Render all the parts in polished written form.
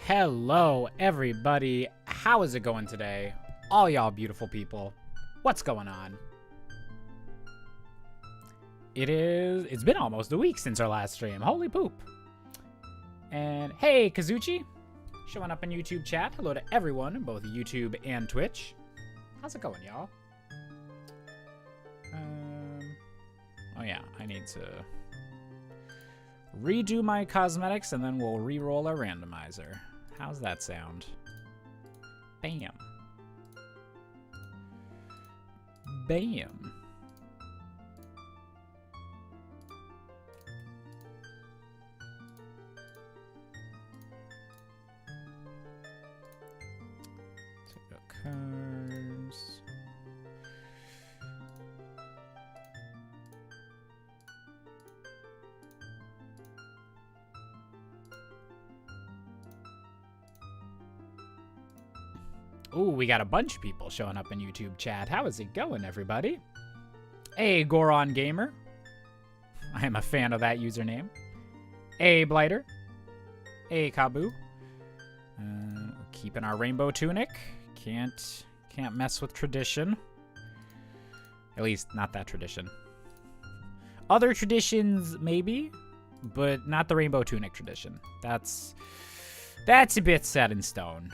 Hello, everybody. How is it going today? All y'all beautiful people. What's going on? It's been almost a week since our last stream. Holy poop. And hey, Kazuchi. Showing up in YouTube chat. Hello to everyone in both YouTube and Twitch. How's it going, y'all? Oh yeah, I need to redo my cosmetics and then we'll re-roll our randomizer. How's that sound? Bam. Bam. Cards. Ooh, we got a bunch of people showing up in YouTube chat. How is it going, everybody? Hey, Goron Gamer. I am a fan of that username. Hey, Blighter. Hey, Kabu. Keeping our rainbow tunic. Can't mess with tradition. At least, not that tradition. Other traditions, maybe, but not the rainbow tunic tradition. That's a bit set in stone.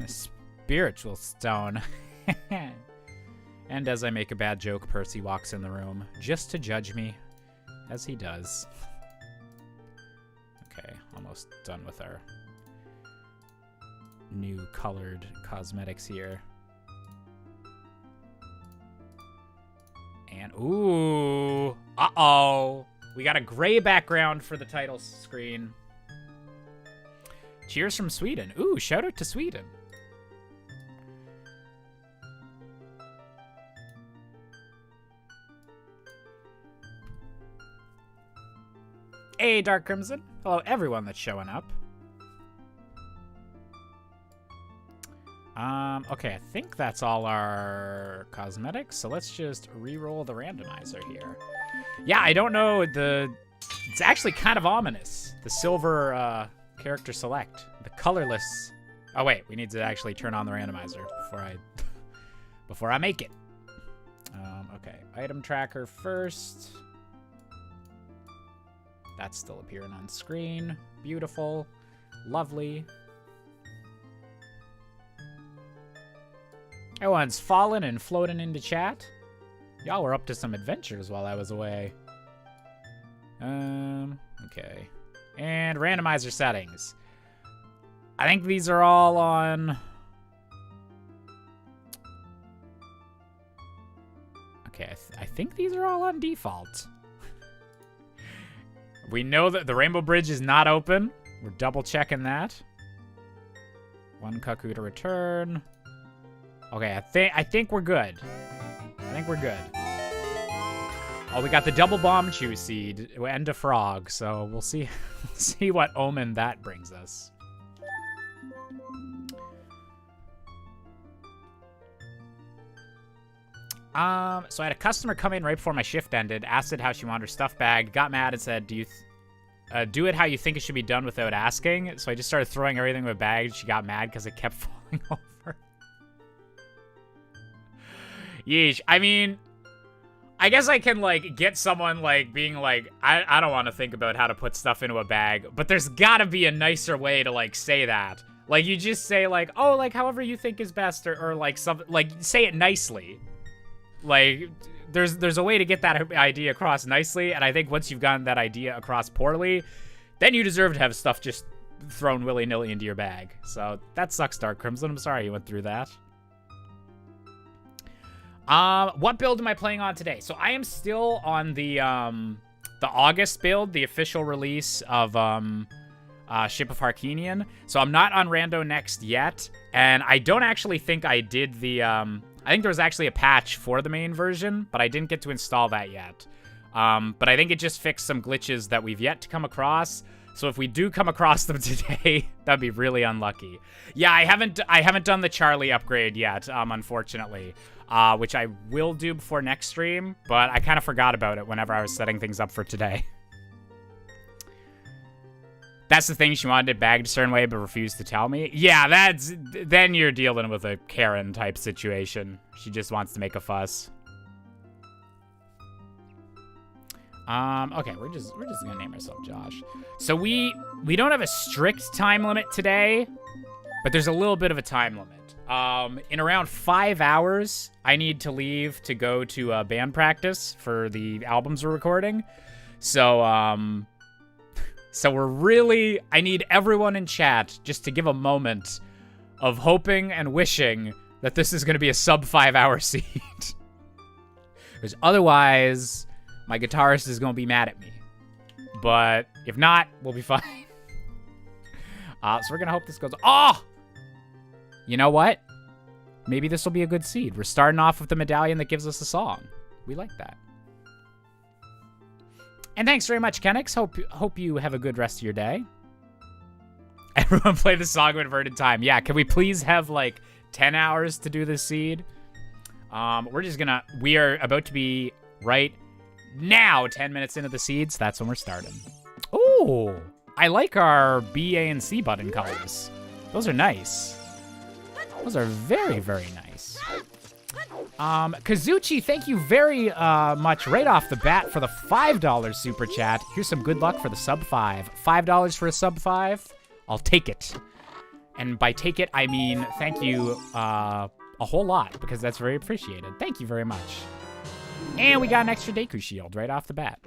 Spiritual stone. And as I make a bad joke, Percy walks in the room, just to judge me, as he does. Okay, almost done with our new colored cosmetics here. And, ooh, uh-oh. We got a gray background for the title screen. Cheers from Sweden. Ooh, shout out to Sweden. Hey, Dark Crimson. Hello, everyone that's showing up. Okay, I think that's all our cosmetics, so let's just re-roll the randomizer here. Yeah, I don't know, it's actually kind of ominous. The silver, character select. The colorless... Oh, wait, we need to actually turn on the randomizer before I make it. Okay, item tracker first. That's still appearing on screen. Beautiful. Lovely. Everyone's falling and floating into chat. Y'all were up to some adventures while I was away. Okay. And randomizer settings. I think these are all on... Okay, I think these are all on default. We know that the Rainbow Bridge is not open. We're double checking that. One cuckoo to return. Okay, I think we're good. I think we're good. Oh, we got the double bomb chew seed and a frog, so we'll see what omen that brings us. So I had a customer come in right before my shift ended, asked it how she wanted her stuff bag, got mad and said, do it how you think it should be done without asking. So I just started throwing everything in a bag. She got mad because it kept falling over. Yeesh. I mean, I guess I can, like, get someone, like, being like, I don't want to think about how to put stuff into a bag, but there's gotta be a nicer way to, like, say that. Like, you just say, like, oh, like, however you think is best, or like, something, like, say it nicely. Like, there's a way to get that idea across nicely, and I think once you've gotten that idea across poorly, then you deserve to have stuff just thrown willy-nilly into your bag. So, that sucks, Dark Crimson. I'm sorry you went through that. What build am I playing on today? So, I am still on the August build, the official release of, Ship of Harkinian. So, I'm not on Rando Next yet, and I don't actually think I did the, I think there was actually a patch for the main version, but I didn't get to install that yet. But I think it just fixed some glitches that we've yet to come across. So if we do come across them today, that'd be really unlucky. Yeah, I haven't done the Charlie upgrade yet, unfortunately, which I will do before next stream, but I kind of forgot about it whenever I was setting things up for today. That's the thing, she wanted it bagged a certain way but refused to tell me. Yeah, then you're dealing with a Karen type situation. She just wants to make a fuss. Okay, we're just gonna name ourselves Josh. So we don't have a strict time limit today, but there's a little bit of a time limit. In around 5 hours, I need to leave to go to band practice for the albums we're recording. So I need everyone in chat just to give a moment of hoping and wishing that this is going to be a sub 5 hour seed. Because otherwise, my guitarist is going to be mad at me. But if not, we'll be fine. So we're going to hope this goes... Oh! You know what? Maybe this will be a good seed. We're starting off with the medallion that gives us a song. We like that. And thanks very much, Kenix. Hope you have a good rest of your day. Everyone play the song of inverted time. Yeah, can we please have like 10 hours to do this seed? We are about to be right now 10 minutes into the seeds. That's when we're starting. Ooh, I like our B, A, and C button colors. Those are nice. Those are very, very nice. Kazuchi, thank you very much right off the bat for the $5 super chat. Here's some good luck for the sub 5. $5 for a sub 5. I'll take it. And by take it, I mean thank you a whole lot, because that's very appreciated. Thank you very much. And we got an extra Deku shield right off the bat.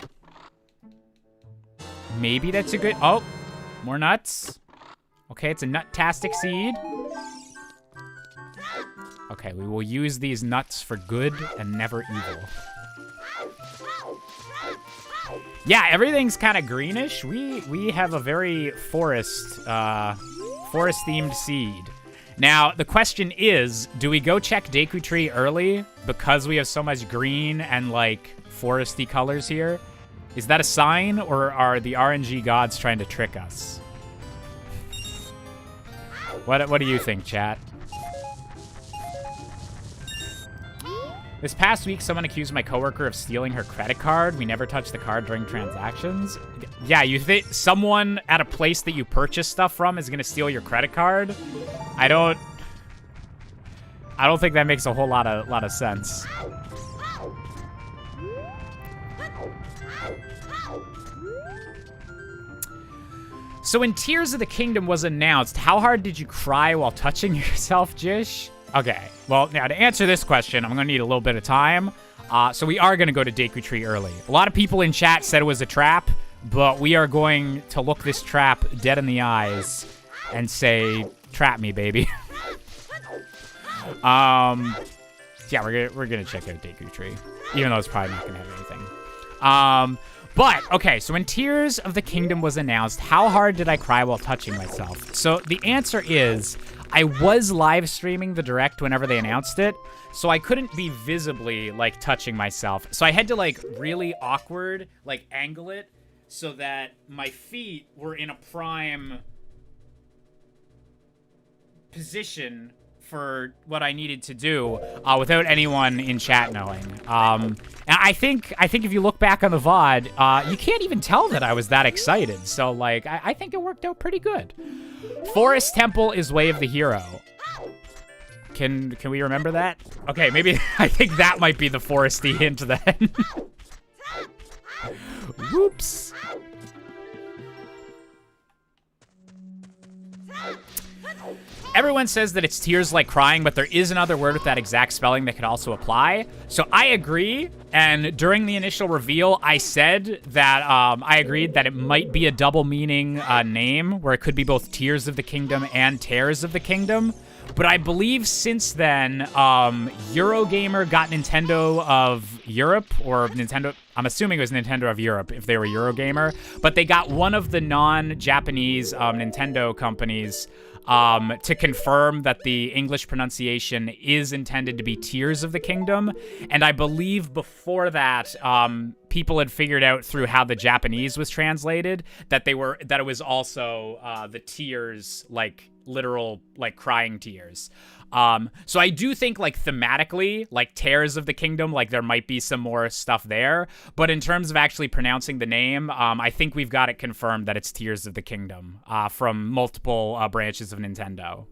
Maybe that's a good... Oh, more nuts. Okay, it's a nut-tastic seed. Okay, we will use these nuts for good and never evil. Yeah, everything's kind of greenish. We have a very forest-themed seed. Now, the question is, do we go check Deku Tree early because we have so much green and, like, foresty colors here? Is that a sign, or are the RNG gods trying to trick us? What do you think, chat? This past week, someone accused my coworker of stealing her credit card. We never touch the card during transactions. Yeah, you think someone at a place that you purchase stuff from is gonna steal your credit card? I don't think that makes a whole lot of sense. So when Tears of the Kingdom was announced, how hard did you cry while touching yourself, Jish? Okay, well, now to answer this question, I'm going to need a little bit of time. So we are going to go to Deku Tree early. A lot of people in chat said it was a trap, but we are going to look this trap dead in the eyes and say, trap me, baby. Yeah, we're gonna check out Deku Tree, even though it's probably not going to have anything. But, okay, so when Tears of the Kingdom was announced, how hard did I cry while touching myself? So the answer is... I was live streaming the direct whenever they announced it, so I couldn't be visibly, like, touching myself. So I had to, like, really awkward, like, angle it so that my feet were in a prime position for what I needed to do without anyone in chat knowing. And I think if you look back on the VOD, you can't even tell that I was that excited. So, like, I think it worked out pretty good. Forest Temple is Way of the Hero. Can we remember that? Okay, maybe I think that might be the foresty hint then. Whoops. Everyone says that it's tears like crying, but there is another word with that exact spelling that could also apply. So I agree, and during the initial reveal, I said that I agreed that it might be a double meaning name, where it could be both Tears of the Kingdom and Tears of the Kingdom. But I believe since then, Eurogamer got Nintendo of Europe, or Nintendo, I'm assuming it was Nintendo of Europe if they were Eurogamer, but they got one of the non-Japanese Nintendo companies to confirm that the English pronunciation is intended to be Tears of the Kingdom. And I believe before that, people had figured out through how the Japanese was translated that it was also the tears, like literal, like, crying tears. So I do think, like, thematically, like, Tears of the Kingdom, like, there might be some more stuff there. But in terms of actually pronouncing the name, I think we've got it confirmed that it's Tears of the Kingdom from multiple branches of Nintendo.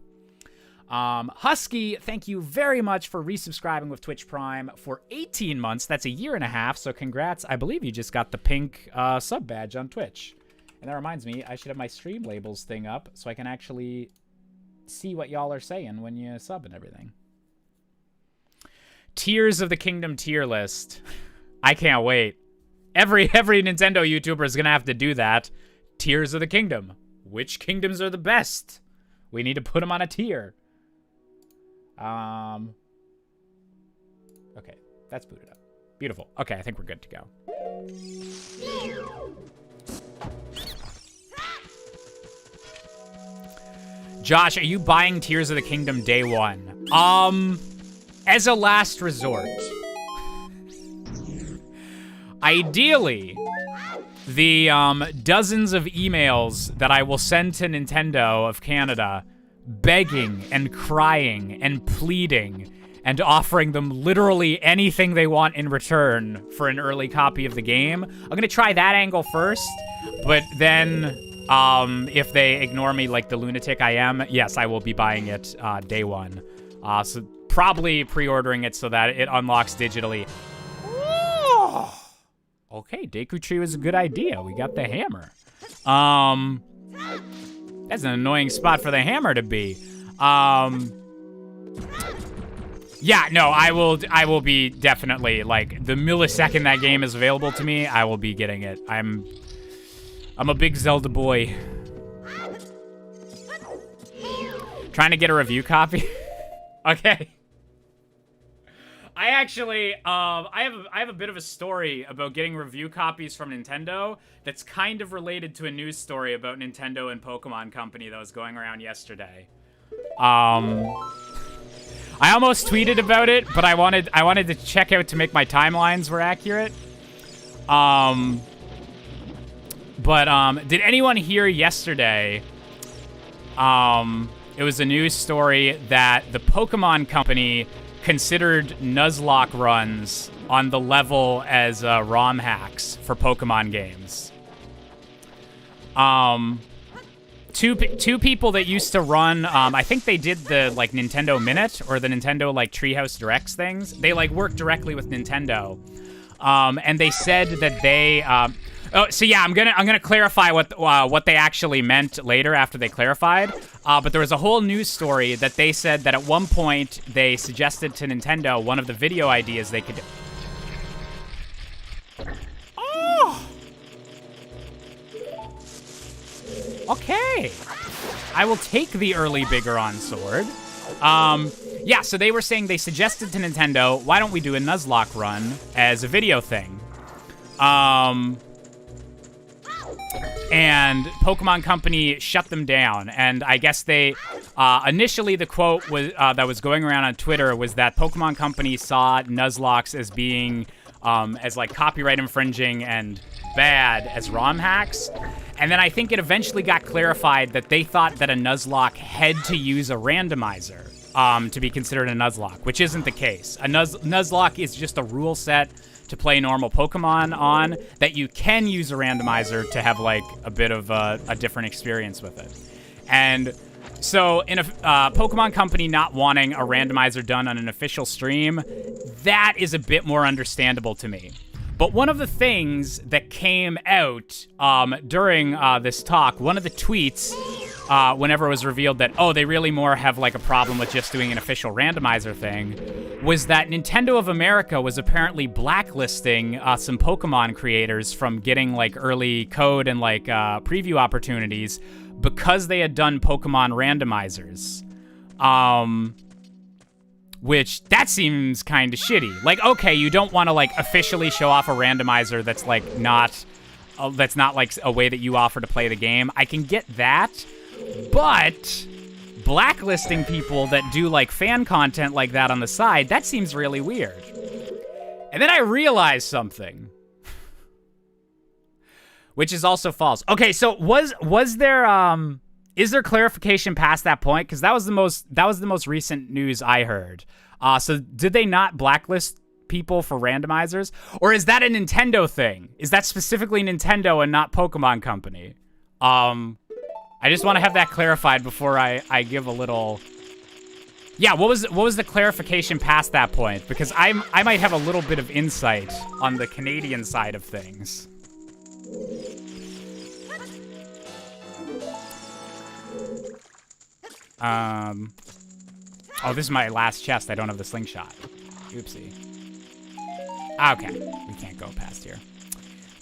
Husky, thank you very much for resubscribing with Twitch Prime for 18 months. That's a year and a half, so congrats. I believe you just got the pink sub badge on Twitch. And that reminds me, I should have my stream labels thing up so I can actually see what y'all are saying when you sub and everything. Tears of the Kingdom tier list. I can't wait. Every Nintendo YouTuber is going to have to do that. Tears of the Kingdom. Which kingdoms are the best? We need to put them on a tier. Okay, that's booted up. Beautiful. Okay, I think we're good to go. Josh, are you buying Tears of the Kingdom day one? As a last resort. Ideally, the dozens of emails that I will send to Nintendo of Canada begging and crying and pleading and offering them literally anything they want in return for an early copy of the game. I'm going to try that angle first, but then if they ignore me like the lunatic I am, yes, I will be buying it day one. So probably pre-ordering it so that it unlocks digitally. Oh! Okay, Deku Tree was a good idea. We got the hammer. That's an annoying spot for the hammer to be. Yeah, no, I will be definitely, like, the millisecond that game is available to me, I will be getting it. I'm a big Zelda boy. Trying to get a review copy? Okay. I actually, I have a bit of a story about getting review copies from Nintendo that's kind of related to a news story about Nintendo and Pokemon Company that was going around yesterday. I almost tweeted about it, but I wanted to check out to make my timelines were accurate. Did anyone hear yesterday? It was a news story that the Pokemon Company considered Nuzlocke runs on the level as ROM hacks for Pokemon games. Two people that used to run, I think they did the like Nintendo Minute or the Nintendo like Treehouse Directs things. They like worked directly with Nintendo, and they said that they. So yeah, I'm gonna clarify what they actually meant later after they clarified. But there was a whole news story that they said that at one point they suggested to Nintendo one of the video ideas they could. Oh. Okay. I will take the early Biggoron sword. Yeah, so they were saying they suggested to Nintendo, why don't we do a Nuzlocke run as a video thing? And Pokemon Company shut them down. And I guess they, initially the quote was that was going around on Twitter was that Pokemon Company saw Nuzlocks as being, as like copyright infringing and bad as ROM hacks. And then I think it eventually got clarified that they thought that a Nuzlocke had to use a randomizer to be considered a Nuzlocke, which isn't the case. A Nuzlocke is just a rule set to play normal Pokemon on that you can use a randomizer to have like a bit of a different experience with it. And so in a Pokemon Company not wanting a randomizer done on an official stream, that is a bit more understandable to me. But one of the things that came out during this talk, one of the tweets, whenever it was revealed that, oh, they really more have like a problem with just doing an official randomizer thing, was that Nintendo of America was apparently blacklisting some Pokemon creators from getting like early code and like preview opportunities because they had done Pokemon randomizers. Which, that seems kind of shitty. Like, okay, you don't want to, like, officially show off a randomizer that's, like, not like, a way that you offer to play the game. I can get that, but blacklisting people that do, like, fan content like that on the side, that seems really weird. And then I realized something. Which is also false. Okay, so was there, Is there clarification past that point? Because that was the most recent news I heard. So did they not blacklist people for randomizers, or is that a Nintendo thing? Is that specifically Nintendo and not Pokemon Company? I just want to have that clarified before I give a little. Yeah, what was the clarification past that point? Because I might have a little bit of insight on the Canadian side of things. Oh, this is my last chest. I don't have the slingshot. Oopsie. Okay, we can't go past here.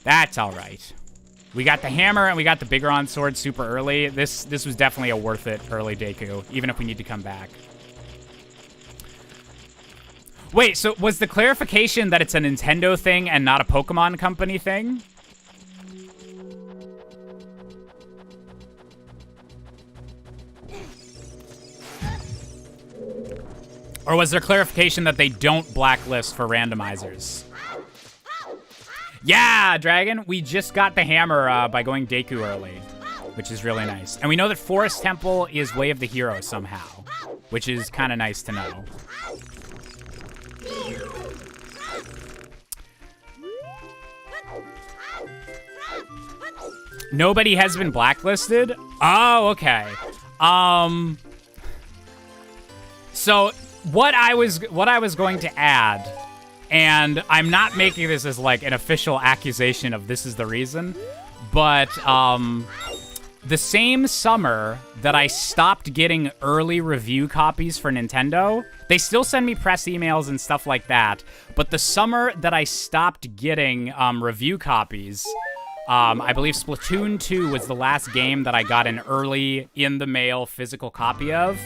That's all right. We got the hammer and we got the Bigoron sword super early. This was definitely a worth it early Deku, even if we need to come back. Wait, so was the clarification that it's a Nintendo thing and not a Pokemon Company thing? Or was there clarification that they don't blacklist for randomizers? Yeah, Dragon, we just got the hammer by going Deku early, which is really nice. And we know that Forest Temple is Way of the Hero somehow, which is kind of nice to know. Nobody has been blacklisted? Oh, okay. So what I was going to add, and I'm not making this as like an official accusation of this is the reason, but the same summer that I stopped getting early review copies for Nintendo, they still send me press emails and stuff like that, but the summer that I stopped getting review copies, I believe Splatoon 2 was the last game that I got an early in-the-mail physical copy of.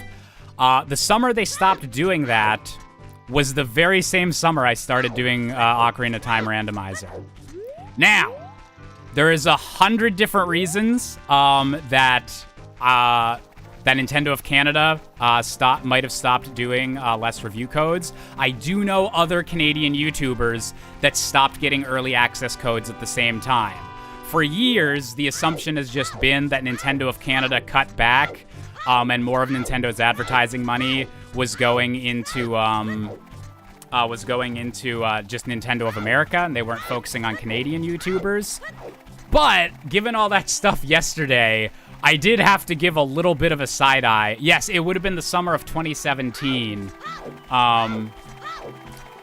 The summer they stopped doing that was the very same summer I started doing Ocarina of Time Randomizer. Now, there is 100 different reasons that Nintendo of Canada might have stopped doing less review codes. I do know other Canadian YouTubers that stopped getting early access codes at the same time. For years, the assumption has just been that Nintendo of Canada cut back, and more of Nintendo's advertising money was going into just Nintendo of America, and they weren't focusing on Canadian YouTubers. But given all that stuff yesterday, I did have to give a little bit of a side eye. Yes, it would have been the summer of 2017.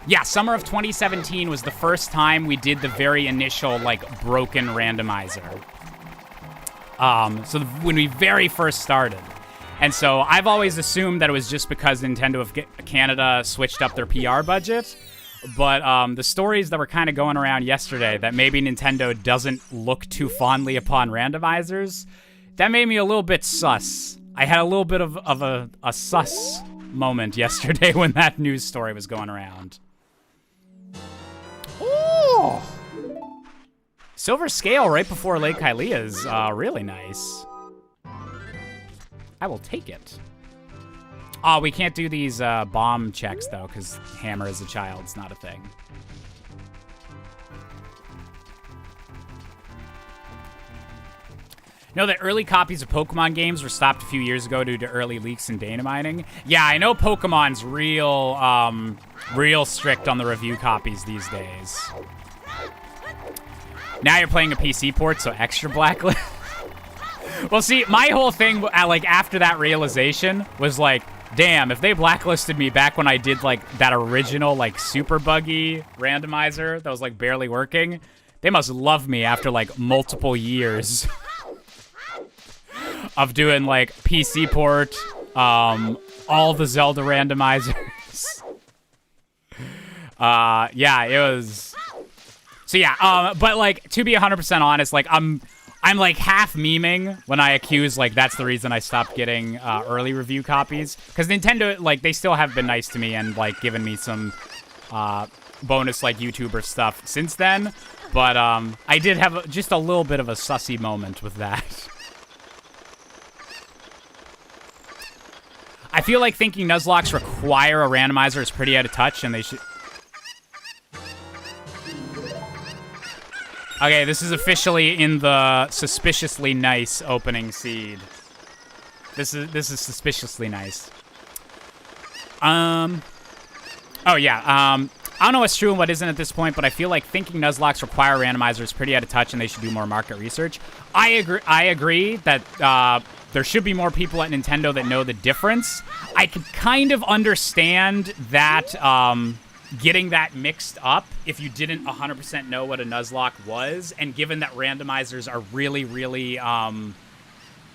Yeah, summer of 2017 was the first time we did the very initial, like, broken randomizer. So when we very first started. And so I've always assumed that it was just because Nintendo of Canada switched up their PR budget. But the stories that were kind of going around yesterday that maybe Nintendo doesn't look too fondly upon randomizers, that made me a little bit sus. I had a little bit of a sus moment yesterday when that news story was going around. Ooh! Silver Scale right before Lake Hylia is really nice. I will take it. Oh, we can't do these bomb checks, though, because Hammer as a child's not a thing. Know that early copies of Pokemon games were stopped a few years ago due to early leaks and data mining? Yeah, I know Pokemon's real strict on the review copies these days. Now you're playing a PC port, so extra blacklist. Well, see, my whole thing, like, after that realization was like, damn, if they blacklisted me back when I did, like, that original, like, super buggy randomizer that was, like, barely working, they must love me after, like, multiple years of doing, like, PC port, all the Zelda randomizers. Yeah, it was... So, yeah, but, like, to be 100% honest, like, I'm like half memeing when I accuse like that's the reason I stopped getting early review copies, because Nintendo, like, they still have been nice to me and like given me some bonus like YouTuber stuff since then, but I did have just a little bit of a sussy moment with that. I feel like thinking Nuzlocke require a randomizer is pretty out of touch, and they should... Okay, this is officially in the suspiciously nice opening seed. This is suspiciously nice. Oh yeah. I don't know what's true and what isn't at this point, but I feel like thinking Nuzlocke require randomizers is pretty out of touch, and they should do more market research. I agree that there should be more people at Nintendo that know the difference. I can kind of understand that getting that mixed up if you didn't 100% know what a Nuzlocke was, and given that randomizers are really, really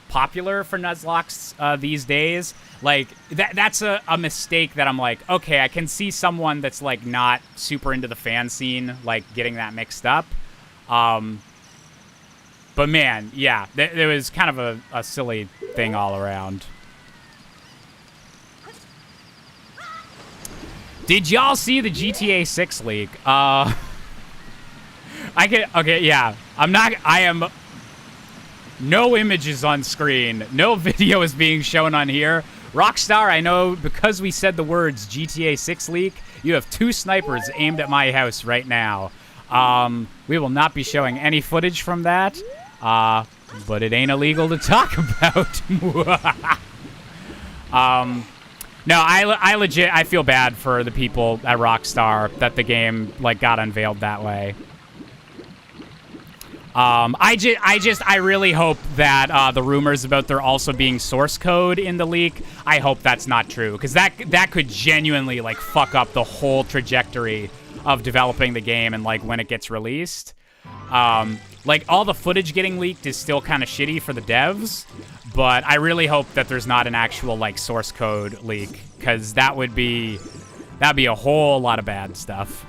popular for Nuzlocks these days, like that's a mistake that I'm like, okay, I can see someone that's like not super into the fan scene like getting that mixed up. But man, yeah, there was kind of a silly thing all around. Did y'all see the GTA 6 leak? Okay, yeah. I am... No images on screen. No video is being shown on here. Rockstar, I know because we said the words GTA 6 leak, you have 2 snipers aimed at my house right now. We will not be showing any footage from that. But it ain't illegal to talk about. No, I feel bad for the people at Rockstar that the game like got unveiled that way. I really hope that the rumors about there also being source code in the leak, I hope that's not true, because that could genuinely like fuck up the whole trajectory of developing the game and like when it gets released. Like all the footage getting leaked is still kind of shitty for the devs, but I really hope that there's not an actual like source code leak, because that'd be a whole lot of bad stuff.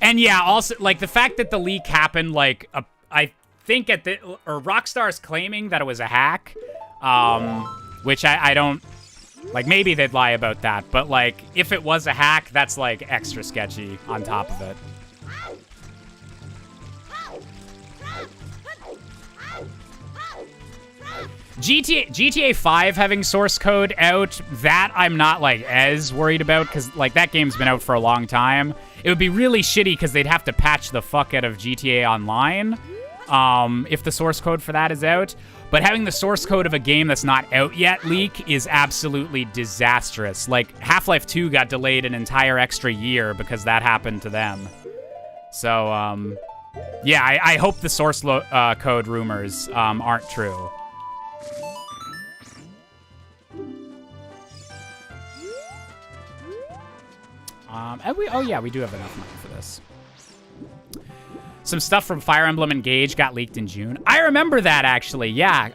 And yeah, also like the fact that the leak happened like I think Rockstar's claiming that it was a hack, which I don't. Like, maybe they'd lie about that, but, like, if it was a hack, that's, like, extra sketchy on top of it. GTA 5 having source code out, that I'm not, like, as worried about, because, like, that game's been out for a long time. It would be really shitty because they'd have to patch the fuck out of GTA Online if the source code for that is out. But having the source code of a game that's not out yet leak is absolutely disastrous. Like, Half-Life 2 got delayed an entire extra year because that happened to them. So, yeah, I hope the source code rumors aren't true. Oh yeah, we do have enough money for this. Some stuff from Fire Emblem Engage got leaked in June. I remember that, actually, yeah.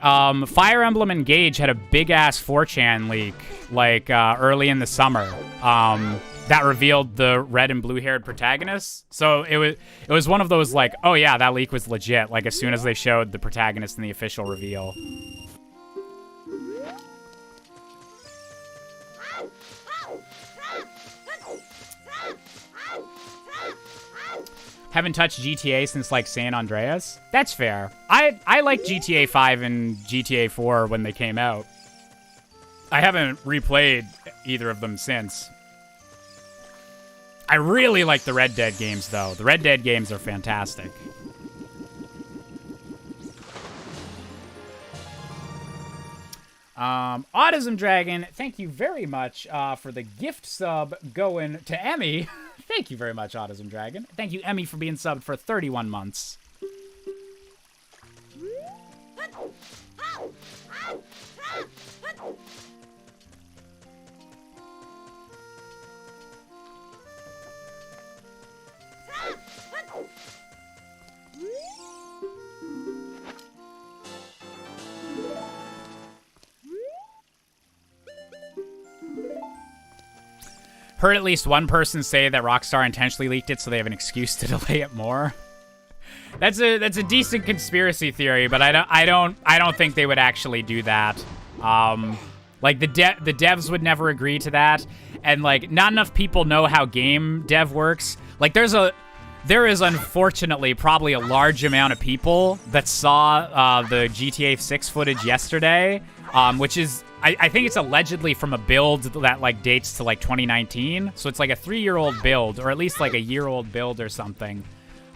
Fire Emblem Engage had a big-ass 4chan leak, like, early in the summer, that revealed the red and blue-haired protagonists. So it was one of those, like, oh yeah, that leak was legit, like, as soon as they showed the protagonist in the official reveal. Haven't touched GTA since, like, San Andreas. That's fair. I like GTA 5 and GTA 4 when they came out. I haven't replayed either of them since. I really like the Red Dead games, though. The Red Dead games are fantastic. Autism Dragon, thank you very much for the gift sub going to Emmy. Thank you very much, Autism Dragon. Thank you, Emmy, for being subbed for 31 months. Heard at least one person say that Rockstar intentionally leaked it so they have an excuse to delay it more. That's a decent conspiracy theory, but I don't think they would actually do that. Like the devs would never agree to that, and like not enough people know how game dev works. Like there is unfortunately probably a large amount of people that saw the GTA 6 footage yesterday, which is I think it's allegedly from a build that like dates to like 2019. So it's like a 3-year-old build, or at least like a year-old build or something.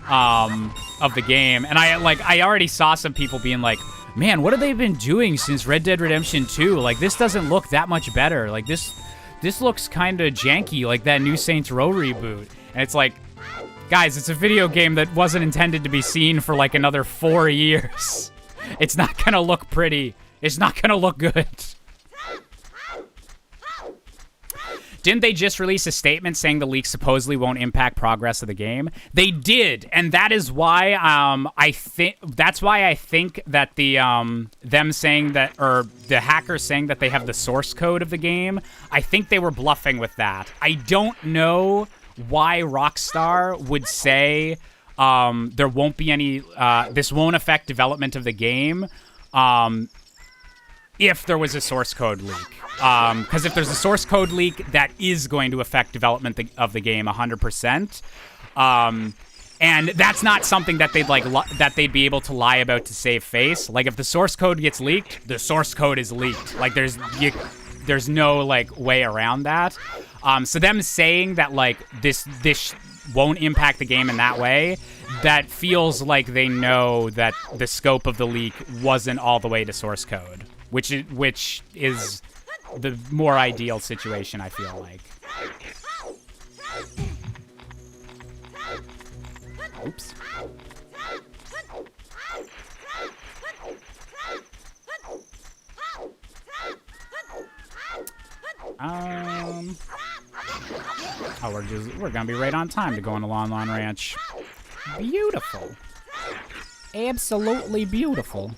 of the game. And I already saw some people being like, man, what have they been doing since Red Dead Redemption 2? Like, this doesn't look that much better. Like, this looks kind of janky, like that new Saints Row reboot. And it's like, guys, it's a video game that wasn't intended to be seen for like another 4 years. It's not gonna look pretty. It's not gonna look good. Didn't they just release a statement saying the leak supposedly won't impact progress of the game? They did, and that is why I think that the them saying that, or the hackers saying that they have the source code of the game, I think they were bluffing with that. I don't know why Rockstar would say there won't be any, this won't affect development of the game if there was a source code leak. Because if there's a source code leak, that is going to affect development of the game 100%. And that's not something that they'd be able to lie about to save face. Like, if the source code gets leaked, the source code is leaked. Like, there's no like way around that. So them saying that like this won't impact the game in that way, that feels like they know that the scope of the leak wasn't all the way to source code, which is the more ideal situation, I feel like. Oops. Oh, we're gonna be right on time to go on the Lon Lon Ranch. Beautiful. Absolutely beautiful.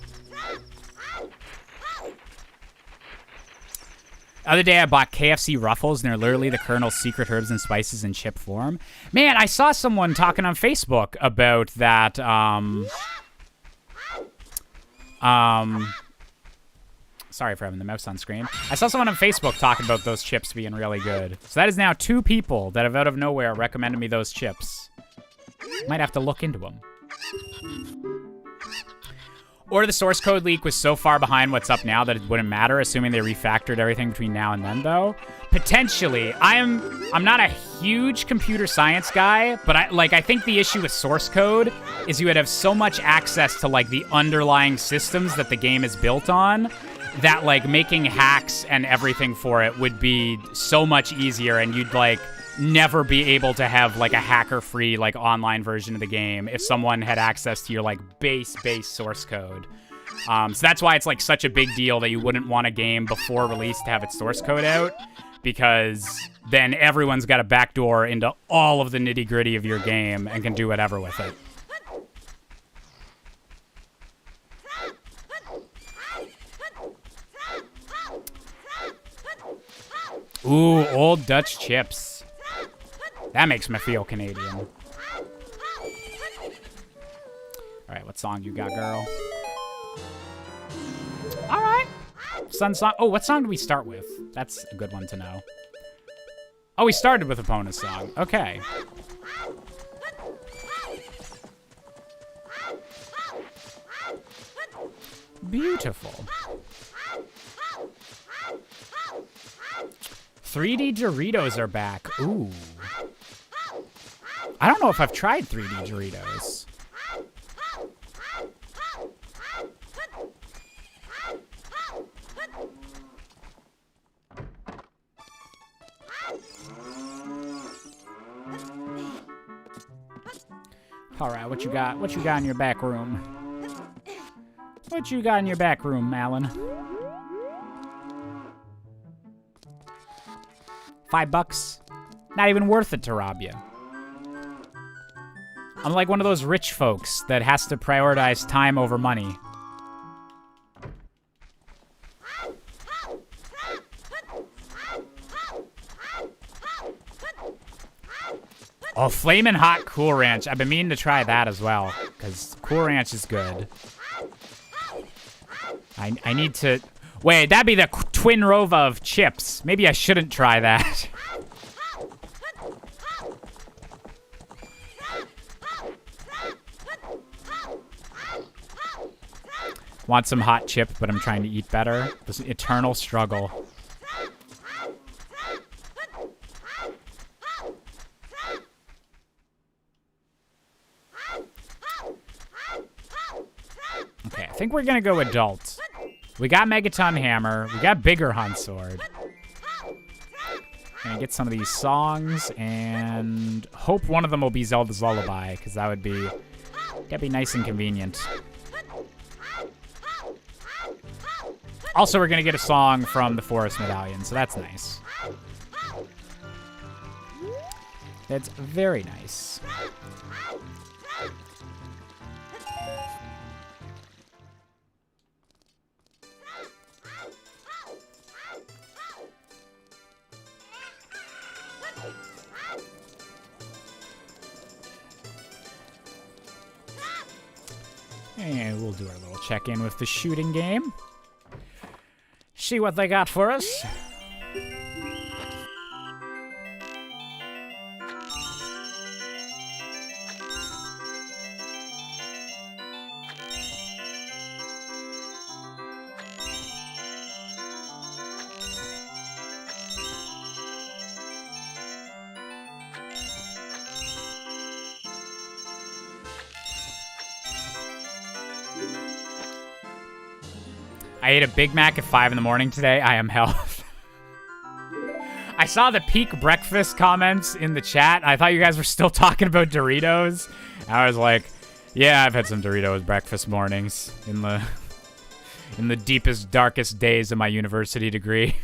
The other day, I bought KFC Ruffles, and they're literally the Colonel's secret herbs and spices in chip form. Man, I saw someone talking on Facebook about that, sorry for having the mouse on screen. I saw someone on Facebook talking about those chips being really good. So that is now 2 people that have out of nowhere recommended me those chips. Might have to look into them. Or the source code leak was so far behind what's up now that it wouldn't matter, assuming they refactored everything between now and then, though. Potentially. I'm not a huge computer science guy, but I think the issue with source code is you would have so much access to like the underlying systems that the game is built on that like making hacks and everything for it would be so much easier, and you'd like never be able to have like a hacker-free like online version of the game if someone had access to your like base source code. So that's why it's like such a big deal that you wouldn't want a game before release to have its source code out, because then everyone's got a backdoor into all of the nitty-gritty of your game and can do whatever with it. Ooh, old Dutch chips. That makes me feel Canadian. All right, what song you got, girl? All right. Sun song. Oh, what song do we start with? That's a good one to know. Oh, we started with Epona's song. Okay. Beautiful. 3D Doritos are back. Ooh. I don't know if I've tried 3D Doritos. All right, what you got? What you got in your back room? What you got in your back room, Alan? $5? Not even worth it to rob you. I'm like one of those rich folks that has to prioritize time over money. Oh, Flamin' Hot Cool Ranch. I've been meaning to try that as well, because Cool Ranch is good. I need to... Wait, that'd be the Twin Rova of chips. Maybe I shouldn't try that. Want some hot chip, but I'm trying to eat better. This eternal struggle. think we're gonna go adult. We got Megaton Hammer. We got Bigger Hunt Sword. Gonna get some of these songs and hope one of them will be Zelda's Lullaby, because that'd be nice and convenient. Also, we're gonna get a song from the Forest Medallion, so that's nice. That's very nice. And we'll do our little check-in with the shooting game. See what they got for us. I ate a Big Mac at 5 in the morning today. I am health. I saw the peak breakfast comments in the chat. I thought you guys were still talking about Doritos. I was like, yeah, I've had some Doritos breakfast mornings in the deepest, darkest days of my university degree.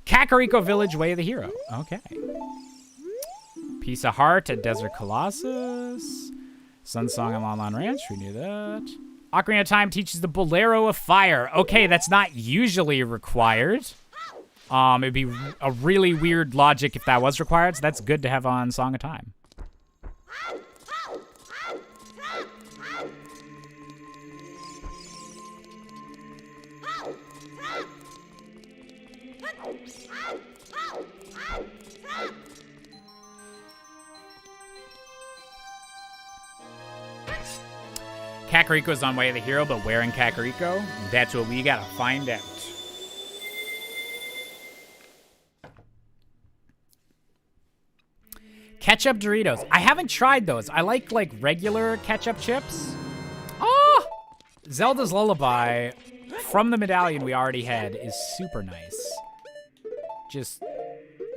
Kakariko Village, Way of the Hero. Okay. Piece of Heart at Desert Colossus. Sun Song at Lon Lon Ranch. We knew that. Ocarina of Time teaches the Bolero of Fire. Okay, that's not usually required. It'd be a really weird logic if that was required, so that's good to have on Song of Time. Kakariko's on Way of the Hero, but where in Kakariko? That's what we gotta find out. Ketchup Doritos. I haven't tried those. I like regular ketchup chips. Oh! Zelda's Lullaby from the medallion we already had is super nice. Just,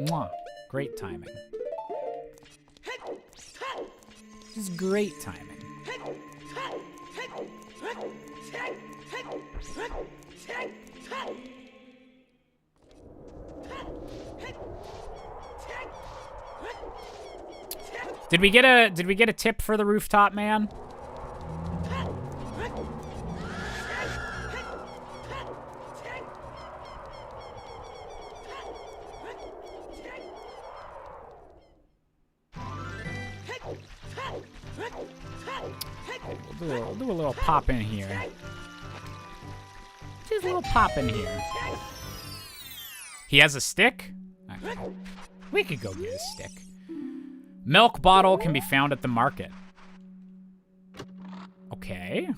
mwah, great timing. Just great timing. Did we get a tip for the rooftop man? We'll do a little pop in here. Just a little pop in here. He has a stick? Okay. We could go get a stick. Milk bottle can be found at the market. Okay.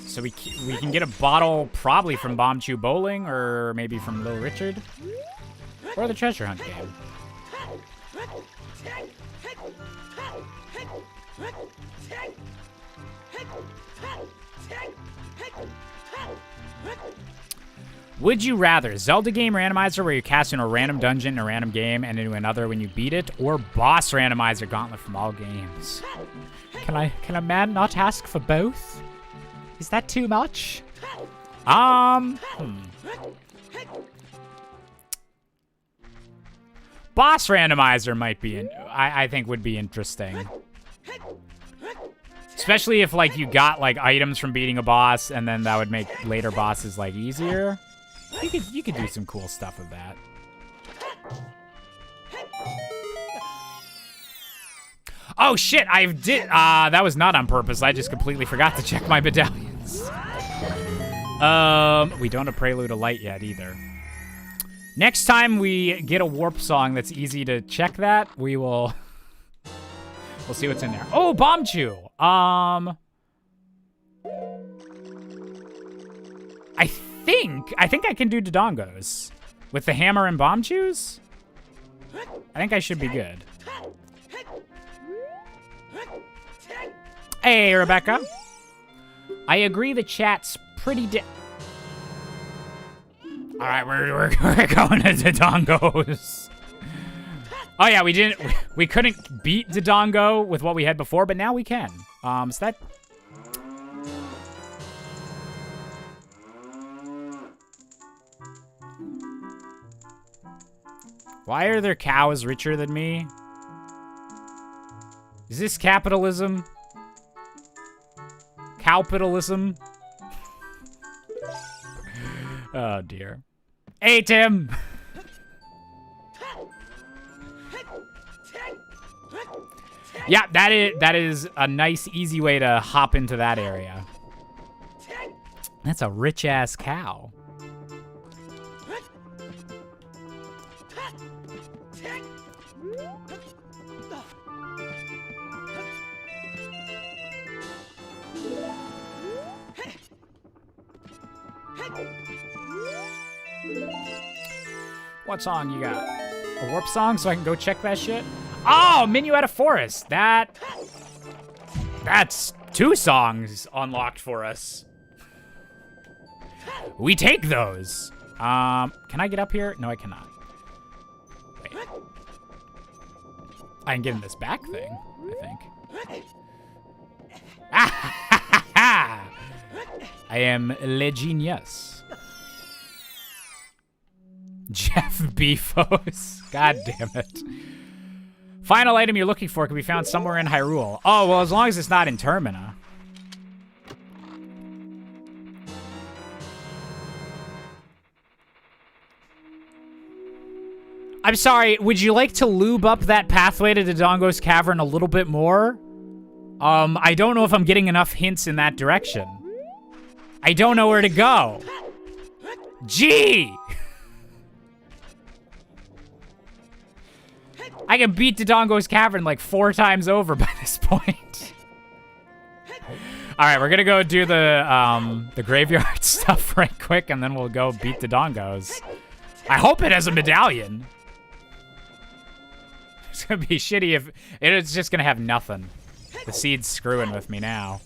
So we can get a bottle probably from Bomb Chew Bowling or maybe from Little Richard. Or the Treasure Hunt game. Would you rather Zelda game randomizer where you cast into a random dungeon in a random game and into another when you beat it, or boss randomizer gauntlet from all games? Can a man not ask for both? Is that too much? Boss randomizer might be I think would be interesting. Especially if you got items from beating a boss and then that would make later bosses easier. You could do some cool stuff with that. Oh shit, that was not on purpose. I just completely forgot to check my medallions. We don't have Prelude of Light yet either. Next time we get a warp song that's easy to check that, we'll see what's in there. Oh, Bomb Chew. I think I can do Dodongos. With the hammer and Bomb Chews? I think I should be good. Hey, Rebecca. I agree the chat's pretty All right, we're going to Dodongos. Oh yeah, we couldn't beat Dodongo with what we had before, but now we can. Is that... Why are their cows richer than me? Is this capitalism? Cowpitalism? Oh dear. Hey, Tim! Yeah, that is a nice, easy way to hop into that area. That's a rich-ass cow. What song you got? A warp song so I can go check that shit? Oh, Minuet of Forest. That's 2 songs unlocked for us. We take those. Can I get up here? No, I cannot. Wait. I can get in this back thing, I think. I am le genius. Jeff Bezos. God damn it. Final item you're looking for can be found somewhere in Hyrule. Oh, well, as long as it's not in Termina. I'm sorry, would you like to lube up that pathway to Dodongo's Cavern a little bit more? I don't know if I'm getting enough hints in that direction. I don't know where to go. Gee! I can beat Dodongo's Cavern like 4 times over by this point. All right, we're gonna go do the graveyard stuff right quick, and then we'll go beat Dodongo's. I hope it has a medallion. It's gonna be shitty if it's just gonna have nothing. The seed's screwing with me now.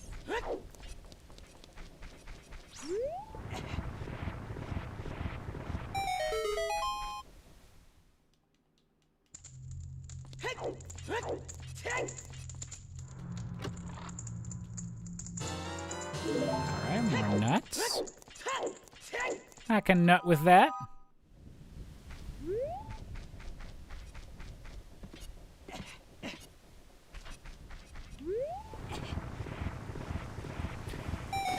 Alright, more nuts. I can nut with that.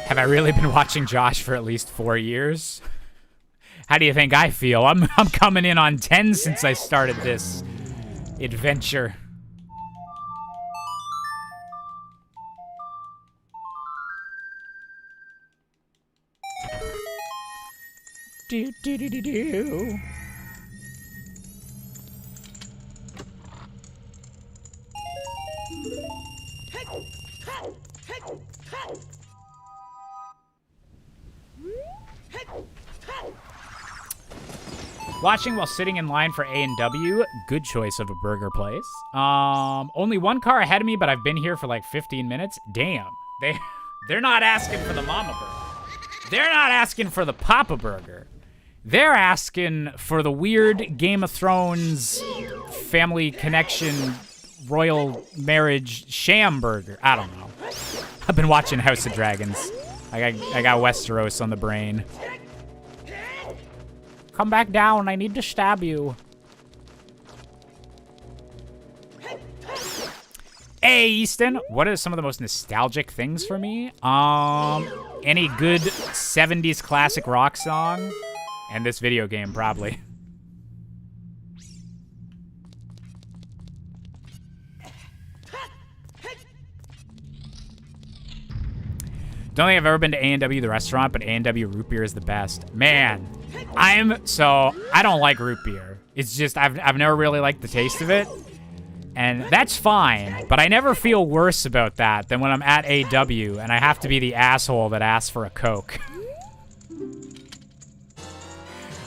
Have I really been watching Josh for at least 4 years? How do you think I feel? I'm coming in on 10 since I started this adventure. Do do do do do. Watching while sitting in line for A&W, good choice of a burger place. Only 1 car ahead of me, but I've been here for like 15 minutes. Damn, they're not asking for the mama burger. They're not asking for the papa burger. They're asking for the weird Game of Thrones family connection royal marriage sham burger. I don't know. I've been watching House of Dragons. I got Westeros on the brain. Come back down, I need to stab you. Hey, Easton, what are some of the most nostalgic things for me? Any good 70s classic rock song? And this video game, probably. Don't think I've ever been to A&W, the restaurant, but A&W root beer is the best. Man, I don't like root beer. It's just, I've never really liked the taste of it. And that's fine, but I never feel worse about that than when I'm at A&W and I have to be the asshole that asks for a Coke.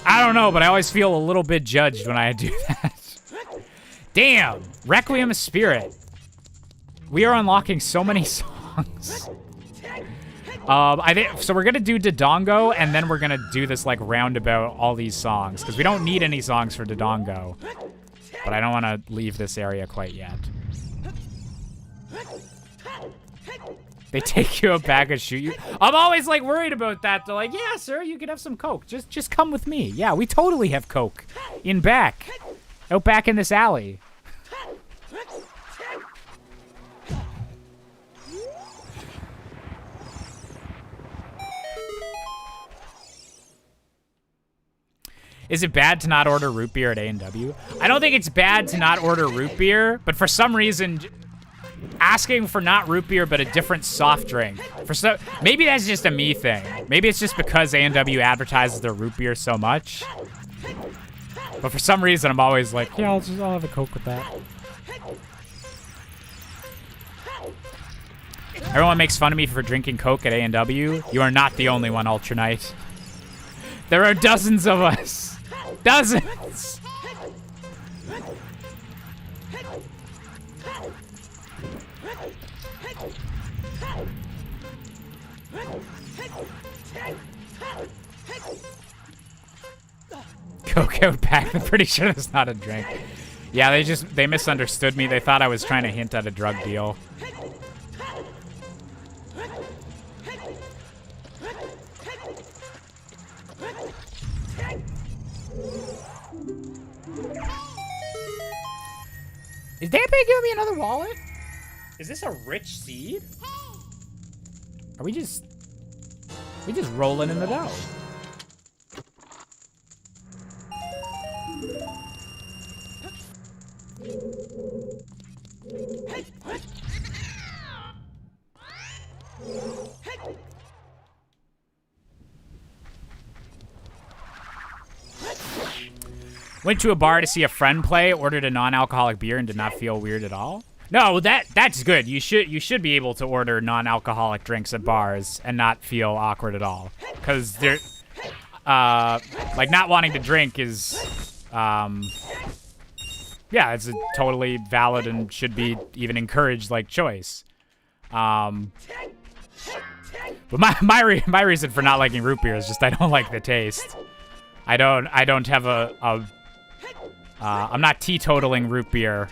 I don't know, but I always feel a little bit judged when I do that. Damn, Requiem of Spirit. We are unlocking so many songs. songs. I think so. We're gonna do Dodongo, and then we're gonna do this like roundabout all these songs because we don't need any songs for Dodongo. But I don't want to leave this area quite yet. They take you back and shoot you. I'm always like worried about that. They're like, yeah, sir, you can have some Coke. Just come with me. Yeah, we totally have Coke out back in this alley. Is it bad to not order root beer at A&W? I don't think it's bad to not order root beer, but for some reason, asking for not root beer but a different soft drink. Maybe that's just a me thing. Maybe it's just because A&W advertises their root beer so much. But for some reason, I'm always like, yeah, I'll have a Coke with that. Everyone makes fun of me for drinking Coke at A&W. You are not the only one, Ultra Knight. There are dozens of us. Dozens! Coke out back. I'm pretty sure that's not a drink. Yeah, they misunderstood me. They thought I was trying to hint at a drug deal. Is Dampe giving me another wallet? Is this a rich seed? Are we just rolling in the dough? Went to a bar to see a friend play, ordered a non-alcoholic beer, and did not feel weird at all. No, that's good. You should be able to order non-alcoholic drinks at bars and not feel awkward at all. Because they're like not wanting to drink is yeah, it's a totally valid and should be even encouraged like choice. But my reason for not liking root beer is just I don't like the taste. I don't have I'm not teetotaling root beer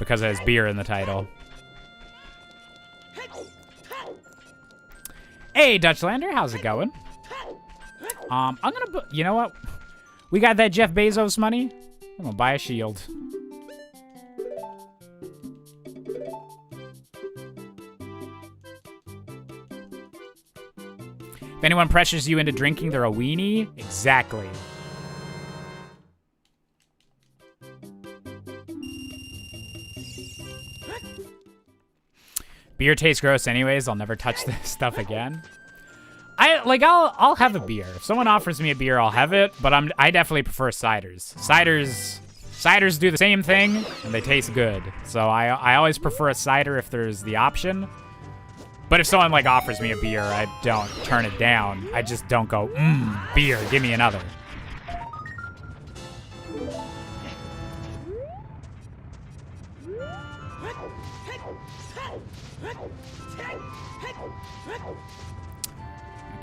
because it has beer in the title. Hey, Dutchlander, how's it going? I'm gonna, you know what? We got that Jeff Bezos money. I'm gonna buy a shield. If anyone pressures you into drinking, they're a weenie. Exactly. Beer tastes gross anyways. I'll never touch this stuff again. I'll have a beer. If someone offers me a beer, I'll have it, but I definitely prefer ciders. Ciders do the same thing and they taste good. So I always prefer a cider if there's the option. But if someone like offers me a beer, I don't turn it down. I just don't go, beer, give me another.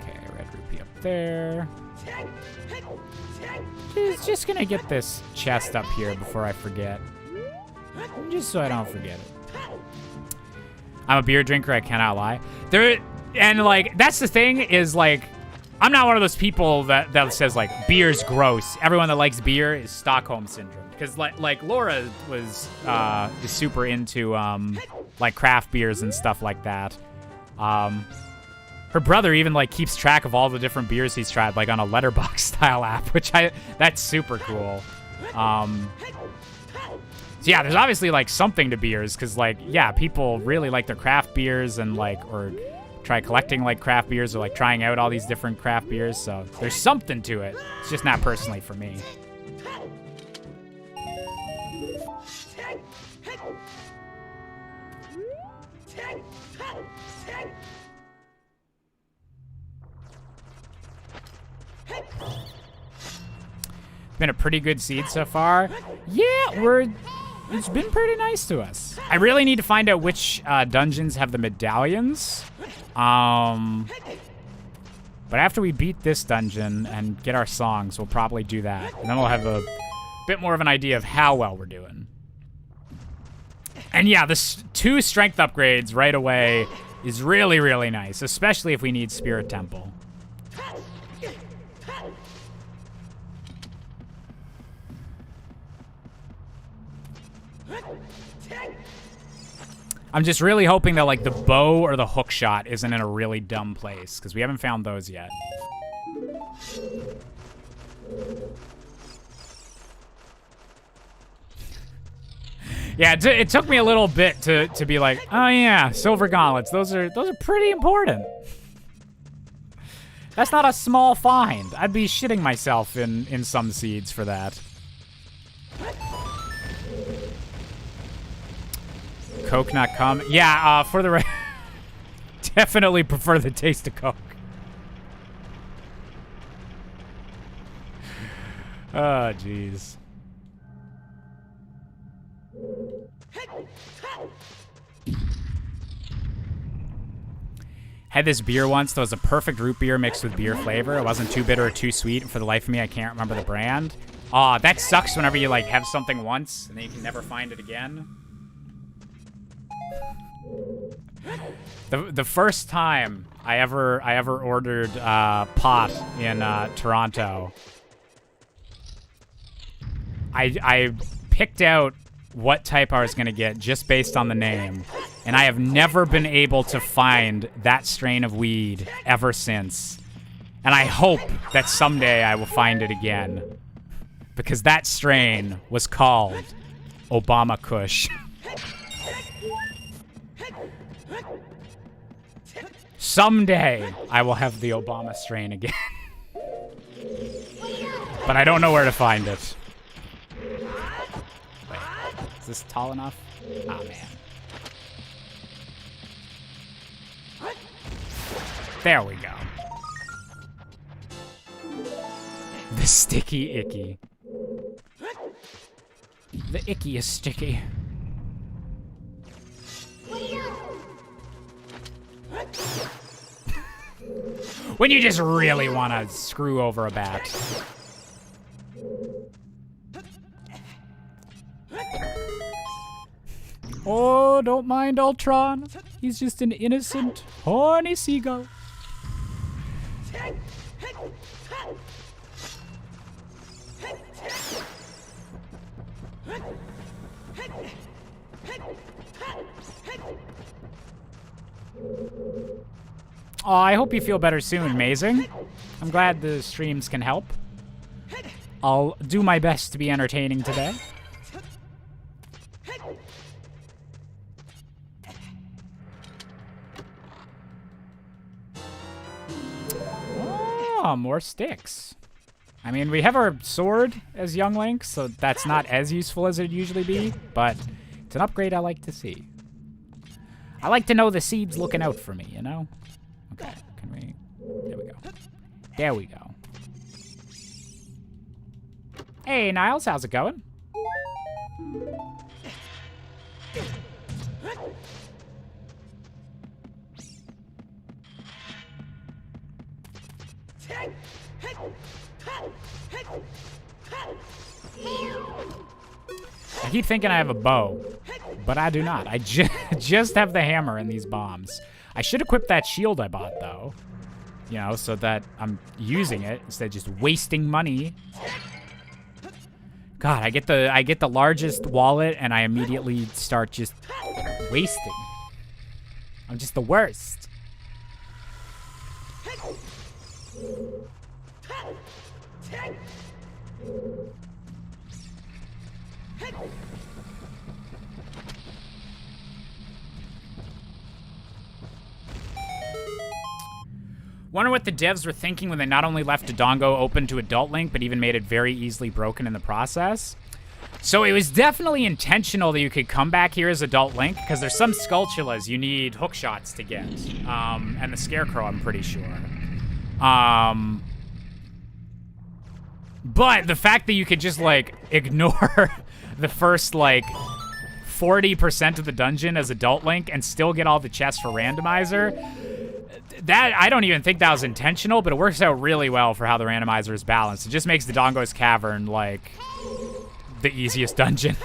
Okay, red rupee up there. Just gonna get this chest up here before I forget. Just so I don't forget it. I'm a beer drinker, I cannot lie. And like, that's the thing is like, I'm not one of those people that says like, beer's gross. Everyone that likes beer is Stockholm Syndrome. Because like Laura is super into like craft beers and stuff like that. Her brother even like keeps track of all the different beers he's tried, like on a letterbox style app, which that's super cool. So yeah, there's obviously like something to beers, because like, yeah, people really like their craft beers and like, or try collecting like craft beers or like trying out all these different craft beers. So there's something to it. It's just not personally for me. Been a pretty good seed so far. Yeah, we're it's been pretty nice to us. I really need to find out which dungeons have the medallions. But after we beat this dungeon and get our songs, we'll probably do that. And then we'll have a bit more of an idea of how well we're doing. And yeah, the 2 strength upgrades right away is really, really nice, especially if we need Spirit Temple. I'm just really hoping that, like, the bow or the hook shot isn't in a really dumb place, because we haven't found those yet. Yeah, it took me a little bit to be like, oh yeah, silver gauntlets. Those are pretty important. That's not a small find. I'd be shitting myself in some seeds for that. Coconut cum. Yeah, for the definitely prefer the taste of Coke. Oh, jeez. Had this beer once that was a perfect root beer mixed with beer flavor. It wasn't too bitter or too sweet, and for the life of me, I can't remember the brand. Aw, that sucks whenever you, like, have something once and then you can never find it again. The first time I ever ordered pot in Toronto, I picked out what type I was gonna get just based on the name, and I have never been able to find that strain of weed ever since. And I hope that someday I will find it again, because that strain was called Obama Kush. Someday, I will have the Obama strain again. But I don't know where to find it. Wait, is this tall enough? Oh, man. There we go. The sticky icky. The icky is sticky. When you just really want to screw over a bat. Oh, don't mind Ultron. He's just an innocent, horny seagull. Oh, I hope you feel better soon, Amazing. I'm glad the streams can help. I'll do my best to be entertaining today. Oh, more sticks. I mean, we have our sword as Young Link, so that's not as useful as it'd usually be, but it's an upgrade I like to see. I like to know the seed's looking out for me, you know? Okay, can we... There we go. There we go. Hey, Niles, how's it going? I keep thinking I have a bow, but I do not. I just have the hammer and these bombs. I should equip that shield I bought, though. You know, so that I'm using it instead of just wasting money. God, I get the largest wallet and I immediately start just wasting. I'm just the worst. Wonder what the devs were thinking when they not only left Dodongo open to Adult Link, but even made it very easily broken in the process. So it was definitely intentional that you could come back here as Adult Link, because there's some Skulltulas you need hook shots to get. And the Scarecrow, I'm pretty sure. But the fact that you could just, like, ignore the first, like, 40% of the dungeon as Adult Link and still get all the chests for Randomizer. That, I don't even think that was intentional, but it works out really well for how the Randomizer is balanced. It just makes the Dongo's Cavern, like, the easiest dungeon.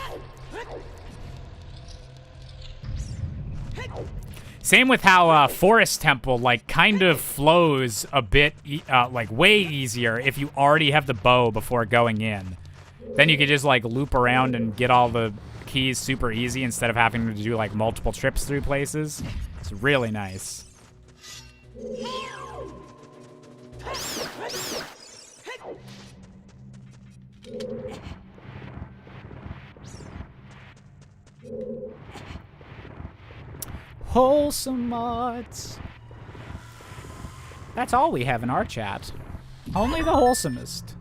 Same with how Forest Temple, like, kind of flows a bit, like, way easier if you already have the bow before going in. Then you could just, like, loop around and get all the keys super easy instead of having to do, like, multiple trips through places. It's really nice. Wholesome mods. That's all we have in our chat. Only the wholesomest.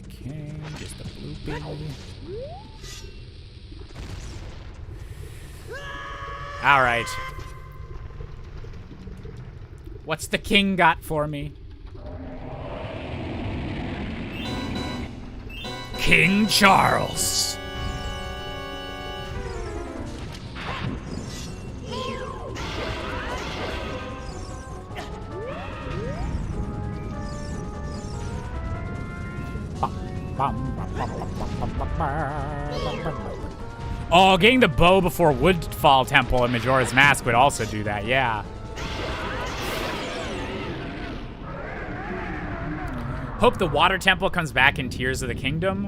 Okay, just a bloopy. All right. What's the king got for me? King Charles. Oh, getting the bow before Woodfall Temple and Majora's Mask would also do that, yeah. Hope the Water Temple comes back in Tears of the Kingdom.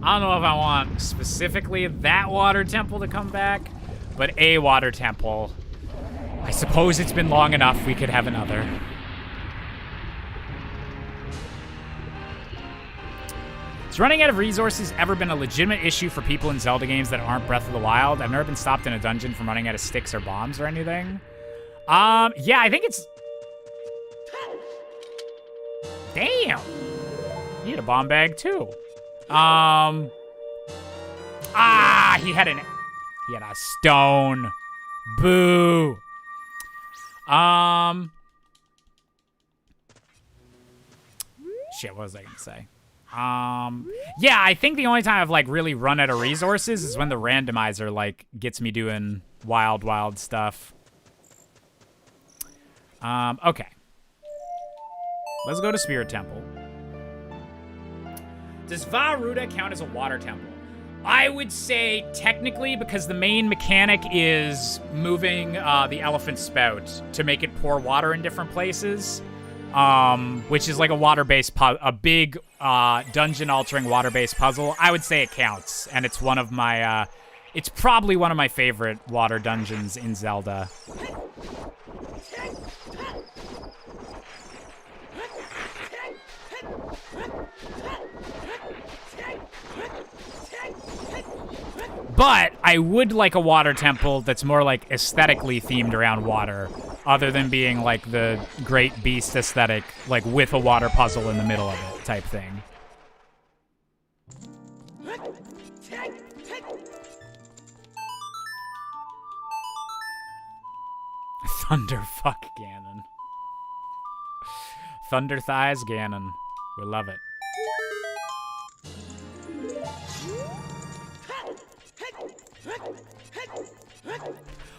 I don't know if I want specifically that Water Temple to come back, but a Water Temple. I suppose it's been long enough we could have another. Has running out of resources ever been a legitimate issue for people in Zelda games that aren't Breath of the Wild? I've never been stopped in a dungeon from running out of sticks or bombs or anything. Yeah, I think it's... Damn! He had a bomb bag, too. He had a stone. Boo! Shit, what was I gonna say? Yeah, I think the only time I've, like, really run out of resources is when the randomizer, like, gets me doing wild stuff. Okay. Let's go to Spirit Temple. Does Vah Ruta count as a water temple? I would say technically, because the main mechanic is moving the elephant spout to make it pour water in different places, which is like a water-based a big dungeon-altering water-based puzzle. I would say it counts, and it's one of my it's probably one of my favorite water dungeons in Zelda. But I would like a water temple that's more like aesthetically themed around water, other than being like the Great Beast aesthetic, like with a water puzzle in the middle of it type thing. Thunderfuck Ganon. Thunder Thighs Ganon. We love it.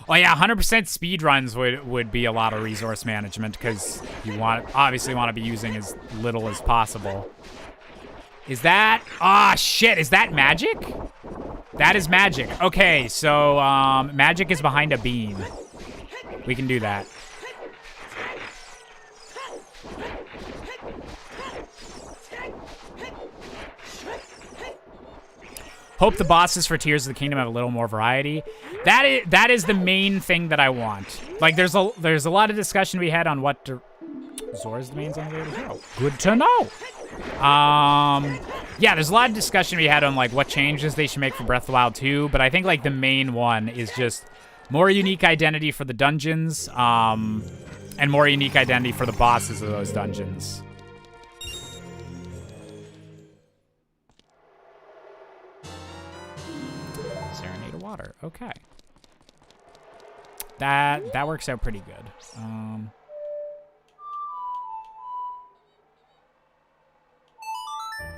Oh yeah, 100% speedruns would be a lot of resource management because you obviously want to be using as little as possible. Is that... Ah, shit, is that magic? That is magic. Okay, so magic is behind a beam. We can do that. Hope the bosses for Tears of the Kingdom have a little more variety. That is the main thing that I want. Like, there's a lot of discussion we had on what Zora's the main Zelda hero. Good to know. Yeah, there's a lot of discussion we had on like what changes they should make for Breath of the Wild 2, but I think like the main one is just more unique identity for the dungeons, and more unique identity for the bosses of those dungeons. Serenade of Water, okay. That works out pretty good.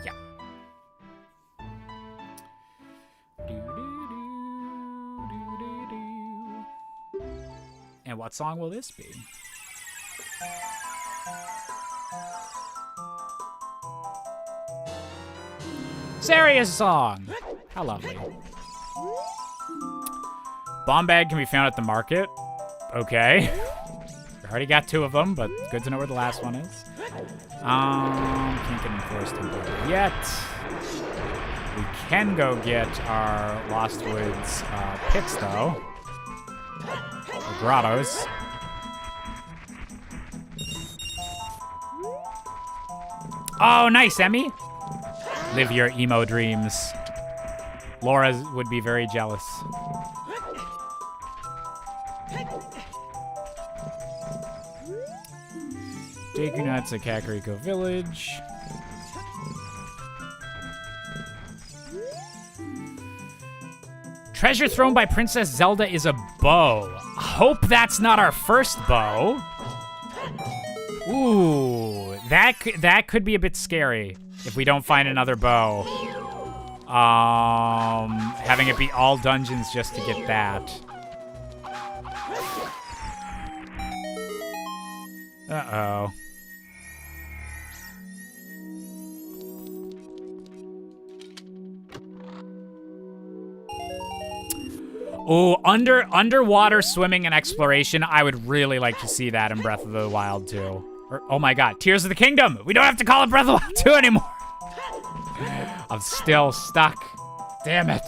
Yeah. And what song will this be? Saria's song. How lovely. Bomb bag can be found at the market. Okay. We already got 2 of them, but good to know where the last one is. Can't get in Forest Temple yet. We can go get our Lost Woods pits, though. Or grottos. Oh, nice, Emmy. Live your emo dreams. Laura would be very jealous. Deku Nuts at Kakariko Village. Treasure thrown by Princess Zelda is a bow. Hope that's not our first bow. Ooh, that could be a bit scary if we don't find another bow. Having it be all dungeons just to get that. Uh-oh. Oh, underwater swimming and exploration. I would really like to see that in Breath of the Wild 2. Or, oh my god, Tears of the Kingdom. We don't have to call it Breath of the Wild 2 anymore. I'm still stuck. Damn it.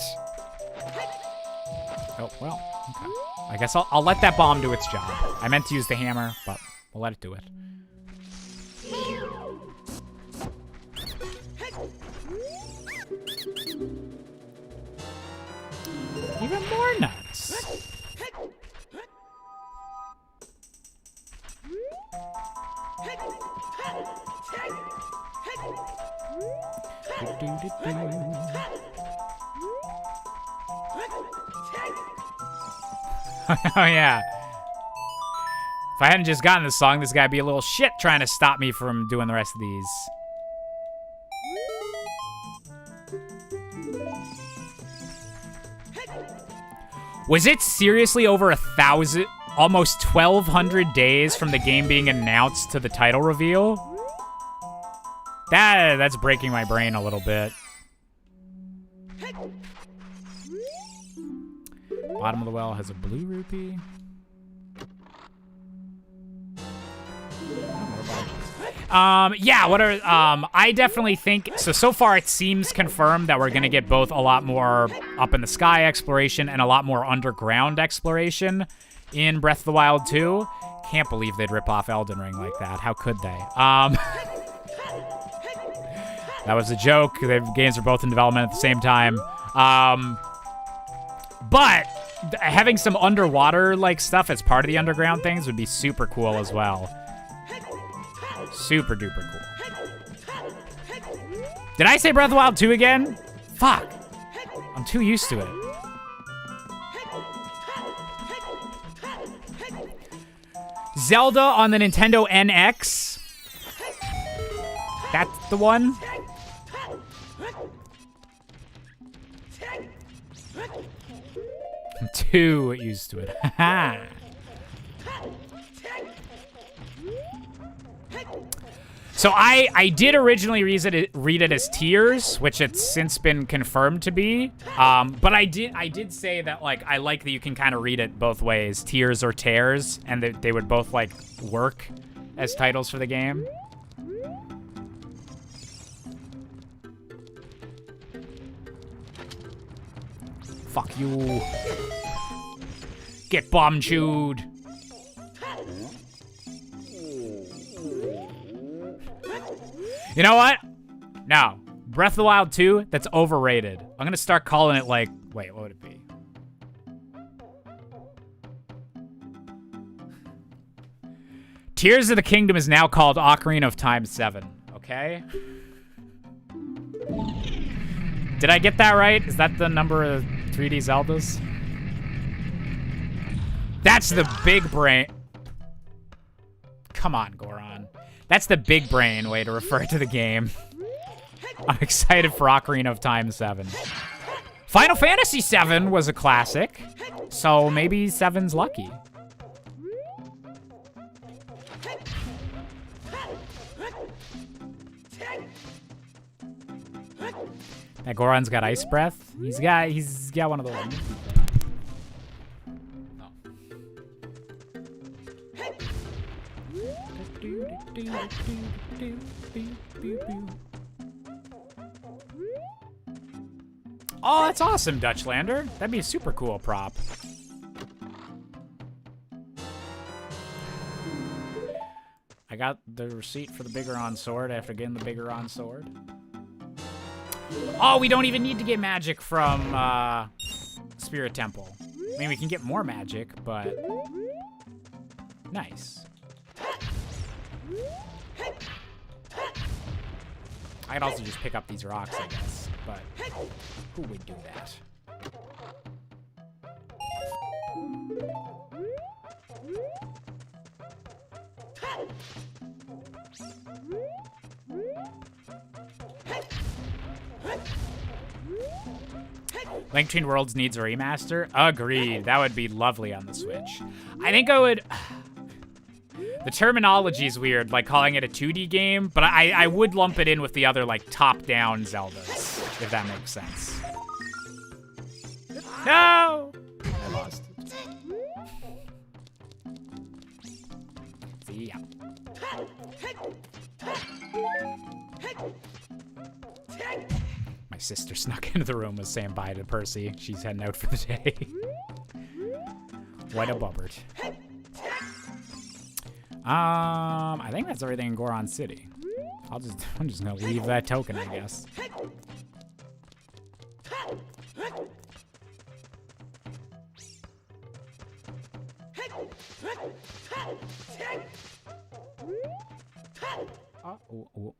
Oh, well, okay. I guess I'll let that bomb do its job. I meant to use the hammer, but we'll let it do it. Even more nuts. Oh, yeah. If I hadn't just gotten this song, this guy'd be a little shit trying to stop me from doing the rest of these. Was it seriously over 1,000, almost 1,200 days from the game being announced to the title reveal? That's breaking my brain a little bit. Bottom of the well has a blue rupee. Yeah, what are, I definitely think, so far it seems confirmed that we're gonna get both a lot more up in the sky exploration and a lot more underground exploration in Breath of the Wild 2. Can't believe they'd rip off Elden Ring like that. How could they? That was a joke. The games are both in development at the same time. But having some underwater-like stuff as part of the underground things would be super cool as well. Super duper cool. Did I say Breath of the Wild 2 again? Fuck. I'm too used to it. Zelda on the Nintendo NX. That's the one. I'm too used to it. Haha. So I did originally read it as Tears, which it's since been confirmed to be. But I did say that, like, I like that you can kind of read it both ways, Tears or Tears, and that they would both, like, work as titles for the game. Fuck you. Get bomb chewed. You know what? No. Breath of the Wild 2, that's overrated. I'm gonna start calling it like, wait, what would it be? Tears of the Kingdom is now called Ocarina of Time 7, okay? Did I get that right? Is that the number of 3D Zeldas? That's the big brain. Come on, Goron. That's the big brain way to refer to the game. I'm excited for Ocarina of Time 7. Final Fantasy 7 was a classic, so maybe 7's lucky. That Goron's got ice breath. He's got one of those. Oh, that's awesome, Dutchlander. That'd be a super cool prop. I got the receipt for the Biggoron sword after getting the Biggoron sword. Oh, we don't even need to get magic from Spirit Temple. I mean, we can get more magic, but nice. I could also just pick up these rocks, I guess, but who would do that? Link Between Worlds needs a remaster? Agreed. That would be lovely on the Switch. I think I would... The terminology is weird, like calling it a 2D game, but I would lump it in with the other, like, top-down Zeldas, if that makes sense. No! I lost it. See ya. My sister snuck into the room, was saying bye to Percy. She's heading out for the day. What a bubbert. I think that's everything in Goron City. I'm just gonna leave that token, I guess. Oh.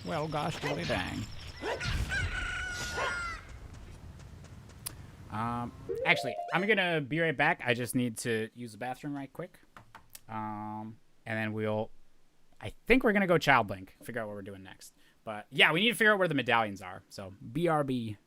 Well, gosh, dilly dang. Actually, I'm gonna be right back. I just need to use the bathroom right quick. And then I think we're gonna go Child Link, figure out what we're doing next. But yeah, we need to figure out where the medallions are. So, BRB.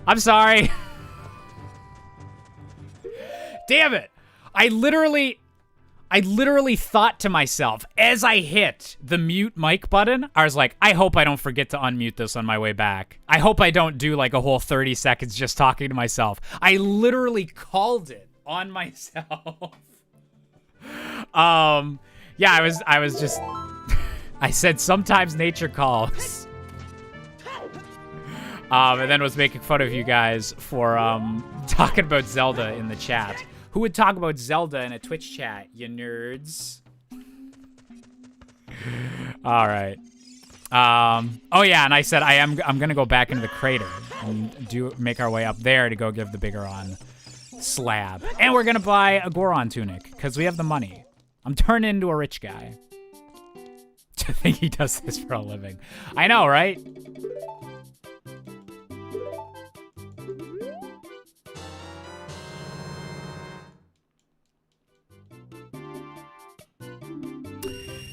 I'm sorry. Damn it. I literally thought to myself, as I hit the mute mic button, I was like, I hope I don't forget to unmute this on my way back. I hope I don't do like a whole 30 seconds just talking to myself. I literally called it on myself. Yeah, I was just, I said sometimes nature calls. And then was making fun of you guys for talking about Zelda in the chat. Who would talk about Zelda in a Twitch chat, you nerds? All right. Oh yeah, and I said I'm gonna go back into the crater and make our way up there to go give the Bigoron slab, and we're gonna buy a Goron tunic because we have the money. I'm turning into a rich guy. To think he does this for a living. I know, right?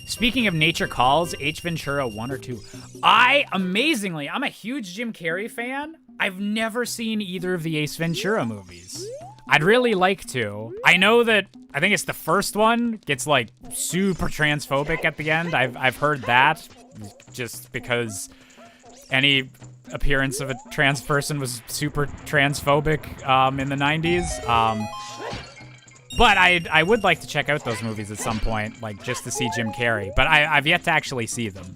Speaking of nature calls, H. Ventura 1 or 2. Amazingly, I'm a huge Jim Carrey fan. I've never seen either of the Ace Ventura movies. I'd really like to. I know that, I think it's the first one, gets like super transphobic at the end. I've heard that just because any appearance of a trans person was super transphobic in the 90s. But I would like to check out those movies at some point, like just to see Jim Carrey. But I've yet to actually see them.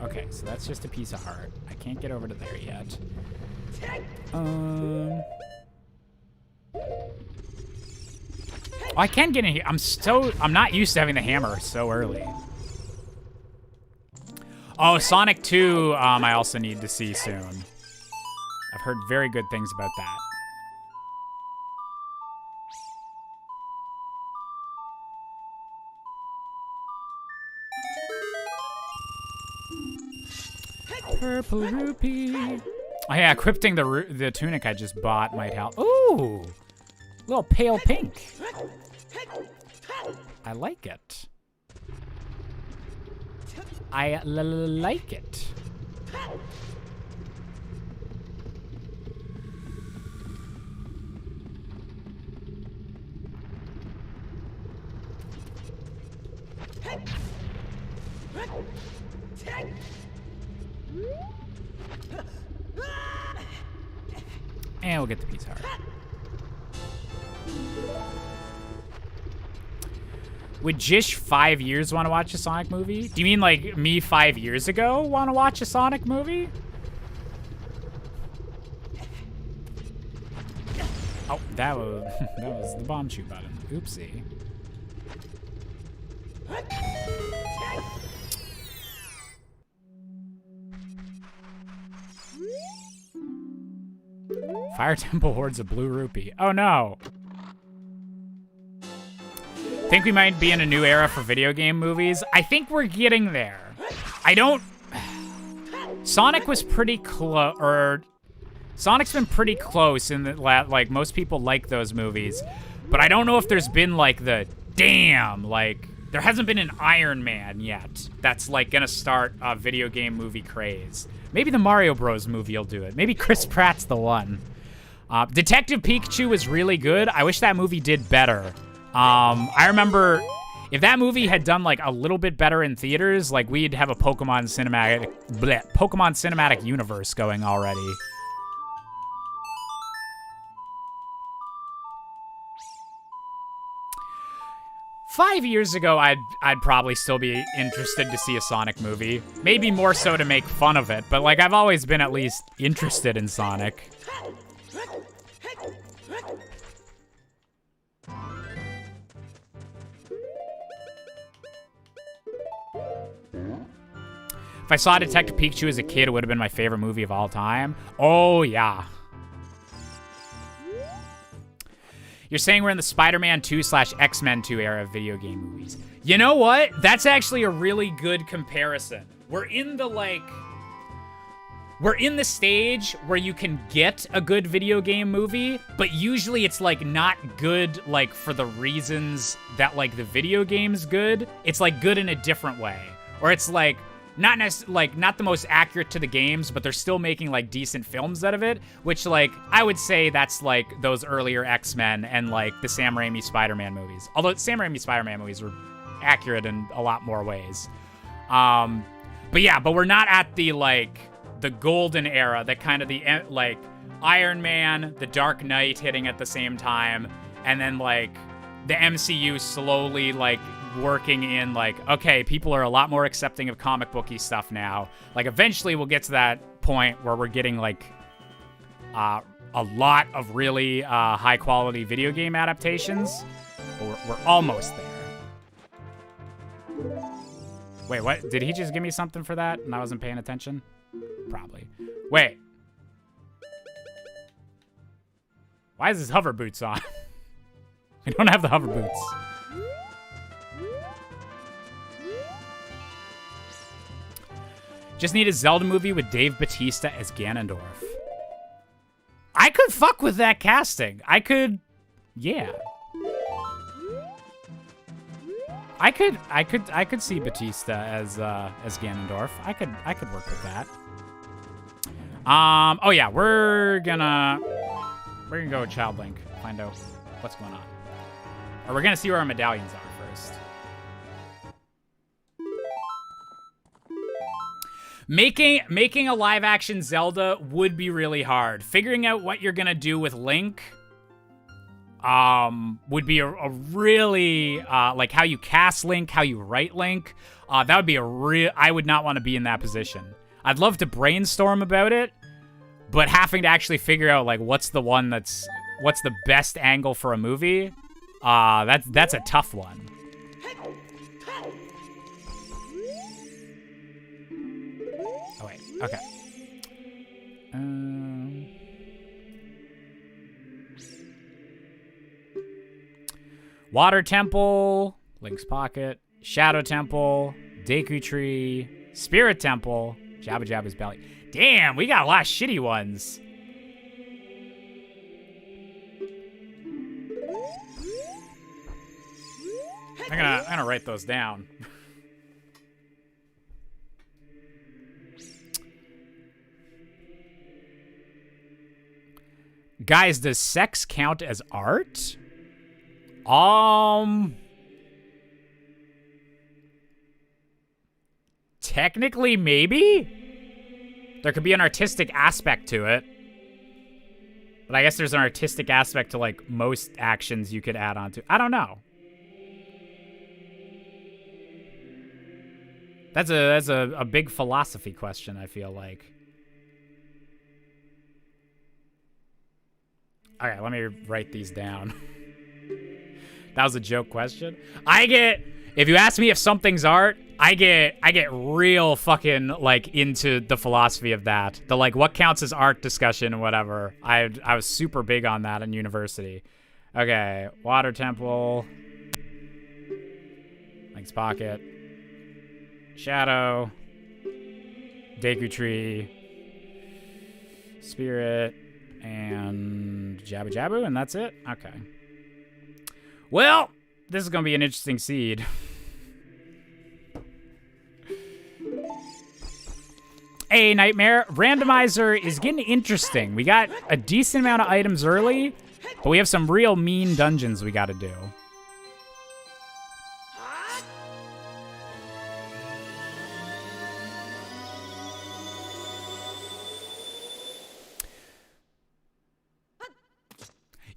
Okay, so that's just a piece of heart. I can't get over to there yet. Oh, I can get in here. I'm not used to having the hammer so early. Oh, Sonic 2, I also need to see soon. I've heard very good things about that. Purple rupee. Oh yeah, equipping the tunic I just bought might help. Ooh, little pale pink. I like it. I like it. And we'll get the pizza heart. Would Jish 5 years want to watch a Sonic movie? Do you mean like me 5 years ago want to watch a Sonic movie? Oh, that was the bomb shoot button. Oopsie. Fire Temple hoards a blue rupee. Oh no. Think we might be in a new era for video game movies? I think we're getting there. Sonic was pretty close, or Sonic's been pretty close in the like most people like those movies, but I don't know if there's been like the damn, like there hasn't been an Iron Man yet that's like gonna start a video game movie craze. Maybe the Mario Bros movie will do it. Maybe Chris Pratt's the one. Detective Pikachu was really good. I wish that movie did better. I remember if that movie had done like a little bit better in theaters, like we'd have a Pokemon cinematic universe going already. Five years ago, I'd probably still be interested to see a Sonic movie. Maybe more so to make fun of it, but like I've always been at least interested in Sonic. If I saw Detective Pikachu as a kid, it would have been my favorite movie of all time. Oh, yeah. You're saying we're in the Spider-Man 2/X-Men 2 era of video game movies. You know what? That's actually a really good comparison. We're in the, like... We're in the stage where you can get a good video game movie, but usually it's, like, not good, like, for the reasons that, like, the video game's good. It's, like, good in a different way. Or it's, like, not the most accurate to the games, but they're still making, like, decent films out of it, which, like, I would say that's, like, those earlier X-Men and, like, the Sam Raimi Spider-Man movies. Although Sam Raimi Spider-Man movies were accurate in a lot more ways. But yeah, but we're not at the, like... the golden era, that kind of the, like, Iron Man, the Dark Knight hitting at the same time, and then, like, the MCU slowly, like, working in, like, okay, people are a lot more accepting of comic booky stuff now. Like, eventually we'll get to that point where we're getting, like, a lot of really high-quality video game adaptations, but we're almost there. Wait, what? Did he just give me something for that and I wasn't paying attention? Probably. Wait. Why is his hover boots on? I don't have the hover boots. Just need a Zelda movie with Dave Bautista as Ganondorf. I could fuck with that casting. I could, yeah. I could see Bautista as Ganondorf. I could work with that. Oh yeah, we're gonna go with Child Link, find out what's going on. Or we're gonna see where our medallions are first. Making a live action Zelda would be really hard. Figuring out what you're gonna do with Link would be a really, like how you cast Link, how you write Link. That would be I would not want to be in that position. I'd love to brainstorm about it, but having to actually figure out, like, what's the best angle for a movie, that's a tough one. Oh, wait, okay. Water Temple, Link's Pocket, Shadow Temple, Deku Tree, Spirit Temple, Jabba Jabba's Belly. Damn, we got a lot of shitty ones. I'm gonna write those down. Guys, does sex count as art? Technically, maybe? There could be an artistic aspect to it. But I guess there's an artistic aspect to, like, most actions you could add on to. I don't know. That's a big philosophy question, I feel like. Okay, let me write these down. That was a joke question. If you ask me if something's art, I get real fucking, like, into the philosophy of that. The, like, what counts as art discussion and whatever. I was super big on that in university. Okay, Water Temple. Link's Pocket. Shadow. Deku Tree. Spirit. And Jabba Jabba, and that's it? Okay. Well, this is going to be an interesting seed. Hey, Nightmare. Randomizer is getting interesting. We got a decent amount of items early, but we have some real mean dungeons we got to do.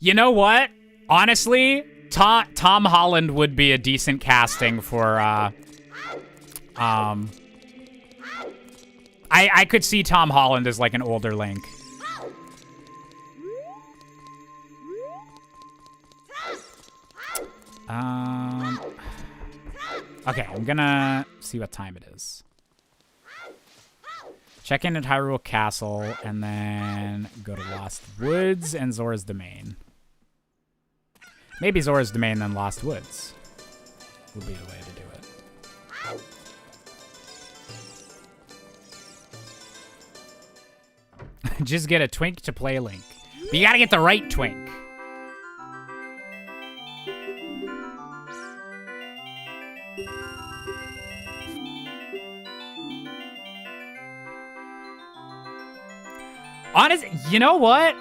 You know what? Honestly, Tom Holland would be a decent casting for, I could see Tom Holland as, like, an older Link. Okay, I'm gonna see what time it is. Check in at Hyrule Castle, and then go to Lost Woods and Zora's Domain. Maybe Zora's Domain, then Lost Woods would be the way to do it. Just get a twink to play Link. But you gotta get the right twink. Honestly, you know what?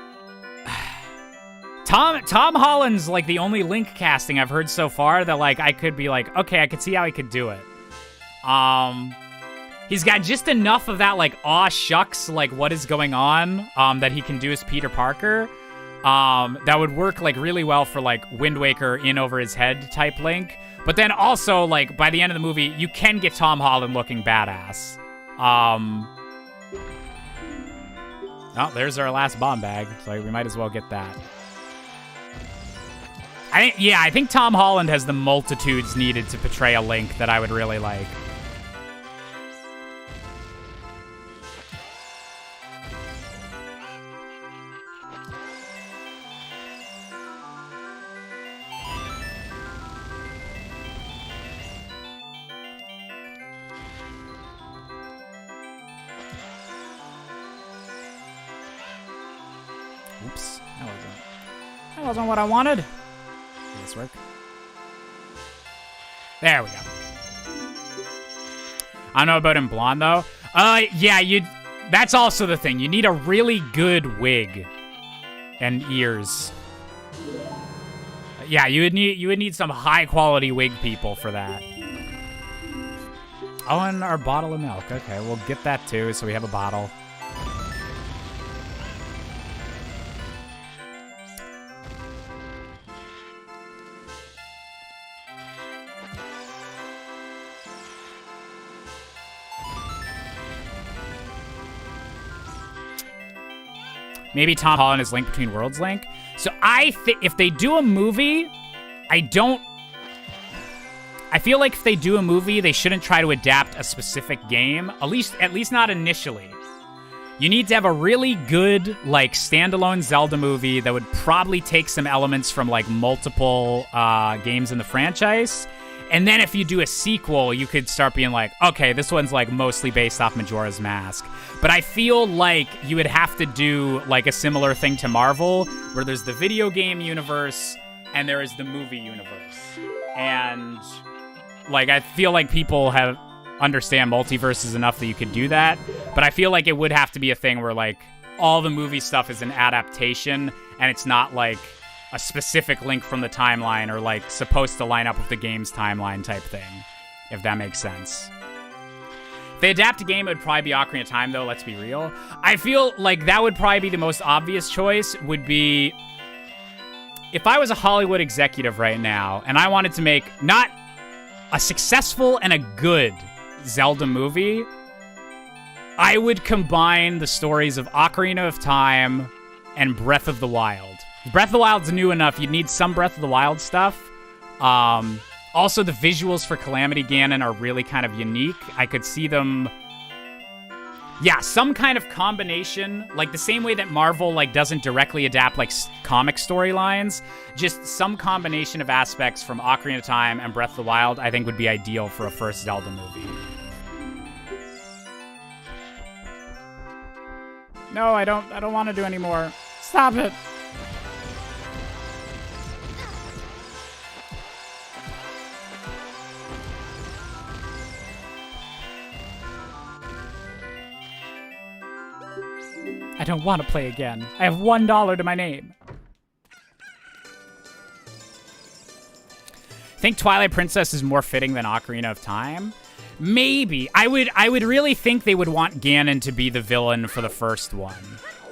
Tom Holland's like the only Link casting I've heard so far that like I could be like, okay, I could see how he could do it. He's got just enough of that like aw shucks, like what is going on, that he can do as Peter Parker. That would work like really well for like Wind Waker in over his head type Link. But then also like by the end of the movie, you can get Tom Holland looking badass. Oh, there's our last bomb bag, so we might as well get that. I think Tom Holland has the multitudes needed to portray a Link that I would really like. Oops, that wasn't what I wanted. Did this work? There we go. I don't know about in blonde though. Yeah, that's also the thing. You need a really good wig and ears. Yeah, you would need some high quality wig people for that. Oh, and our bottle of milk. Okay, we'll get that too, so we have a bottle. Maybe Tom Holland is Link Between Worlds Link. So I think if they do a movie, I feel like if they do a movie, they shouldn't try to adapt a specific game, at least not initially. You need to have a really good, like, standalone Zelda movie that would probably take some elements from, like, multiple games in the franchise. And then if you do a sequel, you could start being like, okay, this one's, like, mostly based off Majora's Mask. But I feel like you would have to do, like, a similar thing to Marvel, where there's the video game universe and there is the movie universe. And, like, I feel like people understand multiverses enough that you could do that. But I feel like it would have to be a thing where, like, all the movie stuff is an adaptation and it's not, like, a specific link from the timeline or, like, supposed to line up with the game's timeline type thing, if that makes sense. If they adapt a game, it would probably be Ocarina of Time, though, let's be real. I feel like that would probably be the most obvious choice, would be... If I was a Hollywood executive right now, and I wanted to make not a successful and a good Zelda movie, I would combine the stories of Ocarina of Time and Breath of the Wild. Breath of the Wild's new enough. You'd need some Breath of the Wild stuff. Also, the visuals for Calamity Ganon are really kind of unique. I could see them... Yeah, some kind of combination. Like, the same way that Marvel, like, doesn't directly adapt, like, comic storylines. Just some combination of aspects from Ocarina of Time and Breath of the Wild, I think would be ideal for a first Zelda movie. No, I don't want to do any more. Stop it. I don't want to play again. I have $1 to my name. Think Twilight Princess is more fitting than Ocarina of Time? Maybe. I would really think they would want Ganon to be the villain for the first one.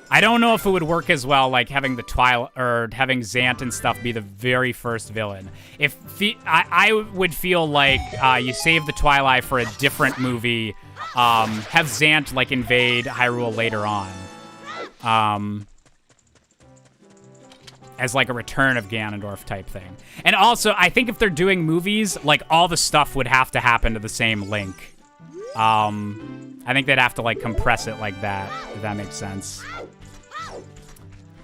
I don't know if it would work as well, like having having Zant and stuff be the very first villain. I would feel like you save the Twilight for a different movie, have Zant like invade Hyrule later on. As like a return of Ganondorf type thing. And also, I think if they're doing movies, like all the stuff would have to happen to the same Link. I think they'd have to, like, compress it like that, if that makes sense.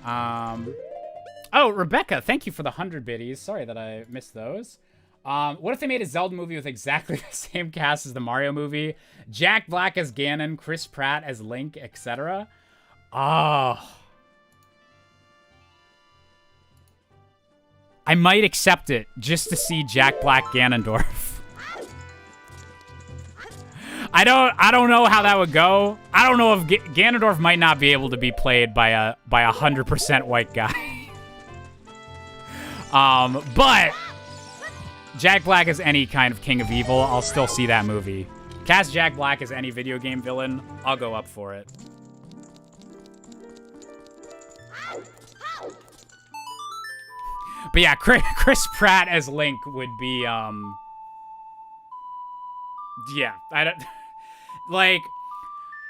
Oh, Rebecca, thank you for the 100 biddies. Sorry that I missed those. What if they made a Zelda movie with exactly the same cast as the Mario movie? Jack Black as Ganon, Chris Pratt as Link, etc. Oh. I might accept it just to see Jack Black Ganondorf. I don't know how that would go. I don't know if Ganondorf might not be able to be played by a 100% white guy. But Jack Black as any kind of King of Evil, I'll still see that movie. Cast Jack Black as any video game villain, I'll go up for it. But yeah, Chris Pratt as Link would be, yeah, I don't, like,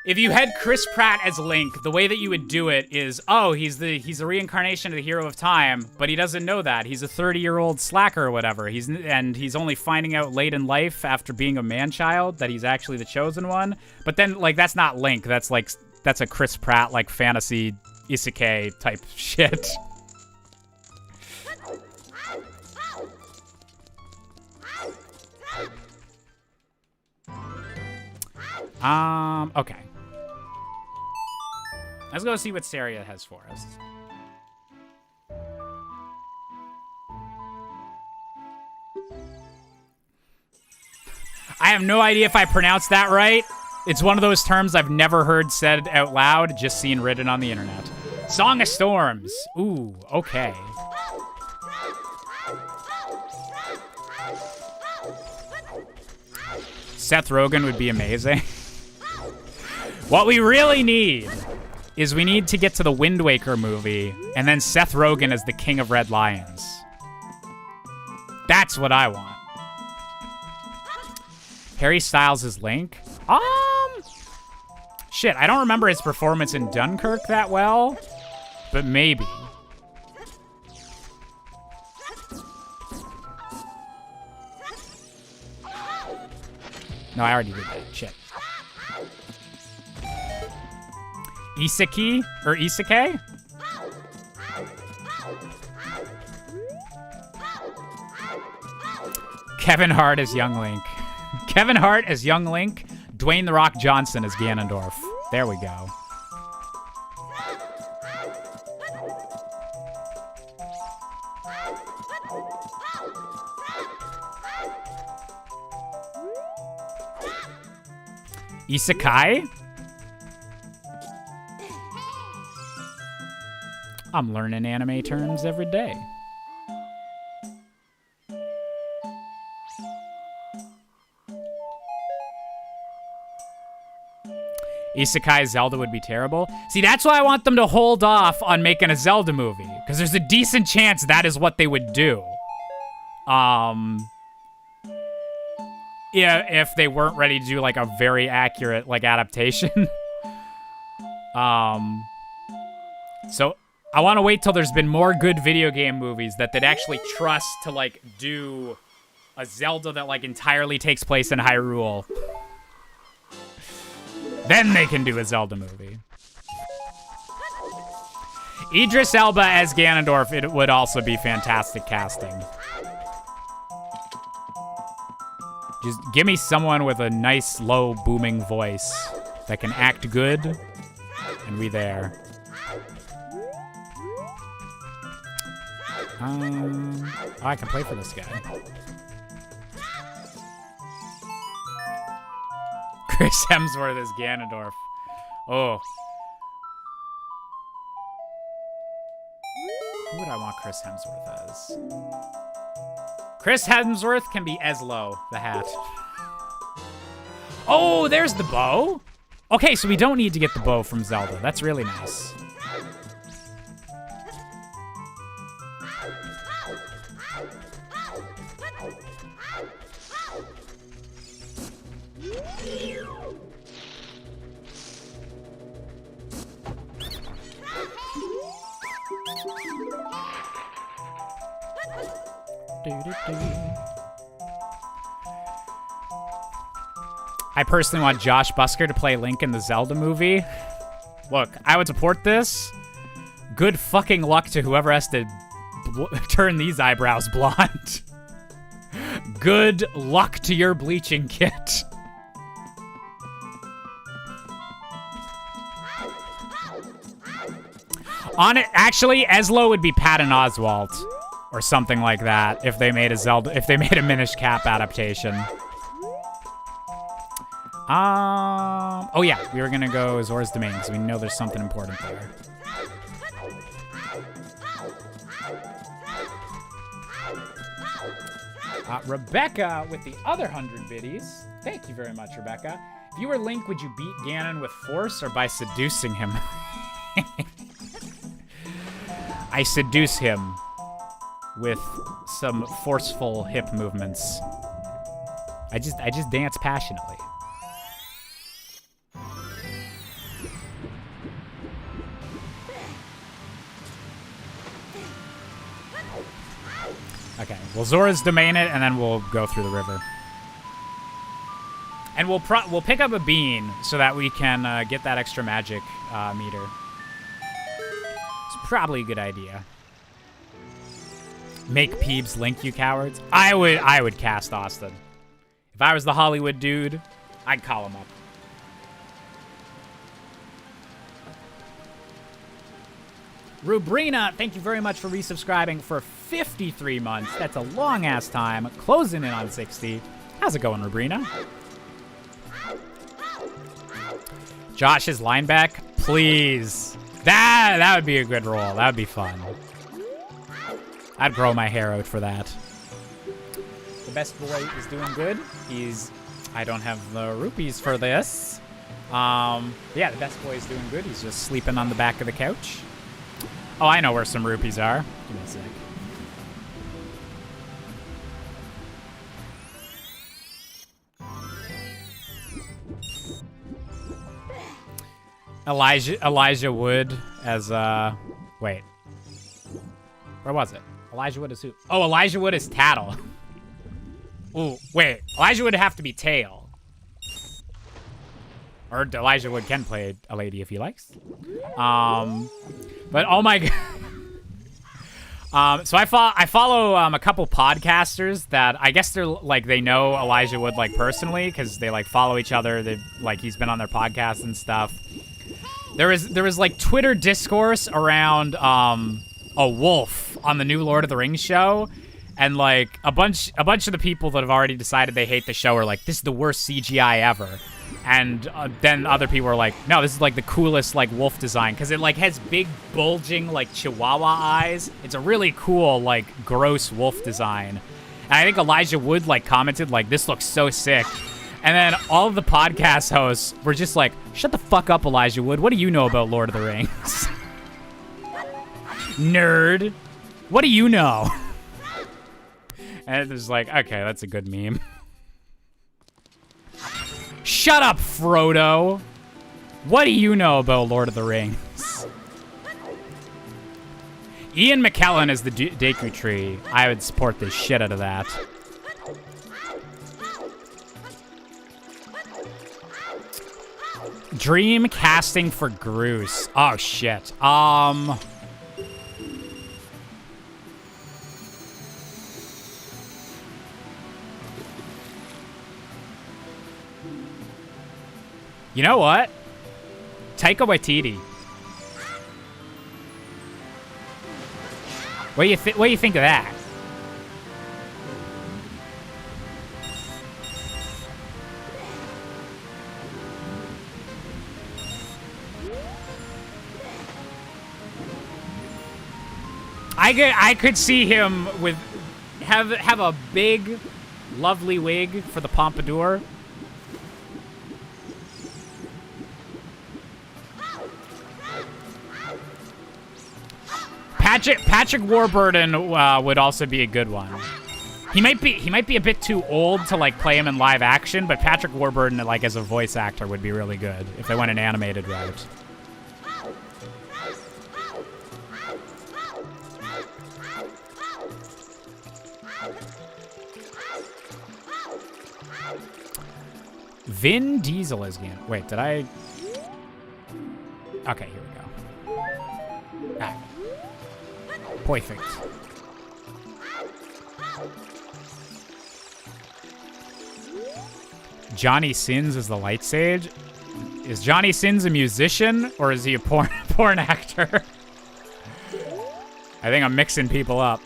if you had Chris Pratt as Link, the way that you would do it is, oh, he's a reincarnation of the hero of time, but he doesn't know that. He's a 30-year-old slacker or whatever. He's only finding out late in life after being a man-child that he's actually the chosen one. But then, like, that's not Link. That's a Chris Pratt, like, fantasy isekai type shit. Okay. Let's go see what Saria has for us. I have no idea if I pronounced that right. It's one of those terms I've never heard said out loud, just seen written on the internet. Song of Storms. Ooh, okay. Seth Rogen would be amazing. What we really need is we need to get to the Wind Waker movie, and then Seth Rogen as the King of Red Lions. That's what I want. Harry Styles as Link? Shit, I don't remember his performance in Dunkirk that well, but maybe. No, I already did that. Shit. Iseki? Or Isekai? Kevin Hart as Young Link. Kevin Hart as Young Link. Dwayne "The Rock" Johnson as Ganondorf. There we go. Isekai? I'm learning anime terms every day. Isekai Zelda would be terrible. See, that's why I want them to hold off on making a Zelda movie, because there's a decent chance that is what they would do. Yeah, if they weren't ready to do like a very accurate like adaptation. So I want to wait till there's been more good video game movies that they'd actually trust to like do a Zelda that like entirely takes place in Hyrule. Then they can do a Zelda movie. Idris Elba as Ganondorf, it would also be fantastic casting. Just give me someone with a nice, low, booming voice that can act good, and we there. Oh, I can play for this guy. Chris Hemsworth as Ganondorf. Oh. Who would I want Chris Hemsworth as? Chris Hemsworth can be Eslo, the hat. Oh, there's the bow. Okay, so we don't need to get the bow from Zelda. That's really nice. I personally want Josh Busker to play Link in the Zelda movie. Look, I would support this. Good fucking luck to whoever has to turn these eyebrows blonde. Good luck to your bleaching kit. On it, actually, Eslo would be Patton Oswalt or something like that if they made a Minish Cap adaptation. Oh yeah, we were gonna go Zora's Domain because we know there's something important there. Rebecca with the other 100 biddies. Thank you very much, Rebecca. If you were Link, would you beat Ganon with force or by seducing him? I seduce him with some forceful hip movements. I just dance passionately. Okay, we'll Zora's Domain it, and then we'll go through the river. And we'll pick up a bean so that we can get that extra magic meter. It's probably a good idea. Make Peebs Link, you cowards. I would cast Austin. If I was the Hollywood dude, I'd call him up. Rubrina, thank you very much for resubscribing for 53 months. That's a long-ass time. Closing in on 60. How's it going, Rubrina? Josh's lineback, please. That would be a good roll. That would be fun. I'd grow my hair out for that. The best boy is doing good. I don't have the rupees for this. Yeah, the best boy is doing good. He's just sleeping on the back of the couch. Oh, I know where some rupees are. Give me a sec. Elijah Wood as, wait. Where was it? Elijah Wood is who? Oh, Elijah Wood is Tattle. Ooh, wait. Elijah Wood would have to be Tail. Or Elijah Wood can play a lady if he likes. But oh my god. So I follow a couple podcasters that I guess they're like they know Elijah Wood like personally because they like follow each other. They like he's been on their podcast and stuff. There was like Twitter discourse around a wolf on the new Lord of the Rings show, and like a bunch of the people that have already decided they hate the show are like, this is the worst CGI ever. And then other people are like, no, this is like the coolest like wolf design because it like has big bulging like chihuahua eyes. It's a really cool like gross wolf design. And I think Elijah Wood like commented like, this looks so sick. And then all of the podcast hosts were just like, shut the fuck up, Elijah Wood. What do you know about Lord of the Rings? Nerd. What do you know? And it was like, okay, that's a good meme. Shut up, Frodo. What do you know about Lord of the Rings? Ian McKellen is the Deku Tree. I would support the shit out of that. Dream casting for Groose. Oh, shit. You know what? Taika Waititi. What do you think of that? I could see him with have a big, lovely wig for the pompadour. Patrick Warburton would also be a good one. He might be a bit too old to like play him in live action, but Patrick Warburton like as a voice actor would be really good if they went an animated route. Vin Diesel is Ganondorf. Wait, did I? Okay, here we go. Ah. Perfect. Johnny Sins is the Light Sage. Is Johnny Sins a musician or is he a porn actor? I think I'm mixing people up.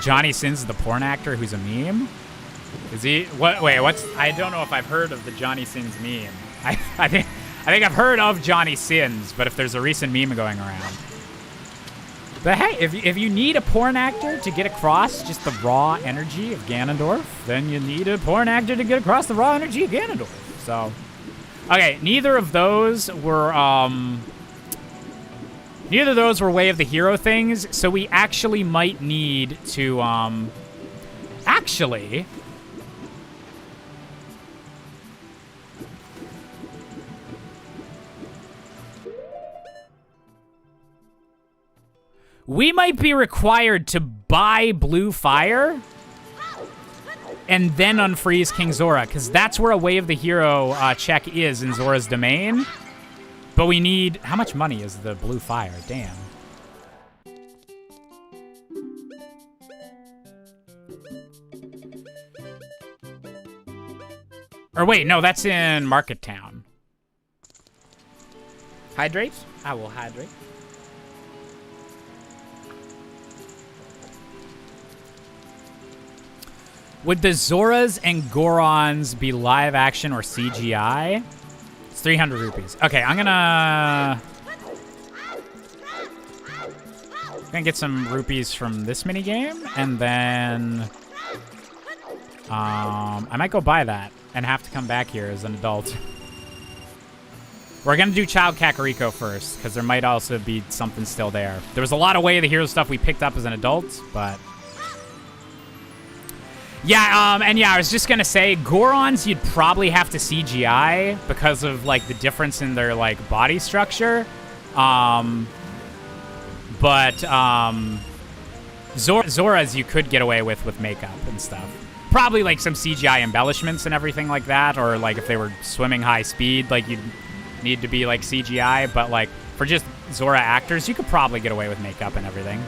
Johnny Sins is the porn actor who's a meme? Is he? What? Wait, what's? I don't know if I've heard of the Johnny Sins meme. I think I've heard of Johnny Sins, but if there's a recent meme going around. But hey, if you need a porn actor to get across just the raw energy of Ganondorf, then you need a porn actor to get across the raw energy of Ganondorf. So, okay, neither of those were Way of the Hero things, so we actually might need to, actually... We might be required to buy blue fire and then unfreeze King Zora, because that's where a Way of the Hero check is in Zora's domain. But we need... How much money is the blue fire? Damn. Or wait, no, that's in Market Town. Hydrate? I will hydrate. Would the Zoras and Gorons be live action or CGI? 300 rupees. Okay, I'm gonna get some rupees from this mini game, and then I might go buy that and have to come back here as an adult. We're gonna do Child Kakariko first, because there might also be something still there. There was a lot of Way of the Hero stuff we picked up as an adult, but... Yeah, and yeah, I was just gonna say, Gorons you'd probably have to CGI because of, like, the difference in their, like, body structure. Zoras you could get away with makeup and stuff. Probably, like, some CGI embellishments and everything like that, or, like, if they were swimming high speed, like, you'd need to be, like, CGI, but, like, for just Zora actors, you could probably get away with makeup and everything.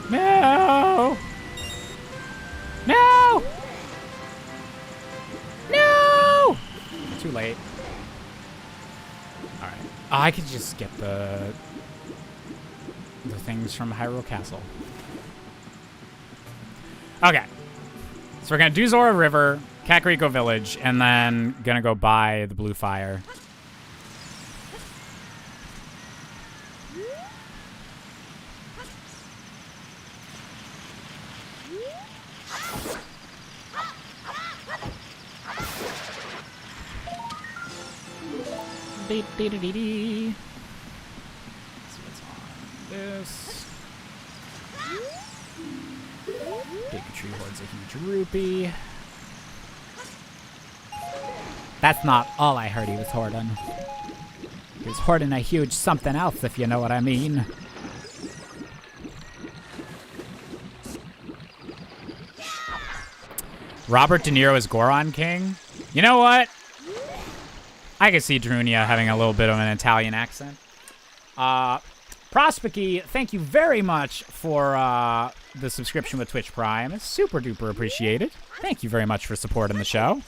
No! No! No! Too late. Alright. Oh, I could just get the things from Hyrule Castle. Okay. So we're gonna do Zora River, Kakariko Village, and then gonna go buy the blue fire. See what's on this. Pikachu hoards a huge rupee. That's not all I heard he was hoarding. He was hoarding a huge something else, if you know what I mean. Robert De Niro is Goron King? You know what? I can see Drunia having a little bit of an Italian accent. Prospeki, thank you very much for the subscription with Twitch Prime. It's super duper appreciated. Thank you very much for supporting the show.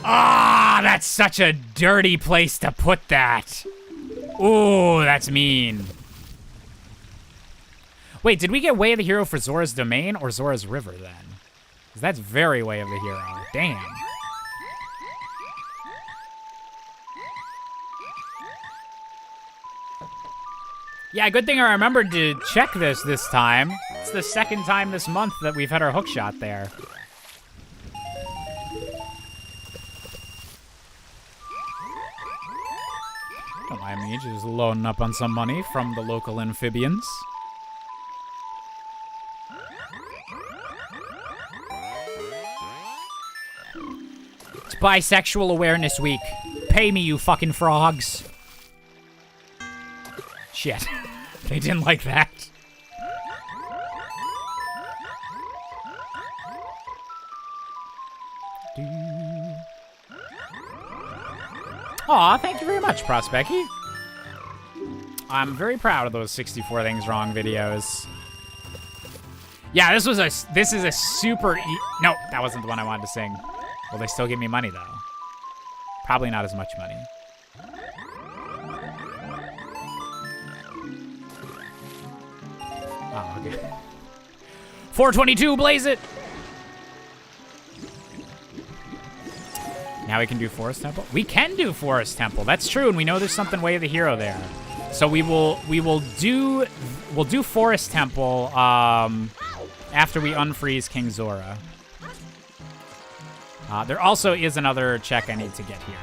Ah, that's such a dirty place to put that. Ooh, that's mean. Wait, did we get Way of the Hero for Zora's Domain or Zora's River then? 'Cause that's very Way of the Hero. Damn. Yeah, good thing I remembered to check this time. It's the second time this month that we've had our hookshot there. Don't mind me just loading up on some money from the local amphibians. It's Bisexual Awareness Week. Pay me, you fucking frogs. Shit. They didn't like that. Aw, thank you very much, Prospecty. I'm very proud of those 64 Things Wrong videos. Yeah, this is a super no, that wasn't the one I wanted to sing. Will they still give me money though? Probably not as much money. Oh, okay. 422, blaze it! Now we can do Forest Temple? We can do Forest Temple, that's true, and we know there's something Way of the Hero there. So we'll do Forest Temple after we unfreeze King Zora. There also is another check I need to get here.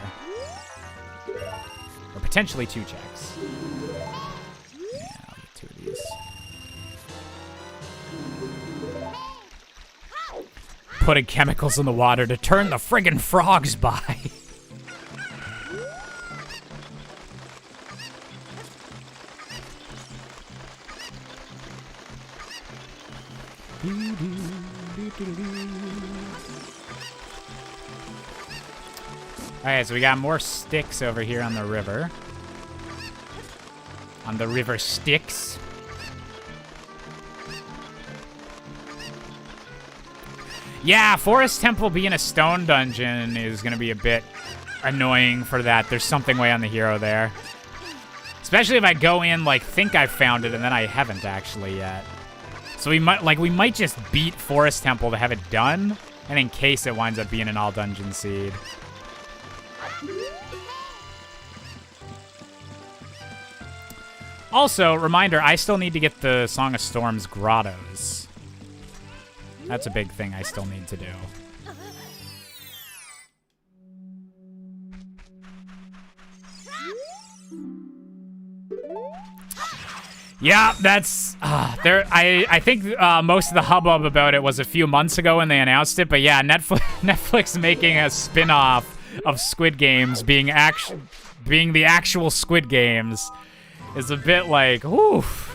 Or potentially 2 checks. Yeah, I'll get 2 of these. Putting chemicals in the water to turn the friggin' frogs by. Alright, so we got more sticks over here on the river. On the river Styx. Yeah, Forest Temple being a stone dungeon is going to be a bit annoying for that. There's something way on the hero there. Especially if I go in, like, think I've found it, and then I haven't actually yet. So we might just beat Forest Temple to have it done, and in case it winds up being an all-dungeon seed. Also, reminder, I still need to get the Song of Storms grottos. That's a big thing I still need to do. Yeah, that's there. I think most of the hubbub about it was a few months ago when they announced it. But yeah, Netflix making a spin-off of Squid Games being the actual Squid Games is a bit like, oof.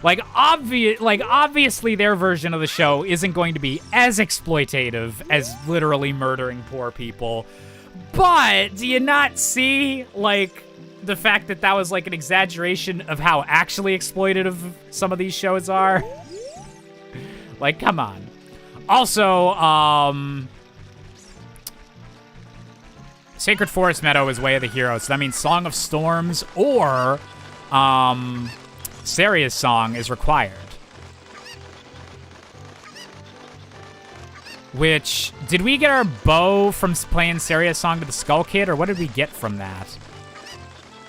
Like obviously their version of the show isn't going to be as exploitative as literally murdering poor people. But do you not see, like, the fact that that was, like, an exaggeration of how actually exploitative some of these shows are? Like, come on. Also, Sacred Forest Meadow is Way of the Hero, so that means Song of Storms or, Saria's song is required. Which, did we get our bow from playing Saria's song to the Skull Kid, or what did we get from that?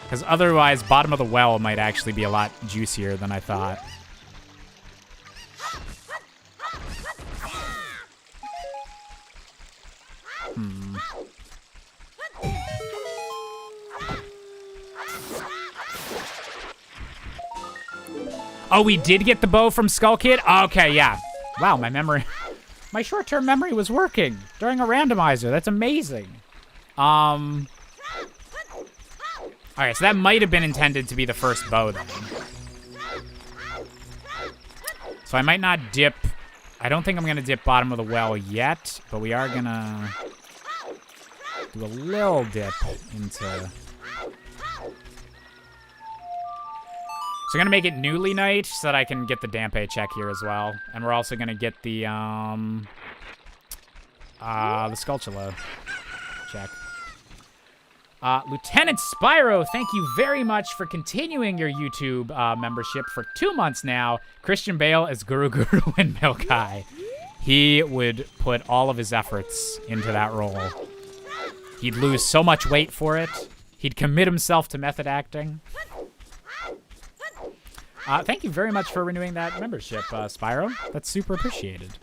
Because otherwise, Bottom of the Well might actually be a lot juicier than I thought. Oh, we did get the bow from Skull Kid? Okay, yeah. Wow, my memory... My short-term memory was working during a randomizer. That's amazing. Alright, so that might have been intended to be the first bow then. So I might not dip... I don't think I'm going to dip Bottom of the Well yet, but we are going to do a little dip into... So I'm going to make it Newly Night so that I can get the Dampe check here as well. And we're also going to get the, The Skulltula. Check. Lieutenant Spyro, thank you very much for continuing your YouTube membership for 2 months now. Christian Bale as Guru Guru Windmill Kai. He would put all of his efforts into that role. He'd lose so much weight for it. He'd commit himself to method acting. Thank you very much for renewing that membership, Spyro. That's super appreciated.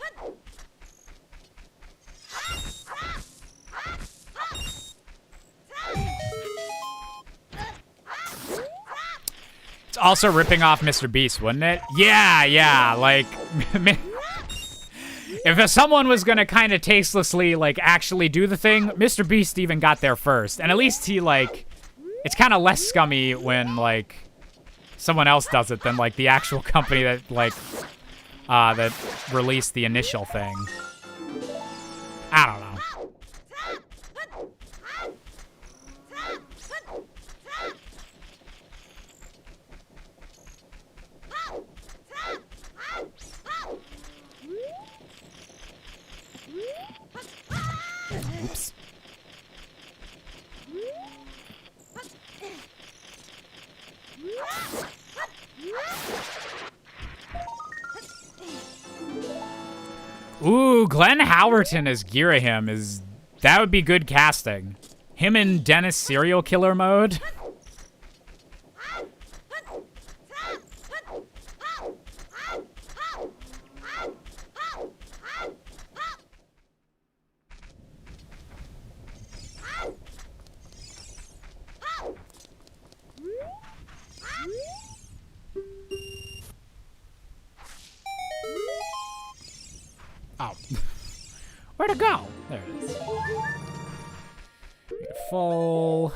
It's also ripping off Mr. Beast, wouldn't it? Yeah, like... if someone was gonna kind of tastelessly, like, actually do the thing, Mr. Beast even got there first. And at least he, like... It's kind of less scummy when, like, someone else does it than, like, the actual company that, like... that released the initial thing. I don't know. Oops. Ooh, Glenn Howerton as Girahim is... That would be good casting. Him in Dennis serial killer mode. Oh. Where'd it go? There it is. Beautiful.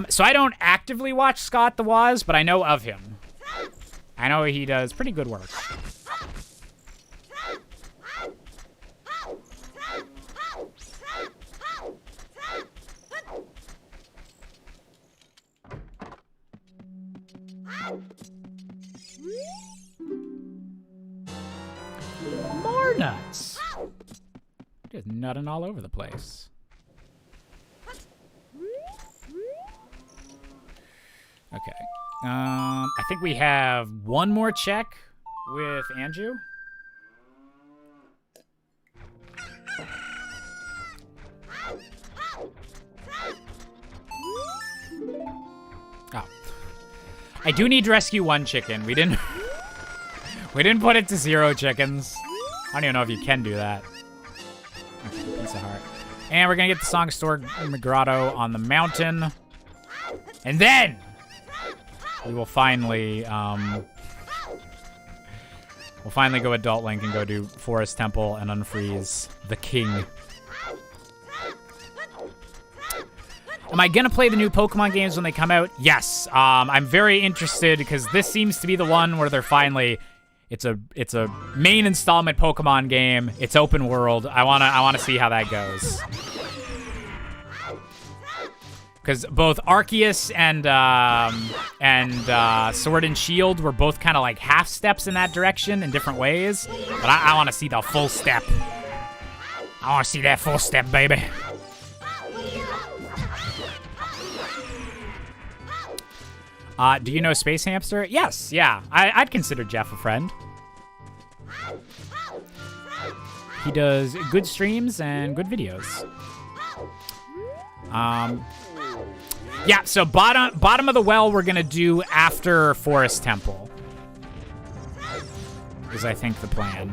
So I don't actively watch Scott the Woz, but I know of him. I know he does pretty good work. More nuts. Just nutting all over the place. Okay. I think we have one more check with Anju. Oh. I do need to rescue one chicken. We didn't put it to 0 chickens. I don't even know if you can do that. Okay, piece of heart. And we're gonna get the Song Store Grotto on the mountain. And then we will finally go Adult Link and go do Forest Temple and unfreeze the king. Am I gonna play the new Pokemon games when they come out? Yes. I'm very interested because this seems to be the one where they're finally... It's a main installment Pokemon game. It's open world. I wanna see how that goes. Because both Arceus and Sword and Shield were both kind of like half steps in that direction in different ways. But I want to see the full step. I want to see that full step, baby. Do you know Space Hamster? Yes, yeah. I'd consider Jeff a friend. He does good streams and good videos. Yeah, so bottom of the well we're gonna do after Forest Temple. Is I think the plan.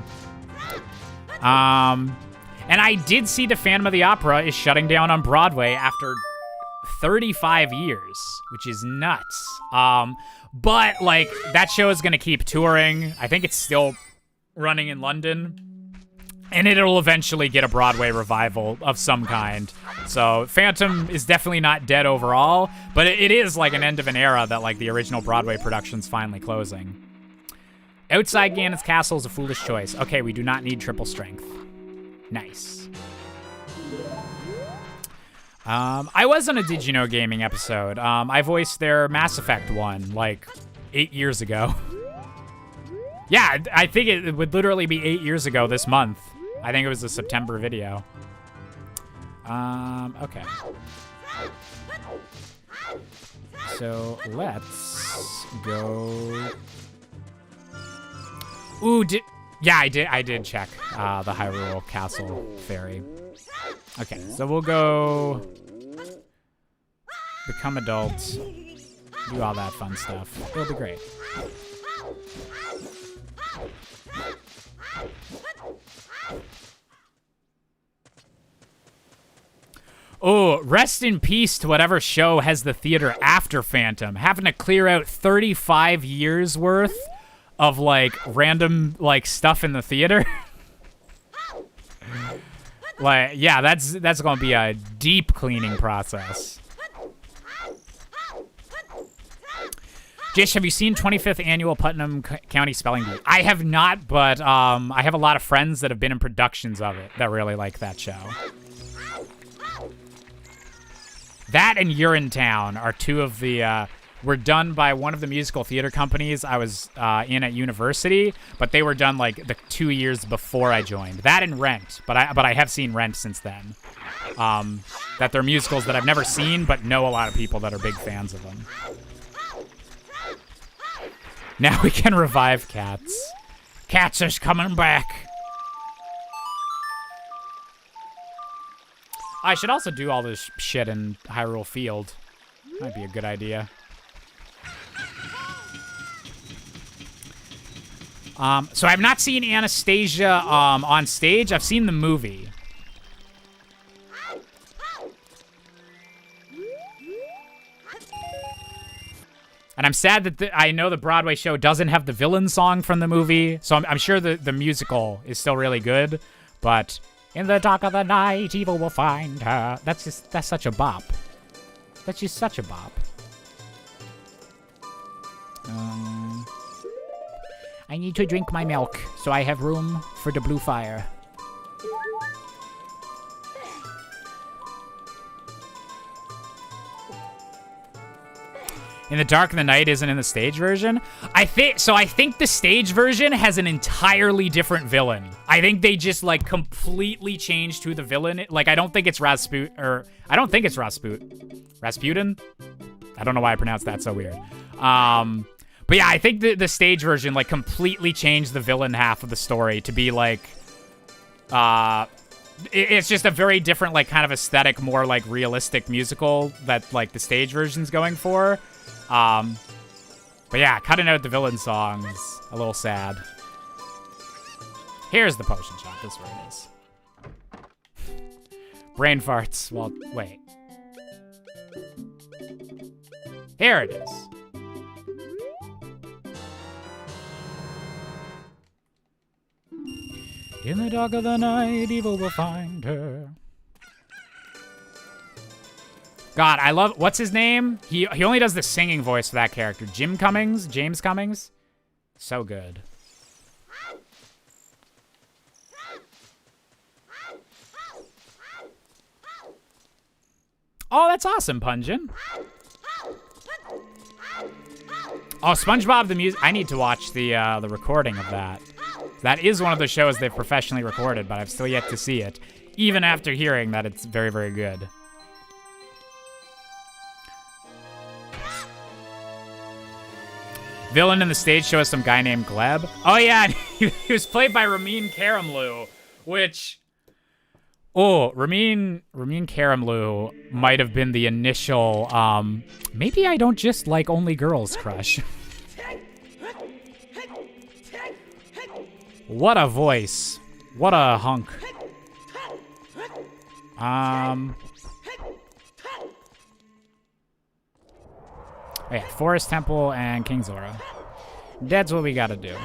And I did see the Phantom of the Opera is shutting down on Broadway after 35 years, which is nuts. But like that show is gonna keep touring. I think it's still running in London. And it'll eventually get a Broadway revival of some kind. So Phantom is definitely not dead overall, but it is like an end of an era that like the original Broadway production's finally closing. Outside Ganon's Castle is a foolish choice. Okay, we do not need triple strength. Nice. I was on a Did You Know Gaming episode. I voiced their Mass Effect one like 8 years ago. Yeah, I think it would literally be 8 years ago this month. I think it was a September video. Okay. So let's go. Ooh, I did check the Hyrule Castle Ferry. Okay, so we'll go become adults, do all that fun stuff. It'll be great. Oh, rest in peace to whatever show has the theater after Phantom, having to clear out 35 years worth of like random like stuff in the theater. Like, yeah, that's gonna be a deep cleaning process. Jish, have you seen 25th Annual Putnam County Spelling Bee? I have not, but I have a lot of friends that have been in productions of it that really like that show. That and Urinetown are two of the, were done by one of the musical theater companies I was in at university, but they were done like the 2 years before I joined. That and Rent, but I have seen Rent since then. That they're musicals that I've never seen, but know a lot of people that are big fans of them. Now we can revive Cats. Cats is coming back. I should also do all this shit in Hyrule Field. Might be a good idea. So I've not seen Anastasia on stage. I've seen the movie. And I'm sad that I know the Broadway show doesn't have the villain song from the movie, so I'm sure the musical is still really good, but in the dark of the night, evil will find her. That's such a bop. That's just such a bop. I need to drink my milk, so I have room for the blue fire. In the Dark of the Night isn't in the stage version? I think the stage version has an entirely different villain. I think they just, like, completely changed who the villain is. Like, I don't think it's Rasputin. I don't know why I pronounced that so weird. But yeah, I think the stage version, like, completely changed the villain half of the story to be, like, it's just a very different, like, kind of aesthetic, more, like, realistic musical that, like, the stage version's going for. But yeah, cutting out the villain song is a little sad. Here's the potion shop. This is where it is. Brain farts. Well, wait. Here it is. In the dark of the night, evil will find her. God, I love... What's his name? He only does the singing voice for that character. James Cummings? So good. Oh, that's awesome, Pungent. Oh, SpongeBob the music... I need to watch the recording of that. That is one of the shows they've professionally recorded, but I've still yet to see it. Even after hearing that it's very, very good. Villain in the stage show is some guy named Gleb. Oh yeah, he was played by Ramin Karimloo, which... Oh, Ramin Karimloo might have been the initial, maybe I don't just like only girls crush. What a voice. What a hunk. Oh yeah, Forest Temple and King Zora. That's what we gotta do.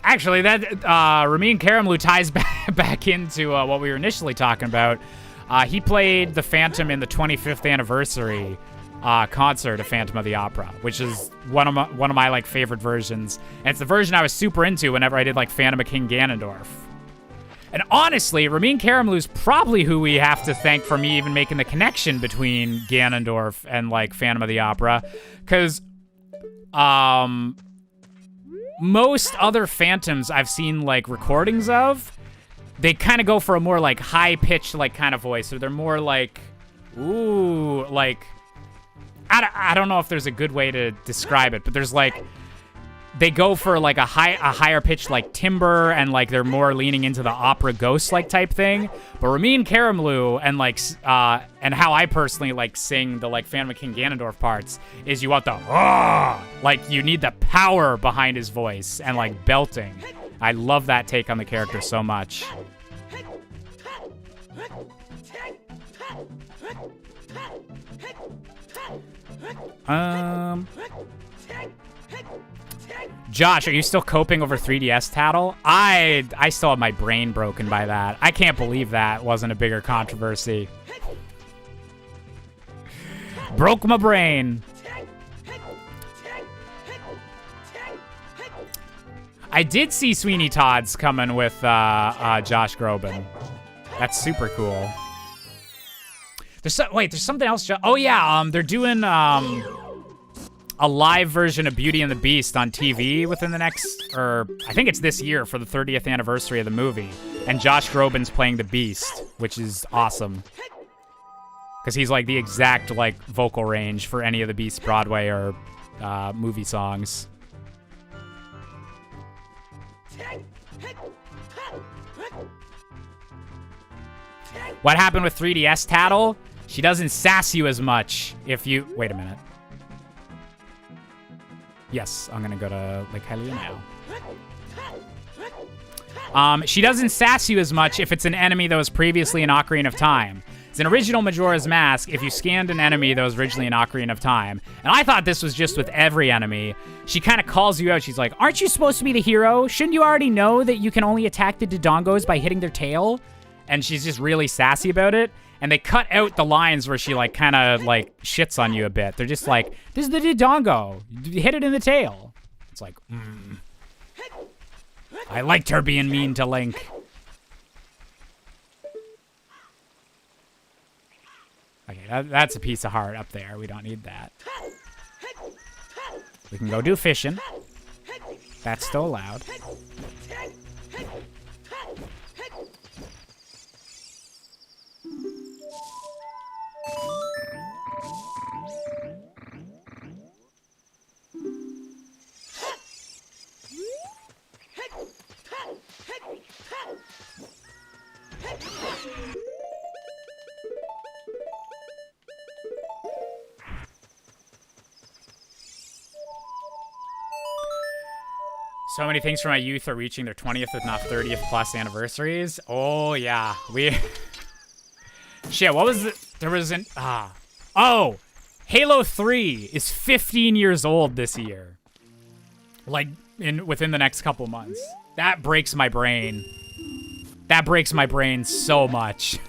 Actually, that Ramin Karimloo ties back into what we were initially talking about. He played the Phantom in the 25th anniversary concert of Phantom of the Opera, which is one of my like favorite versions. And it's the version I was super into whenever I did like Phantom of King Ganondorf. And honestly, Ramin Karimlou's probably who we have to thank for me even making the connection between Ganondorf and like Phantom of the Opera, because most other Phantoms I've seen like recordings of, they kind of go for a more like high-pitched like kind of voice, or they're more like, ooh, like, I don't know if there's a good way to describe it, but there's like, they go for like a higher pitched like timbre, and like they're more leaning into the opera ghost like type thing. But Ramin Karimlou and like and how I personally like sing the like Phantom of King Ganondorf parts is you want the like you need the power behind his voice and like belting. I love that take on the character so much. Josh, are you still coping over 3DS tattle? I still have my brain broken by that. I can't believe that wasn't a bigger controversy. Broke my brain. I did see Sweeney Todd's coming with Josh Groban. That's super cool. There's something else. Oh yeah, they're doing a live version of Beauty and the Beast on TV within the next, or I think it's this year for the 30th anniversary of the movie. And Josh Groban's playing the Beast, which is awesome. Because he's like the exact like vocal range for any of the Beast Broadway or movie songs. What happened with 3DS tattle? She doesn't sass you as much if you... Wait a minute. Yes, I'm gonna go to Lake Hylia now. She doesn't sass you as much if it's an enemy that was previously in Ocarina of Time. It's an original Majora's Mask if you scanned an enemy that was originally in Ocarina of Time. And I thought this was just with every enemy. She kind of calls you out. She's like, aren't you supposed to be the hero? Shouldn't you already know that you can only attack the Dodongos by hitting their tail? And she's just really sassy about it. And they cut out the lines where she like kind of like shits on you a bit. They're just like, this is the Dodongo. Hit it in the tail. It's like, I liked her being mean to Link. Okay, that's a piece of heart up there. We don't need that. We can go do fishing. That's still allowed. So many things from my youth are reaching their 20th, if not 30th plus anniversaries. Oh, yeah. Shit, what was it? There was an... Oh! Halo 3 is 15 years old this year. Like, within the next couple months. That breaks my brain. That breaks my brain so much.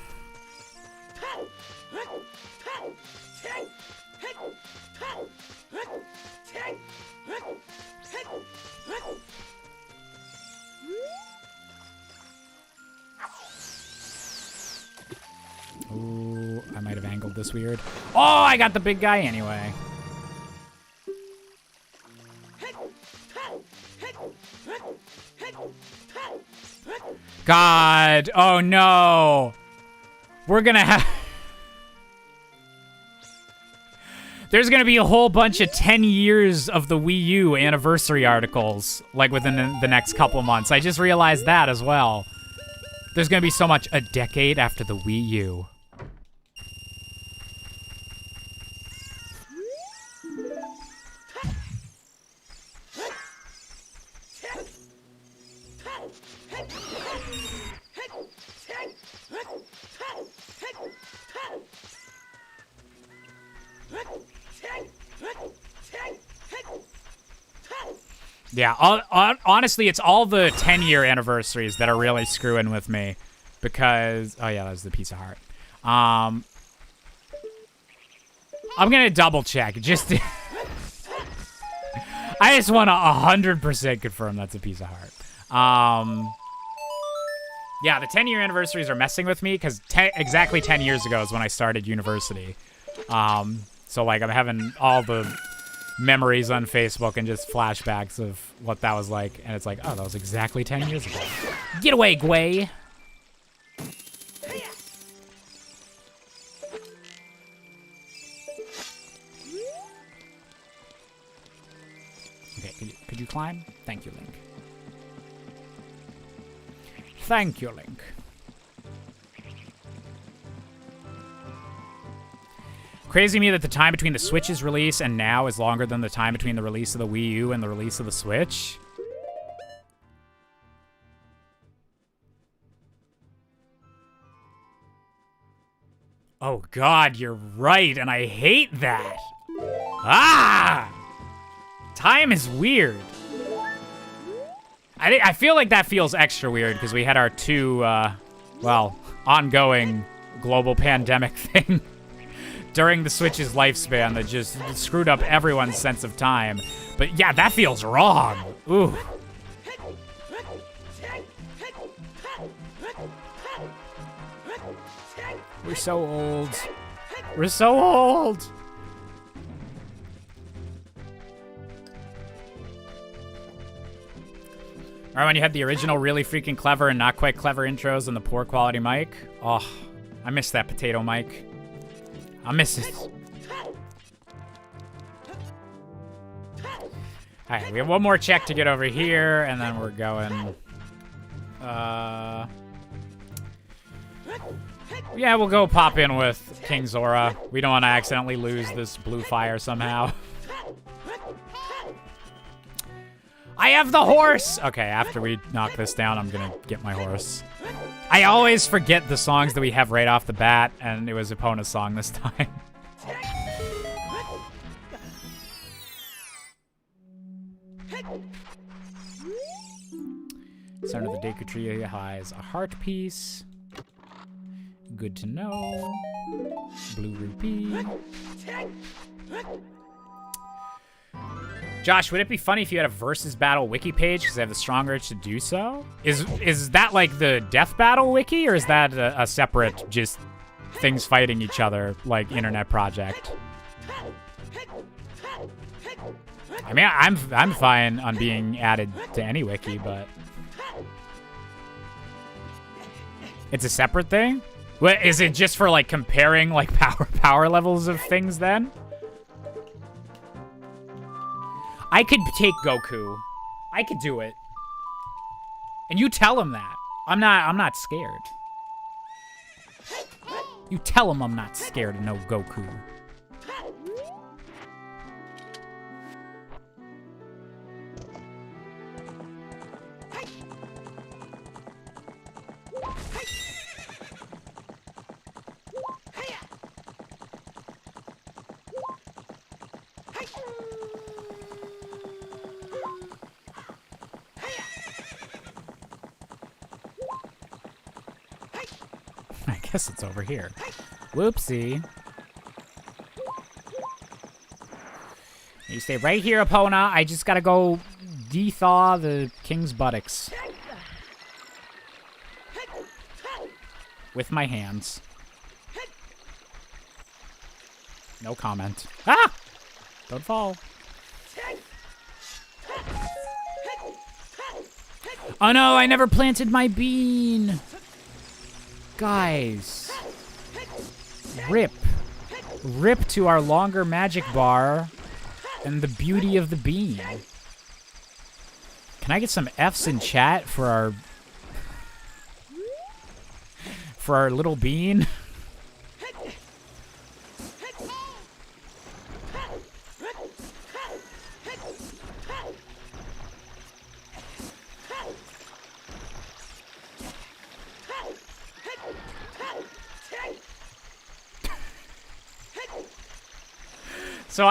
Ooh, I might have angled this weird. Oh, I got the big guy anyway. God, oh no. We're gonna have... There's gonna be a whole bunch of 10 years of the Wii U anniversary articles, like within the next couple months. I just realized that as well. There's gonna be so much a decade after the Wii U. Yeah, honestly, it's all the 10-year anniversaries that are really screwing with me. Because... Oh, yeah, that was the piece of heart. I'm gonna double check. Just I just want to 100% confirm that's a piece of heart. Yeah, the 10-year anniversaries are messing with me because exactly 10 years ago is when I started university. So like I'm having all the memories on Facebook and just flashbacks of what that was like, and it's like, oh, that was exactly 10 years ago. Get away, Gwei. Okay, could you climb? Thank you, Link. Thank you, Link. Crazy to me that the time between the Switch's release and now is longer than the time between the release of the Wii U and the release of the Switch. Oh God, you're right, and I hate that. Ah! Time is weird. I feel like that feels extra weird because we had our two, well, ongoing global pandemic thing during the Switch's lifespan that just screwed up everyone's sense of time. But yeah, that feels wrong. Ooh. We're so old. We're so old. Remember when you had the original really freaking clever and not quite clever intros and the poor quality mic? Oh, I miss that potato mic. I miss it. Alright, we have one more check to get over here, and then we're going... Yeah, we'll go pop in with King Zora. We don't want to accidentally lose this blue fire somehow. I have the horse! Okay, after we knock this down, I'm gonna get my horse. I always forget the songs that we have right off the bat, and it was Epona's song this time. Center of the Deku Tree has a heart piece. Good to know. Blue rupee. Josh, would it be funny if you had a versus battle wiki page because I have the strong urge to do so? Is that like the death battle wiki, or is that a separate just things fighting each other like internet project? I mean, I'm fine on being added to any wiki, but it's a separate thing. What is it, just for like comparing like power levels of things then? I could take Goku. I could do it. And you tell him that. I'm not scared. You tell him I'm not scared of no Goku. I guess it's over here. Whoopsie. You stay right here, Epona. I just gotta go de-thaw the king's buttocks. With my hands. No comment. Ah! Don't fall. Oh no, I never planted my bean. Guys. Rip. Rip to our longer magic bar and the beauty of the bean. Can I get some F's in chat for our little bean? So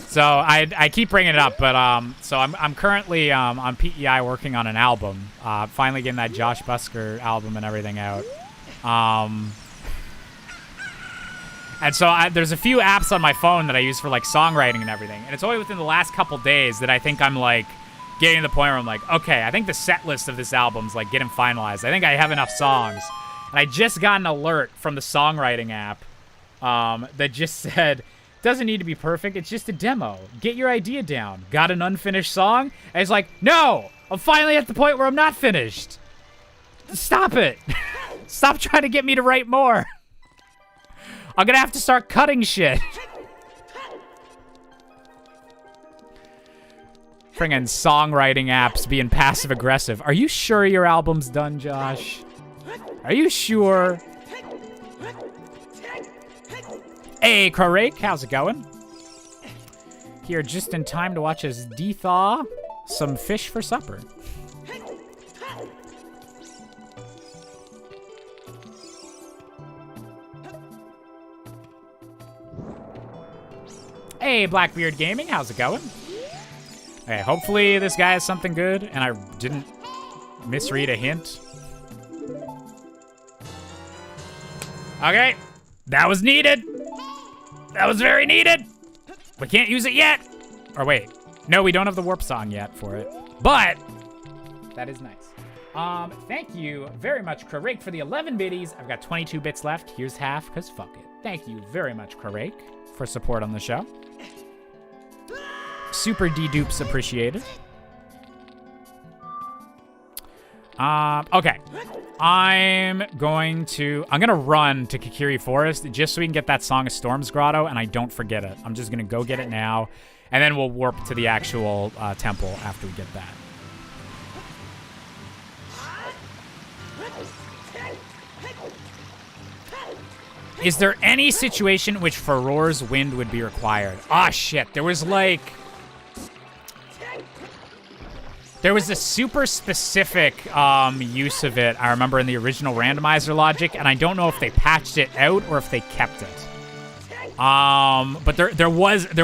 So I keep bringing it up, but so I'm currently on PEI working on an album. Finally getting that Josh Busker album and everything out. And so there's a few apps on my phone that I use for like songwriting and everything. And it's only within the last couple days that I think I'm like getting to the point where I'm like, okay, I think the set list of this album's like getting finalized. I think I have enough songs. And I just got an alert from the songwriting app that just said, doesn't need to be perfect, it's just a demo. Get your idea down. Got an unfinished song? And it's like, no, I'm finally at the point where I'm not finished. Stop it. Stop trying to get me to write more. I'm gonna have to start cutting shit. Friggin' songwriting apps being passive aggressive. Are you sure your album's done, Josh? Are you sure? Hey, Krarake, how's it going? Here just in time to watch us de-thaw some fish for supper. Hey, Blackbeard Gaming, how's it going? Okay, hopefully this guy has something good and I didn't misread a hint. Okay, that was needed. That was very needed. We can't use it yet. Or wait, no, we don't have the warp song yet for it. But that is nice. Thank you very much, Krarake, for the 11 biddies. I've got 22 bits left. Here's half, because fuck it. Thank you very much, Krarake, for support on the show. Super D-dupes appreciated. Okay. I'm gonna run to Kikiri Forest just so we can get that Song of Storms grotto and I don't forget it. I'm just gonna go get it now and then we'll warp to the actual temple after we get that. Is there any situation in which Furor's Wind would be required? Ah, shit. There was a super specific use of it, I remember, in the original randomizer logic, and I don't know if they patched it out or if they kept it. But there was and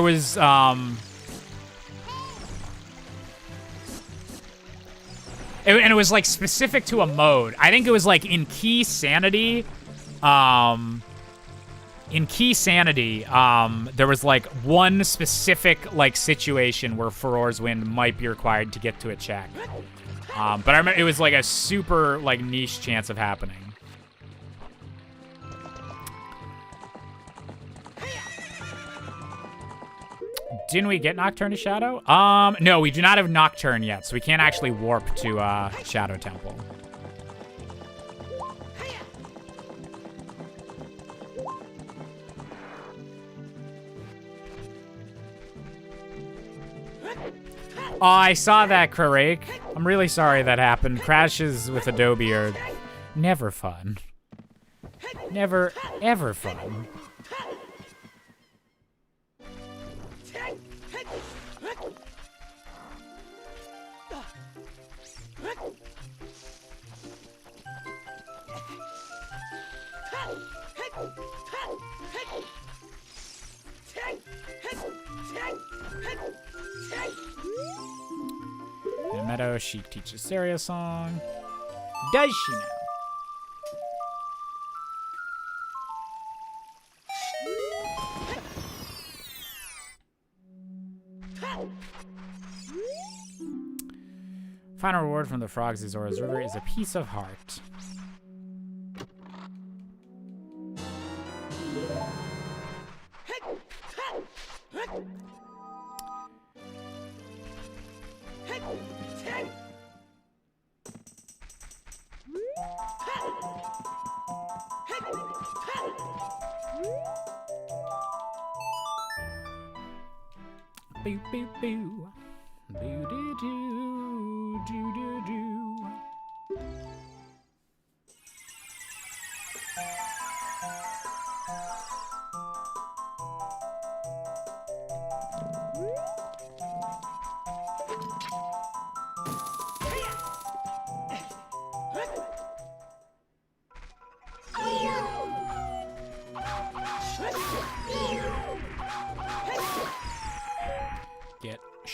it was like specific to a mode. I think it was like in Key Sanity. In Key Sanity, there was like one specific like situation where Furor's Wind might be required to get to a check. But I remember it was like a super like niche chance of happening. Didn't we get Nocturne to Shadow? No, we do not have Nocturne yet, so we can't actually warp to Shadow Temple. Oh, I saw that, Krarake. I'm really sorry that happened. Crashes with Adobe are never fun. Never, ever fun. In Meadow, she teaches Saria a song. Does she now? Final reward from the frogs in Zora's River is a piece of heart. Boo boo boo. Boo doo doo. Doo doo doo.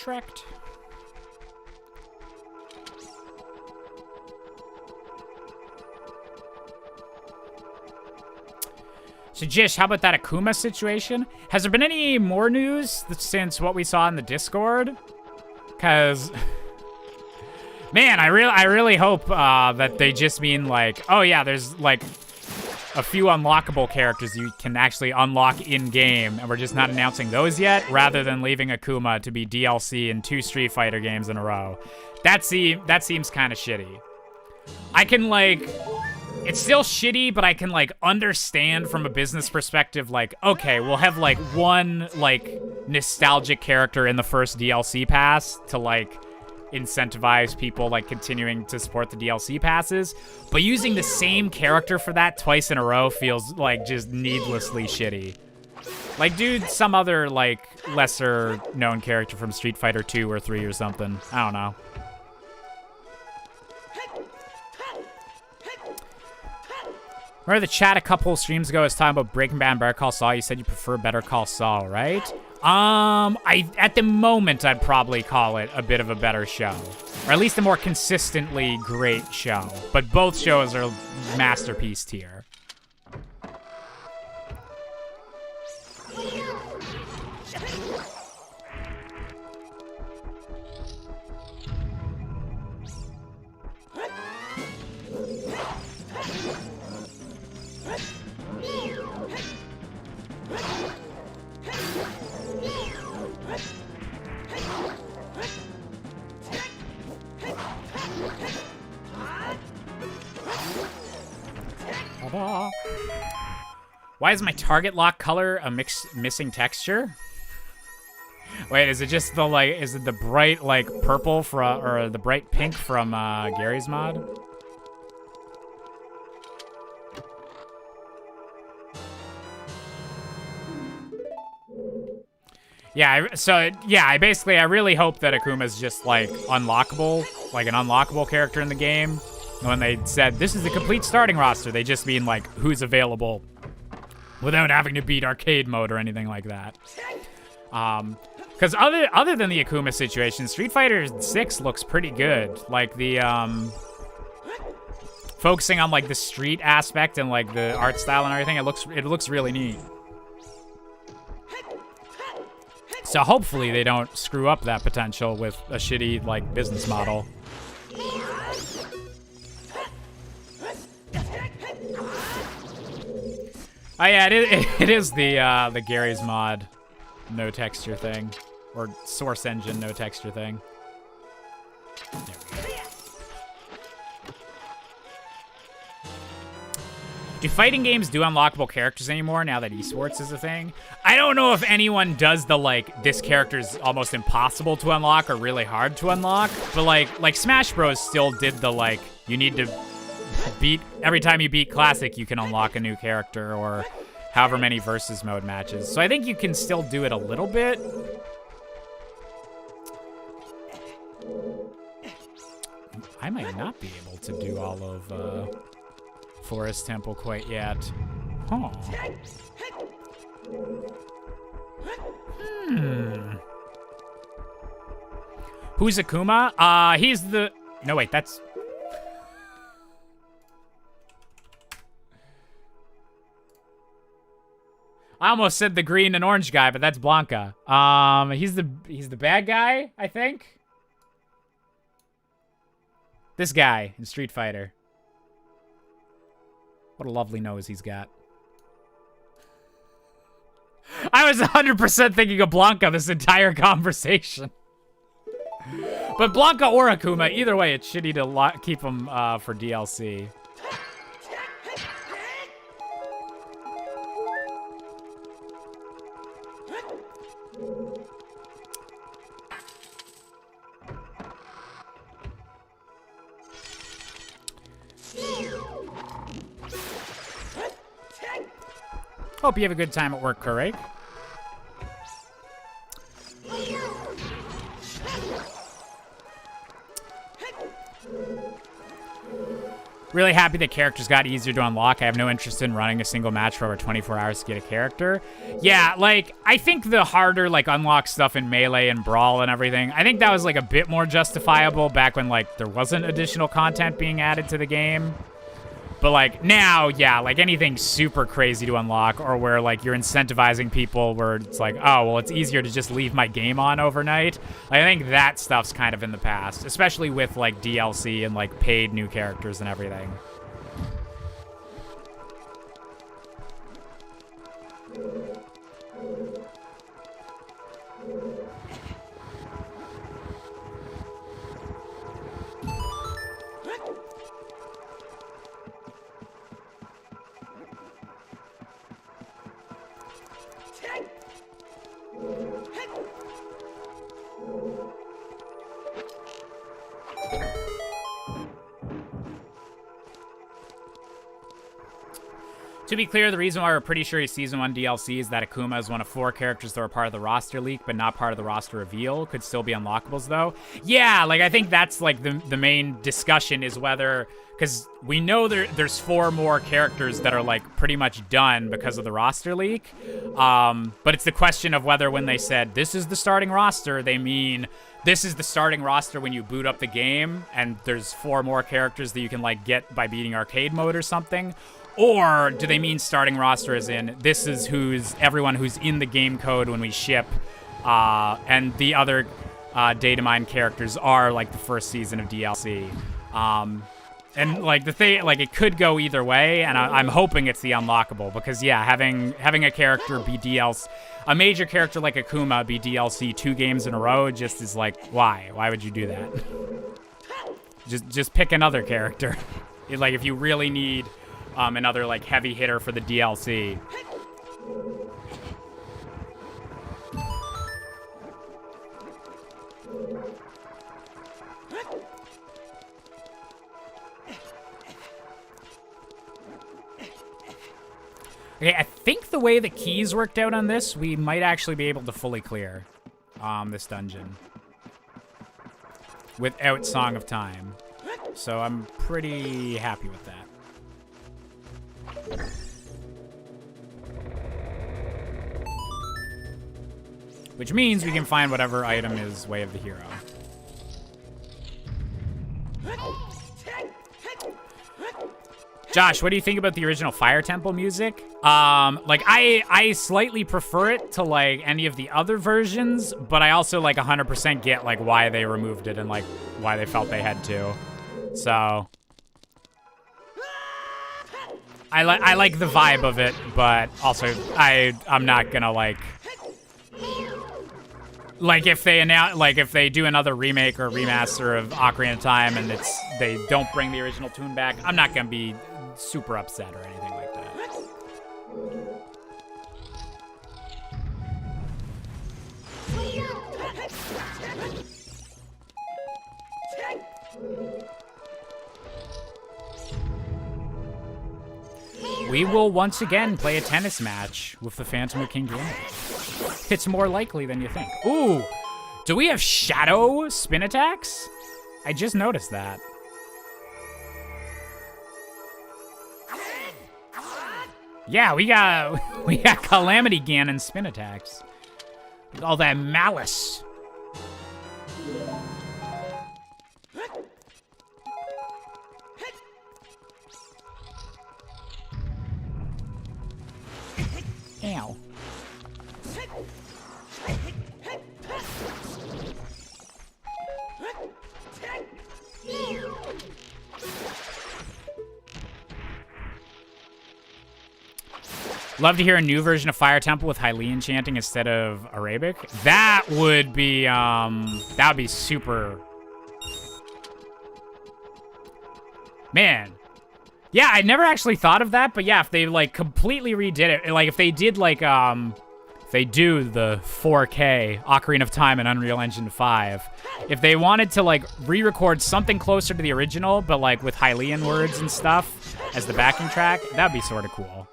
correct? So, Jish, how about that Akuma situation? Has there been any more news since what we saw in the Discord? Because, man, I really hope that they just mean, like, oh, yeah, there's, like, a few unlockable characters you can actually unlock in-game, and we're just not announcing those yet, rather than leaving Akuma to be DLC in 2 Street Fighter games in a row. That seems kind of shitty. I can, like... It's still shitty, but I can, like, understand from a business perspective, like, okay, we'll have, like, one, like, nostalgic character in the first DLC pass to, like, incentivize people, like, continuing to support the DLC passes. But using the same character for that twice in a row feels, like, just needlessly shitty. Like, dude, some other, like, lesser-known character from Street Fighter 2 or 3 or something. I don't know. Remember the chat a couple streams ago was talking about Breaking Bad and Better Call Saul. You said you prefer Better Call Saul, right? At the moment, I'd probably call it a bit of a better show. Or at least a more consistently great show. But both shows are masterpiece tier. Why is my target lock color a missing texture? Wait, is it just the, like, is it the bright, like, purple from, or the bright pink from Gary's mod? Yeah, I really hope that Akuma's just, like, unlockable, like an unlockable character in the game. When they said, this is the complete starting roster, they just mean, like, who's available without having to beat arcade mode or anything like that. Because other than the Akuma situation, Street Fighter 6 looks pretty good. Like, the, focusing on, like, the street aspect and, like, the art style and everything, it looks really neat. So hopefully they don't screw up that potential with a shitty, like, business model. Oh yeah, it is the Gary's mod no texture thing, or Source Engine no texture thing. There we go. Do fighting games do unlockable characters anymore now that esports is a thing? I don't know if anyone does the, like, this character's almost impossible to unlock or really hard to unlock, but like Smash Bros still did the, like, you need to beat, every time you beat Classic, you can unlock a new character, or however many versus mode matches. So I think you can still do it a little bit. I might not be able to do all of Forest Temple quite yet. Huh. Who's Akuma? He's the... No, wait, that's... I almost said the green and orange guy, but that's Blanca. He's the bad guy, I think. This guy in Street Fighter. What a lovely nose he's got. I was 100% thinking of Blanca this entire conversation. But Blanca or Akuma, either way, it's shitty to keep them for DLC. Hope you have a good time at work, Kurek. Really happy that characters got easier to unlock. I have no interest in running a single match for over 24 hours to get a character. Yeah, like, I think the harder, like, unlock stuff in Melee and Brawl and everything, I think that was, like, a bit more justifiable back when, like, there wasn't additional content being added to the game. But, like, now, yeah, like, anything super crazy to unlock or where, like, you're incentivizing people where it's like, oh, well, it's easier to just leave my game on overnight. I think that stuff's kind of in the past, especially with, like, DLC and, like, paid new characters and everything. To be clear, the reason why we're pretty sure he's Season 1 DLC is that Akuma is one of 4 characters that were part of the roster leak, but not part of the roster reveal. Could still be unlockables, though. Yeah, like, I think that's, like, the main discussion is whether... Because we know there's 4 more characters that are, like, pretty much done because of the roster leak. But it's the question of whether when they said, this is the starting roster, they mean... This is the starting roster when you boot up the game, and there's 4 more characters that you can, like, get by beating arcade mode or something. Or do they mean starting roster as in, this is everyone who's in the game code when we ship, and the other data mine characters are, like, the first season of DLC. And, like, the thing, like, it could go either way, and I'm hoping it's the unlockable, because, yeah, having a character be DLC, a major character like Akuma be DLC 2 games in a row just is like, why? Why would you do that? Just pick another character. Like, if you really need another, like, heavy hitter for the DLC. Okay, I think the way the keys worked out on this, we might actually be able to fully clear this dungeon without Song of Time. So I'm pretty happy with that. Which means we can find whatever item is Way of the Hero. Josh, what do you think about the original Fire Temple music? Like, I slightly prefer it to, like, any of the other versions, but I also, like, 100% get, like, why they removed it and, like, why they felt they had to. So... I like the vibe of it, but also I'm not gonna, like... Like, if they do another remake or remaster of Ocarina of Time and they don't bring the original tune back, I'm not gonna be super upset or anything like that. We will once again play a tennis match with the Phantom of King Ganondorf. It's more likely than you think. Ooh, do we have shadow spin attacks? I just noticed that. Yeah, we got Calamity Ganon spin attacks. With all that malice. Ow. Love to hear a new version of Fire Temple with Hylian chanting instead of Arabic. That would be super. Man. Yeah, I never actually thought of that, but yeah, if they, like, completely redid it, like, if they did, like, if they do the 4K Ocarina of Time and Unreal Engine 5, if they wanted to, like, re-record something closer to the original, but, like, with Hylian words and stuff as the backing track, that'd be sort of cool.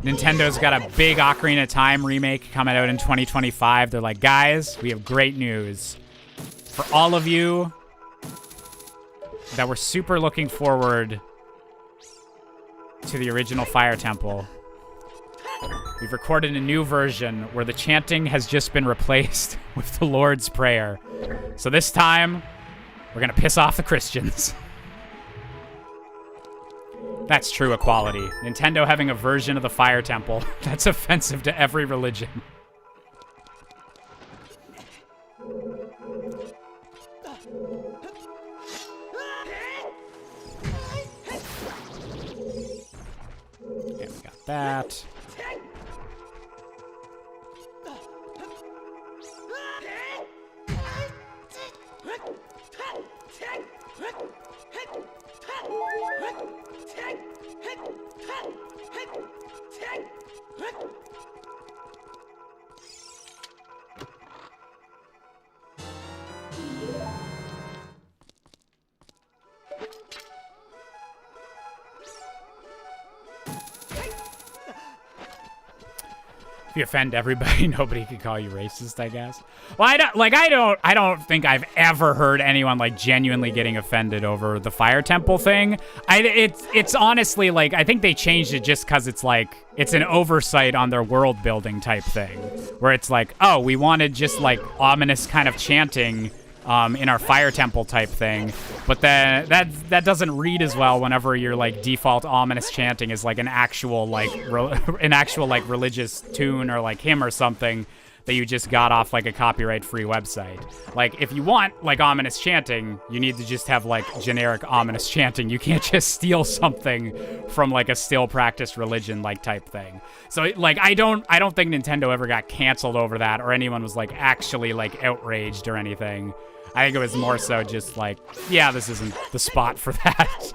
Nintendo's got a big Ocarina of Time remake coming out in 2025. They're like, guys, we have great news. For all of you that were super looking forward to the original Fire Temple, we've recorded a new version where the chanting has just been replaced with the Lord's Prayer. So this time, we're gonna piss off the Christians. That's true equality. Nintendo having a version of the Fire Temple that's offensive to every religion. Okay, we got that. If you offend everybody, nobody can call you racist, I guess. Well, I don't think I've ever heard anyone like genuinely getting offended over the Fire Temple thing. It's honestly like, I think they changed it just because it's like, it's an oversight on their world building type thing, where it's like, oh, we wanted just like ominous kind of chanting in our Fire Temple type thing, but then that doesn't read as well whenever your like default ominous chanting is like an actual like religious tune or like hymn or something that you just got off like a copyright-free website. Like, if you want like ominous chanting, you need to just have like generic ominous chanting. You can't just steal something from like a still practiced religion like type thing. So like I don't think Nintendo ever got canceled over that, or anyone was like actually like outraged or anything. I think it was more so just like, yeah, this isn't the spot for that.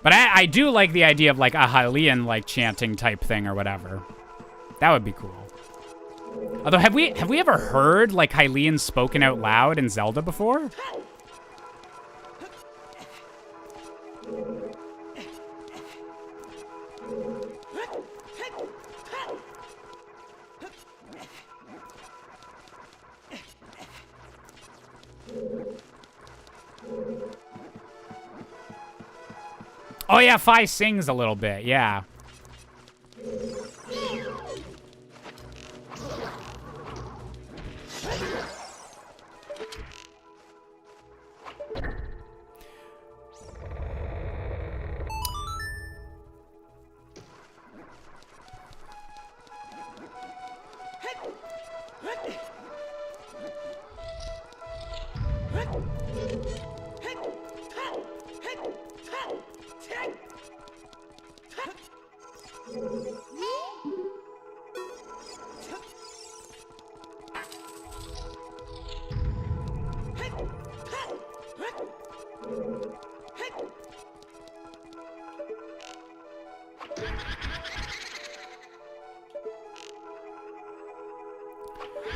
But I do like the idea of like a Hylian like chanting type thing or whatever. That would be cool. Although, have we ever heard like Hylian spoken out loud in Zelda before? Oh yeah, Fi sings a little bit, yeah.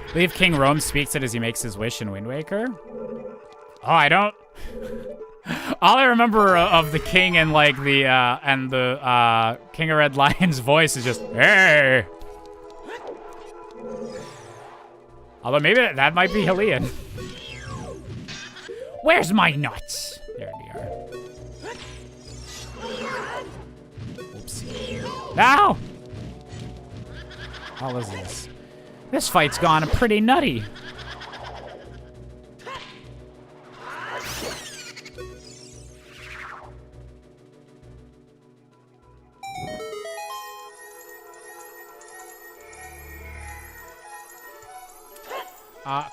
I believe King Rome speaks it as he makes his wish in Wind Waker. Oh, I don't. All I remember of the king and like the King of Red Lion's voice is just, hey. Although maybe that might be Hylian. Where's my nuts? There they are. Oopsie. Now! How is this? This fight's gone pretty nutty.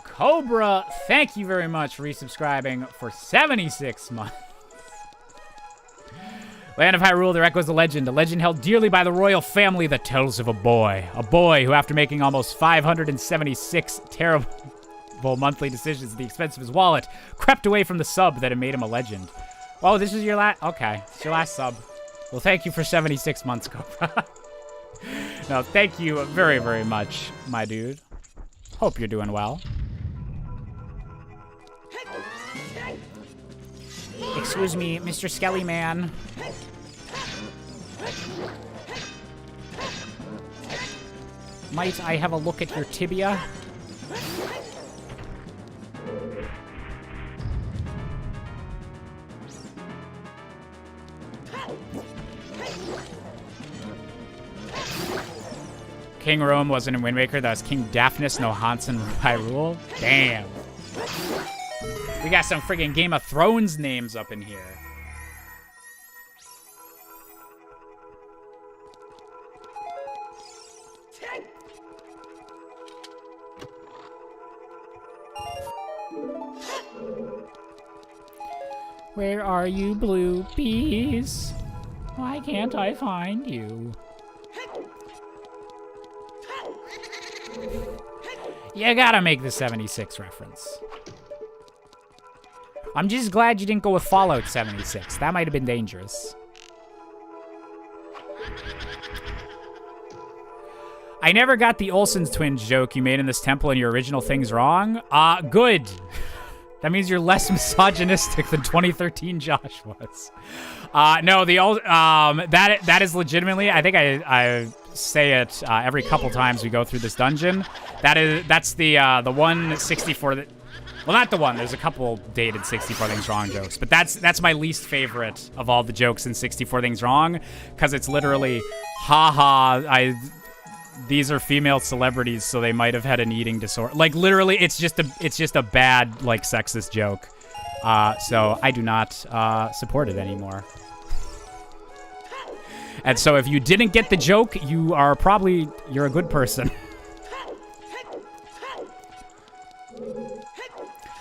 Cobra, thank you very much for resubscribing for 76 months. Land of Hyrule, there echoes a legend held dearly by the royal family that tells of a boy who, after making almost 576 terrible monthly decisions at the expense of his wallet, crept away from the sub that had made him a legend. Oh, this is your last, okay, it's your last sub. Well, thank you for 76 months, Cobra. No, thank you very, very much, my dude. Hope you're doing well. Excuse me, Mr. Skelly Man. Might I have a look at your tibia? King Rome wasn't in Wind Waker. That was King Daphnis, no Hansen Hyrule. Damn. We got some friggin' Game of Thrones names up in here. Where are you, blue bees? Why can't I find you? You gotta make the 76 reference. I'm just glad you didn't go with Fallout 76. That might have been dangerous. I never got the Olsen's twins joke you made in this temple and your original thing's wrong. Good. That means you're less misogynistic than 2013 Josh was. No, that is legitimately, I think I say it every couple times we go through this dungeon. That's the one 64 that, well, not the one. There's a couple dated 64 Things Wrong jokes, but that's my least favorite of all the jokes in 64 Things Wrong, because it's literally, haha, these are female celebrities, so they might have had an eating disorder. Like, literally, it's just a bad, like, sexist joke. So I do not support it anymore. And so if you didn't get the joke, you're a good person.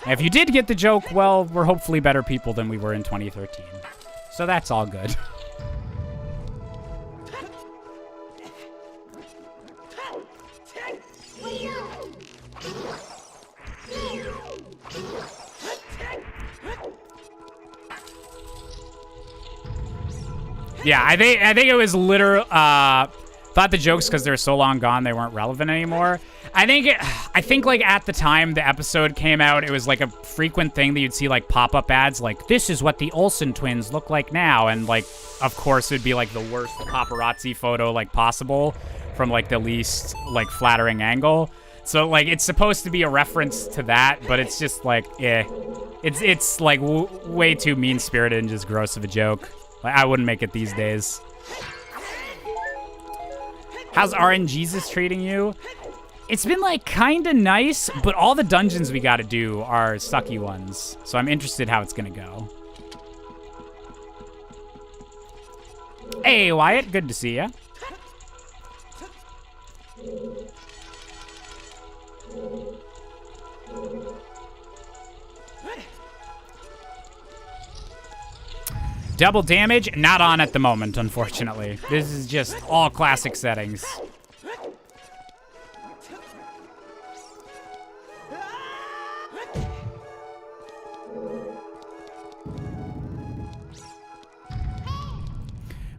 And if you did get the joke, well, we're hopefully better people than we were in 2013. So that's all good. Yeah, I think it was literal. Thought the jokes, because they were so long gone, they weren't relevant anymore. I think like at the time the episode came out, it was like a frequent thing that you'd see like pop-up ads like, this is what the Olsen twins look like now, and like, of course, it'd be like the worst paparazzi photo like possible from like the least like flattering angle. So like it's supposed to be a reference to that, but it's just like, it's like way too mean-spirited and just gross of a joke. Like, I wouldn't make it these days. How's RNGesus treating you? It's been, like, kind of nice, but all the dungeons we gotta do are sucky ones. So I'm interested how it's gonna go. Hey, Wyatt. Good to see ya. Double damage, not on at the moment, unfortunately. This is just all classic settings.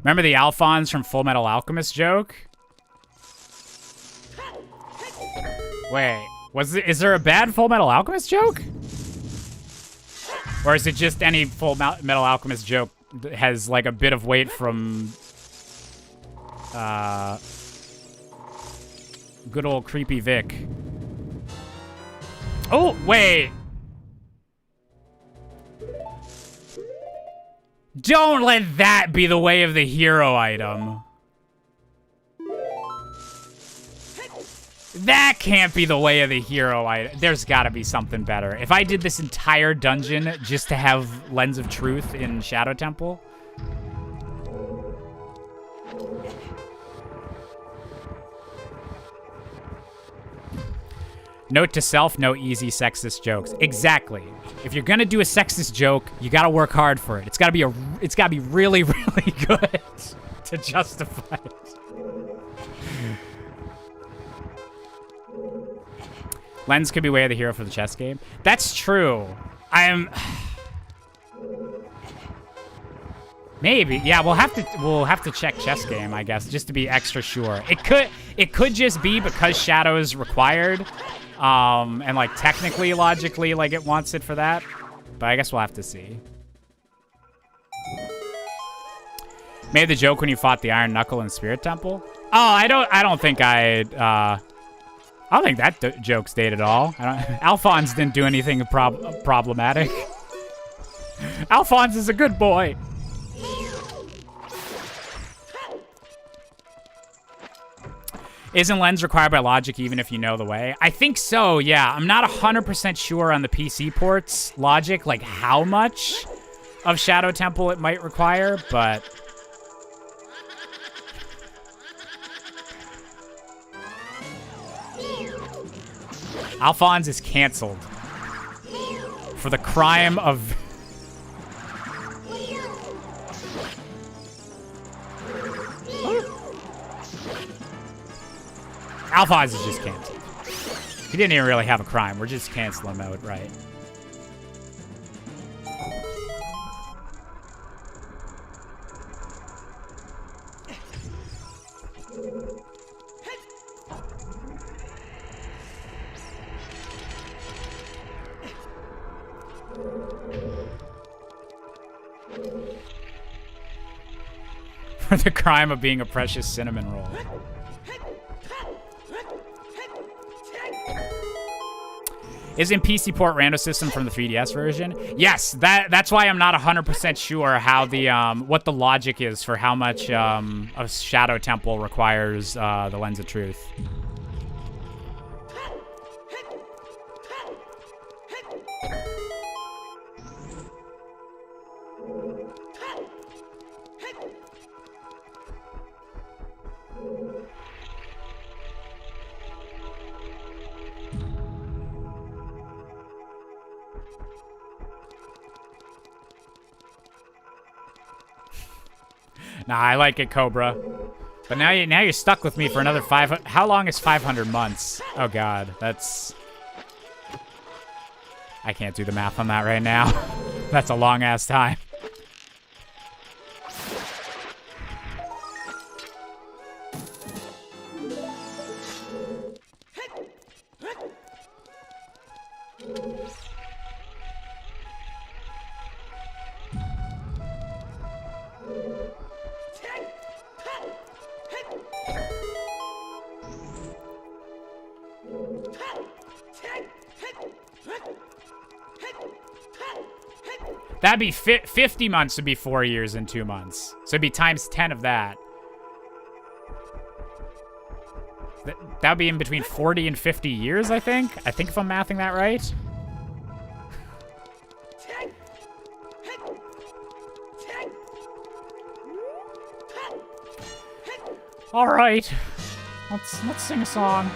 Remember the Alphons from Full Metal Alchemist joke? Wait, is there a bad Full Metal Alchemist joke? Or is it just any Full Metal Alchemist joke that has like a bit of weight from good old creepy Vic? Oh, wait. Don't let that be the way of the hero item. That can't be the way of the hero item. There's gotta be something better. If I did this entire dungeon just to have Lens of Truth in Shadow Temple. Note to self, no easy sexist jokes. Exactly. If you're gonna do a sexist joke, you gotta work hard for it. It's gotta be really, really good to justify it. Lens could be way of the hero for the chess game. That's true. Maybe. Yeah, we'll have to check chess game, I guess, just to be extra sure. It could just be because Shadow is required. And like technically, logically, like it wants it for that. But I guess we'll have to see. Made the joke when you fought the Iron Knuckle in Spirit Temple. Oh, I don't think I don't think that joke's dated at all. Alphonse didn't do anything problematic. Alphonse is a good boy. Isn't lens required by logic even if you know the way? I think so, yeah. I'm not 100% sure on the PC ports logic, like how much of Shadow Temple it might require, but... Alphonse is canceled for the crime of... Alphonse is just canceled. He didn't even really have a crime. We're just canceling him outright. For the crime of being a precious cinnamon roll. Isn't PC port rando system from the 3DS version? Yes, that's why I'm not 100% sure how the what the logic is for how much a Shadow Temple requires the Lens of Truth. Nah, I like it, Cobra. But now you're stuck with me for another 500. How long is 500 months? Oh God, that's... I can't do the math on that right now. That's a long ass time. That'd be 50 months would be 4 years and 2 months. So it'd be times 10 of that. That would be in between 40 and 50 years, I think. I think if I'm mathing that right. All right. Let's sing a song.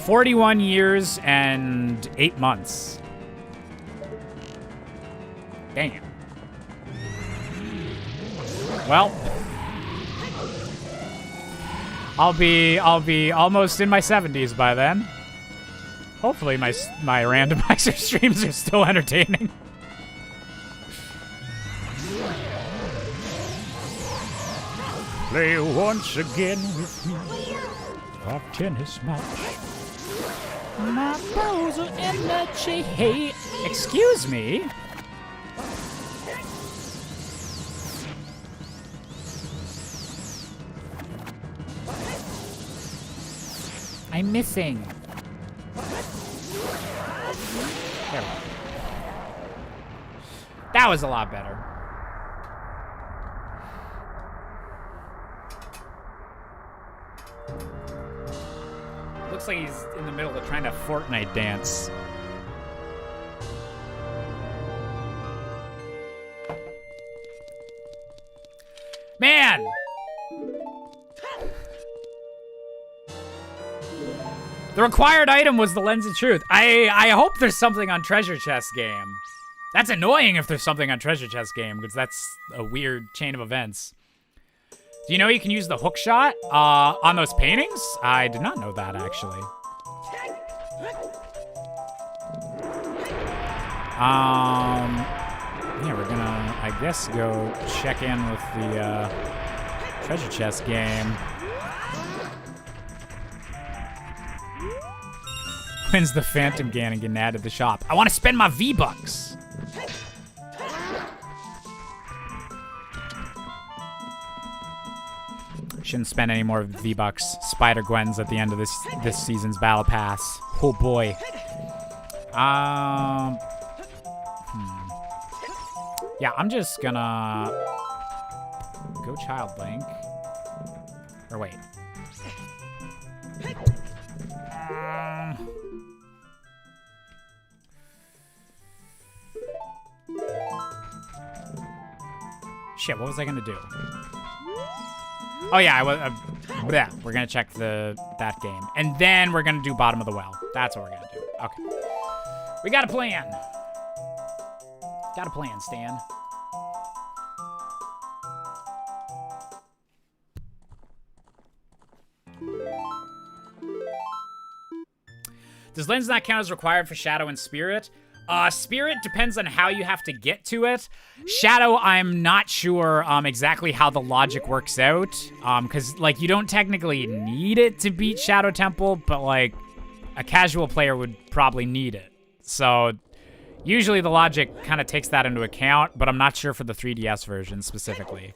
"41 years and 8 months. Damn. Well, I'll be almost in my 70s by then. Hopefully my randomizer streams are still entertaining. Play once again with me. Our tennis match. My balls of energy. Hey, excuse me. I'm missing. There we go. That was a lot better. Looks like he's in the middle of trying to Fortnite dance. Man! The required item was the Lens of Truth. I hope there's something on Treasure Chest Game. That's annoying if there's something on Treasure Chest Game, because that's a weird chain of events. Do you know you can use the hook shot on those paintings? I did not know that, actually. Yeah, we're gonna, I guess, go check in with the Treasure Chest Game. When's the Phantom Ganon getting added to the shop? I want to spend my V-Bucks. Shouldn't spend any more V-Bucks. Spider-Gwen's at the end of this season's battle pass. Oh boy. Yeah, I'm just gonna go Child Link. Or wait. Shit, what was I gonna do? Oh yeah, I was. Yeah, we're gonna check that game, and then we're gonna do bottom of the well. That's what we're gonna do. Okay, we got a plan. Got a plan, Stan. Does lens not count as required for Shadow and Spirit? Spirit depends on how you have to get to it. Shadow, I'm not sure exactly how the logic works out. Because, like, you don't technically need it to beat Shadow Temple, but, like, a casual player would probably need it. So, usually the logic kind of takes that into account, but I'm not sure for the 3DS version specifically.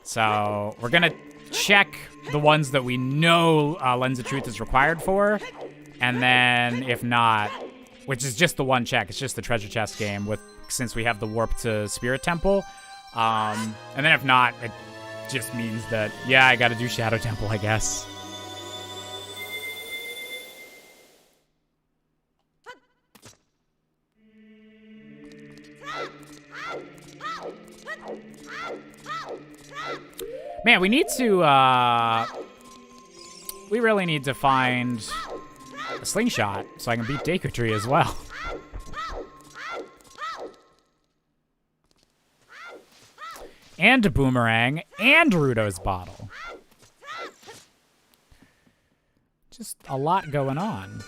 So, we're going to check the ones that we know Lens of Truth is required for. And then, if not, which is just the one check, it's just the treasure chest game since we have the warp to Spirit Temple. And then if not, it just means that, yeah, I gotta do Shadow Temple, I guess. Man, we need to, we really need to find a slingshot so I can beat Deku Tree as well. And a boomerang and Rudo's bottle. Just a lot going on.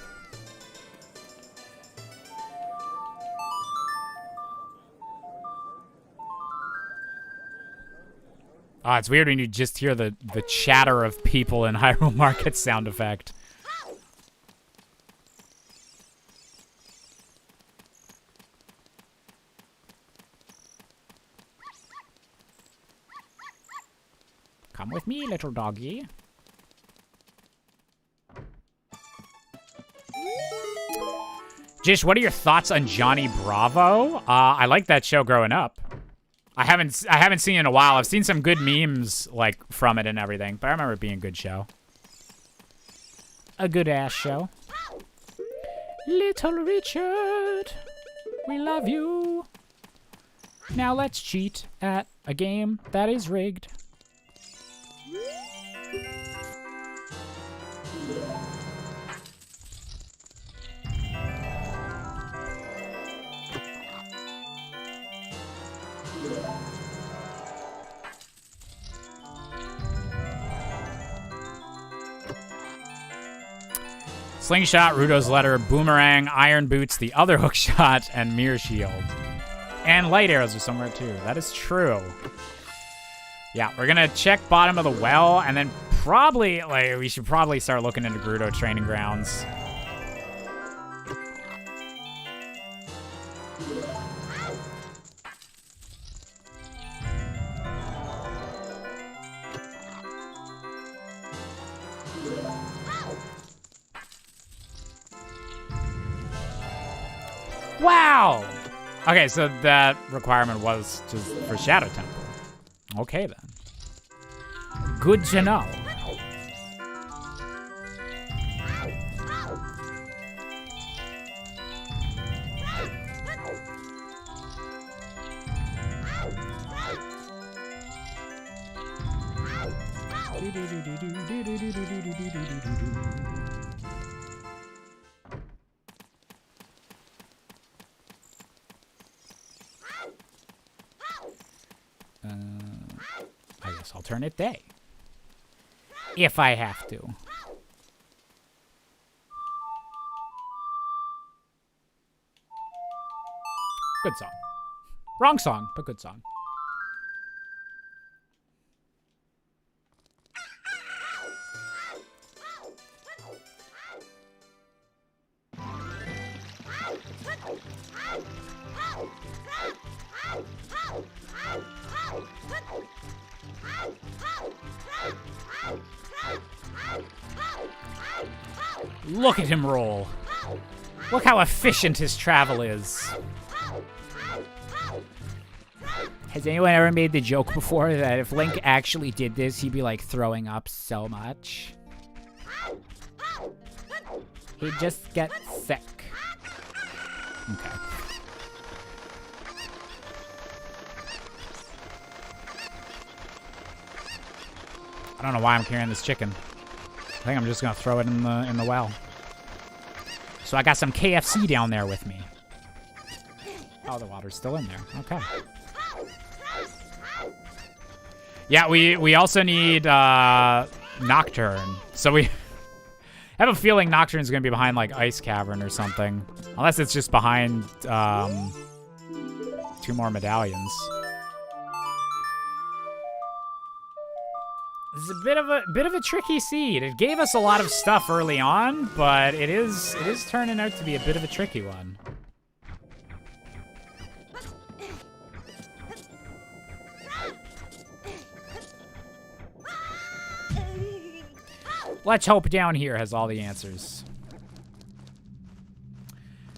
Oh, it's weird when you just hear the chatter of people in Hyrule Market sound effect. Come with me, little doggy. Jish, what are your thoughts on Johnny Bravo? I like that show growing up. I haven't seen it in a while. I've seen some good memes like from it and everything, but I remember it being a good show. A good ass show. Little Richard, we love you. Now let's cheat at a game that is rigged. Slingshot, Rudo's Letter, Boomerang, Iron Boots, the other hookshot, and Mirror Shield. And light arrows are somewhere too. That is true. Yeah, we're gonna check bottom of the well, and then probably, like, we should probably start looking into Gerudo training grounds. Wow! Okay, so that requirement was just for Shadow Temple. Okay, then. Good to know. I guess alternate day. If I have to. Good song. Wrong song, but good song. Look at him roll. Look how efficient his travel is. Has anyone ever made the joke before that if Link actually did this, he'd be like throwing up so much? He'd just get sick. Okay. I don't know why I'm carrying this chicken. I think I'm just gonna throw it in the well. So I got some KFC down there with me. Oh, the water's still in there. Okay. Yeah, we also need Nocturne. So we have a feeling Nocturne's gonna be behind like Ice Cavern or something, unless it's just behind 2 more medallions. This is a bit of a tricky seed. It gave us a lot of stuff early on, but it is turning out to be a bit of a tricky one. Let's hope down here has all the answers.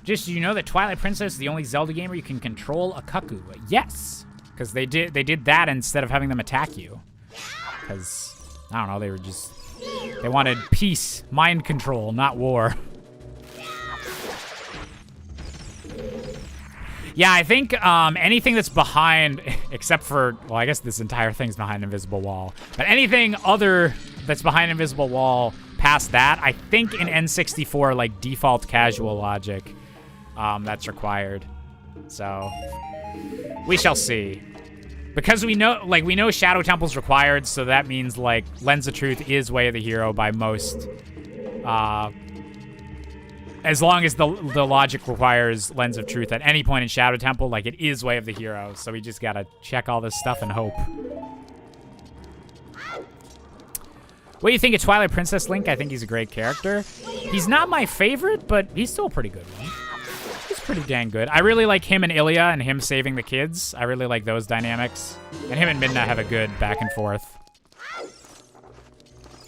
Just so you know that Twilight Princess is the only Zelda game where you can control a cuckoo. Yes, because they did that instead of having them attack you. Because, I don't know, they wanted peace, mind control, not war. Yeah, I think anything that's behind, except for, well, I guess this entire thing's behind Invisible Wall, but anything other that's behind Invisible Wall past that, I think in N64, like default casual logic, that's required. So, we shall see. Because we know Shadow Temple's required, so that means, like, Lens of Truth is Way of the Hero by most, as long as the logic requires Lens of Truth at any point in Shadow Temple, like, it is Way of the Hero, so we just gotta check all this stuff and hope. What do you think of Twilight Princess Link? I think he's a great character. He's not my favorite, but he's still a pretty good one. He's pretty dang good. I really like him and Ilya and him saving the kids. I really like those dynamics. And him and Midna have a good back and forth.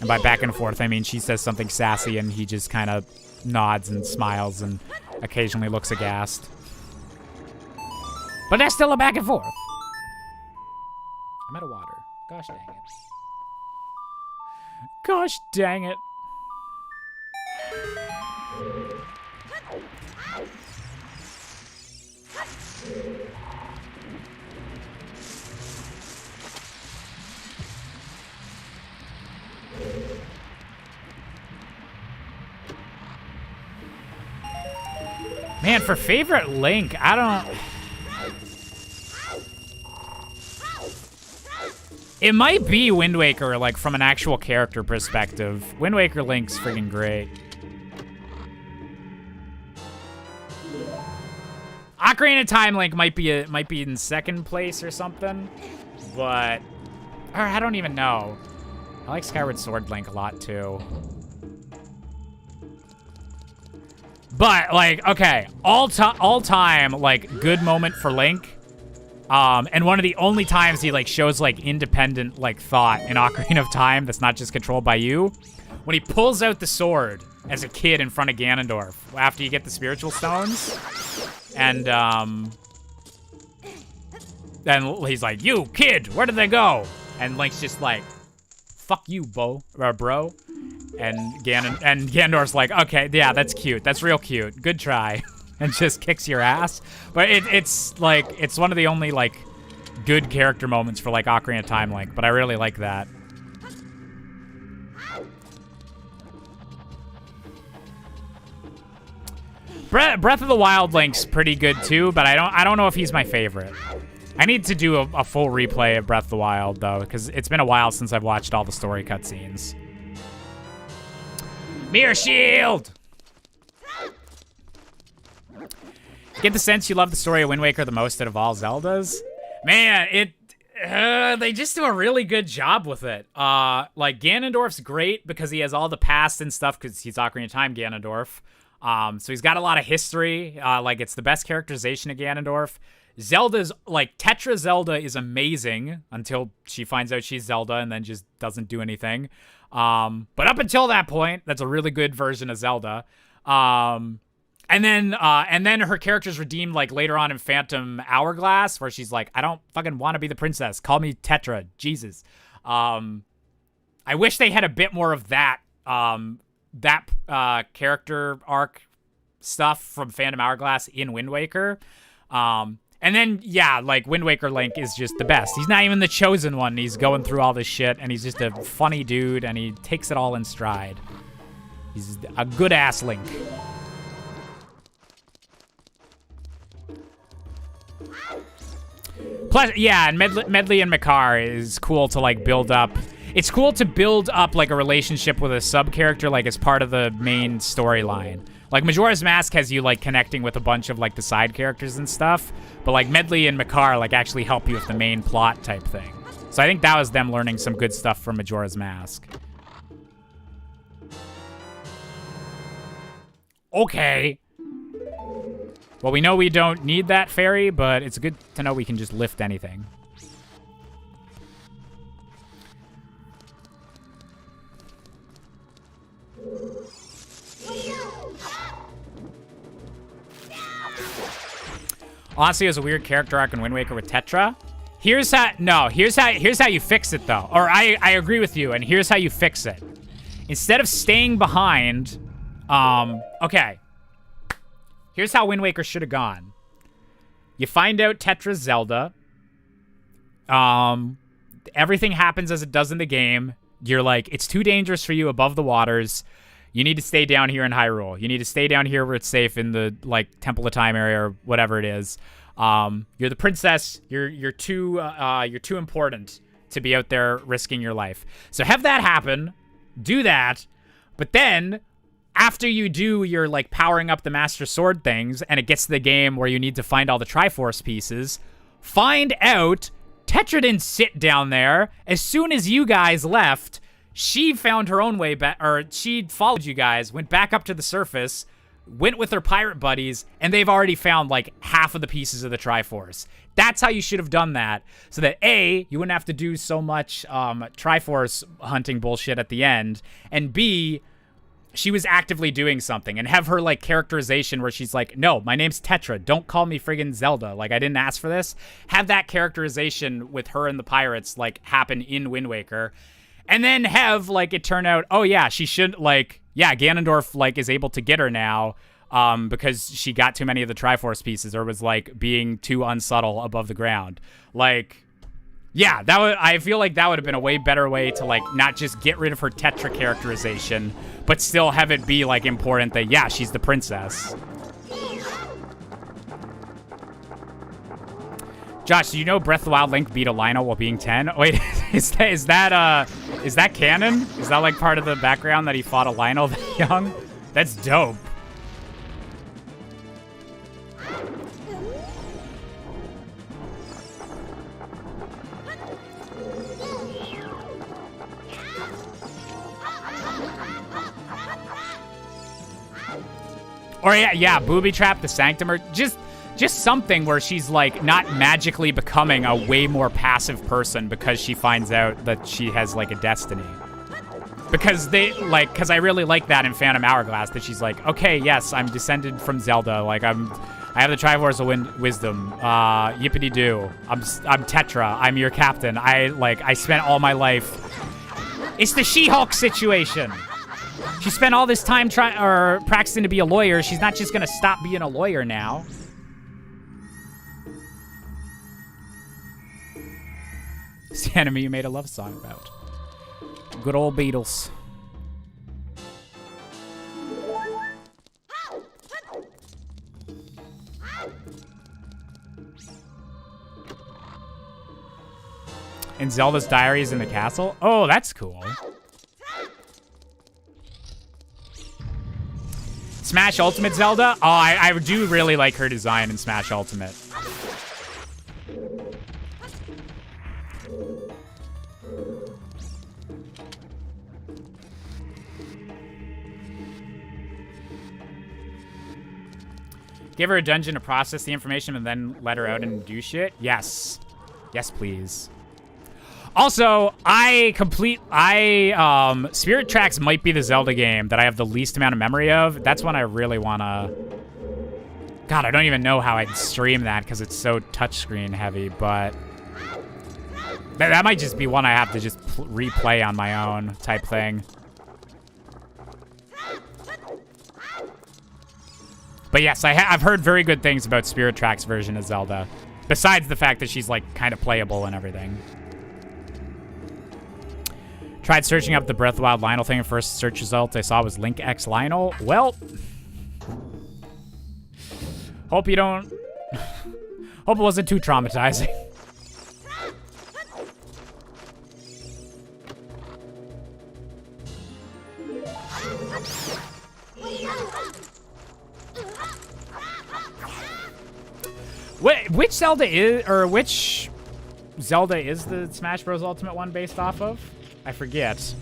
And by back and forth, I mean she says something sassy and he just kind of nods and smiles and occasionally looks aghast. But that's still a back and forth. I'm out of water. Gosh dang it. Gosh dang it. Man, for favorite Link, I don't... It might be Wind Waker, like, from an actual character perspective. Wind Waker Link's freaking great. Ocarina of Time Link might be in second place or something, but... Or I don't even know. I like Skyward Sword Link a lot, too. But, like, okay, all time, like, good moment for Link. And one of the only times he, like, shows, like, independent, like, thought in Ocarina of Time that's not just controlled by you. When he pulls out the sword as a kid in front of Ganondorf after you get the spiritual stones. And, then he's like, you, kid, where did they go? And Link's just like, fuck you, bro. And Ganondorf's like, okay, yeah, that's cute. That's real cute. Good try. And just kicks your ass. But it's like, it's one of the only, like, good character moments for, like, Ocarina of Time Link. But I really like that. Breath of the Wild Link's pretty good, too. But I don't know if he's my favorite. I need to do a full replay of Breath of the Wild, though. Because it's been a while since I've watched all the story cutscenes. Mirror Shield! Get the sense you love the story of Wind Waker the most out of all Zeldas? Man, they just do a really good job with it. Like, Ganondorf's great because he has all the past and stuff because he's Ocarina of Time Ganondorf. So he's got a lot of history. Like, it's the best characterization of Ganondorf. Zelda's, like, Tetra Zelda is amazing until she finds out she's Zelda and then just doesn't do anything. But up until that point, that's a really good version of Zelda. And then her character's redeemed, like, later on in Phantom Hourglass, where she's like, I don't fucking want to be the princess. Call me Tetra. Jesus. I wish they had a bit more of that, character arc stuff from Phantom Hourglass in Wind Waker. And then, yeah, like, Wind Waker Link is just the best. He's not even the chosen one. He's going through all this shit, and he's just a funny dude, and he takes it all in stride. He's a good-ass Link. Plus, yeah, and Medley and Makar is cool to, like, build up. It's cool to build up, like, a relationship with a sub-character, like, as part of the main storyline. Like, Majora's Mask has you, like, connecting with a bunch of, like, the side characters and stuff. But, like, Medley and Makar, like, actually help you with the main plot type thing. So I think that was them learning some good stuff from Majora's Mask. Okay. Well, we know we don't need that fairy, but it's good to know we can just lift anything. Honestly, it was a weird character arc in Wind Waker with Tetra. Here's how you fix it, though. Or I agree with you, and here's how you fix it. Instead of staying behind, okay. Here's how Wind Waker should have gone. You find out Tetra's Zelda. Everything happens as it does in the game. You're like, it's too dangerous for you above the waters. You need to stay down here in Hyrule. You need to stay down here where it's safe in the, like, Temple of Time area or whatever it is. You're the princess. You're too important to be out there risking your life. So have that happen. Do that. But then, after you do your, like, powering up the Master Sword things, and it gets to the game where you need to find all the Triforce pieces, find out Tetra didn't sit down there. As soon as you guys left, she found her own way back, or she followed you guys, went back up to the surface, went with her pirate buddies, and they've already found, like, half of the pieces of the Triforce. That's how you should have done that, so that, A, you wouldn't have to do so much Triforce hunting bullshit at the end, and B, she was actively doing something, and have her, like, characterization where she's like, no, my name's Tetra, don't call me friggin' Zelda, like, I didn't ask for this. Have that characterization with her and the pirates, like, happen in Wind Waker. And then have, like, it turn out, oh, yeah, she should, like, yeah, Ganondorf, like, is able to get her now because she got too many of the Triforce pieces or was, like, being too unsubtle above the ground. Like, yeah, I feel like that would have been a way better way to, like, not just get rid of her Tetra characterization, but still have it be, like, important that, yeah, she's the princess. Josh, do you know Breath of the Wild Link beat a Lionel while being 10? Wait, is that canon? Is that, like, part of the background that he fought a Lionel that young? That's dope. Or yeah, booby trap the Sanctum, or just something where she's, like, not magically becoming a way more passive person because she finds out that she has, like, a destiny. Because because I really like that in Phantom Hourglass, that she's like, okay, yes, I'm descended from Zelda, like, I have the Triforce of Wisdom, yippity-doo, I'm Tetra, I'm your captain, I spent all my life. It's the She-Hulk situation. She spent all this time practicing to be a lawyer. She's not just gonna stop being a lawyer now. It's the enemy you made a love song about. Good old Beatles. And Zelda's diary is in the castle? Oh, that's cool. Smash Ultimate Zelda? Oh, I do really like her design in Smash Ultimate. Give her a dungeon to process the information and then let her out and do shit? Yes. Yes, please. Also, Spirit Tracks might be the Zelda game that I have the least amount of memory of. That's one I really want to... God, I don't even know how I'd stream that because it's so touchscreen heavy, but... That might just be one I have to just replay on my own type thing. But yes, I've heard very good things about Spirit Tracks' version of Zelda. Besides the fact that she's, like, kind of playable and everything. Tried searching up the Breath of the Wild Lionel thing. First search result I saw was Link X Lionel. Well, hope you don't... hope it wasn't too traumatizing. Which Zelda is, or which Zelda is the Smash Bros. Ultimate one based off of? I forget.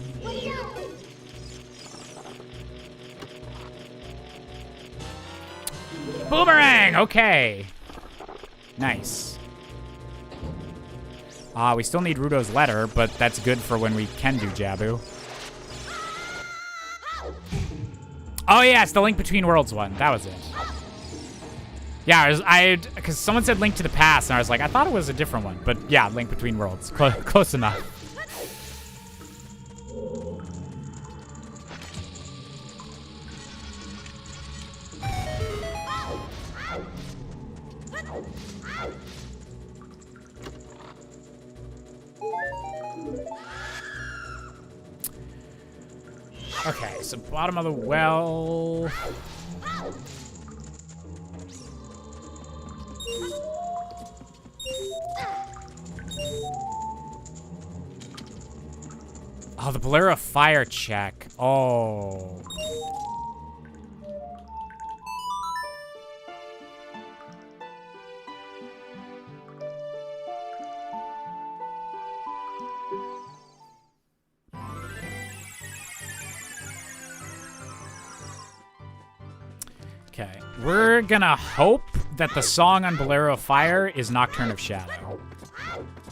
Boomerang! Okay. Nice. We still need Rudo's letter, but that's good for when we can do Jabu. Oh yeah, it's the Link Between Worlds one. That was it. Yeah, because someone said Link to the Past, and I was like, I thought it was a different one. But yeah, Link Between Worlds. Close enough. Okay, so bottom of the well... Oh, the Bolero fire check. Oh. Okay. We're gonna hope that the song on Bolero of Fire is Nocturne of Shadow.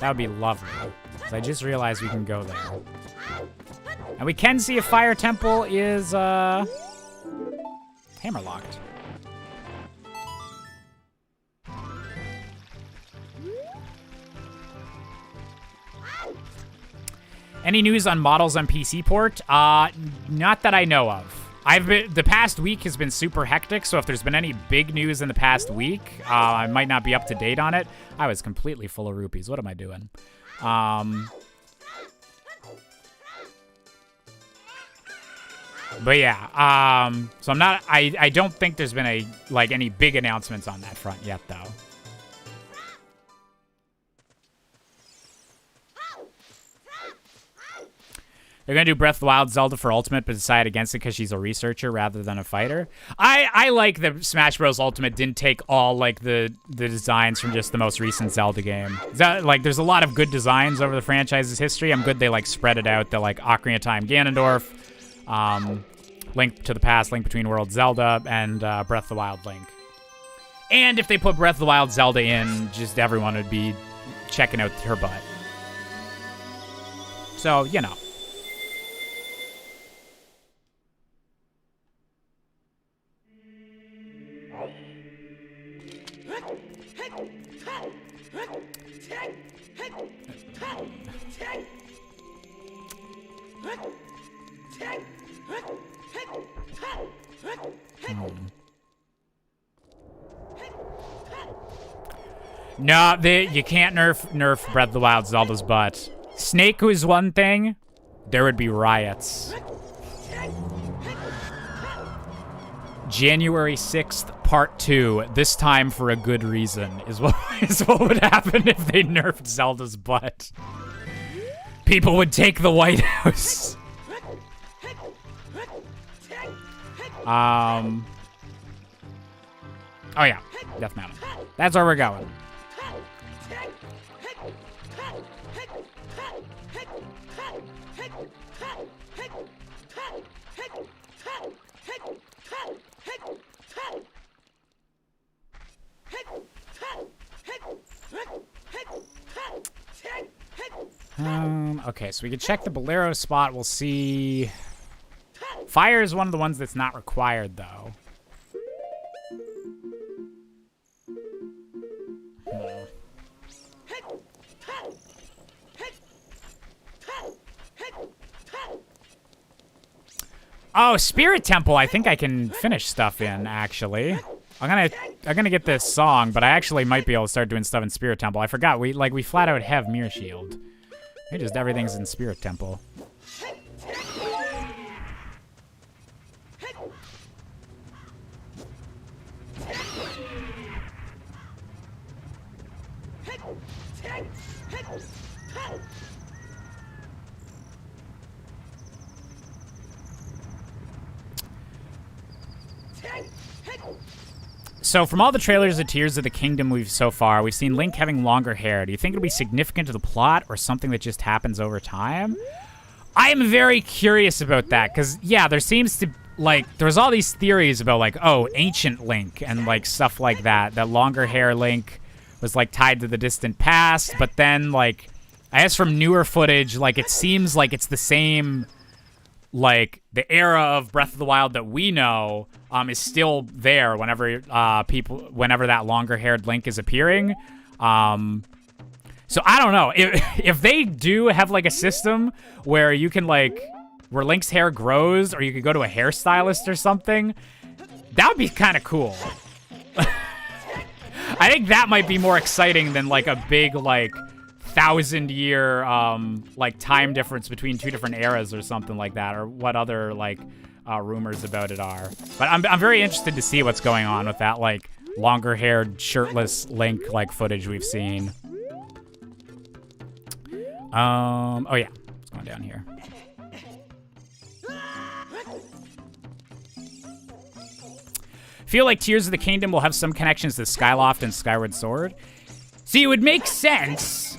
That would be lovely. Because I just realized we can go there. And we can see if Fire Temple is, hammerlocked. Any news on models on PC port? Not that I know of. The past week has been super hectic, so if there's been any big news in the past week, I might not be up to date on it. I was completely full of rupees. What am I doing? But yeah, so I'm not, I don't think there's been any big announcements on that front yet, though. They're going to do Breath of the Wild Zelda for Ultimate, but decide against it because she's a researcher rather than a fighter. I like that Smash Bros. Ultimate didn't take all, like, the designs from just the most recent Zelda game. Like, there's a lot of good designs over the franchise's history. I'm good they, like, spread it out. They're, like, Ocarina of Time Ganondorf, Link to the Past, Link Between Worlds Zelda, and Breath of the Wild Link. And if they put Breath of the Wild Zelda in, just everyone would be checking out her butt. So, you know. No, you can't nerf Breath of the Wild Zelda's butt. Snake was one thing, there would be riots. January 6th, Part 2, this time for a good reason, is what would happen if they nerfed Zelda's butt. People would take the White House. Oh yeah, Death Mountain. That's where we're going. Okay, so we can check the Bolero spot. We'll see. Fire is one of the ones that's not required, though. Oh, Spirit Temple, I think I can finish stuff in, actually. I'm gonna get this song, but I actually might be able to start doing stuff in Spirit Temple. I forgot, we flat out have Mirror Shield. Maybe just everything's in Spirit Temple. So from all the trailers of Tears of the Kingdom we've seen Link having longer hair. Do you think it'll be significant to the plot or something that just happens over time? I am very curious about that because, yeah, there seems to, like, there's all these theories about, like, oh, ancient Link and, like, stuff like that. That longer hair Link was, like, tied to the distant past. But then, like, I guess from newer footage, like, it seems like it's the same, like, the era of Breath of the Wild that we know is still there whenever whenever that longer-haired Link is appearing. So I don't know. If they do have, like, a system where you can, like, where Link's hair grows, or you could go to a hairstylist or something, that would be kind of cool. I think that might be more exciting than, like, a big, like, 1,000-year, like, time difference between two different eras or something like that, or what other, like, rumors about it are. But I'm very interested to see what's going on with that, like, longer-haired, shirtless Link, like, footage we've seen. Oh yeah, it's going down here. Feel like Tears of the Kingdom will have some connections to Skyloft and Skyward Sword. See, it would make sense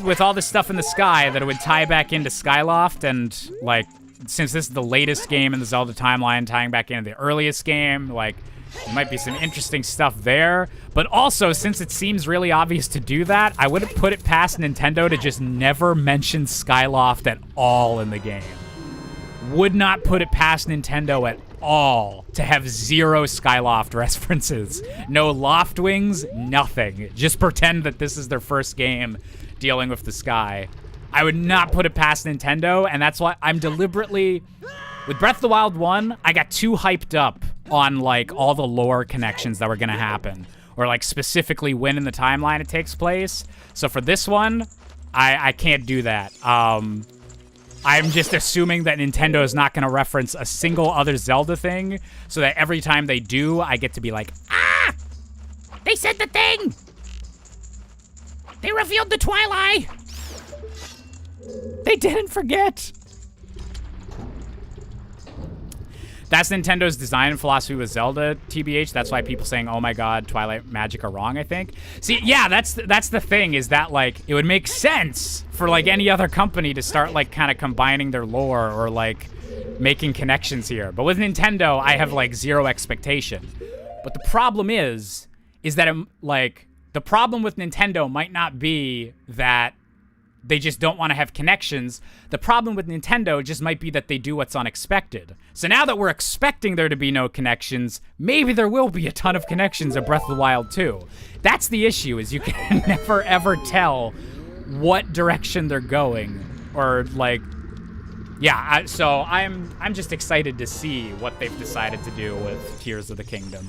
with all this stuff in the sky that it would tie back into Skyloft, and, like, since this is the latest game in the Zelda timeline, tying back into the earliest game, like, there might be some interesting stuff there. But also, since it seems really obvious to do that, I wouldn't put it past Nintendo to just never mention Skyloft at all in the game. Would not put it past Nintendo at all to have zero Skyloft references. No Loft Wings, nothing. Just pretend that this is their first game dealing with the sky. I would not put it past Nintendo, and that's why I'm deliberately... With Breath of the Wild 1, I got too hyped up on, like, all the lore connections that were gonna happen. Or, like, specifically when in the timeline it takes place. So for this one, I can't do that. I'm just assuming that Nintendo is not gonna reference a single other Zelda thing, so that every time they do, I get to be like, ah! They said the thing! They revealed the Twilight! They didn't forget! That's Nintendo's design philosophy with Zelda, TBH. That's why people saying, oh my god, Twilight Magic are wrong, I think. See, yeah, that's the thing, is that, like, it would make sense for, like, any other company to start, like, kind of combining their lore or, like, making connections here. But with Nintendo, I have, like, zero expectation. But the problem is that, like, the problem with Nintendo might not be that they just don't want to have connections. The problem with Nintendo just might be that they do what's unexpected. So now that we're expecting there to be no connections, maybe there will be a ton of connections at Breath of the Wild 2. That's the issue, is you can never ever tell what direction they're going. Or, like, yeah, so I'm just excited to see what they've decided to do with Tears of the Kingdom.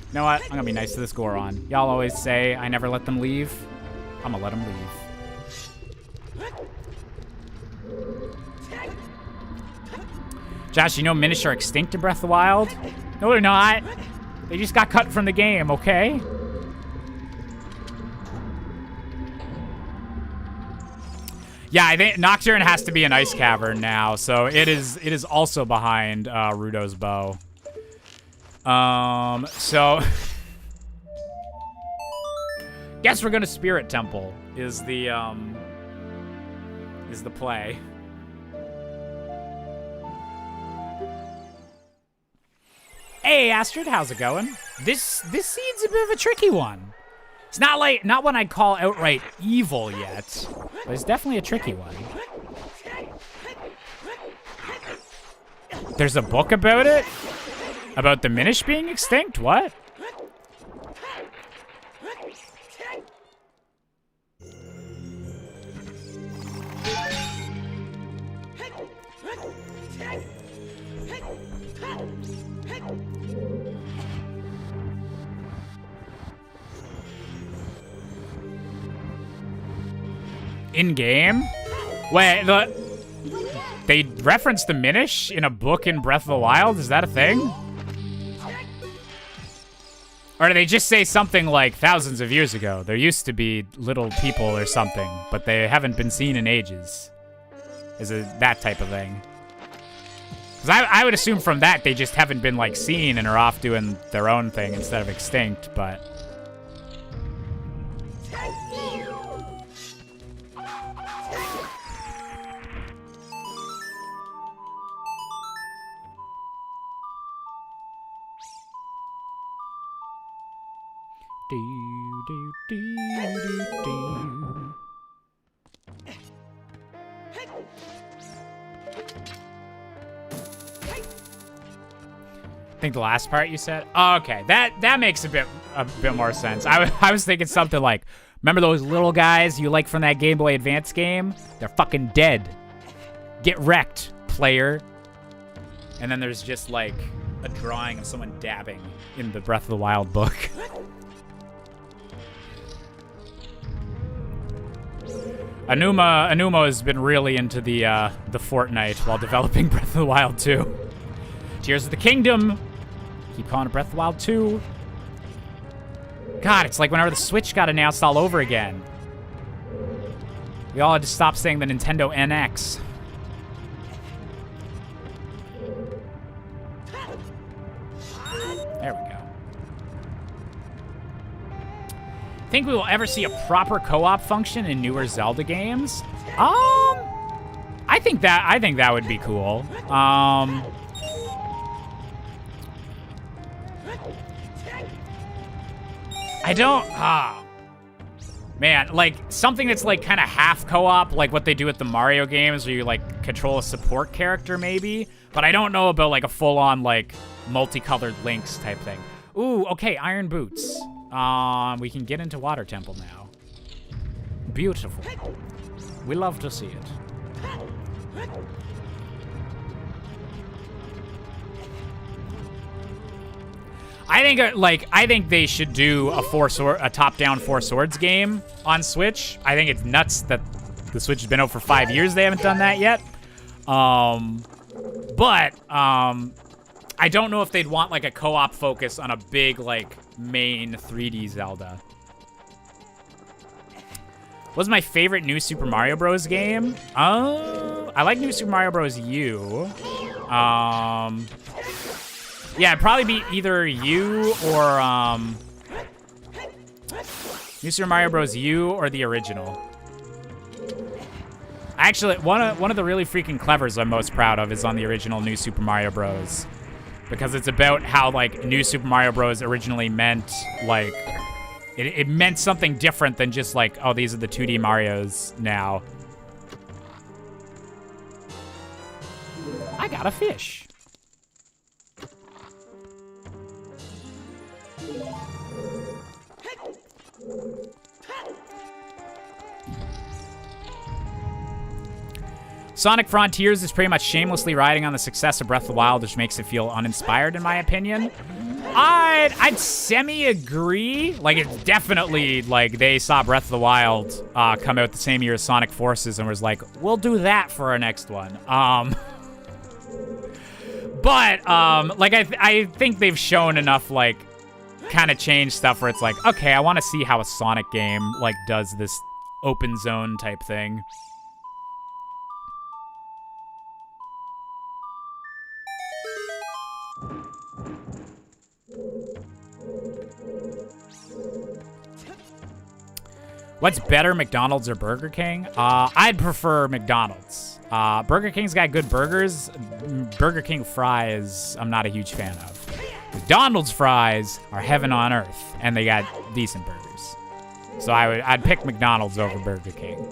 You know what? I'm gonna be nice to this Goron. Y'all always say I never let them leave. I'm gonna let them leave. Josh, you know Minish are extinct in Breath of the Wild? No, they're not. They just got cut from the game, okay? Yeah, I think Nocturne has to be an ice cavern now, so it is also behind Rudo's bow. So guess we're gonna Spirit Temple is the play. Hey Astrid, how's it going? This seed's a bit of a tricky one. It's not one I'd call outright evil yet, but it's definitely a tricky one. There's a book about it? About the Minish being extinct? What? In-game? Wait, they referenced the Minish in a book in Breath of the Wild? Is that a thing? Or do they just say something like thousands of years ago? There used to be little people or something, but they haven't been seen in ages. Is it that type of thing? Because I would assume from that they just haven't been like seen and are off doing their own thing instead of extinct, but... I think the last part you said? Oh, okay, that makes a bit more sense. I was thinking something like, remember those little guys you like from that Game Boy Advance game? They're fucking dead. Get wrecked, player. And then there's just like a drawing of someone dabbing in the Breath of the Wild book. Anuma has been really into the Fortnite while developing Breath of the Wild 2. Tears of the Kingdom. Keep calling it Breath of the Wild 2. God, it's like whenever the Switch got announced all over again. We all had to stop saying the Nintendo NX. There we go. Think we will ever see a proper co-op function in newer Zelda games? I think that would be cool. I don't, man, like something that's like kind of half co-op, like what they do with the Mario games where you like control a support character maybe, but I don't know about like a full-on like multicolored Links type thing. Ooh, okay, Iron Boots. We can get into Water Temple now. Beautiful. We love to see it. I think they should do a top-down Four Swords game on Switch. I think it's nuts that the Switch has been out for 5 years. They haven't done that yet. I don't know if they'd want like a co-op focus on a big like main 3D Zelda. What's my favorite New Super Mario Bros. Game? I like New Super Mario Bros. U. Yeah, it'd probably be either U or New Super Mario Bros. U or the original. Actually, one of the really freaking clevers I'm most proud of is on the original New Super Mario Bros. Because it's about how like New Super Mario Bros. Originally meant like it meant something different than just like, oh, these are the 2D Marios now. I got a fish. Sonic Frontiers is pretty much shamelessly riding on the success of Breath of the Wild, which makes it feel uninspired in my opinion. I'd semi-agree. Like, it's definitely, like, they saw Breath of the Wild come out the same year as Sonic Forces and was like, we'll do that for our next one. Like, I think they've shown enough, like, kind of change stuff where it's like, okay, I want to see how a Sonic game, like, does this open zone type thing. What's better, McDonald's or Burger King? I'd prefer McDonald's. Burger King's got good burgers. Burger King fries, I'm not a huge fan of. McDonald's fries are heaven on earth, and they got decent burgers. So I'd pick McDonald's over Burger King.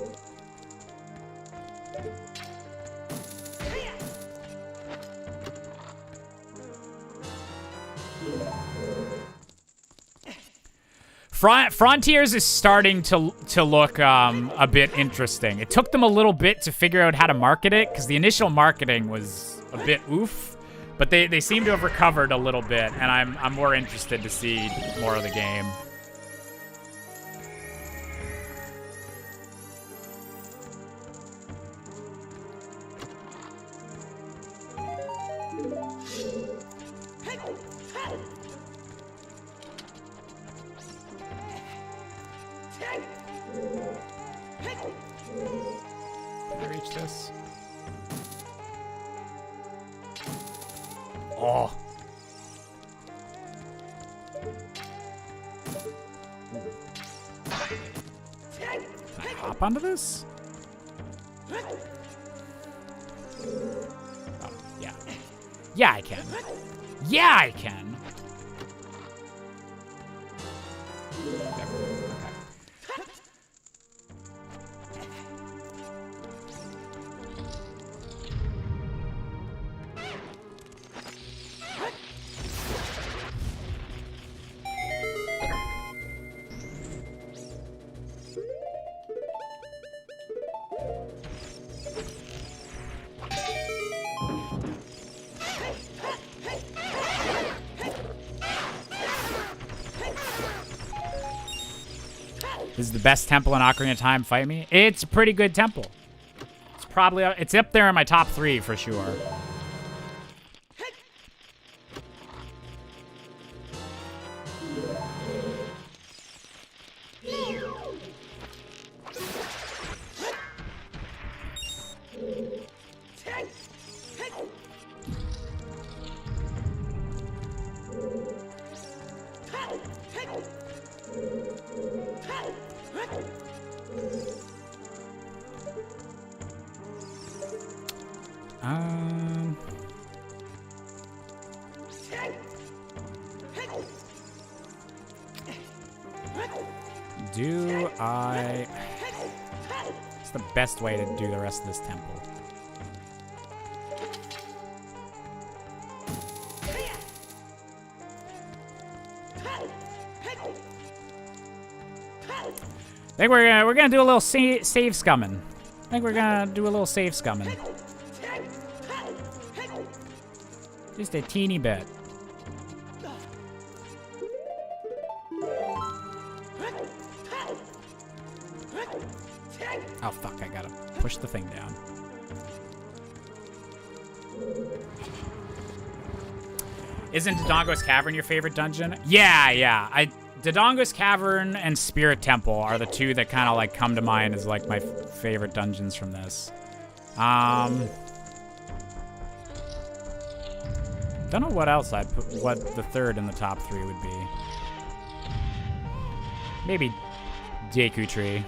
Frontiers is starting to look a bit interesting. It took them a little bit to figure out how to market it, because the initial marketing was a bit oof, but they seem to have recovered a little bit, and I'm more interested to see more of the game. This. Oh. Can I hop onto this? Oh, yeah. Yeah, I can. Yeah, I can. Okay. This is the best temple in Ocarina of Time. Fight me. It's a pretty good temple. It's probably it's up there in my top 3 for sure. It's the best way to do the rest of this temple. I think we're gonna do a little save scumming. I think we're gonna do a little save scumming. Just a teeny bit. Oh fuck, I gotta push the thing down. Isn't Dodongo's Cavern your favorite dungeon? Yeah. Dodongo's Cavern and Spirit Temple are the two that kind of like come to mind as like my favorite dungeons from this. Don't know what else I'd put, what the third in the top 3 would be. Maybe Deku Tree.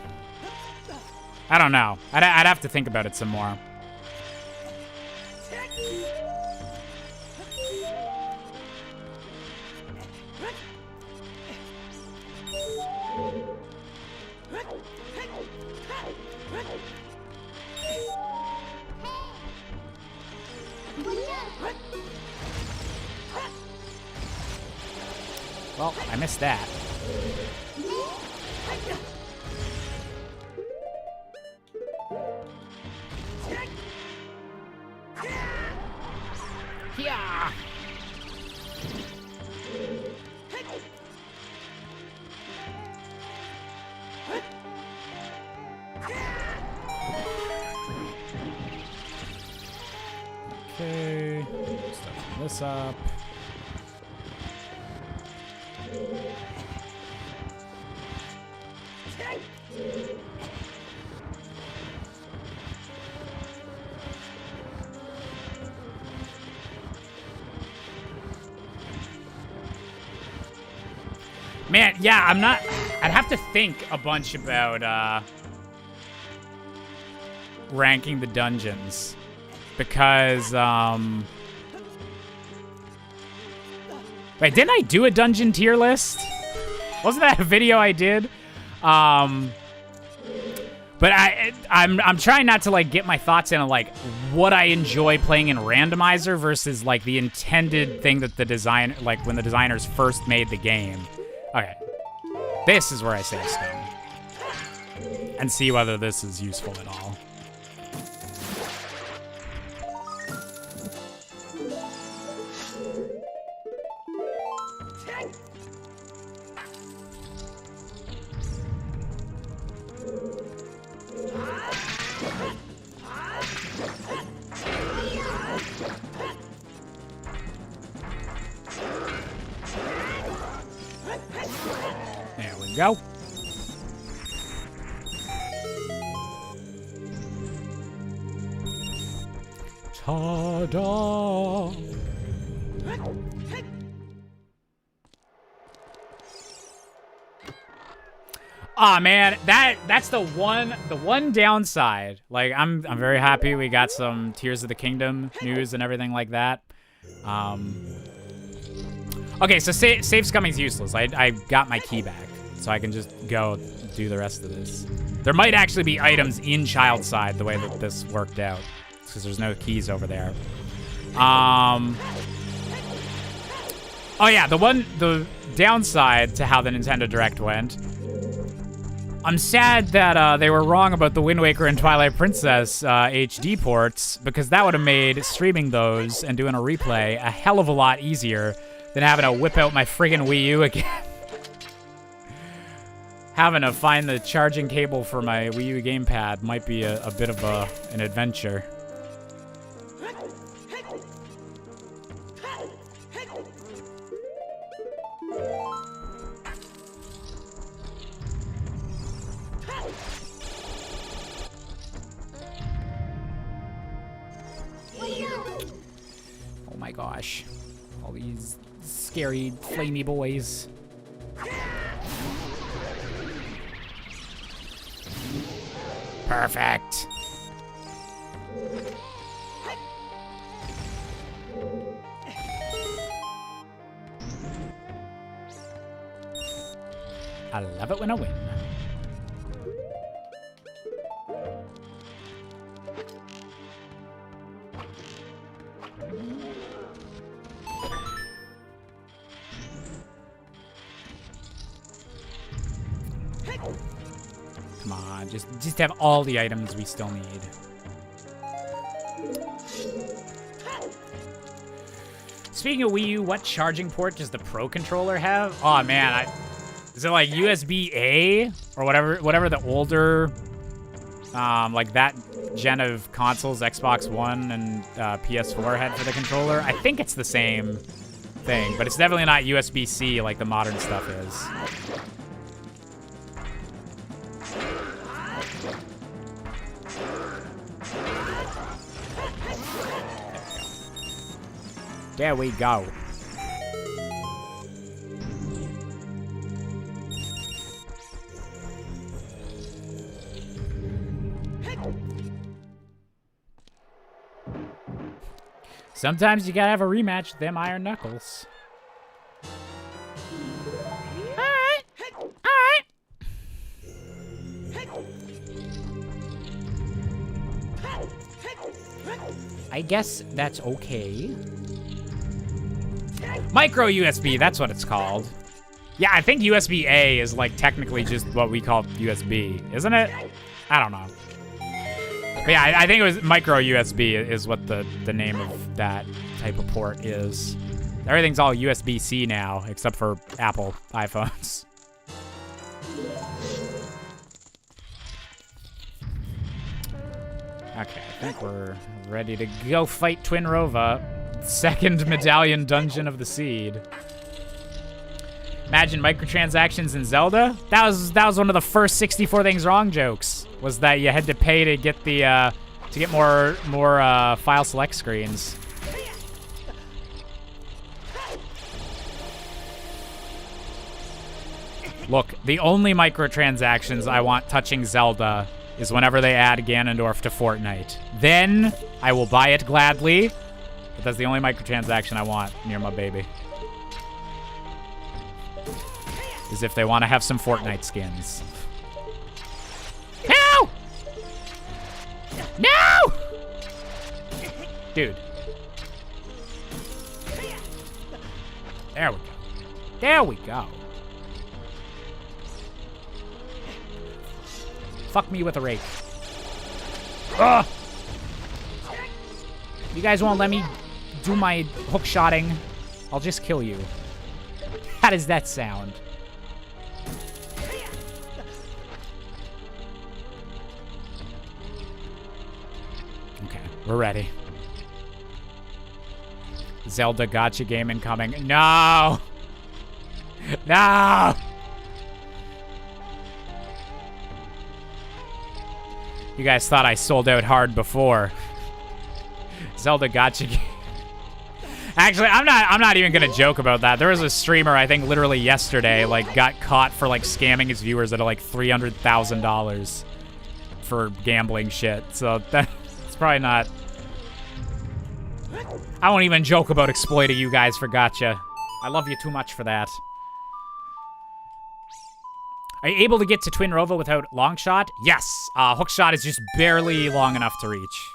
I don't know. I'd have to think about it some more. Well, I missed that. Yeah. Okay. Stuff this up. Man, yeah, I'm not... I'd have to think a bunch about ranking the dungeons. Because, Wait, didn't I do a dungeon tier list? Wasn't that a video I did? But I'm trying not to like get my thoughts in on like what I enjoy playing in Randomizer versus like the intended thing that the design, like when the designers first made the game. Okay, this is where I save stone and see whether this is useful at all. There we go. Ta-da! Ah, man, that's the one downside. Like, I'm very happy we got some Tears of the Kingdom news and everything like that. Okay, so save scumming's useless. I got my key back, so I can just go do the rest of this. There might actually be items in child side the way that this worked out, because there's no keys over there. Oh yeah, the downside to how the Nintendo Direct went. I'm sad that they were wrong about the Wind Waker and Twilight Princess HD ports, because that would have made streaming those and doing a replay a hell of a lot easier than having to whip out my friggin' Wii U again. Having to find the charging cable for my Wii U gamepad might be a bit of an adventure. Oh my gosh. All these scary, flamey boys. Perfect. I love it when I win. Come on, just have all the items we still need. Speaking of Wii U, what charging port does the Pro controller have? Oh man, is it like USB-A or whatever the older, like that gen of consoles, Xbox One and PS4 had for the controller? I think it's the same thing, but it's definitely not USB-C like the modern stuff is. There we go. Sometimes you gotta have a rematch with them Iron Knuckles. Alright. Alright. I guess that's okay. Micro USB, that's what it's called. Yeah, I think USB-A is like technically just what we call USB, isn't it? I don't know. But yeah, I think it was micro USB is what the name of that type of port is. Everything's all USB-C now, except for Apple iPhones. Okay, I think we're ready to go fight Twin Rova. Second medallion dungeon of the seed. Imagine microtransactions in Zelda. That was one of the first 64 things wrong jokes. Was that you had to pay to get the to get more file select screens. Look, the only microtransactions I want touching Zelda is whenever they add Ganondorf to Fortnite. Then I will buy it gladly. But that's the only microtransaction I want near my baby. As if they want to have some Fortnite skins. No! No! Dude. There we go. There we go. Fuck me with a rake. Ugh! You guys won't let me do my hook shotting. I'll just kill you. How does that sound? Okay, we're ready. Zelda gacha game incoming. No! No! You guys thought I sold out hard before. Zelda gacha game. Actually, I'm not even gonna joke about that. There was a streamer, I think literally yesterday, like got caught for like scamming his viewers at like $300,000 for gambling shit. So that's probably not. I won't even joke about exploiting you guys for gacha. I love you too much for that. Are you able to get to Twin Rova without long shot? Yes. Hook shot is just barely long enough to reach.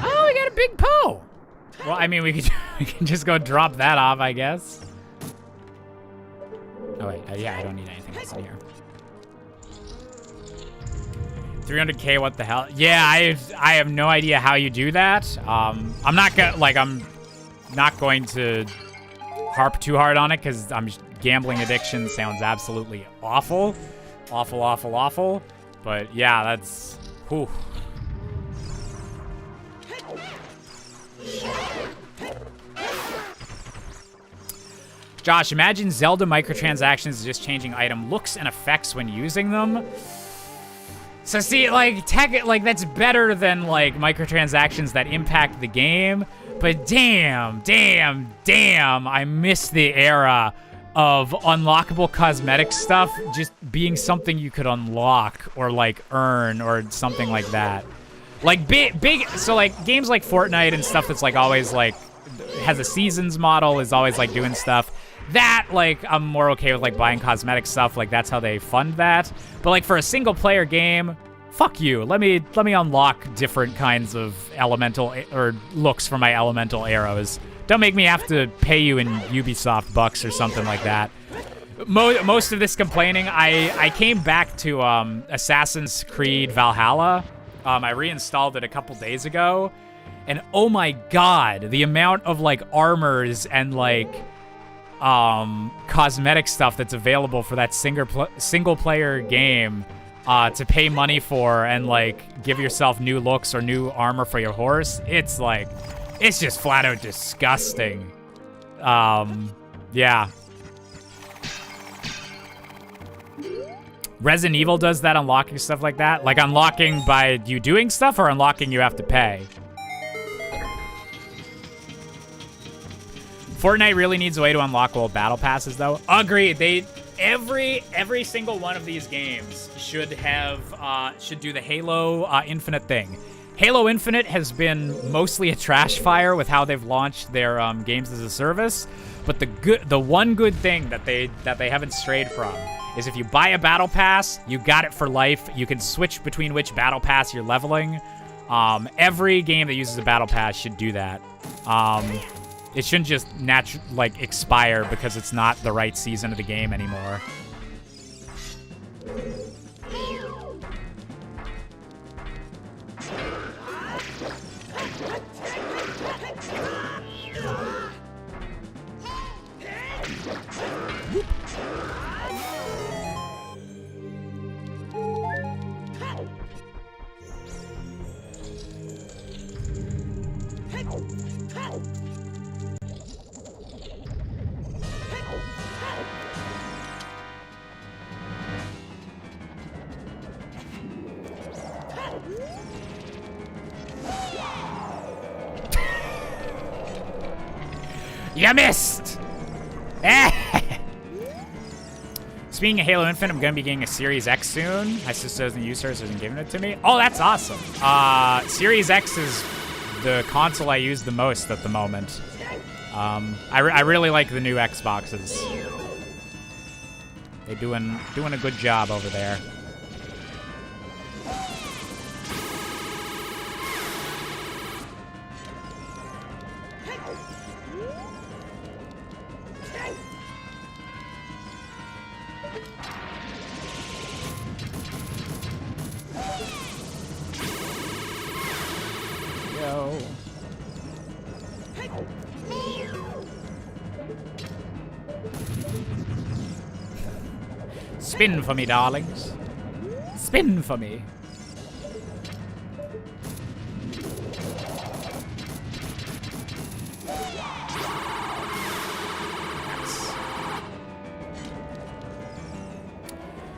Oh, we got a big Poe. Well, I mean, we can just go drop that off, I guess. Oh, wait. Yeah, I don't need anything else in here. 300K, what the hell? Yeah, I have no idea how you do that. I'm not going to harp too hard on it because gambling addiction sounds absolutely awful. Awful, awful, awful. But yeah, that's... Whew. Josh, imagine Zelda microtransactions just changing item looks and effects when using them. So see, like, that's better than, like, microtransactions that impact the game. But damn, I miss the era of unlockable cosmetic stuff just being something you could unlock or, like, earn or something like that. Like, so, like, games like Fortnite and stuff that's, like, always, like, has a seasons model, is always, like, doing stuff. That, like, I'm more okay with, like, buying cosmetic stuff. Like, that's how they fund that. But, like, for a single-player game, fuck you. Let me unlock different kinds of elemental, or looks for my elemental arrows. Don't make me have to pay you in Ubisoft bucks or something like that. Most of this complaining, I came back to Assassin's Creed Valhalla. I reinstalled it a couple days ago. And, oh my god, the amount of, like, armors and, like... cosmetic stuff that's available for that single player game to pay money for and like give yourself new looks or new armor for your horse. It's like, it's just flat out disgusting. Yeah. Resident Evil does that, unlocking stuff like that. Like unlocking by you doing stuff or unlocking you have to pay. Fortnite really needs a way to unlock old battle passes, though. Agreed. Every single one of these games should do the Halo Infinite thing. Halo Infinite has been mostly a trash fire with how they've launched their games as a service, but the one good thing that they haven't strayed from is if you buy a battle pass, you got it for life. You can switch between which battle pass you're leveling. Every game that uses a battle pass should do that. It shouldn't just expire because it's not the right season of the game anymore. You missed! Speaking of Halo Infinite, I'm going to be getting a Series X soon. My sister doesn't use hers, so isn't giving it to me. Oh, that's awesome. Series X is the console I use the most at the moment. I really like the new Xboxes. They're doing a good job over there. Spin for me, darlings. Spin for me.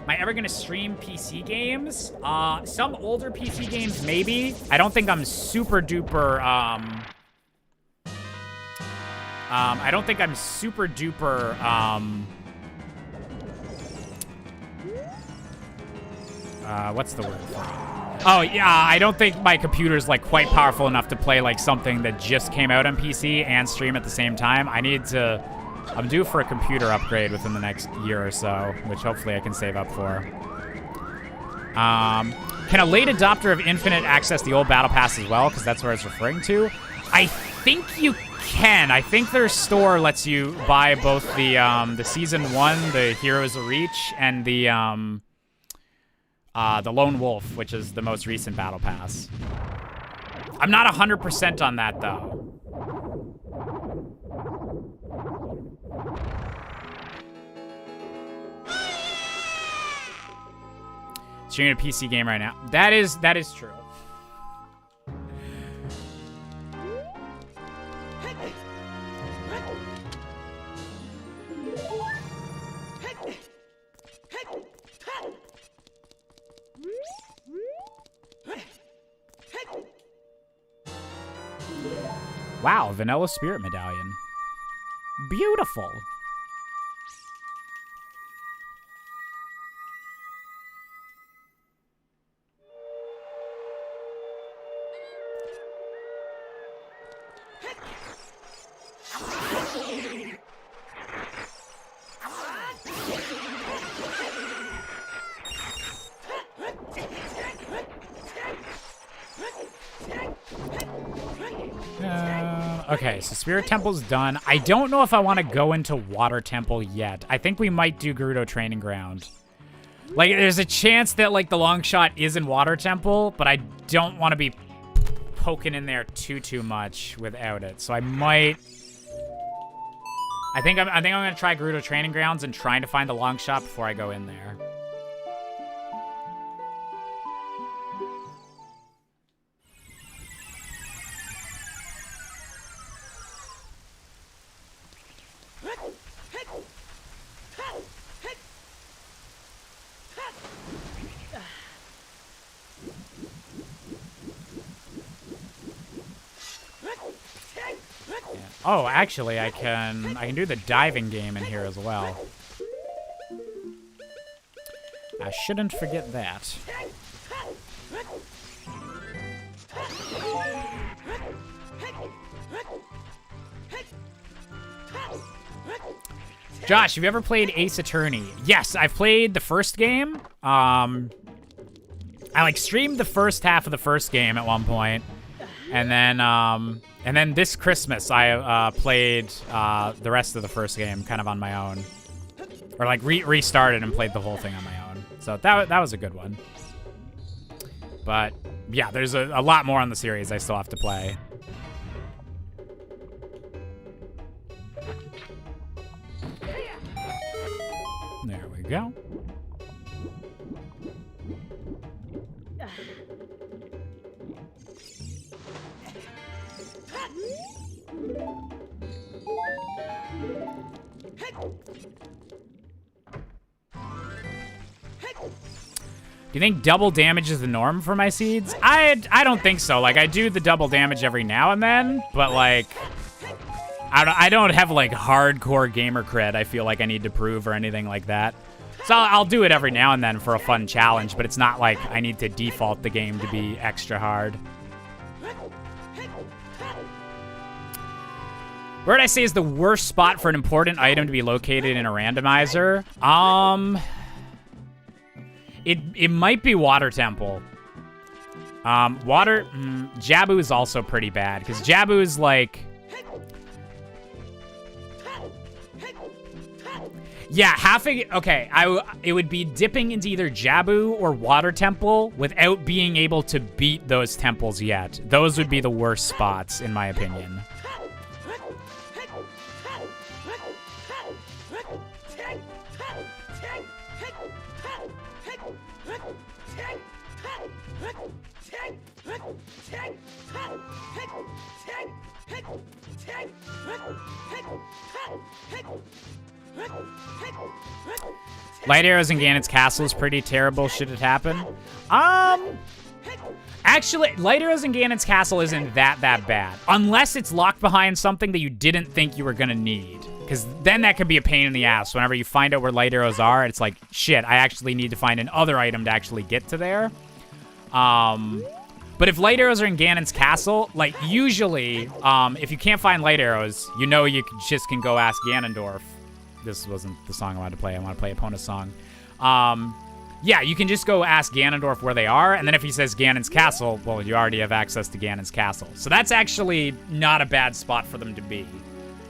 Am I ever gonna stream PC games? Some older PC games, maybe. I don't think I'm super duper, I don't think I'm super duper, what's the word for it? Oh, yeah, I don't think my computer's, like, quite powerful enough to play, like, something that just came out on PC and stream at the same time. I'm due for a computer upgrade within the next year or so, which hopefully I can save up for. Can a late adopter of Infinite access the old Battle Pass as well? Because that's what I was referring to. I think you can. I think their store lets you buy both the Season 1, the Heroes of Reach, and the Lone Wolf, which is the most recent Battle Pass. I'm not 100% on that, though. Streaming a PC game right now. That is true. Wow, Vanilla Spirit Medallion. Beautiful. Okay, so Spirit Temple's done. I don't know if I want to go into Water Temple yet. I think we might do Gerudo Training Ground. Like, there's a chance that, like, the long shot is in Water Temple, but I don't want to be poking in there too much without it. So I might... I think I'm going to try Gerudo Training Grounds and trying to find the long shot before I go in there. Oh, actually, I can do the diving game in here as well. I shouldn't forget that. Josh, have you ever played Ace Attorney? Yes, I've played the first game. I like streamed the first half of the first game at one point, and then this Christmas I played the rest of the first game kind of on my own, or like restarted and played the whole thing on my own. So that was a good one. But yeah, there's a lot more on the series I still have to play. There we go. Do you think double damage is the norm for my seeds? I don't think so. Like, I do the double damage every now and then, but, like, I don't have, like, hardcore gamer cred I feel like I need to prove or anything like that. So I'll do it every now and then for a fun challenge, but it's not like I need to default the game to be extra hard. Where would I say is the worst spot for an important item to be located in a randomizer? It might be Water Temple. Jabu is also pretty bad, because Jabu is like... Yeah, okay, it would be dipping into either Jabu or Water Temple without being able to beat those temples yet. Those would be the worst spots, in my opinion. Light arrows in Ganon's castle is pretty terrible. Should it happen? Actually, light arrows in Ganon's castle isn't that bad. Unless it's locked behind something that you didn't think you were gonna need. Because then that could be a pain in the ass. Whenever you find out where light arrows are, it's like, shit, I actually need to find another item to actually get to there. But if light arrows are in Ganon's castle, like, usually, if you can't find light arrows, you know you just can go ask Ganondorf. This wasn't the song I wanted to play. I want to play Epona's song. Yeah, you can just go ask Ganondorf where they are, and then if he says Ganon's castle, well, you already have access to Ganon's castle. So that's actually not a bad spot for them to be.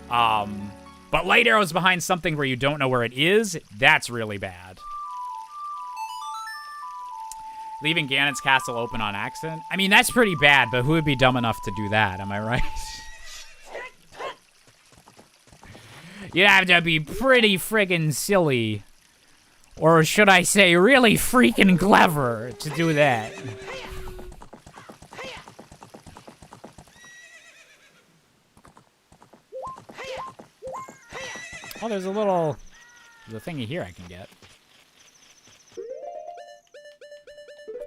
But light arrows behind something where you don't know where it is, that's really bad. Leaving Ganon's castle open on accident? I mean, that's pretty bad, but who would be dumb enough to do that? Am I right? You'd have to be pretty friggin' silly. Or should I say, really freaking clever to do that. Oh, there's a thingy here I can get.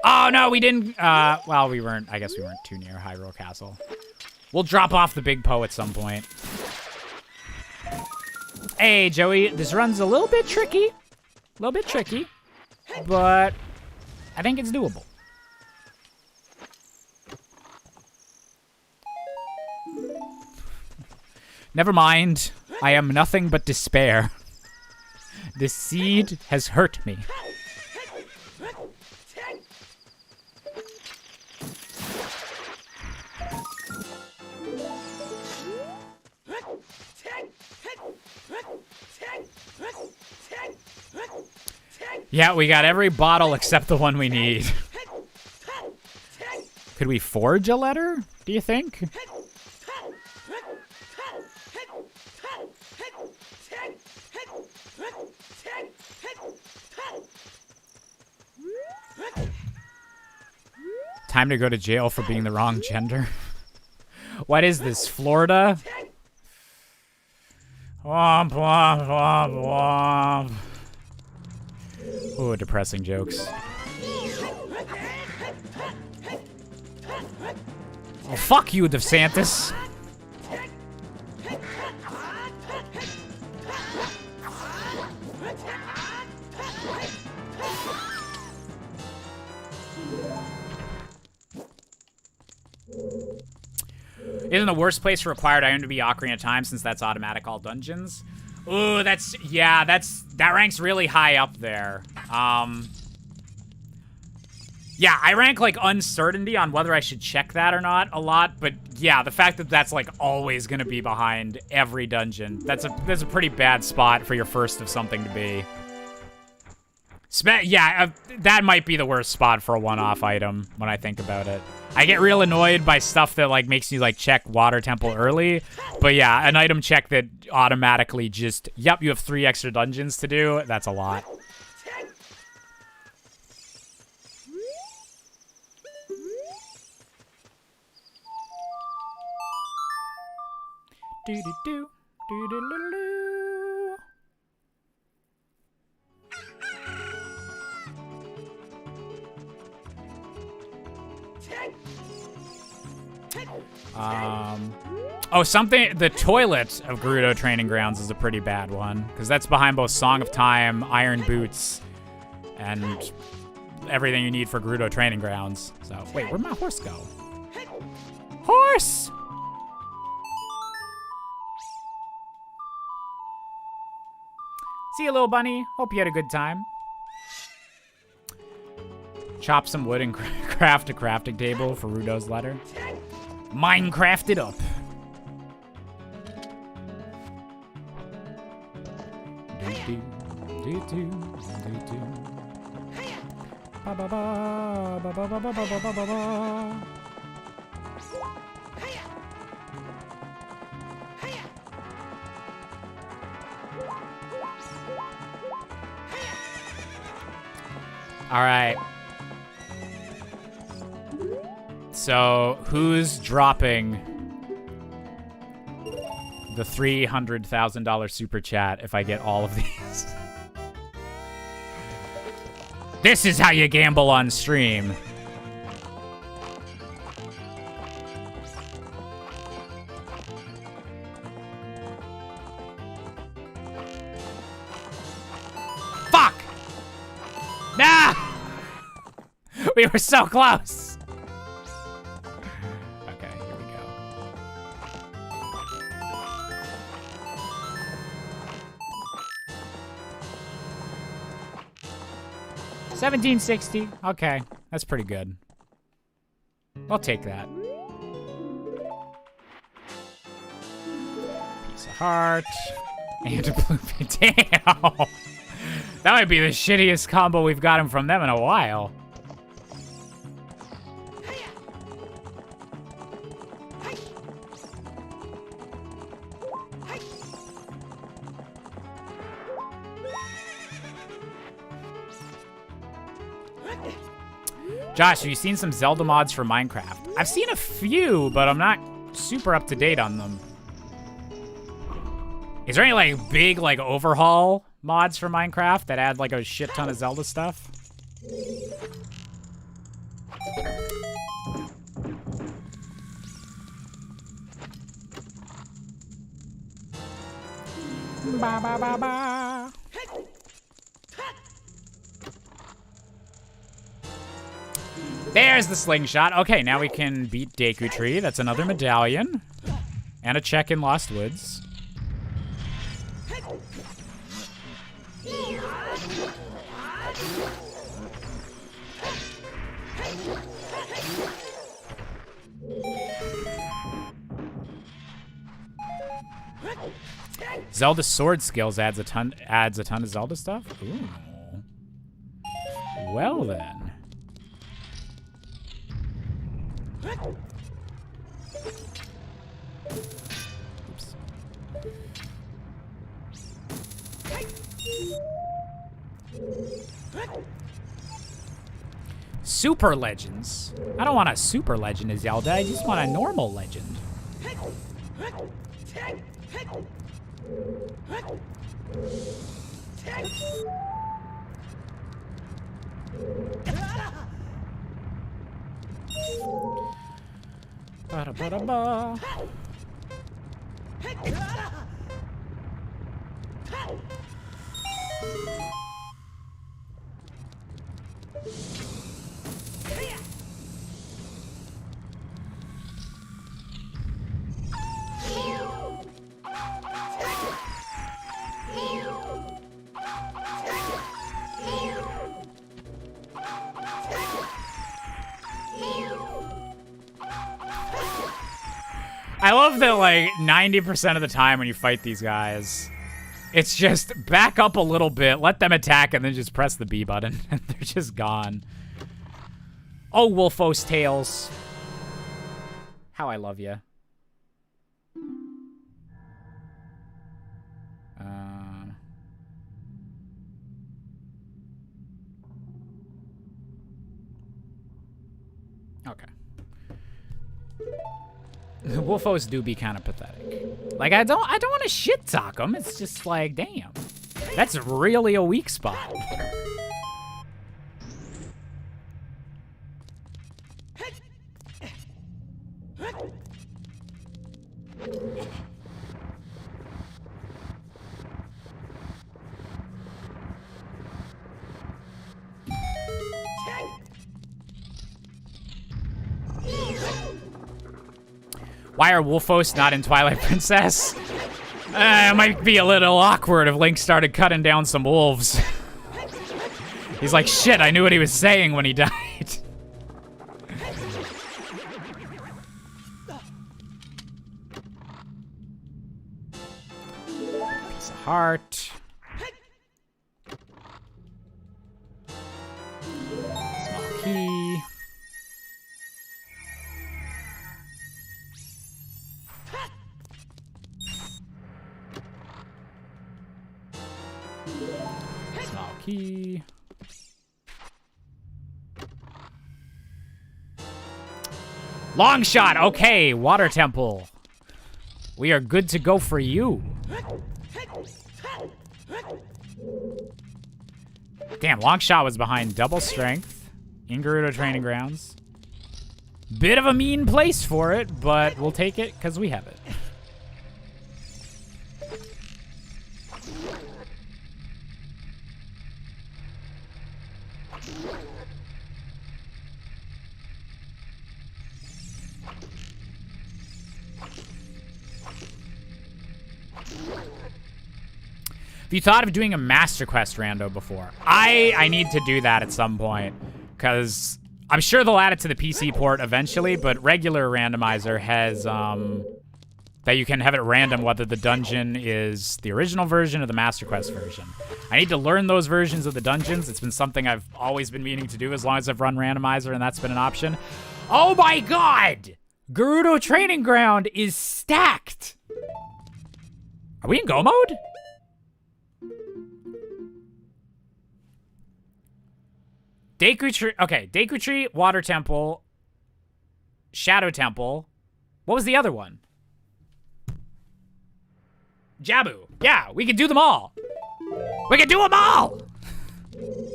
Oh, no, we didn't, well, I guess we weren't too near Hyrule Castle. We'll drop off the Big Poe at some point. Hey, Joey, this run's a little bit tricky. But I think it's doable. Never mind. I am nothing but despair. This seed has hurt me. Yeah, we got every bottle except the one we need. Could we forge a letter, do you think? Time to go to jail for being the wrong gender. What is this, Florida? Womp, womp, womp, womp. Ooh, depressing jokes. Oh, fuck you, DeSantis. Isn't the worst place for required item to be Ocarina of Time, since that's automatic all dungeons? Ooh, that ranks really high up there. Yeah, I rank, like, uncertainty on whether I should check that or not a lot, but yeah, the fact that that's, like, always gonna be behind every dungeon, that's a pretty bad spot for your first of something to be. Yeah, that might be the worst spot for a one-off item when I think about it. I get real annoyed by stuff that, like, makes you, like, check Water Temple early. But yeah, an item check that automatically just, yep, you have 3 extra dungeons to do. That's a lot. Do-do-do, do-do-do-do. Oh, the toilet of Gerudo Training Grounds is a pretty bad one, because that's behind both Song of Time, Iron Boots, and everything you need for Gerudo Training Grounds. So, wait, where'd my horse go? Horse! See you, little bunny. Hope you had a good time. Chop some wood and craft a crafting table for Rudo's letter. Minecraft it up. All right. So, who's dropping the $300,000 super chat if I get all of these? This is how you gamble on stream. Fuck! Nah! We were so close. Okay, here we go. $17.60. Okay, that's pretty good. I'll take that. Piece of heart. And a blue pin. Damn! That might be the shittiest combo we've gotten from them in a while. Josh, have you seen some Zelda mods for Minecraft? I've seen a few, but I'm not super up to date on them. Is there any like big like overhaul mods for Minecraft that add like a shit ton of Zelda stuff? Ba ba ba ba. There's the slingshot. Okay, now we can beat Deku Tree. That's another medallion. And a check in Lost Woods. Zelda sword skills adds a ton of Zelda stuff. Ooh. Well then. Oops. Super legends. I don't want a super legend as Zelda. I just want a normal legend. Ba-da-ba-da-ba. I love that, like, 90% of the time when you fight these guys, it's just back up a little bit, let them attack, and then just press the B button, and they're just gone. Oh, Wolfos Tails. How I love you. Okay. Wolfos do be kind of pathetic. Like, I don't want to shit talk them. It's just like, damn. That's really a weak spot. Why are Wolfos not in Twilight Princess? It might be a little awkward if Link started cutting down some wolves. He's like, shit, I knew what he was saying when he died. Piece of heart. Small key. Small key. Long shot. Okay, water temple. We are good to go for you. Damn, long shot was behind double strength in Gerudo Training Grounds. Bit of a mean place for it, but we'll take it because we have it. Have you thought of doing a Master Quest rando before? I need to do that at some point, because I'm sure they'll add it to the PC port eventually, but regular Randomizer has, that you can have it random whether the dungeon is the original version or the Master Quest version. I need to learn those versions of the dungeons. It's been something I've always been meaning to do as long as I've run Randomizer, and that's been an option. Oh my god! Gerudo Training Ground is stacked! Are we in Go mode? Deku Tree, okay, Deku Tree, Water Temple, Shadow Temple. What was the other one? Jabu. Yeah, we can do them all. We can do them all!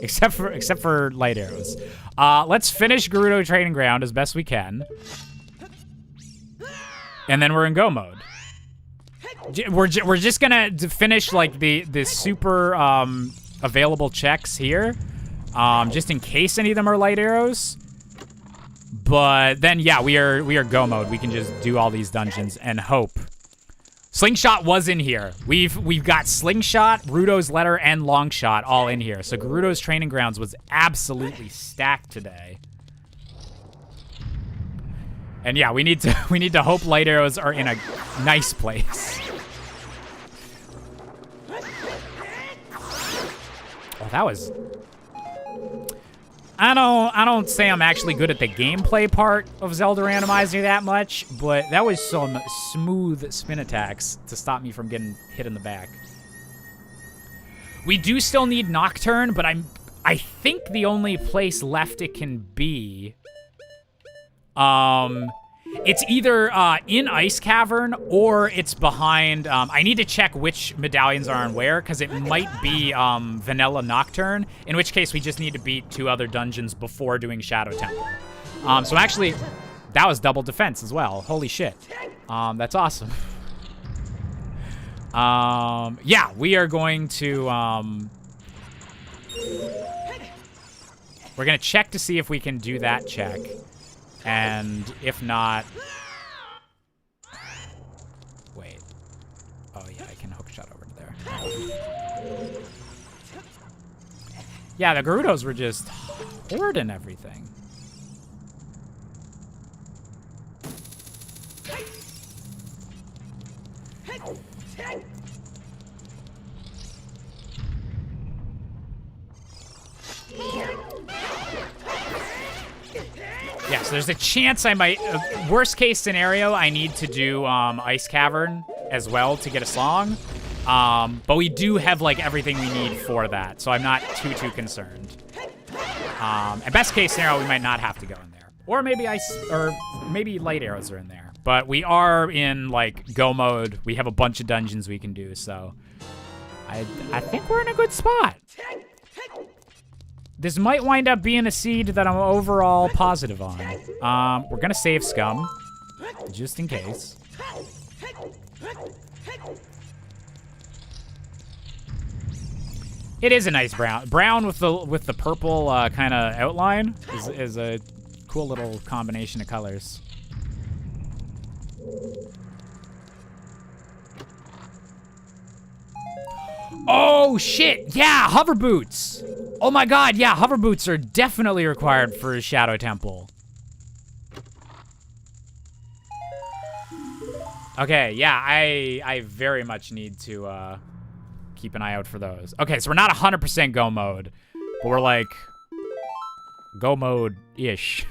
Except for light arrows. Let's finish Gerudo Training Ground as best we can. And then we're in Go mode. We're just gonna finish like the super available checks here. Just in case any of them are light arrows. But then, yeah, we are Go mode. We can just do all these dungeons and hope. Slingshot was in here. We've got Slingshot, Rudo's Letter, and Longshot all in here. So Gerudo's Training Grounds was absolutely stacked today. And yeah, we need to hope light arrows are in a nice place. Oh, that was. I don't say I'm actually good at the gameplay part of Zelda Randomizer that much, but that was some smooth spin attacks to stop me from getting hit in the back. We do still need Nocturne, but I think the only place left it can be, it's either in Ice Cavern or it's behind. I need to check which medallions are on where, because it might be Vanilla Nocturne, in which case we just need to beat 2 other dungeons before doing Shadow Temple. So actually, that was double defense as well. Holy shit. That's awesome. Yeah, we are going to... we're going to check to see if we can do that check. And if not... Wait. Oh, yeah, I can hookshot over to there. Yeah, the Gerudos were just hoarding everything. Yeah, so there's a chance I might... worst case scenario, I need to do Ice Cavern as well to get a song. But we do have, like, everything we need for that, so I'm not too concerned. At best case scenario, we might not have to go in there. Or maybe maybe light arrows are in there. But we are in, like, Go mode. We have a bunch of dungeons we can do, so... I think we're in a good spot. This might wind up being a seed that I'm overall positive on. We're gonna save Scum, just in case. It is a nice brown. Brown with the purple kind of outline is a cool little combination of colors. Oh, shit. Yeah, hover boots. Oh, my God. Yeah, hover boots are definitely required for a Shadow Temple. Okay, yeah, I very much need to keep an eye out for those. Okay, so we're not 100% go mode, but we're like go mode-ish.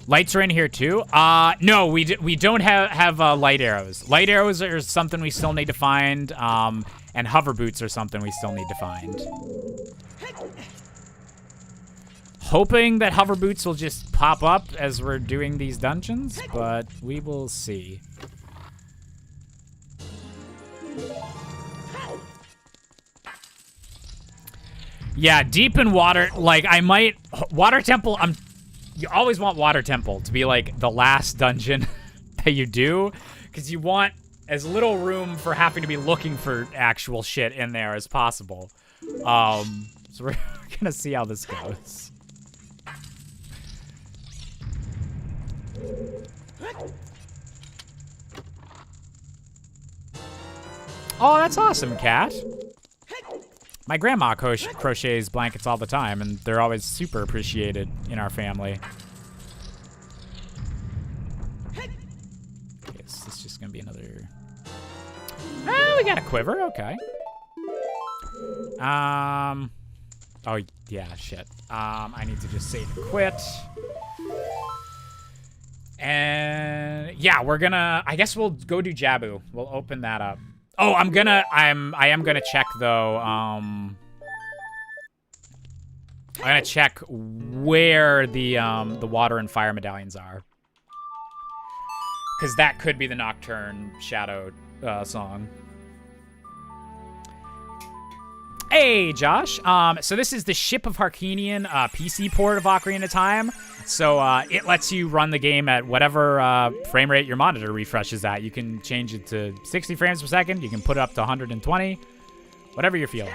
Lights are in here too? No, we don't have light arrows. Light arrows are something we still need to find, and hover boots are something we still need to find. Hoping that hover boots will just pop up as we're doing these dungeons, but we will see. Yeah, deep in water, like I might, water temple, you always want water temple to be like the last dungeon that you do, because you want as little room for having to be looking for actual shit in there as possible. So we're gonna see how this goes. Oh, that's awesome, Cat. My grandma crochets blankets all the time, and they're always super appreciated in our family. Okay, so this is just gonna be another... Oh, we got a quiver, okay. Oh, yeah, shit. I need to just save and quit. And yeah, we're gonna, I guess we'll go do Jabu. We'll open that up. Oh, I am gonna check though, I'm gonna check where the water and fire medallions are. Cause that could be the Nocturne Shadow song. Hey, Josh. So this is the Ship of Harkinian PC port of Ocarina of Time. So it lets you run the game at whatever frame rate your monitor refreshes at. You can change it to 60 frames per second. You can put it up to 120. Whatever you're feeling.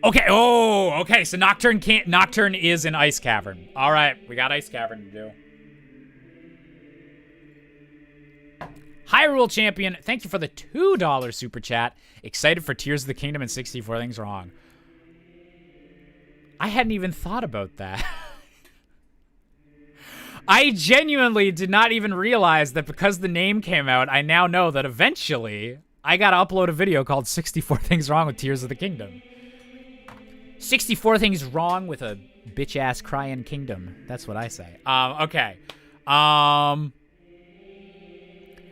Okay, oh, okay, so Nocturne is an ice cavern. All right, we got ice cavern to do. Hyrule Champion, thank you for the $2 super chat. Excited for Tears of the Kingdom and 64 Things Wrong. I hadn't even thought about that. I genuinely did not even realize that because the name came out, I now know that eventually I gotta upload a video called 64 Things Wrong with Tears of the Kingdom. 64 things wrong with a bitch-ass crying kingdom. That's what I say. Okay.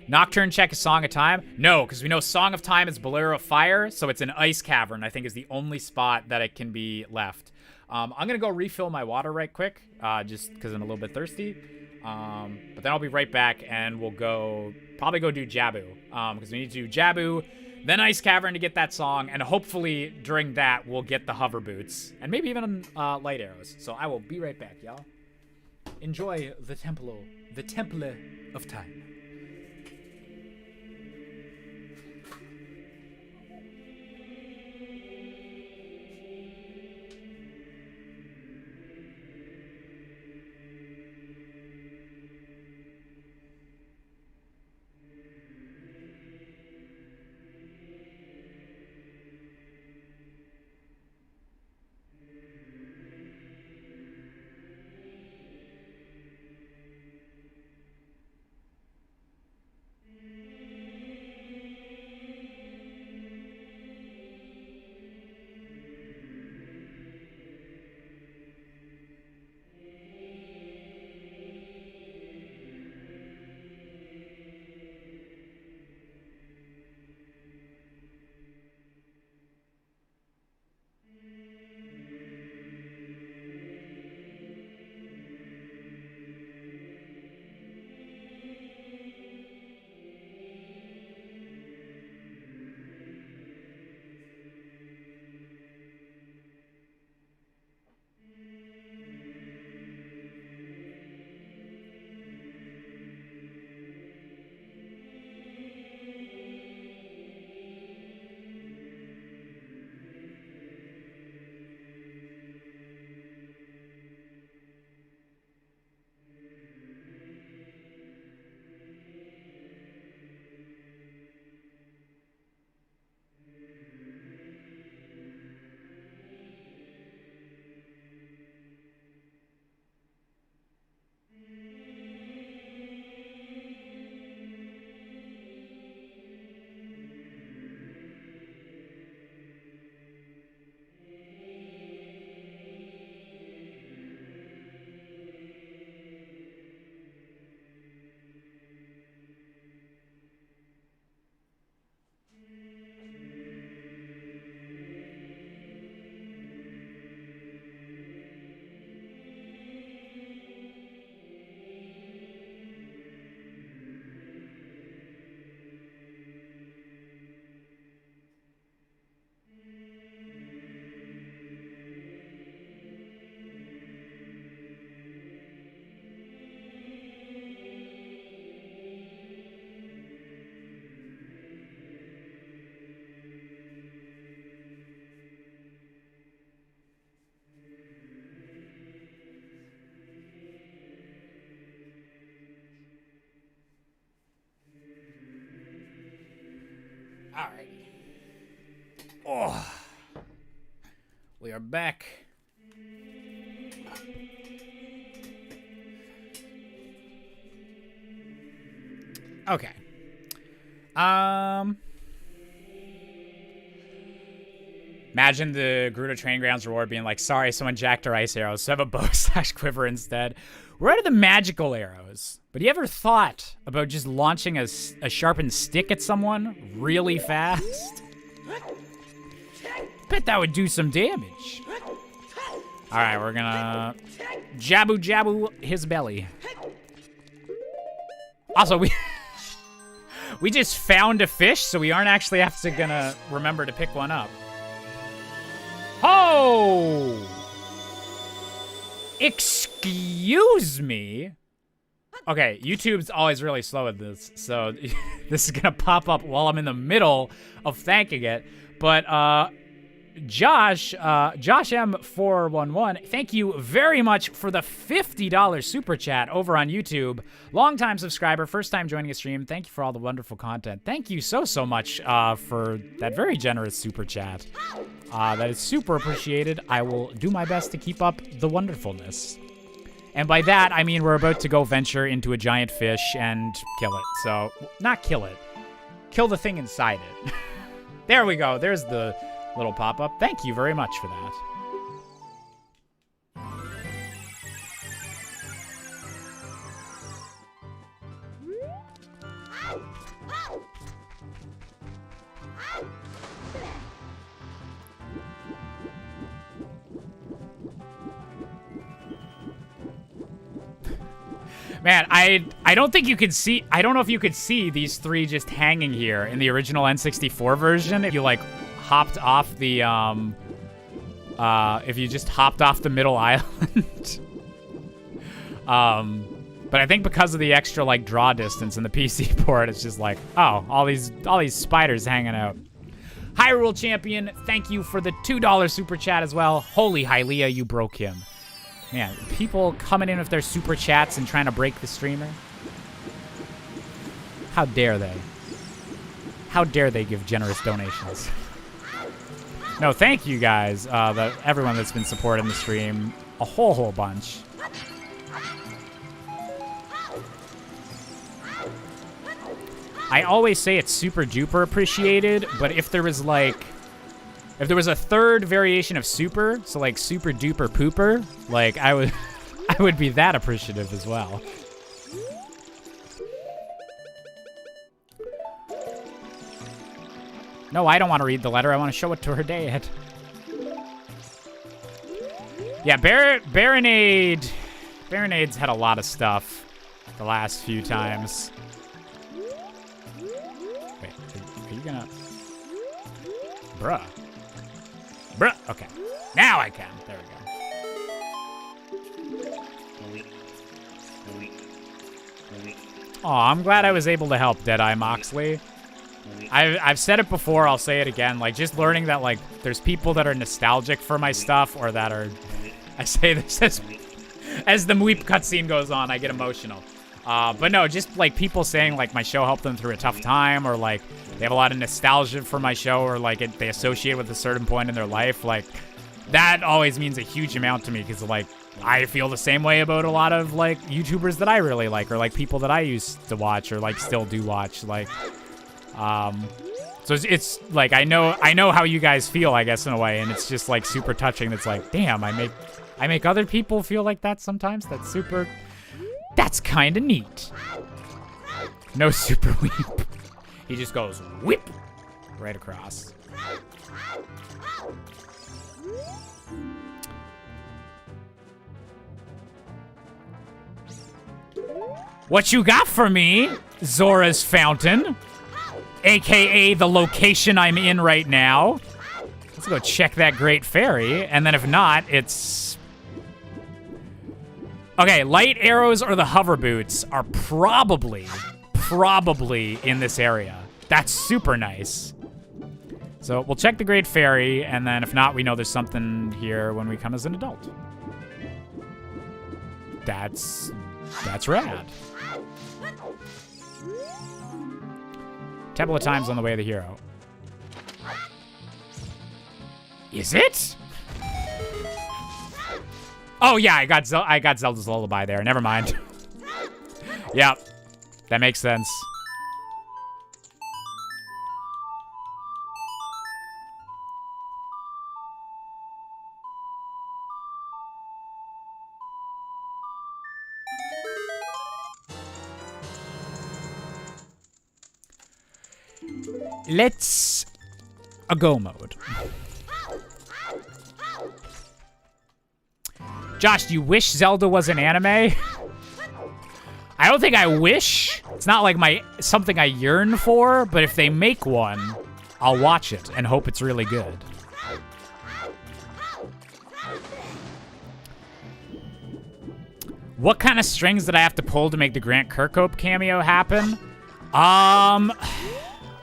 Nocturne check a Song of Time? No, because we know Song of Time is Bolero of Fire, so it's an ice cavern, I think is the only spot that it can be left. I'm going to go refill my water right quick, just because I'm a little bit thirsty. But then I'll be right back, and we'll probably go do Jabu, because we need to do Jabu, then Ice Cavern to get that song, and hopefully during that we'll get the hover boots, and maybe even light arrows. So I will be right back, y'all. Enjoy the Temple of Time. Alright. Oh. We are back. Okay. Imagine the Gerudo Training Grounds reward being like, sorry, someone jacked our ice arrows, so have a bow / quiver instead. We're out of the magical arrows. But you ever thought about just launching a sharpened stick at someone really fast? Bet that would do some damage. Alright, we're gonna jabu his belly. Also, we just found a fish, so we aren't actually gonna remember to pick one up. Oh! Excuse me? Okay, YouTube's always really slow at this, so this is gonna pop up while I'm in the middle of thanking it. But, Josh M411, thank you very much for the $50 super chat over on YouTube. Longtime subscriber, first time joining a stream. Thank you for all the wonderful content. Thank you so much for that very generous super chat. That is super appreciated. I will do my best to keep up the wonderfulness. And by that, I mean we're about to go venture into a giant fish and kill it. So, not kill it. Kill the thing inside it. There we go. There's the little pop-up. Thank you very much for that. Man, I don't think you could see, I don't know if you could see these three just hanging here in the original N64 version. If you like hopped off the, if you just hopped off the middle island. But I think because of the extra like draw distance in the PC port, it's just like, oh, all these spiders hanging out. Hyrule Champion, thank you for the $2 super chat as well. Holy Hylia, you broke him. Man, people coming in with their super chats and trying to break the streamer. How dare they? How dare they give generous donations? No, thank you guys, everyone that's been supporting the stream. A whole bunch. I always say it's super duper appreciated, but if there was like... If there was a third variation of super, so like super duper pooper, like I would be that appreciative as well. No, I don't want to read the letter. I want to show it to her dad. Yeah, Baronade's had a lot of stuff the last few times. Wait, are you gonna... Bruh. Okay. Now I can. There we go. Aw, I'm glad I was able to help Deadeye Moxley. I've said it before, I'll say it again. Like, just learning that, like, there's people that are nostalgic for my stuff, or that are... I say this as the Mweep cutscene goes on, I get emotional. But no, just, like, people saying, like, my show helped them through a tough time, or, like, they have a lot of nostalgia for my show, or, like, they associate with a certain point in their life. Like, that always means a huge amount to me, because, like, I feel the same way about a lot of, like, YouTubers that I really like, or, like, people that I used to watch, or, like, still do watch. Like, so it's like, I know how you guys feel, I guess, in a way, and it's just, like, super touching. It's like, damn, I make other people feel like that sometimes. That's kind of neat. No super weep. He just goes whip right across. What you got for me, Zora's Fountain? AKA the location I'm in right now. Let's go check that Great Fairy, and then if not, it's... Okay, light arrows or the hover boots are probably in this area. That's super nice. So we'll check the Great Fairy, and then if not, we know there's something here when we come as an adult. That's rad. Temple of Time's on the way of the hero. Is it? Oh yeah, I got Zelda's Lullaby there. Never mind. Yep, that makes sense. Let's a go mode. Josh, do you wish Zelda was an anime? I don't think I wish. It's not like something I yearn for, but if they make one, I'll watch it and hope it's really good. What kind of strings did I have to pull to make the Grant Kirkhope cameo happen?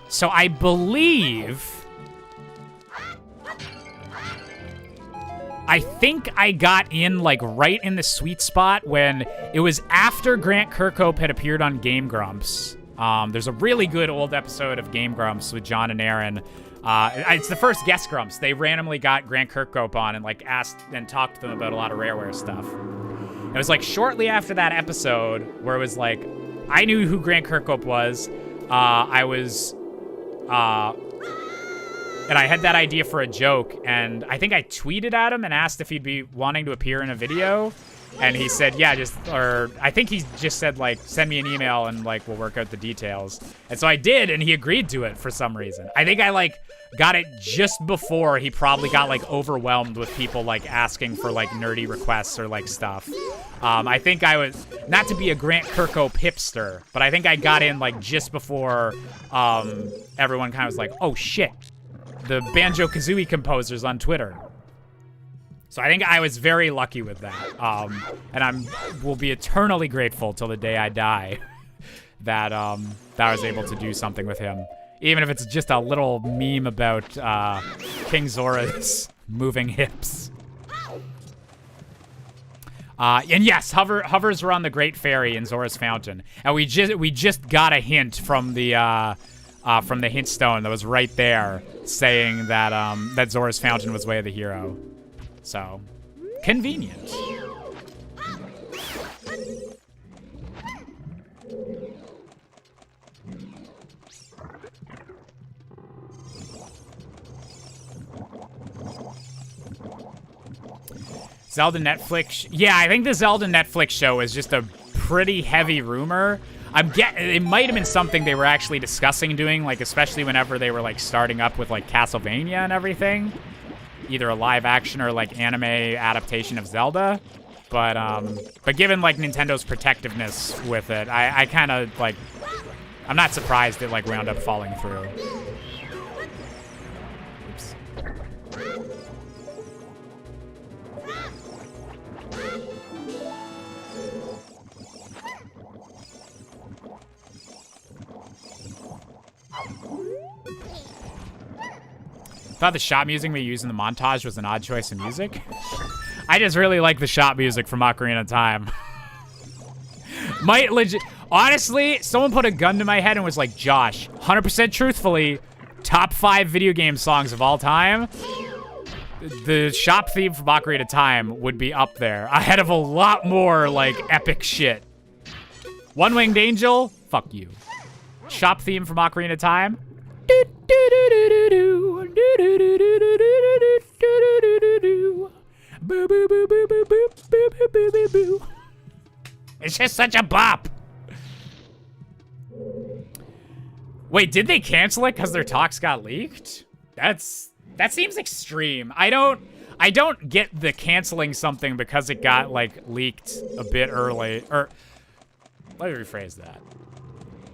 So I believe... I think I got in, like, right in the sweet spot when it was after Grant Kirkhope had appeared on Game Grumps. There's a really good old episode of Game Grumps with John and Aaron. It's the first guest Grumps. They randomly got Grant Kirkhope on and, like, asked and talked to them about a lot of Rareware stuff. It was, like, shortly after that episode where it was, like, I knew who Grant Kirkhope was. And I had that idea for a joke, and I think I tweeted at him and asked if he'd be wanting to appear in a video, and he said, yeah, I think he just said, like, send me an email and, like, we'll work out the details. And so I did, and he agreed to it for some reason. I think I, like, got it just before he probably got, like, overwhelmed with people, like, asking for, like, nerdy requests or, like, stuff. I think I was, not to be a Grant Kirkhope hipster, but I think I got in, like, just before everyone kind of was like, oh, shit. The Banjo-Kazooie composers on Twitter. So I think I was very lucky with that. And will be eternally grateful till the day I die that I was able to do something with him. Even if it's just a little meme about King Zora's moving hips. And yes, hovers were on the Great Fairy in Zora's Fountain. And we just got a hint from the hint stone that was right there, saying that that Zora's Fountain was Way of the Hero. So, convenient. Zelda Netflix. Yeah, I think the Zelda Netflix show is just a pretty heavy rumor. It might have been something they were actually discussing doing, like, especially whenever they were, like, starting up with, like, Castlevania and everything. Either a live action or, like, anime adaptation of Zelda. But given, like, Nintendo's protectiveness with it, I kind of, like, I'm not surprised it, like, wound up falling through. Oops. Thought the shop music we used in the montage was an odd choice of music. I just really like the shop music from Ocarina of Time. Might legit... Honestly, someone put a gun to my head and was like, Josh, 100% truthfully, top 5 video game songs of all time, the shop theme from Ocarina of Time would be up there, ahead of a lot more, like, epic shit. One-Winged Angel? Fuck you. Shop theme from Ocarina of Time? It's just such a bop. Wait, did they cancel it because their talks got leaked? That seems extreme. I don't get the canceling something because it got, like, leaked a bit early. Or let me rephrase that.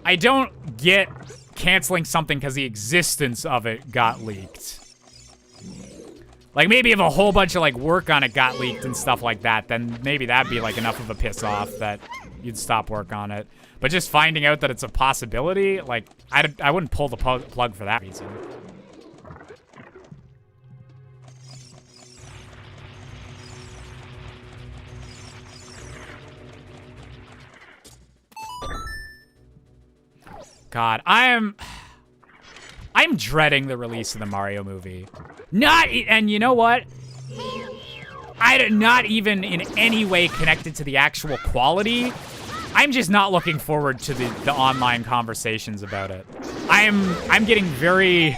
I don't get canceling something because the existence of it got leaked. Like, maybe if a whole bunch of, like, work on it got leaked and stuff like that, then maybe that'd be, like, enough of a piss off that you'd stop work on it. But just finding out that it's a possibility, like, I wouldn't pull the plug for that reason. God, I'm dreading the release of the Mario movie. And you know what? Not even in any way connected to the actual quality. I'm just not looking forward to the online conversations about it. I'm getting very...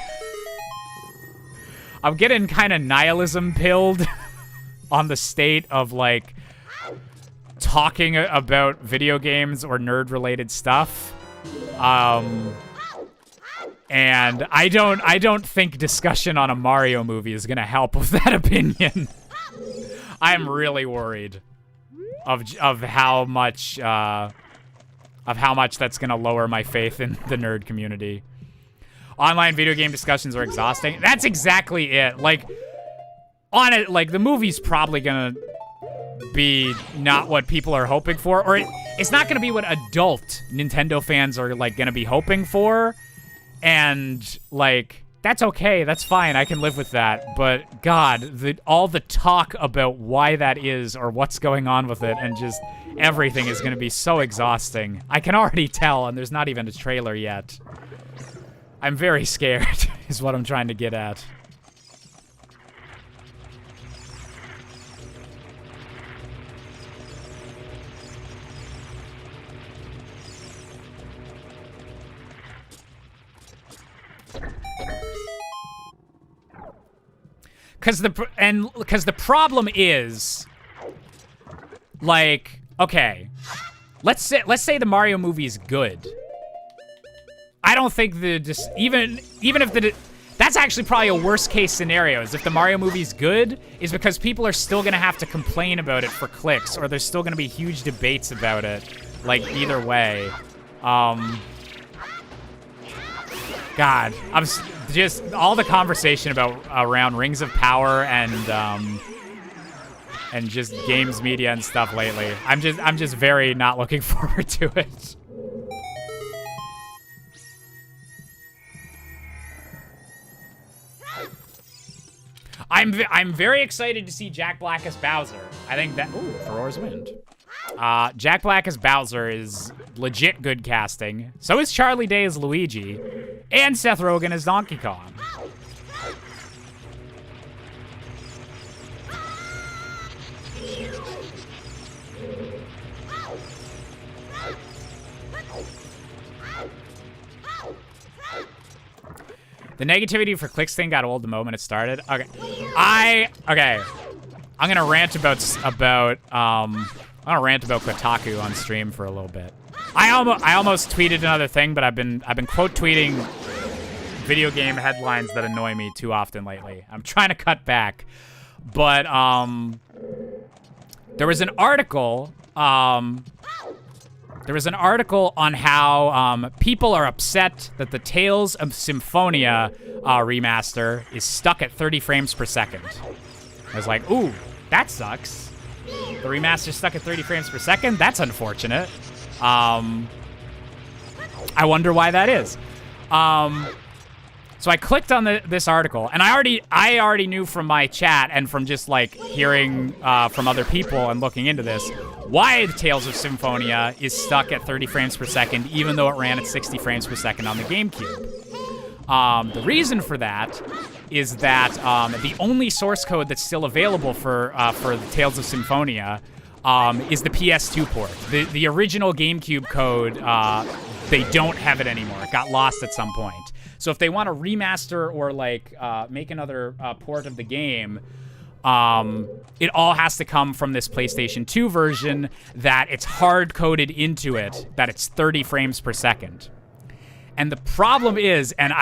I'm getting kind of nihilism pilled on the state of, like, talking about video games or nerd-related stuff. And I don't think discussion on a Mario movie is gonna help with that opinion. I'm really worried of how much that's gonna lower my faith in the nerd community. Online video game discussions are exhausting. That's exactly it. Like, the movie's probably gonna be not what people are hoping for, or it's not gonna be what adult Nintendo fans are, like, gonna be hoping for. And, like, that's okay. That's fine. I can live with that. But, God, all the talk about why that is or what's going on with it and just everything is going to be so exhausting. I can already tell, and there's not even a trailer yet. I'm very scared, is what I'm trying to get at. Because the problem is, like, okay, let's say the Mario movie is good. I don't think even if that's actually probably a worst case scenario, is if the Mario movie's good, is because people are still gonna have to complain about it for clicks, or there's still gonna be huge debates about it, like, either way. God, I'm just all the conversation around Rings of Power and just games media and stuff lately. I'm just very not looking forward to it. I'm very excited to see Jack Black as Bowser. I think that Aurora's Wind. Jack Black as Bowser is legit good casting. So is Charlie Day as Luigi, and Seth Rogen as Donkey Kong. The negativity for clicks thing got old the moment it started. Okay, I'm gonna rant about Kotaku on stream for a little bit. I almost tweeted another thing, but I've been quote tweeting video game headlines that annoy me too often lately. I'm trying to cut back, but there was an article. There was an article on how people are upset that the Tales of Symphonia remaster is stuck at 30 frames per second. I was like, ooh, that sucks. The remaster's stuck at 30 frames per second? That's unfortunate. I wonder why that is. So I clicked on this article, and I already knew from my chat and from just, like, hearing from other people and looking into this why the Tales of Symphonia is stuck at 30 frames per second, even though it ran at 60 frames per second on the GameCube. The reason for that is that the only source code that's still available for the Tales of Symphonia is the PS2 port. The original GameCube code, they don't have it anymore. It got lost at some point. So if they want to remaster or, like, make another port of the game, it all has to come from this PlayStation 2 version that it's hard-coded into it, that it's 30 frames per second. And the problem is, and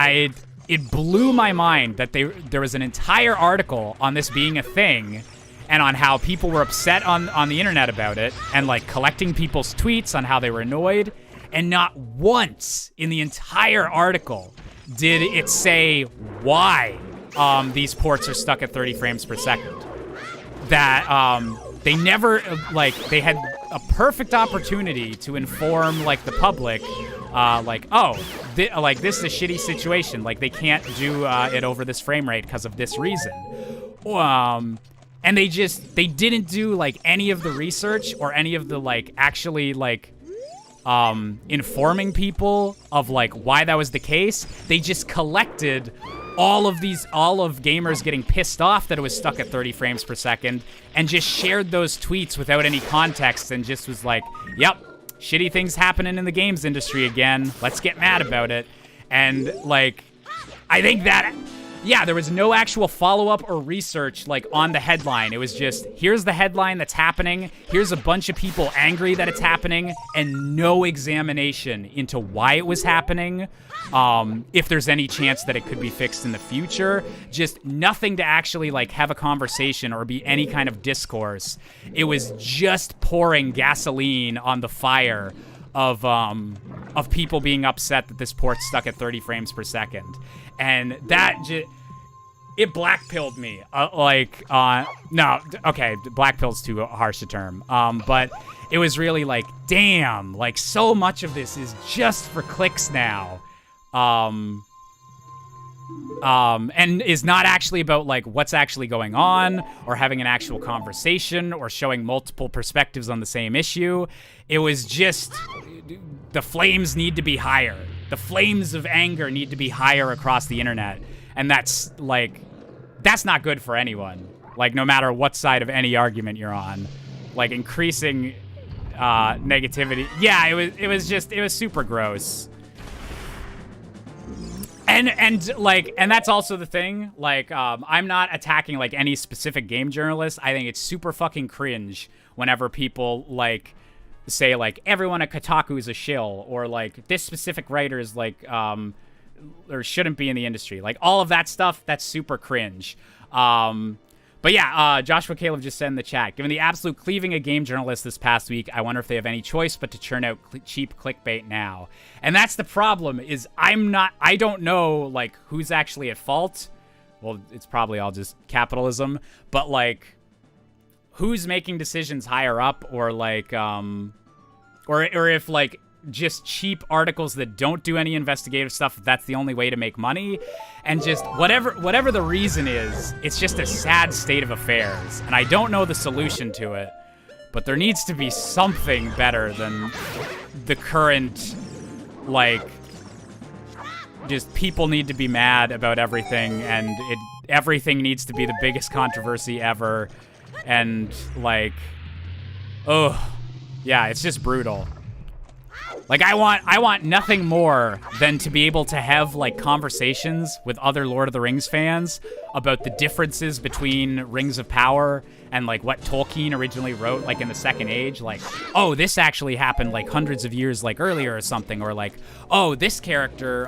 it blew my mind that there was an entire article on this being a thing and on how people were upset on the internet about it and, like, collecting people's tweets on how they were annoyed. And not once in the entire article did it say why these ports are stuck at 30 frames per second. That they never, like, they had a perfect opportunity to inform, like, the public, like, oh, this is a shitty situation. Like, they can't do it over this frame rate because of this reason. And they didn't do, like, any of the research or any of the, like, actually, like, informing people of, like, why that was the case. They just collected all of gamers getting pissed off that it was stuck at 30 frames per second and just shared those tweets without any context and just was like, yep, shitty things happening in the games industry again. Let's get mad about it. And like, I think that, yeah, there was no actual follow-up or research like on the headline. It was just, here's the headline that's happening. Here's a bunch of people angry that it's happening, and no examination into why it was happening. If there's any chance that it could be fixed in the future. Just nothing to actually like have a conversation or be any kind of discourse. It was just pouring gasoline on the fire of people being upset that this port's stuck at 30 frames per second. And that it blackpilled me. No, okay, blackpill's too harsh a term. But it was really like, damn, like so much of this is just for clicks now. And is not actually about like what's actually going on or having an actual conversation or showing multiple perspectives on the same issue. It was just, the flames need to be higher. The flames of anger need to be higher across the internet. And that's like, that's not good for anyone. Like no matter what side of any argument you're on, like increasing negativity. Yeah, it was super gross. And that's also the thing. Like, I'm not attacking like any specific game journalist. I think it's super fucking cringe whenever people like say like everyone at Kotaku is a shill, or like this specific writer is like or shouldn't be in the industry. Like all of that stuff, that's super cringe. But yeah, Joshua Caleb just said in the chat, given the absolute cleaving of game journalists this past week, I wonder if they have any choice but to churn out cheap clickbait now. And that's the problem, is I don't know, like, who's actually at fault. Well, it's probably all just capitalism. But, like, who's making decisions higher up, or, like, or if, like, just cheap articles that don't do any investigative stuff, that's the only way to make money. And just whatever the reason is, it's just a sad state of affairs. And I don't know the solution to it, but there needs to be something better than the current, like, just people need to be mad about everything, and everything needs to be the biggest controversy ever. And like, oh yeah, it's just brutal. Like, I want nothing more than to be able to have, like, conversations with other Lord of the Rings fans about the differences between Rings of Power and, like, what Tolkien originally wrote, like, in the Second Age. Like, oh, this actually happened, like, hundreds of years, like, earlier or something. Or, like, oh, this character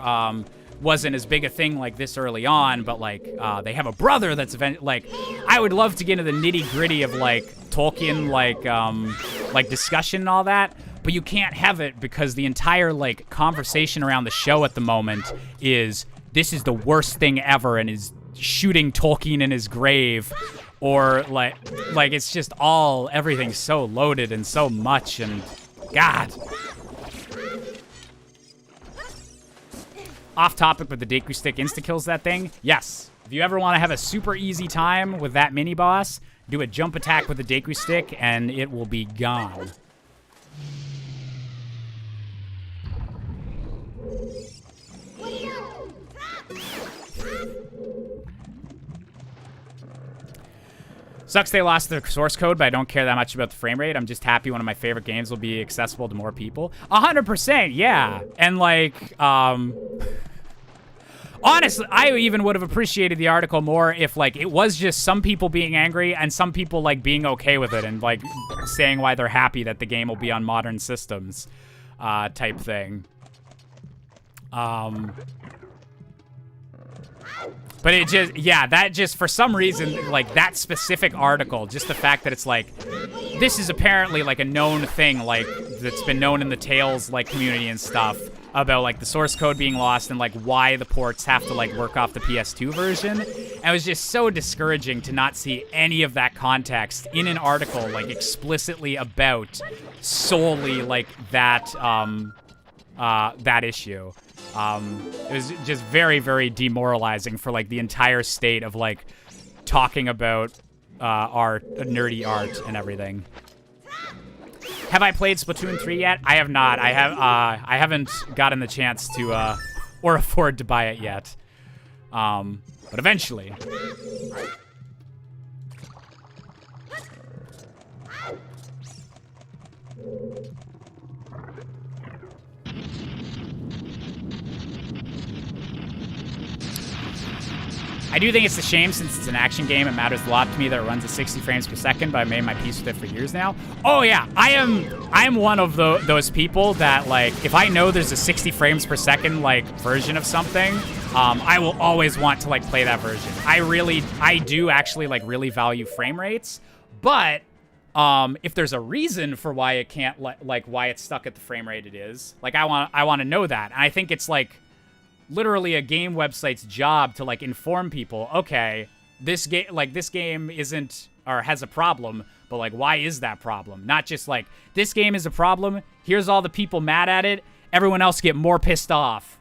wasn't as big a thing, like, this early on, but, like, they have a brother that's like, I would love to get into the nitty-gritty of, like, Tolkien, like, discussion and all that. But you can't have it because the entire, like, conversation around the show at the moment is, this is the worst thing ever and is shooting Tolkien in his grave. Or, like it's just everything's so loaded and so much, and God. Off topic, but the Deku Stick insta-kills that thing? Yes. If you ever want to have a super easy time with that mini-boss, do a jump attack with the Deku Stick and it will be gone. Sucks they lost the source code, but I don't care that much about the frame rate. I'm just happy one of my favorite games will be accessible to more people. 100%, yeah. And, like, honestly, I even would have appreciated the article more if, like, it was just some people being angry and some people, like, being okay with it and, like, saying why they're happy that the game will be on modern systems, type thing. But it just, yeah, that just, for some reason, like, that specific article, just the fact that it's like, this is apparently, like, a known thing, like, that's been known in the Tales, like, community and stuff, about, like, the source code being lost and, like, why the ports have to, like, work off the PS2 version. And it was just so discouraging to not see any of that context in an article, like, explicitly about solely, like, that issue. It was just very, very demoralizing for, like, the entire state of, like, talking about art, nerdy art and everything. Have I played Splatoon 3 yet? I have not. I haven't gotten the chance to or afford to buy it yet. But eventually. I do think it's a shame since it's an action game. It matters a lot to me that it runs at 60 frames per second, but I made my peace with it for years now. Oh yeah, I am one of those people that, like, if I know there's a 60 frames per second like version of something, I will always want to like play that version. I do actually like really value frame rates, but if there's a reason for why it can't like why it's stuck at the frame rate it is, like I want to know that. And I think it's like literally a game website's job to like inform people, okay, this game isn't or has a problem, but like why is that problem? Not just like this game is a problem, here's all the people mad at it, everyone else get more pissed off.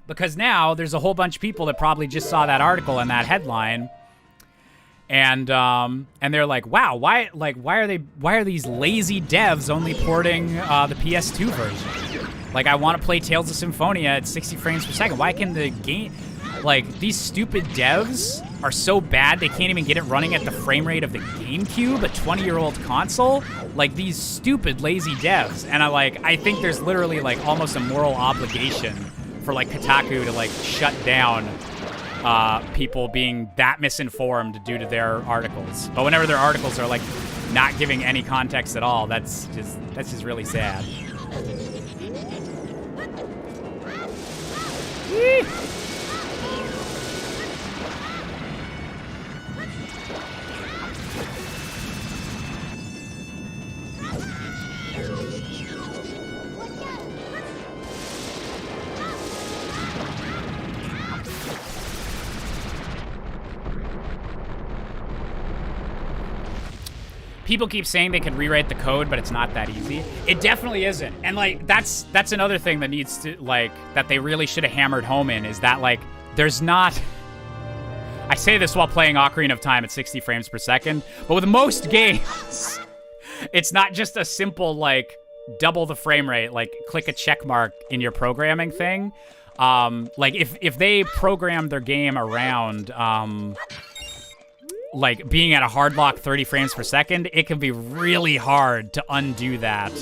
Because now there's a whole bunch of people that probably just saw that article and that headline, and they're like, wow, why are these lazy devs only porting the PS2 version? Like, I want to play Tales of Symphonia at 60 frames per second. Why can the game, like, these stupid devs are so bad they can't even get it running at the frame rate of the GameCube, a 20-year-old console? Like, these stupid lazy devs. And I think there's literally like almost a moral obligation for like Kotaku to like shut down people being that misinformed due to their articles. But whenever their articles are like not giving any context at all, that's just really sad. People keep saying they could rewrite the code, but it's not that easy. It definitely isn't. And like that's another thing that needs to like that they really should have hammered home in is that like there's not. I say this while playing Ocarina of Time at 60 frames per second, but with most games, it's not just a simple like double the frame rate, like click a check mark in your programming thing. Like if they program their game around like being at a hard lock 30 frames per second, it can be really hard to undo that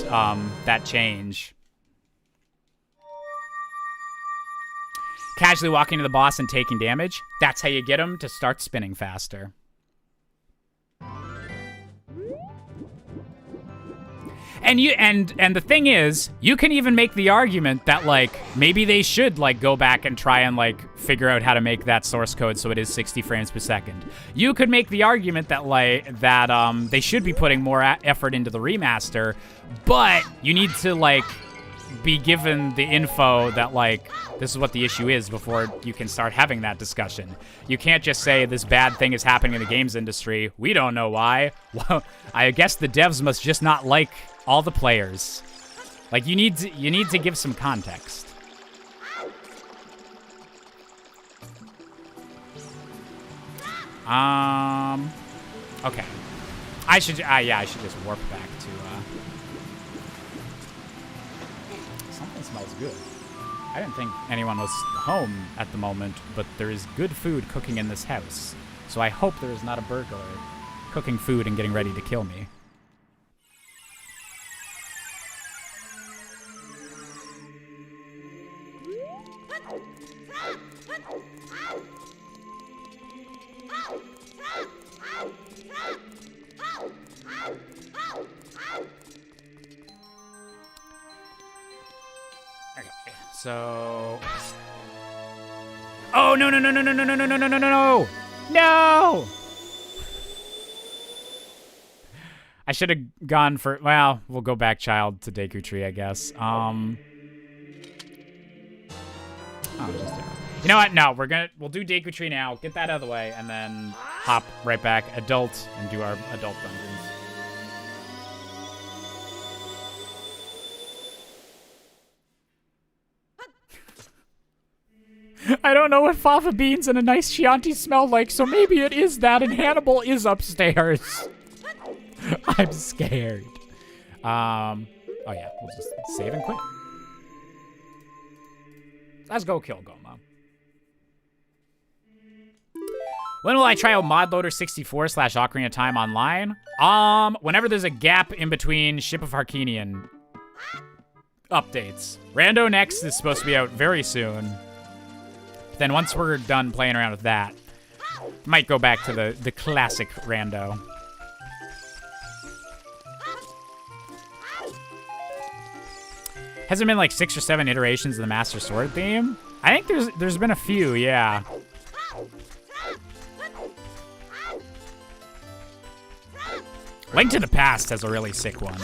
that change. Casually walking to the boss and taking damage, that's how you get him to start spinning faster. And the thing is, you can even make the argument that like maybe they should like go back and try and like figure out how to make that source code so it is 60 frames per second. You could make the argument that they should be putting more effort into the remaster, but you need to like be given the info that like this is what the issue is before you can start having that discussion. You can't just say this bad thing is happening in the games industry. We don't know why. Well, I guess the devs must just not like all the players. Like you need to give some context. Okay. I should just warp back to something smells good. I didn't think anyone was home at the moment, but there is good food cooking in this house. So I hope there is not a burglar cooking food and getting ready to kill me. So, oh no! I should have gone for. Well, we'll go back, child, to Deku Tree, I guess. Oh, you know what? No, we'll do Deku Tree now. Get that out of the way, and then hop right back, adult, and do our adult dungeons. I don't know what fava beans and a nice Chianti smell like, so maybe it is that, and Hannibal is upstairs. I'm scared. Oh yeah, we'll just save and quit. Let's go kill Goma. When will I try out Modloader 64 / Ocarina of Time online? Whenever there's a gap in between Ship of Harkinian updates. Rando Next is supposed to be out very soon. But then once we're done playing around with that, might go back to the classic Rando. Has there been like 6 or 7 iterations of the Master Sword theme? I think there's been a few, yeah. Link to the Past has a really sick one.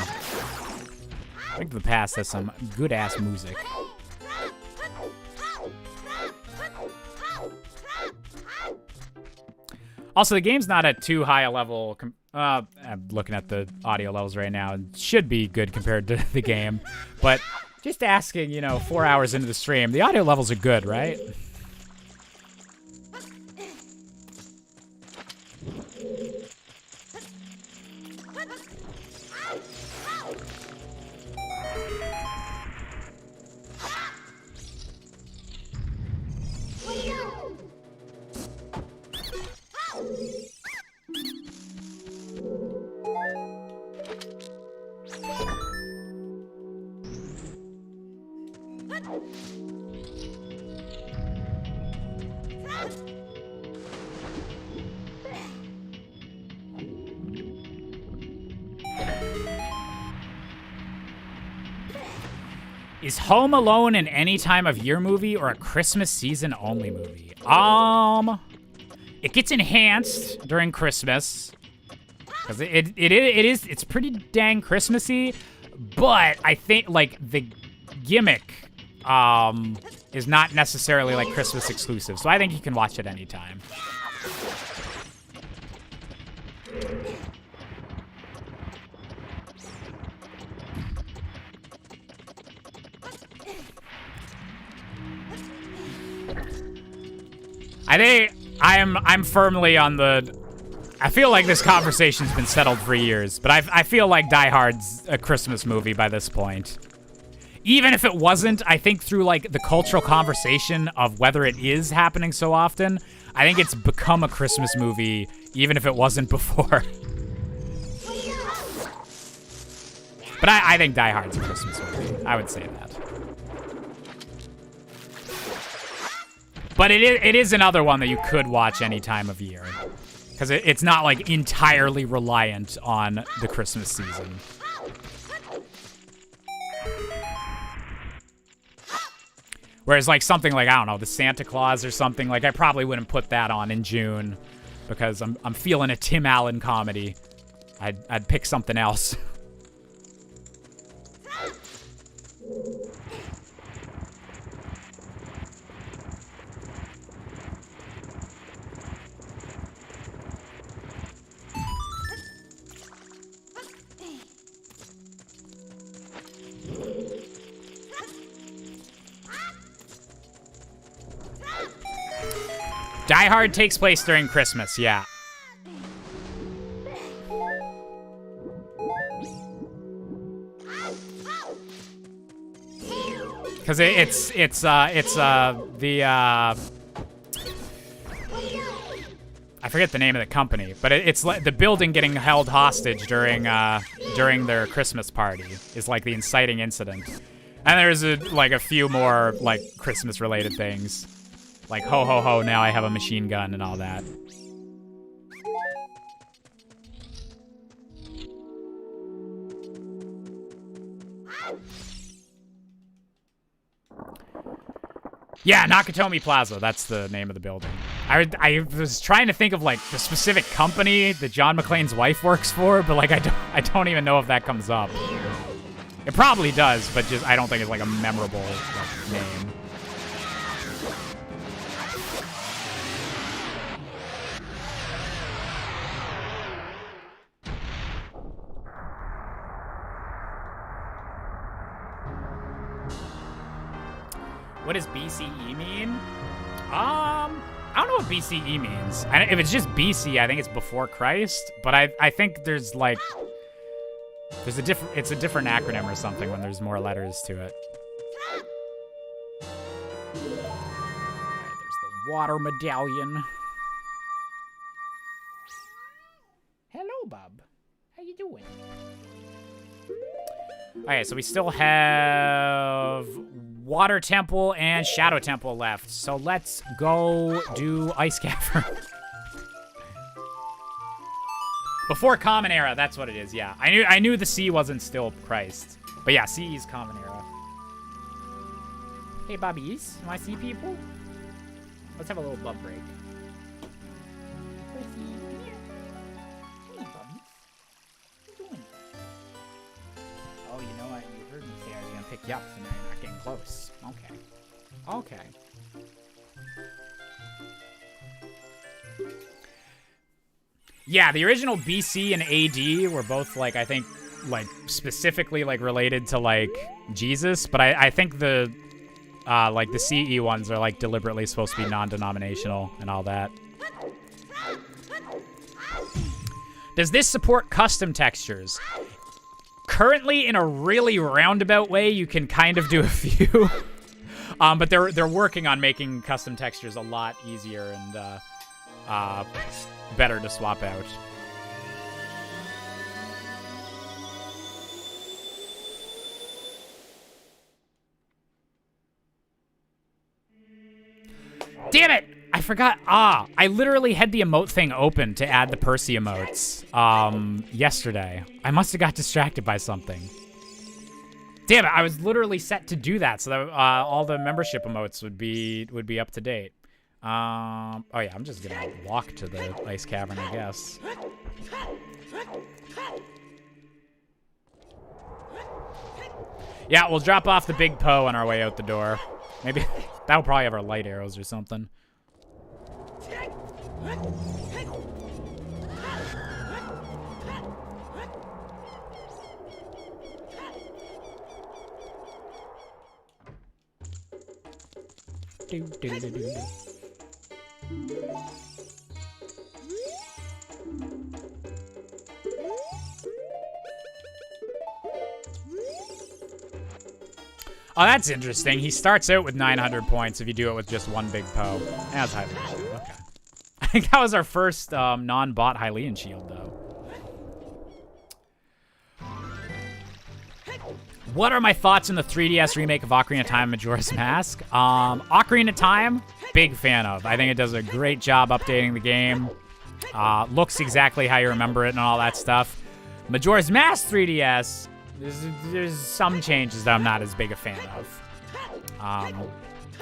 Link to the Past has some good-ass music. Also, the game's not at too high a level. I'm looking at the audio levels right now. It should be good compared to the game. But just asking, you know, 4 hours into the stream, the audio levels are good, right? Is Home Alone an any time of year movie or a Christmas season only movie? It gets enhanced during Christmas because it's pretty dang Christmassy, but I think like the gimmick is not necessarily like Christmas exclusive, so I think you can watch it anytime. I think I'm firmly on the. I feel like this conversation's been settled for years, but I feel like Die Hard's a Christmas movie by this point. Even if it wasn't, I think through like the cultural conversation of whether it is happening so often, I think it's become a Christmas movie, even if it wasn't before. But I think Die Hard's a Christmas movie. I would say that. But it is another one that you could watch any time of year. Because it's not, like, entirely reliant on the Christmas season. Whereas, like, something like, I don't know, the Santa Claus or something, like, I probably wouldn't put that on in June. Because I'm feeling a Tim Allen comedy. I'd pick something else. Die Hard takes place during Christmas, yeah. Because it's the I forget the name of the company, but it's the building getting held hostage during their Christmas party is like the inciting incident, and there's like a few more like Christmas related things. Like, ho, ho, ho, now I have a machine gun and all that. Yeah, Nakatomi Plaza, that's the name of the building. I was trying to think of, like, the specific company that John McClane's wife works for, but, like, I don't even know if that comes up. It probably does, but just I don't think it's, like, a memorable like, name. What does BCE mean? I don't know what BCE means. If it's just BC, I think it's before Christ. But I think there's like, it's a different acronym or something when there's more letters to it. water medallion. Hello, bub. How you doing? Okay, so we still have Water Temple and Shadow Temple left. So let's go do Ice Cavern. Before Common Era, that's what it is, yeah. I knew the C wasn't still Christ. But yeah, C is Common Era. Hey, Bobbies. You want to see people? Let's have a little bub break. Oh, you know what? You heard me say I was going to pick you up, so now you're not getting close. Okay. Okay. Yeah, the original BC and AD were both, like, I think, like, specifically, like, related to, like, Jesus. But I think the, like, the CE ones are, like, deliberately supposed to be non-denominational and all that. Does this support custom textures? Currently, in a really roundabout way, you can kind of do a few. But they're working on making custom textures a lot easier and better to swap out. Damn it! I forgot. I literally had the emote thing open to add the Percy emotes yesterday. I must have got distracted by something. Damn it! I was literally set to do that so that all the membership emotes would be up to date. Oh yeah, I'm just gonna walk to the ice cavern, I guess. Yeah, we'll drop off the big Poe on our way out the door. Maybe that'll probably have our light arrows or something. Oh, that's interesting. He starts out with 900 points if you do it with just one big Poe. That's Hylian Shield. Okay. I think that was our first non-bot Hylian Shield, though. What are my thoughts on the 3DS remake of Ocarina of Time Majora's Mask? Ocarina of Time, big fan of. I think it does a great job updating the game. Looks exactly how you remember it and all that stuff. Majora's Mask 3DS, there's some changes that I'm not as big a fan of.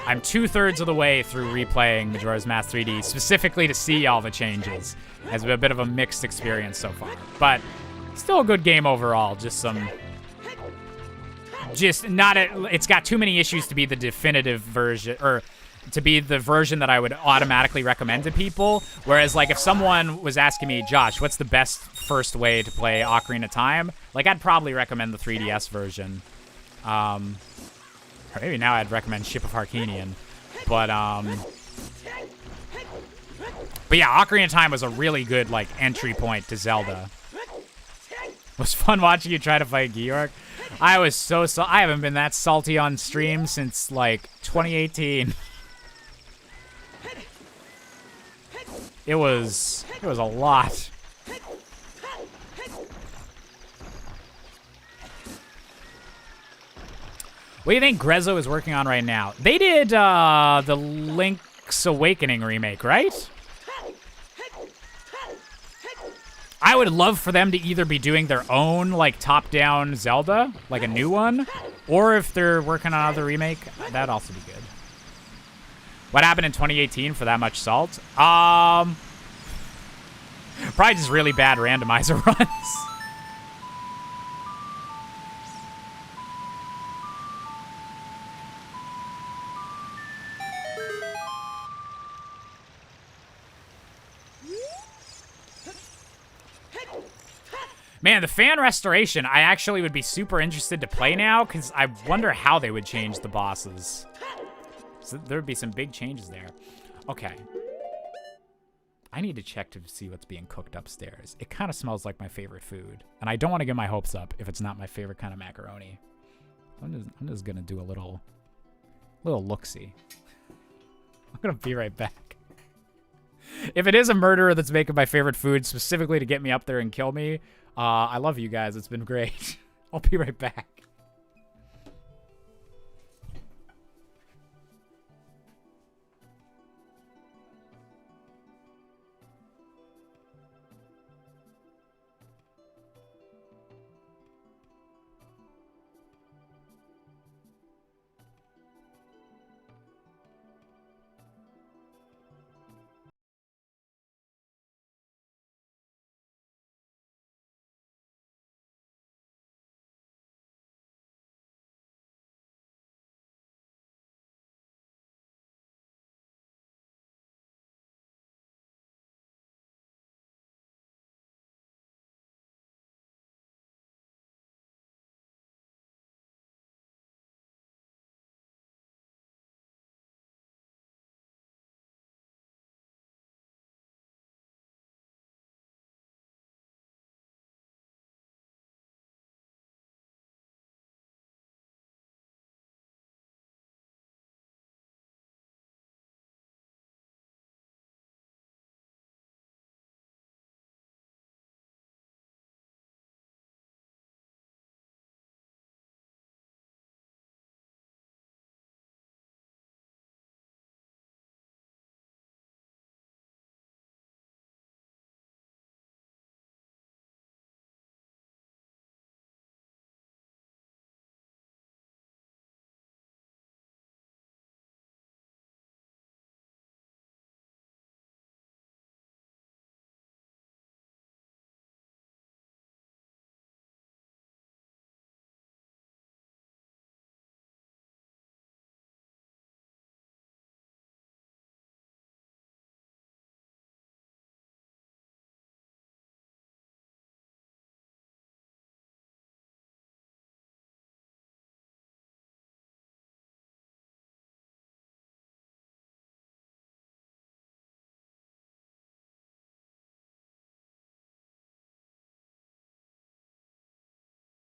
I'm 2/3 of the way through replaying Majora's Mask 3D, specifically to see all the changes. It's been a bit of a mixed experience so far. But still a good game overall, it's got too many issues to be the definitive version, or to be the version that I would automatically recommend to people. Whereas, like, if someone was asking me, Josh, what's the best first way to play Ocarina of Time? Like, I'd probably recommend the 3DS version. Or maybe now I'd recommend Ship of Harkinian. But yeah, Ocarina of Time was a really good, like, entry point to Zelda. It was fun watching you try to fight Georg. I was so I haven't been that salty on stream since, like, 2018. It was a lot. What do you think Grezzo is working on right now? They did the Link's Awakening remake, right? I would love for them to either be doing their own, like, top-down Zelda, like a new one, or if they're working on another remake, that'd also be good. What happened in 2018 for that much salt? Probably just really bad randomizer runs. Man, the fan restoration, I actually would be super interested to play now, because I wonder how they would change the bosses. So there would be some big changes there. Okay. I need to check to see what's being cooked upstairs. It kind of smells like my favorite food, and I don't want to get my hopes up if it's not my favorite kind of macaroni. I'm just gonna do a little look-see. I'm gonna be right back. If it is a murderer that's making my favorite food specifically to get me up there and kill me, I love you guys. It's been great. I'll be right back.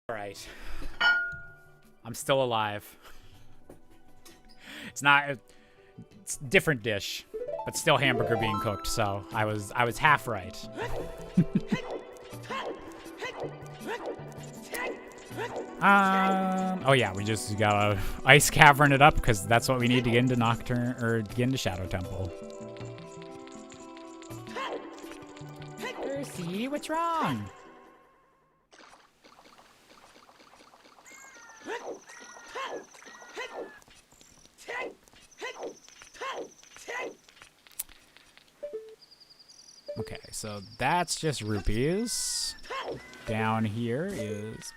All right. I'm still alive. It's not... It's a different dish, but still hamburger being cooked, so I was half right. Oh yeah, we just gotta ice cavern it up because that's what we need to get into Nocturne or to get into Shadow Temple. Percy, what's wrong? Okay, so that's just rupees. Down here is...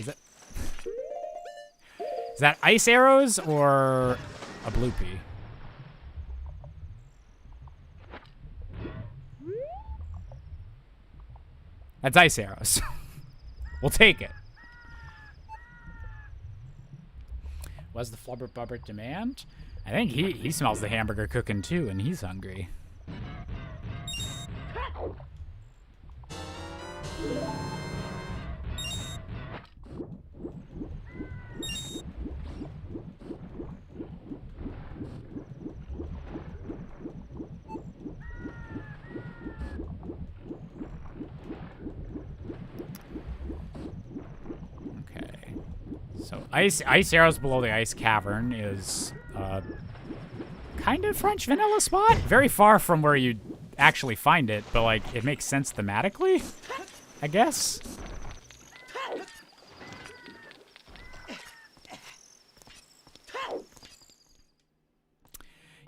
Is that ice arrows or a bloopy? That's ice arrows. We'll take it. Was the flubber bubber demand? I think he smells the hamburger cooking too, and he's hungry. Okay. So ice arrows below the ice cavern is kind of French vanilla spot. Very far from where you actually find it, but like it makes sense thematically, I guess.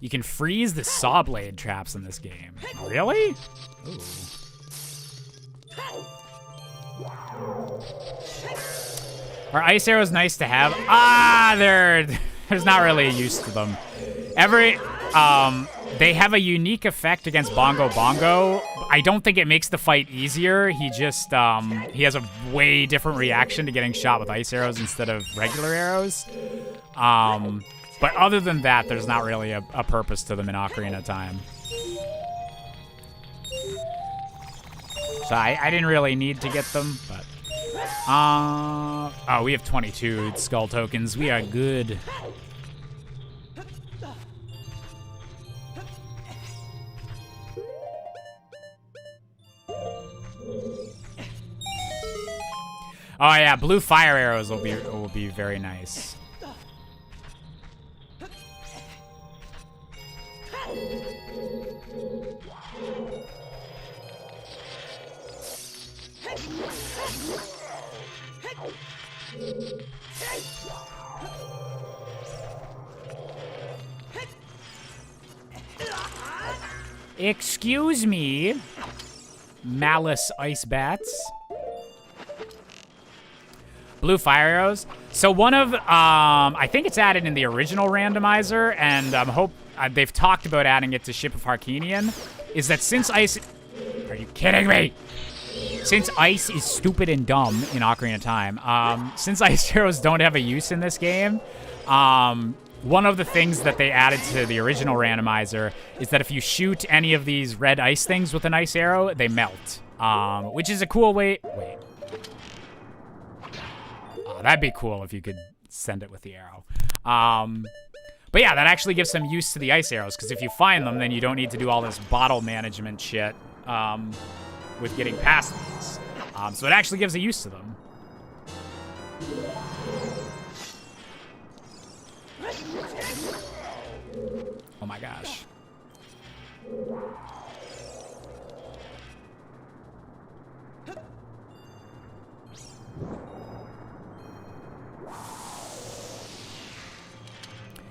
You can freeze the saw blade traps in this game. Really? Ooh. Are ice arrows nice to have? Ah, there's not really a use to them. They have a unique effect against Bongo Bongo. I don't think it makes the fight easier. He just, he has a way different reaction to getting shot with ice arrows instead of regular arrows. But other than that, there's not really a purpose to them in Ocarina of Time. So I didn't really need to get them, but... Oh, we have 22 skull tokens. We are good. Oh yeah, blue fire arrows will be very nice. Excuse me, Malice Ice Bats. Blue fire arrows. So one of, I think it's added in the original randomizer, and they've talked about adding it to Ship of Harkinian, is that since ice... Are you kidding me? Since ice is stupid and dumb in Ocarina of Time, since ice arrows don't have a use in this game, one of the things that they added to the original randomizer is that if you shoot any of these red ice things with an ice arrow, they melt. Which is a cool way... Wait. Oh, that'd be cool if you could send it with the arrow. But yeah, that actually gives some use to the ice arrows, because if you find them, then you don't need to do all this bottle management shit with getting past these. So it actually gives a use to them. Oh my gosh.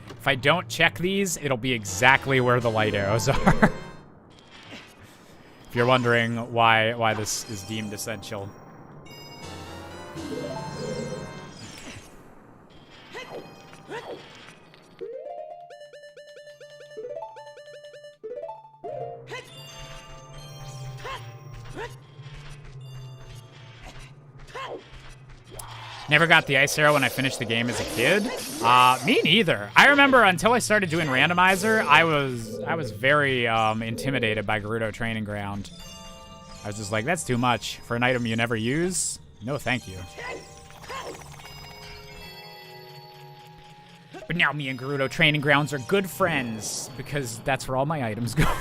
If I don't check these, it'll be exactly where the light arrows are. If you're wondering why this is deemed essential. Never got the ice arrow when I finished the game as a kid. Me neither. I remember until I started doing Randomizer, I was very intimidated by Gerudo Training Ground. I was just like, that's too much for an item you never use. No, thank you. But now me and Gerudo Training Grounds are good friends because that's where all my items go.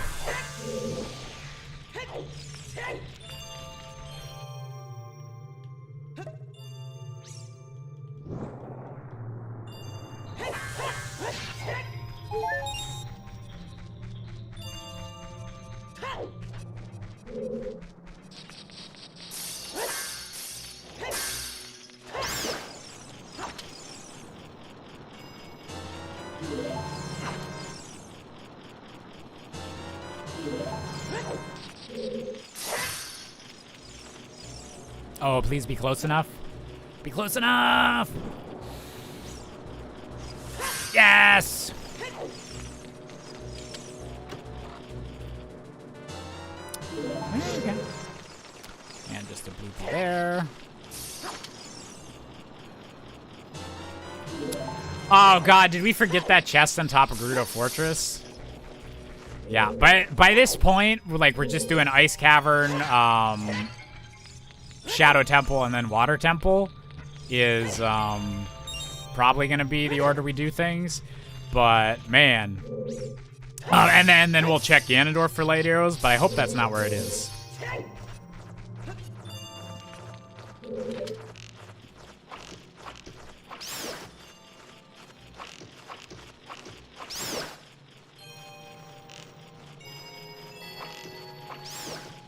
Oh, please be close enough. Be close enough! Yes! Okay. And just a bloopy there. Oh god, did we forget that chest on top of Gerudo Fortress? Yeah, but by this point, we're just doing Ice Cavern, Shadow Temple, and then Water Temple is probably gonna be the order we do things. But man, and then we'll check Ganondorf for light arrows. But I hope that's not where it is.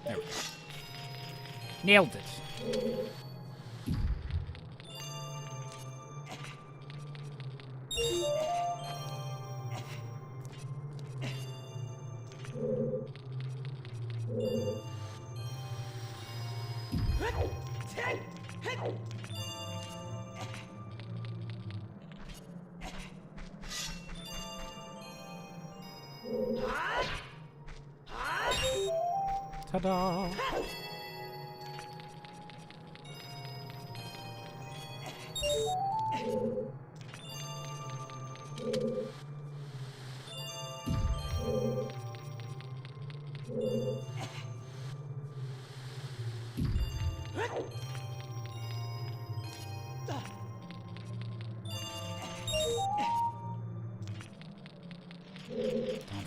There we go. Nailed it. Ta-da!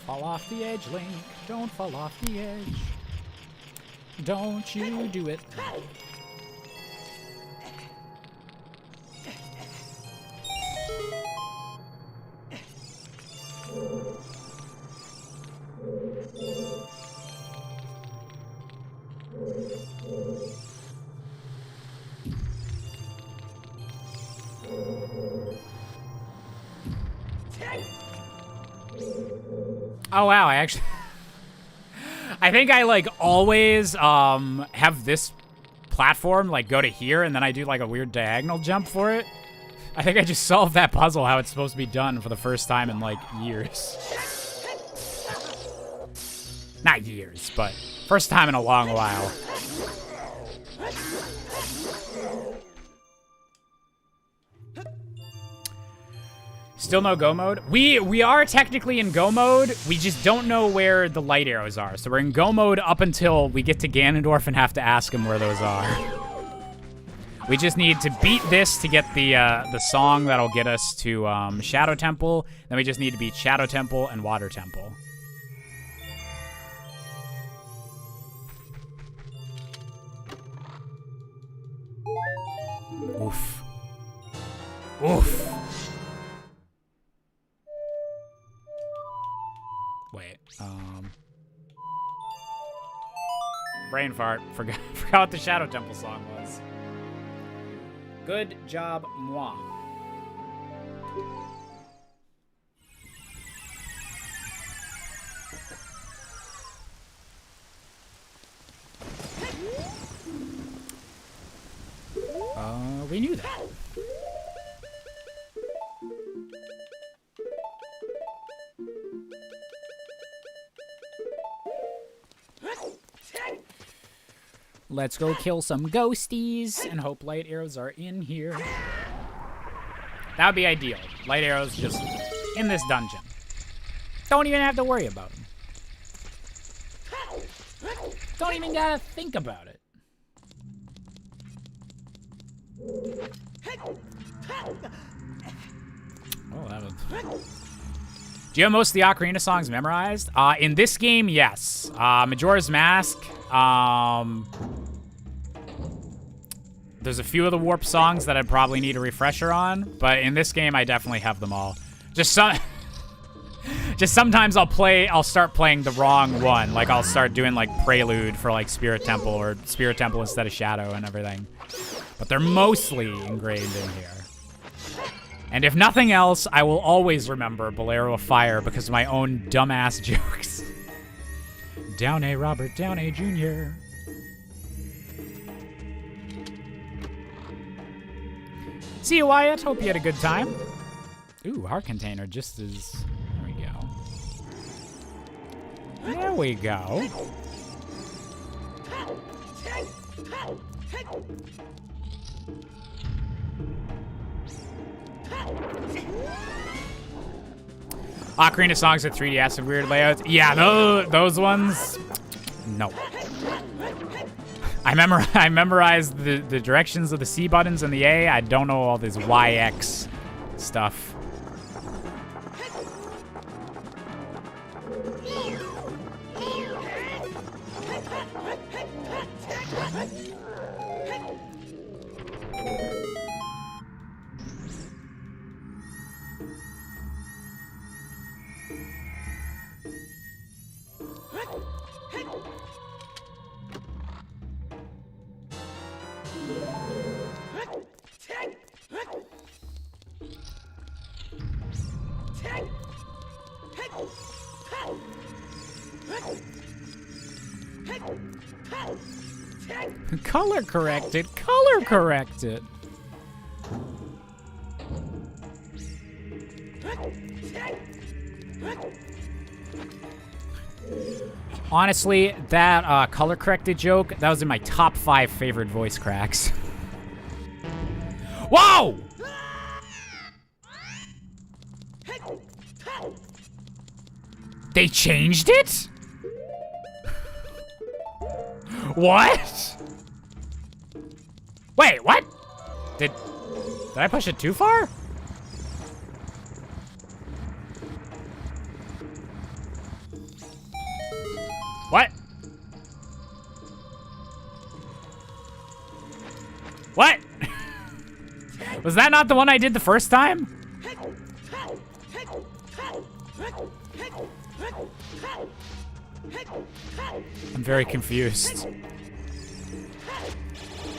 fall off the edge, Link. Don't fall off the edge. Don't you do it. Oh wow, I actually I think I like always have this platform like go to here and then I do like a weird diagonal jump for it. I think I just solved that puzzle how it's supposed to be done for the first time in like years. Not years, but first time in a long while. Still no go mode? We are technically in go mode. We just don't know where the light arrows are. So we're in go mode up until we get to Ganondorf and have to ask him where those are. We just need to beat this to get the song that'll get us to Shadow Temple. Then we just need to beat Shadow Temple and Water Temple. Oof. Oof. Wait, brain fart. Forgot what the Shadow Temple song was. Good job, moi. We knew that. Let's go kill some ghosties and hope light arrows are in here. That would be ideal. Light arrows just in this dungeon. Don't even have to worry about them. Don't even gotta think about it. Oh, that was... Do you have most of the Ocarina songs memorized? In this game, yes. Majora's Mask. There's a few of the Warp songs that I'd probably need a refresher on, but in this game, I definitely have them all. Just sometimes I'll start playing the wrong one. Like I'll start doing like Prelude for like Spirit Temple or Spirit Temple instead of Shadow and everything. But they're mostly ingrained in here. And if nothing else, I will always remember Bolero of Fire because of my own dumbass jokes. Downey Robert Downey Jr. See you, Wyatt. Hope you had a good time. Ooh, heart container just as... There we go. There we go. Ocarina songs with 3DS and weird layouts. Yeah, those ones. No. I memorized the directions of the C buttons and the A. I don't know all this YX stuff. Color corrected. Color corrected. Honestly, that color corrected joke, that was in my top 5 favorite voice cracks. Whoa! They changed it? What? Wait, what? Did I push it too far? What? What? Was that not the one I did the first time? I'm very confused.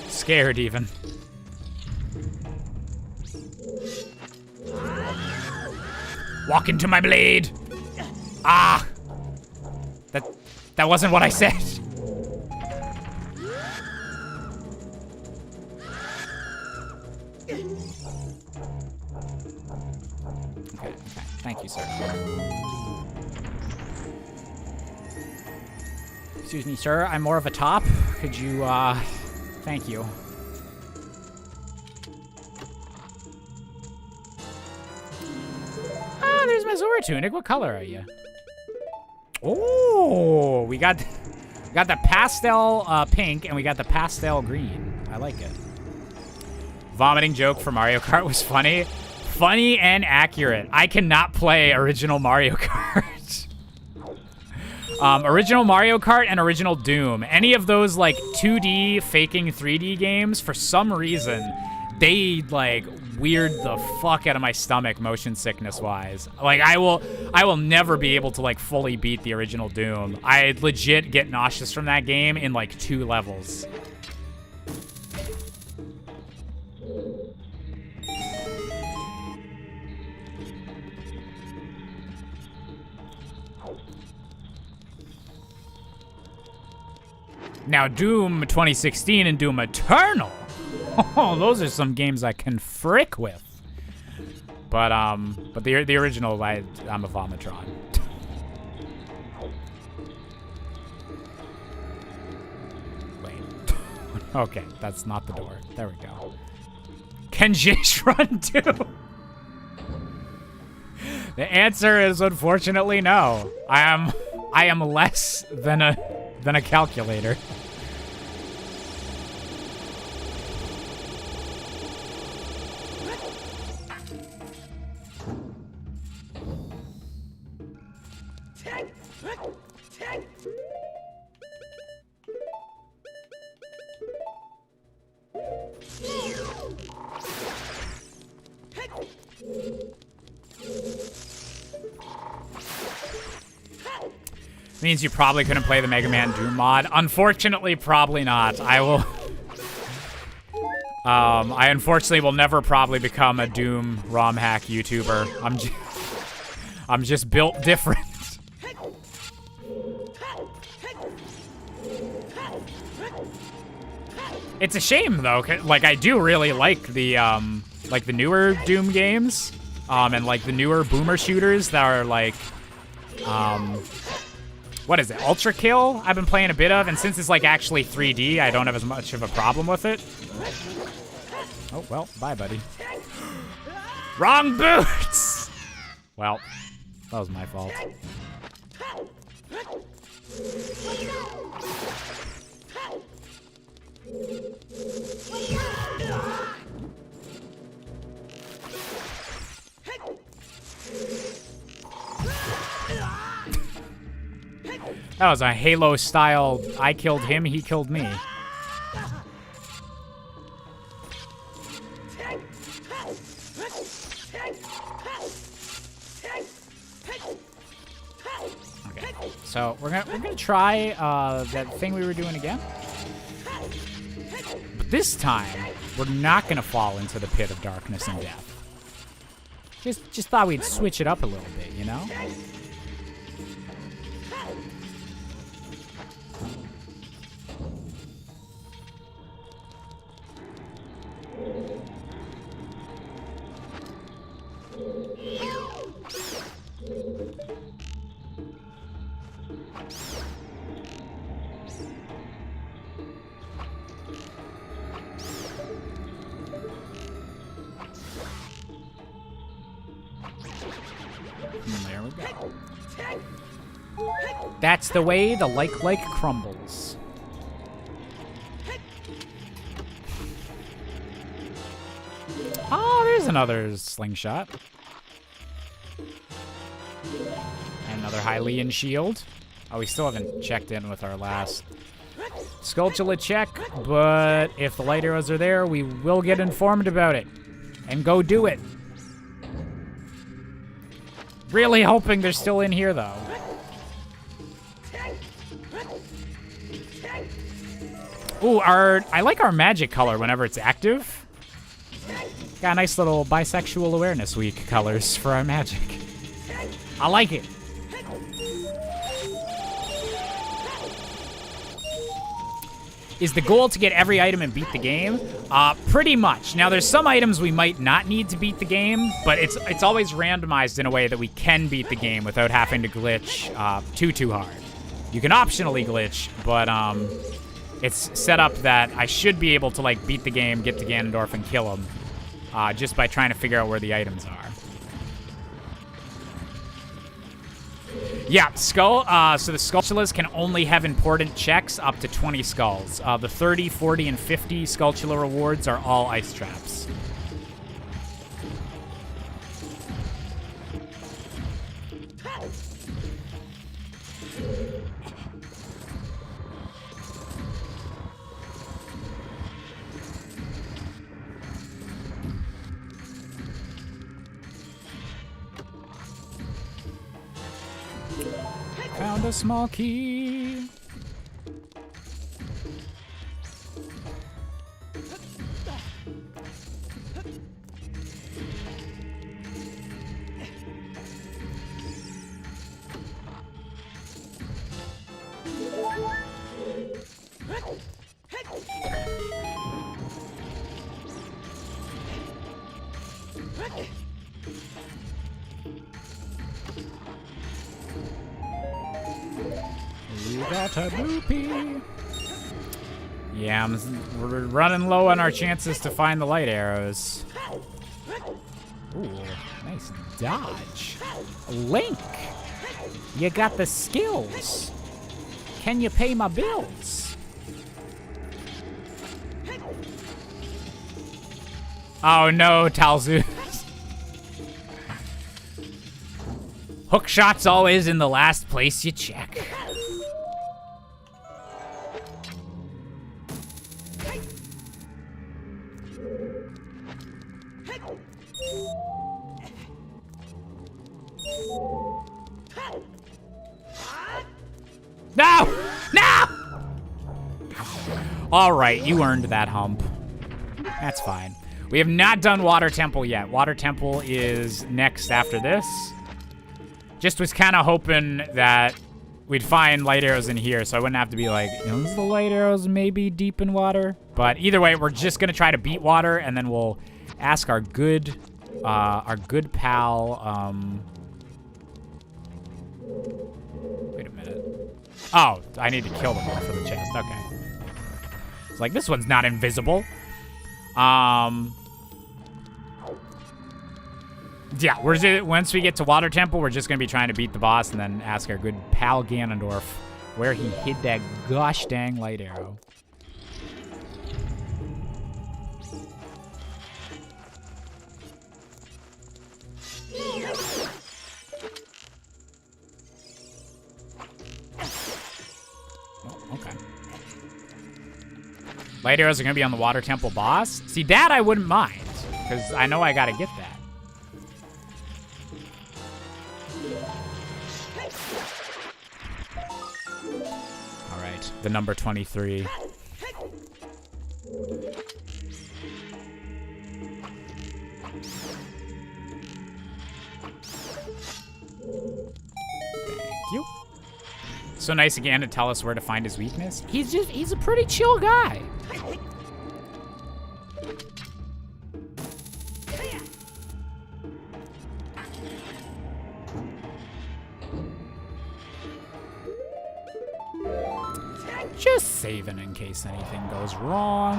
Scared even. Walk into my blade. Ah. That wasn't what I said. Okay. Thank you, sir. Excuse me, sir. I'm more of a top. Could you, thank you. Ah, there's my Zora tunic. What color are you? Oh, we got the pastel pink and we got the pastel green. I like it. Vomiting joke for Mario Kart was funny. Funny and accurate. I cannot play original Mario Kart. Original Mario Kart and original Doom. Any of those, like, 2D faking 3D games, for some reason, they, like, weird the fuck out of my stomach motion sickness-wise. Like, I will never be able to, like, fully beat the original Doom. I legit get nauseous from that game in, like, 2 levels. Now, Doom 2016 and Doom Eternal. Oh, those are some games I can frick with. But the original, I'm a Vomitron. Wait. Okay, that's not the door. There we go. Can Jish run too? The answer is unfortunately no. I am less than a calculator. Means you probably couldn't play the Mega Man Doom mod. Unfortunately, probably not. I will... I unfortunately will never probably become a Doom ROM hack YouTuber. I'm just built different. It's a shame though, like I do really like the newer Doom games, and like the newer boomer shooters that are like, what is it, Ultra Kill? I've been playing a bit of, and since it's like actually 3D, I don't have as much of a problem with it. Oh, well, bye, buddy. Wrong boots! Well, that was my fault. That was a Halo style, I killed him, he killed me. Okay, so we're gonna try that thing we were doing again. But this time, we're not gonna fall into the pit of darkness and death. Just thought we'd switch it up a little bit, you know? There we go. That's the way the like crumbles. Oh, there's another slingshot. And another Hylian shield. Oh, we still haven't checked in with our last Skulltula check, but if the light arrows are there, we will get informed about it and go do it. Really hoping they're still in here, though. Ooh, I like our magic color whenever it's active. Got a nice little Bisexual Awareness Week colors for our magic. I like it. Is the goal to get every item and beat the game? Pretty much. Now, there's some items we might not need to beat the game, but it's always randomized in a way that we can beat the game without having to glitch too hard. You can optionally glitch, but it's set up that I should be able to like beat the game, get to Ganondorf, and kill him just by trying to figure out where the items are. Yeah, skull. So the Skulltulas can only have important checks up to 20 skulls. The 30, 40, and 50 Skulltula rewards are all ice traps. Found a small key. We got a loopy. Yeah, we're running low on our chances to find the light arrows. Ooh, nice dodge. Link, you got the skills. Can you pay my bills? Oh no, Talzu. Hook shot's always in the last place you check. No! No! All right, you earned that hump. That's fine. We have not done Water Temple yet. Water Temple is next after this. Just was kind of hoping that we'd find light arrows in here, so I wouldn't have to be like, those the light arrows maybe deep in water? But either way, we're just gonna try to beat water, and then we'll ask our good pal. Wait a minute. Oh, I need to kill them all for the chest. Okay. It's like this one's not invisible. Yeah, once we get to Water Temple, we're just going to be trying to beat the boss and then ask our good pal Ganondorf where he hid that gosh dang light arrow. Oh, okay. Light arrows are going to be on the Water Temple boss? See, that I wouldn't mind, because I know I got to get that. The number 23. Thank you. So nice again to tell us where to find his weakness. He's a pretty chill guy. Just saving in case anything goes wrong.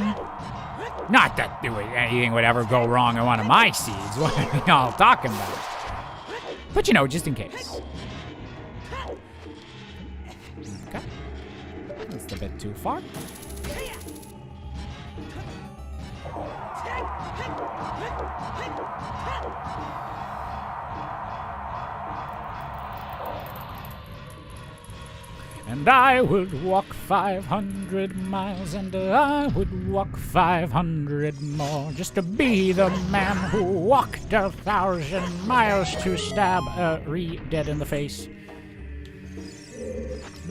Not that anything would ever go wrong on one of my seeds. What are y'all talking about? But you know, just in case. Okay. That's a bit too far. And I would walk 500 miles, and I would walk 500 more, just to be the man who walked 1,000 miles to stab a dead in the face.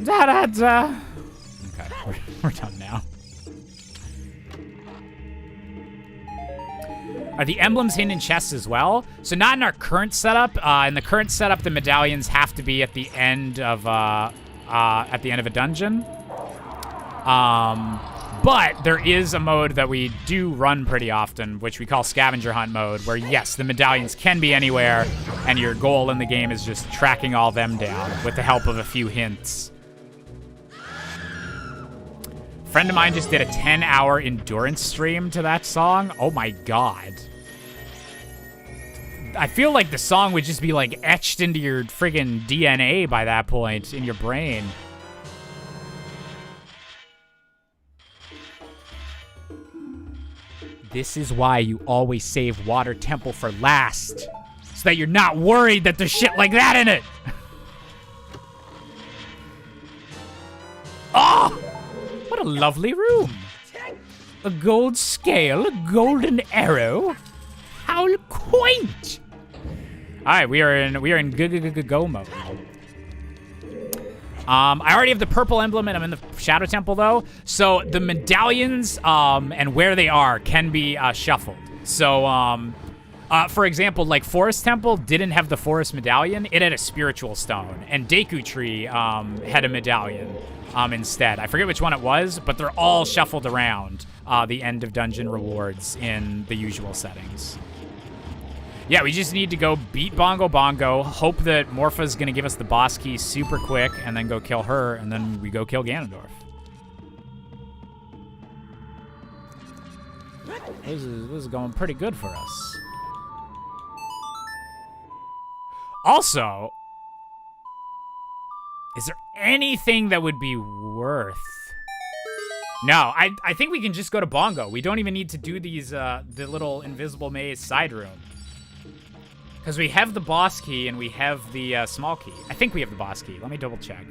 Da-da-da. Okay, we're done now. Are the emblems hidden in chests as well? So not in our current setup. In the current setup, the medallions have to be at the end of a dungeon. But there is a mode that we do run pretty often, which we call scavenger hunt mode, where yes, the medallions can be anywhere, and your goal in the game is just tracking all them down with the help of a few hints. A friend of mine just did a 10-hour endurance stream to that song. Oh my god. I feel like the song would just be like etched into your friggin' DNA by that point in your brain. This is why you always save Water Temple for last, so that you're not worried that there's shit like that in it. Oh! What a lovely room. A gold scale, a golden arrow. How quaint. All right, we are in go mode. I already have the purple emblem and I'm in the Shadow Temple though. So the medallions and where they are can be shuffled. So for example, like Forest Temple didn't have the forest medallion. It had a spiritual stone, and Deku Tree had a medallion. Instead. I forget which one it was, but they're all shuffled around the end of dungeon rewards in the usual settings. Yeah, we just need to go beat Bongo Bongo, hope that Morpha's going to give us the boss key super quick, and then go kill her, and then we go kill Ganondorf. This is going pretty good for us. Also, is there anything that would be worth? No, I think we can just go to Bongo. We don't even need to do these, the little invisible maze side room. Because we have the boss key and we have the small key. I think we have the boss key. Let me double check.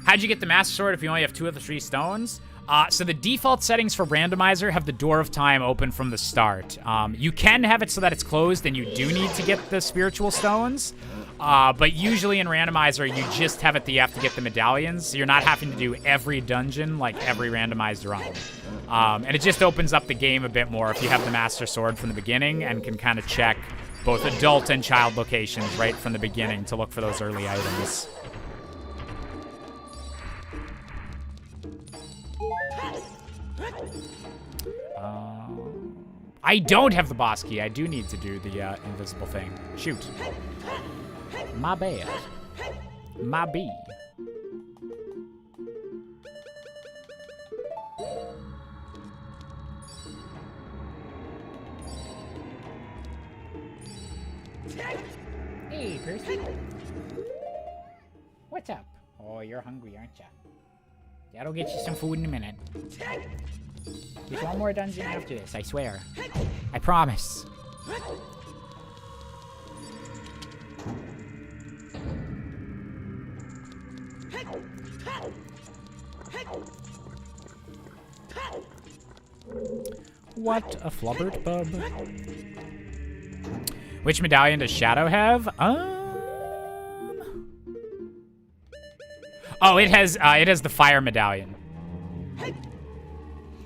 How'd you get the Master Sword if you only have 2 of the 3 stones? So the default settings for Randomizer have the Door of Time open from the start. You can have it so that it's closed and you do need to get the spiritual stones. But usually in Randomizer, you just have it that you have to get the medallions. So you're not having to do every dungeon like every randomized run. And it just opens up the game a bit more if you have the Master Sword from the beginning and can kind of check both adult and child locations right from the beginning to look for those early items. I don't have the boss key. I do need to do the invisible thing. Shoot. My bad. My B. Hey, Percy. What's up? Oh, you're hungry, aren't you? That'll get you some food in a minute. There's one more dungeon after this, I swear. I promise. What a flubbert bub. Which medallion does Shadow have? Oh, it has the fire medallion.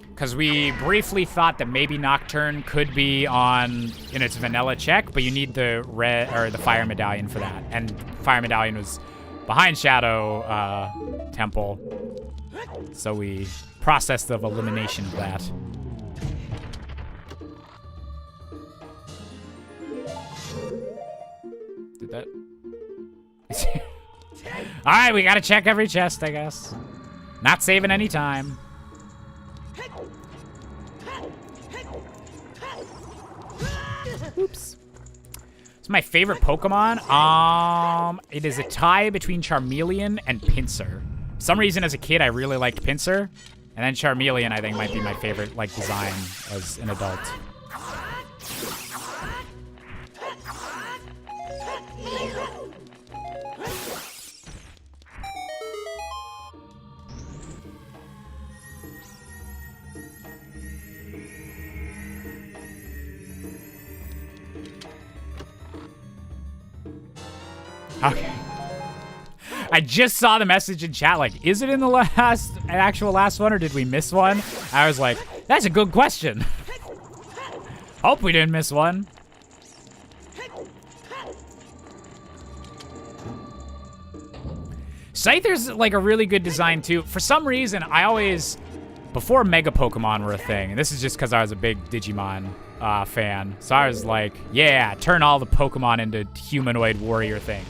Because we briefly thought that maybe Nocturne could be on in its vanilla check, but you need the red or the fire medallion for that. And fire medallion was behind Shadow Temple, so we processed the elimination of that. Did that? All right, we gotta check every chest, I guess. Not saving any time. Oops. It's my favorite Pokemon. It is a tie between Charmeleon and Pinsir. For some reason, as a kid, I really liked Pinsir, and then Charmeleon, I think, might be my favorite, like, design as an adult. Okay. I just saw the message in chat, like, is it in the actual last one, or did we miss one? I was like, that's a good question. Hope we didn't miss one. Scyther's like a really good design too. For some reason, I always, before Mega Pokemon were a thing, and this is just because I was a big Digimon fan, so I was like, yeah, turn all the Pokemon into humanoid warrior things.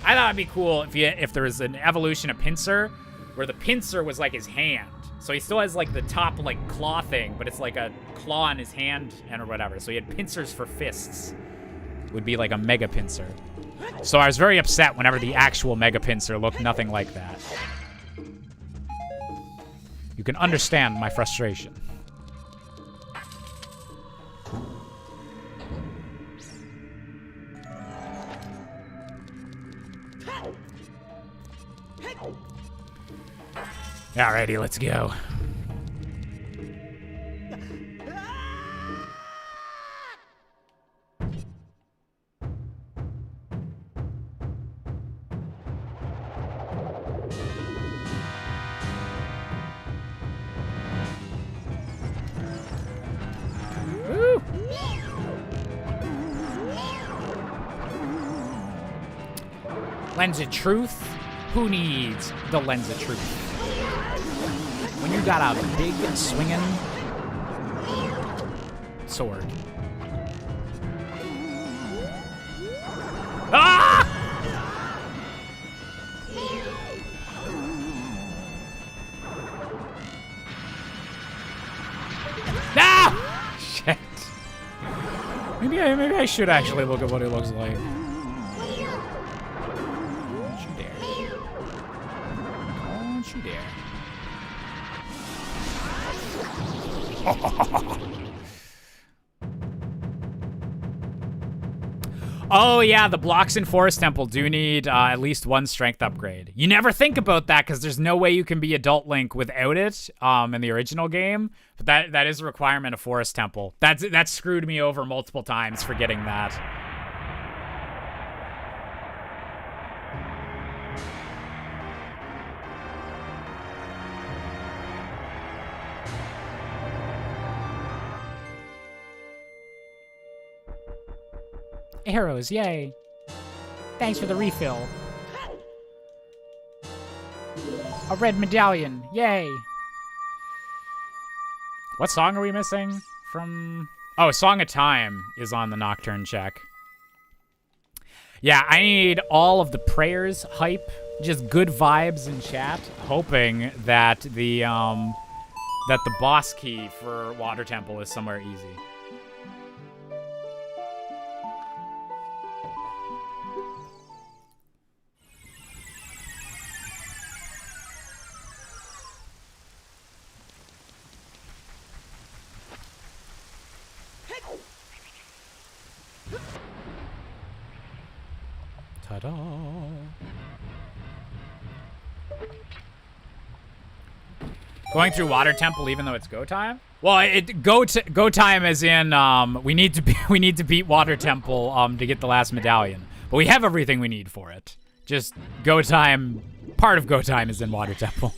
I thought it'd be cool if there was an evolution of Pinsir, where the Pinsir was like his hand. So he still has like the top like claw thing, but it's like a claw in his hand and or whatever. So he had pincers for fists. Would be like a Mega Pinsir. So I was very upset whenever the actual Mega Pinsir looked nothing like that. You can understand my frustration. Alrighty, let's go. Woo! Lens of Truth? Who needs the Lens of Truth? When you got a big swinging sword. Ah! No! Shit. Maybe I should actually look at what it looks like. Don't you dare. Don't you dare. Oh yeah, the blocks in Forest Temple do need at least one strength upgrade. You never think about that because there's no way you can be Adult Link without it in the original game. But that is a requirement of Forest Temple. That screwed me over multiple times for getting that. Arrows, yay. Thanks for the refill. A red medallion, yay. What song are we missing from... Oh, Song of Time is on the Nocturne check. Yeah, I need all of the prayers hype, just good vibes in chat, hoping that the boss key for Water Temple is somewhere easy. Ta-da! Going through Water Temple even though it's go time? Well, go time as in we need to beat Water Temple to get the last medallion. But we have everything we need for it. Just go time, part of go time is in Water Temple.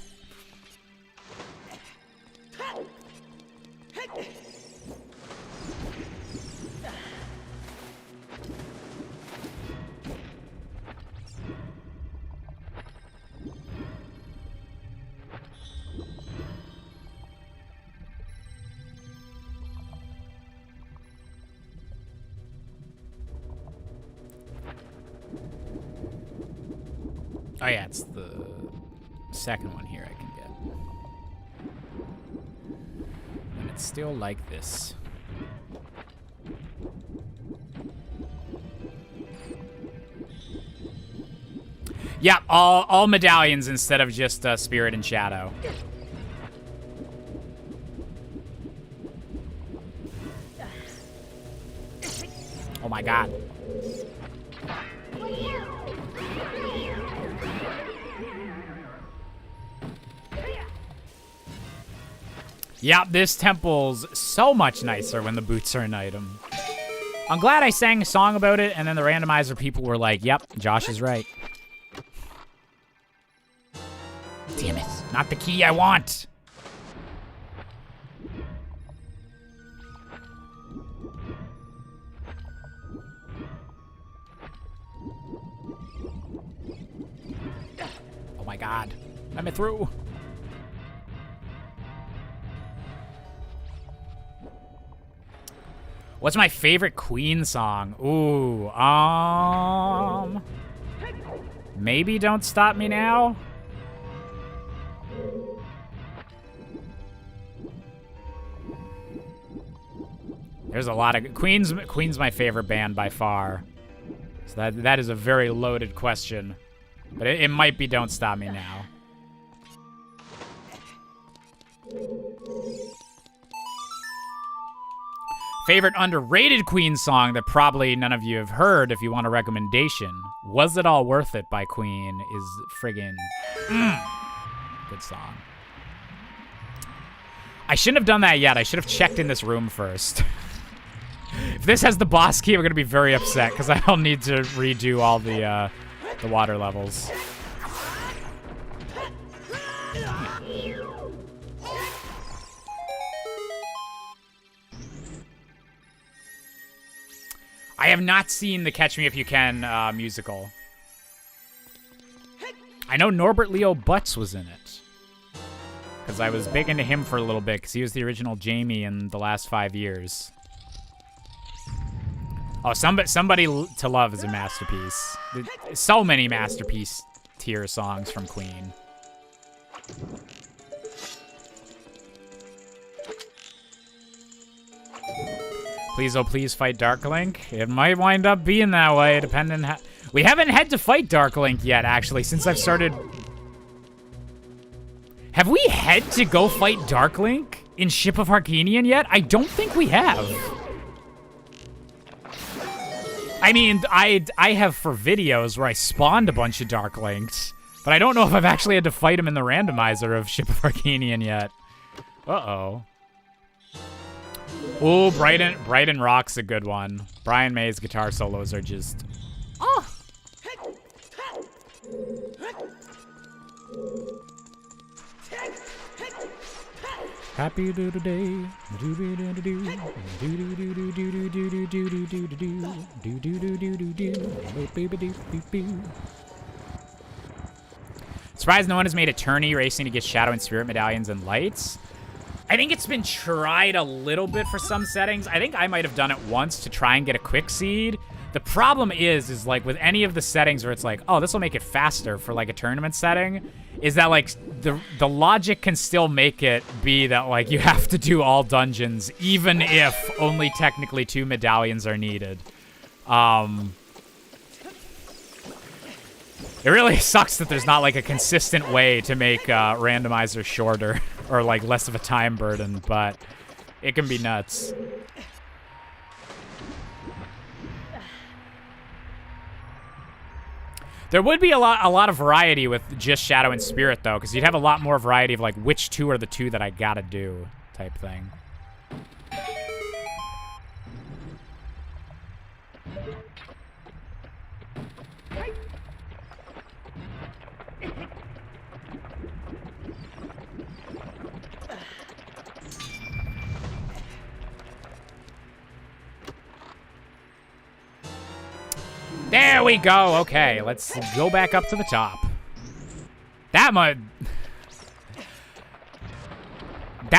Oh yeah, it's the second one here I can get. And it's still like this. Yeah, all medallions instead of just Spirit and Shadow. Oh my god. Yeah, this temple's so much nicer when the boots are an item. I'm glad I sang a song about it, and then the randomizer people were like, yep, Josh is right. Not the key I want. Oh my god. Let me through. What's my favorite Queen song? Ooh, maybe Don't Stop Me Now? There's a lot of Queen's my favorite band by far. So that is a very loaded question. But it might be Don't Stop Me Now. Favorite underrated Queen song that probably none of you have heard if you want a recommendation. Was It All Worth It by Queen is friggin' good song. I shouldn't have done that yet. I should have checked in this room first. If this has the boss key, I'm gonna be very upset because I'll need to redo all the water levels. I have not seen the Catch Me If You Can musical. I know Norbert Leo Butz was in it. Because I was big into him for a little bit, because he was the original Jamie in the last 5 years. Oh, Somebody to Love is a masterpiece. So many masterpiece tier songs from Queen. Please, oh please, fight Dark Link. It might wind up being that way, depending how... We haven't had to fight Dark Link yet, actually, since I've started... Have we had to go fight Dark Link in Ship of Harkinian yet? I don't think we have. I mean, I have for videos where I spawned a bunch of Dark Links, but I don't know if I've actually had to fight him in the randomizer of Ship of Harkinian yet. Uh-oh. Ooh, Brighton Rock's a good one. Brian May's guitar solos are just... Oh! Happy do do day, do do do do do do do do do do do do do do do do do do. Surprised no one has made a tourney racing to get Shadow and Spirit medallions and lights. I think it's been tried a little bit for some settings. I think I might have done it once to try and get a quick seed. The problem is like with any of the settings where it's like, oh, this will make it faster for like a tournament setting, is that like the logic can still make it be that like you have to do all dungeons even if only technically 2 medallions are needed. It really sucks that there's not like a consistent way to make randomizer shorter or like less of a time burden, but it can be nuts. There would be a lot of variety with just Shadow and Spirit though, because you'd have a lot more variety of like which 2 are the 2 that I gotta do type thing. There we go. Okay, let's go back up to the top. That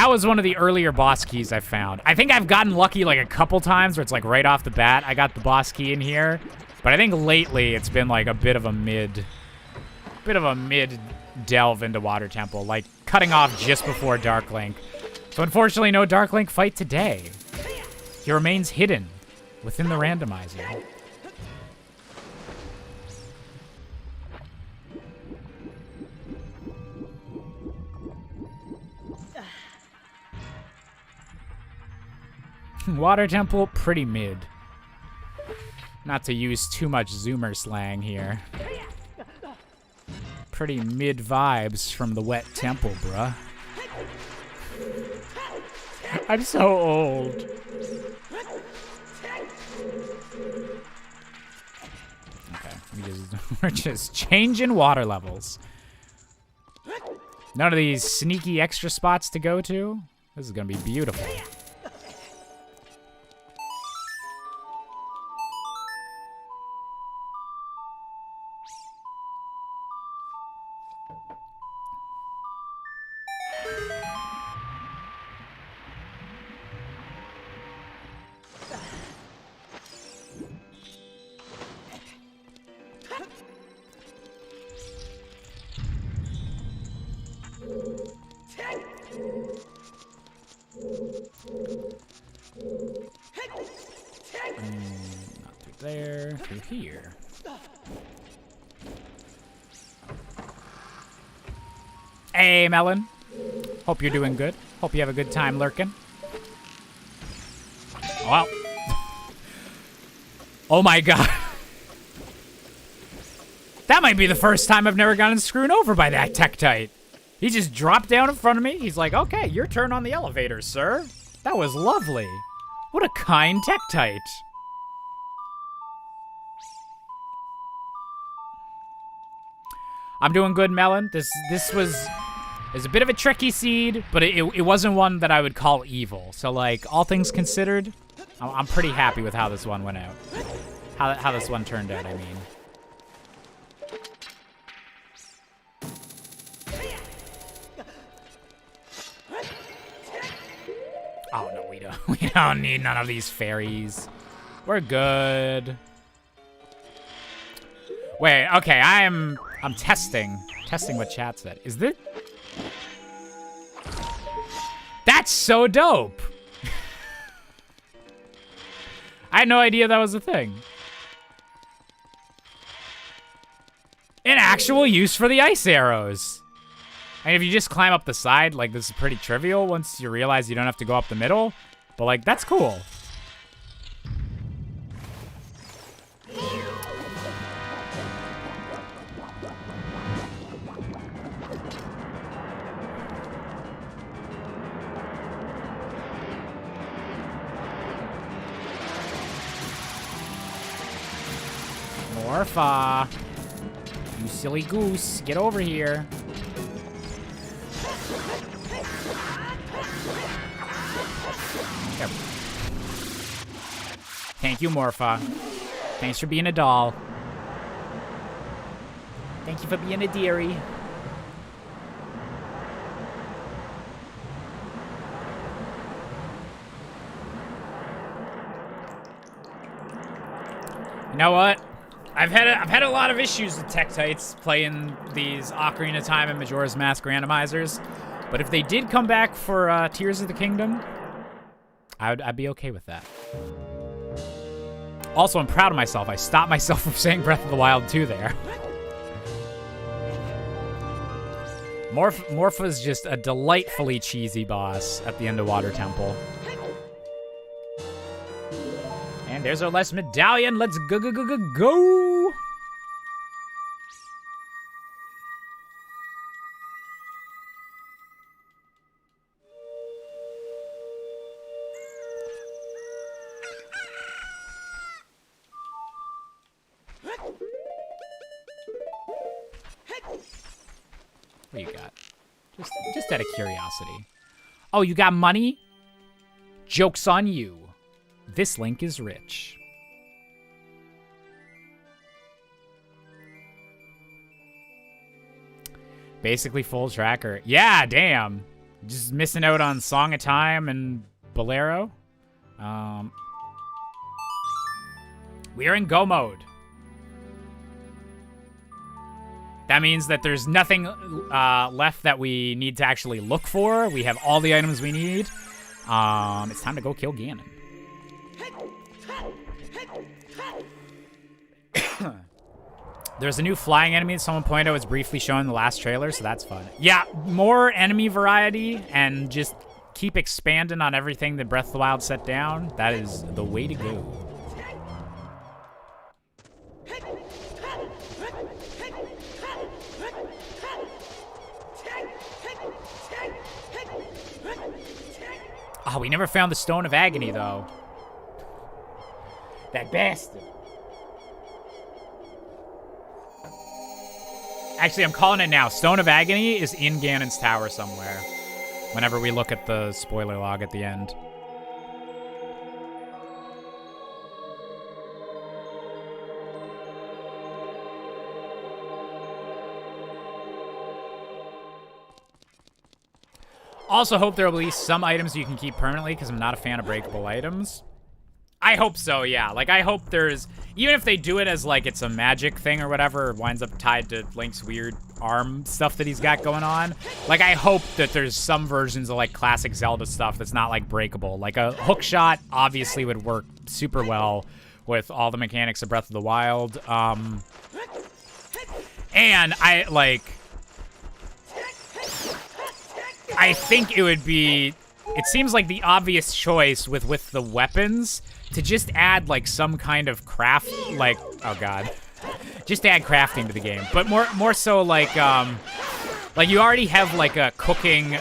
was one of the earlier boss keys I found. I think I've gotten lucky like a couple times where it's like right off the bat I got the boss key in here, but I think lately it's been like a bit of a mid delve into Water Temple, like cutting off just before Dark Link. So unfortunately, no Dark Link fight today. He remains hidden within the randomizer. Water Temple, pretty mid. Not to use too much Zoomer slang here. Pretty mid vibes from the wet temple, bruh. I'm so old. Okay, we're just changing water levels. None of these sneaky extra spots to go to. This is gonna be beautiful. Not through there, through here. Hey, Melon. Hope you're doing good. Hope you have a good time lurking. Well. Oh my god. That might be the first time I've never gotten screwed over by that Tektite. He just dropped down in front of me. He's like, okay, your turn on the elevator, sir. That was lovely. What a kind Tektite. I'm doing good, Melon. This was a bit of a tricky seed, but it wasn't one that I would call evil. So, like, all things considered, I'm pretty happy with how this one went out. How this one turned out, I mean. Oh, no, we don't need none of these fairies. We're good. Wait, okay, I'm testing what chat said. Is this? That's so dope. I had no idea that was a thing. An actual use for the ice arrows. And if you just climb up the side, like, this is pretty trivial once you realize you don't have to go up the middle. But, like, that's cool. Morpha. You silly goose. Get over here. Yep. Thank you, Morpha. Thanks for being a doll. Thank you for being a dearie. You know what? I've had a lot of issues with Tektites playing these Ocarina of Time and Majora's Mask randomizers, but if they did come back for Tears of the Kingdom, I'd be okay with that. Also, I'm proud of myself. I stopped myself from saying Breath of the Wild 2 there. Morpha's just a delightfully cheesy boss at the end of Water Temple. And there's our last medallion. Let's go. What you got? Just out of curiosity. Oh, you got money? Joke's on you. This Link is rich. Basically full tracker. Yeah, damn. Just missing out on Song of Time and Bolero. We are in go mode. That means that there's nothing left that we need to actually look for. We have all the items we need. It's time to go kill Ganon. There's a new flying enemy that someone pointed out was briefly shown in the last trailer, so that's fun. Yeah, more enemy variety and just keep expanding on everything that Breath of the Wild set down. That is the way to go. Oh, we never found the Stone of Agony, though. That bastard. Actually, I'm calling it now. Stone of Agony is in Ganon's tower somewhere. Whenever we look at the spoiler log at the end. Also hope there will be some items you can keep permanently, because I'm not a fan of breakable items. I hope so, yeah. Like, I hope there's... Even if they do it as, like, it's a magic thing or whatever, it winds up tied to Link's weird arm stuff that he's got going on. Like, I hope that there's some versions of, like, classic Zelda stuff that's not, like, breakable. Like, a hook shot obviously would work super well with all the mechanics of Breath of the Wild. And I, like... I think it would be... It seems like the obvious choice with the weapons to just add, like, some kind of craft, like... Oh, God. Just add crafting to the game. But more so, like, you already have, like, a cooking,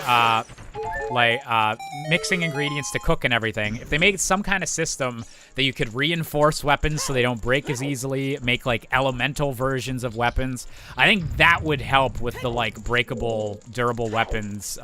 mixing ingredients to cook and everything. If they make some kind of system that you could reinforce weapons so they don't break as easily, make, like, elemental versions of weapons, I think that would help with the, like, breakable, durable weapons,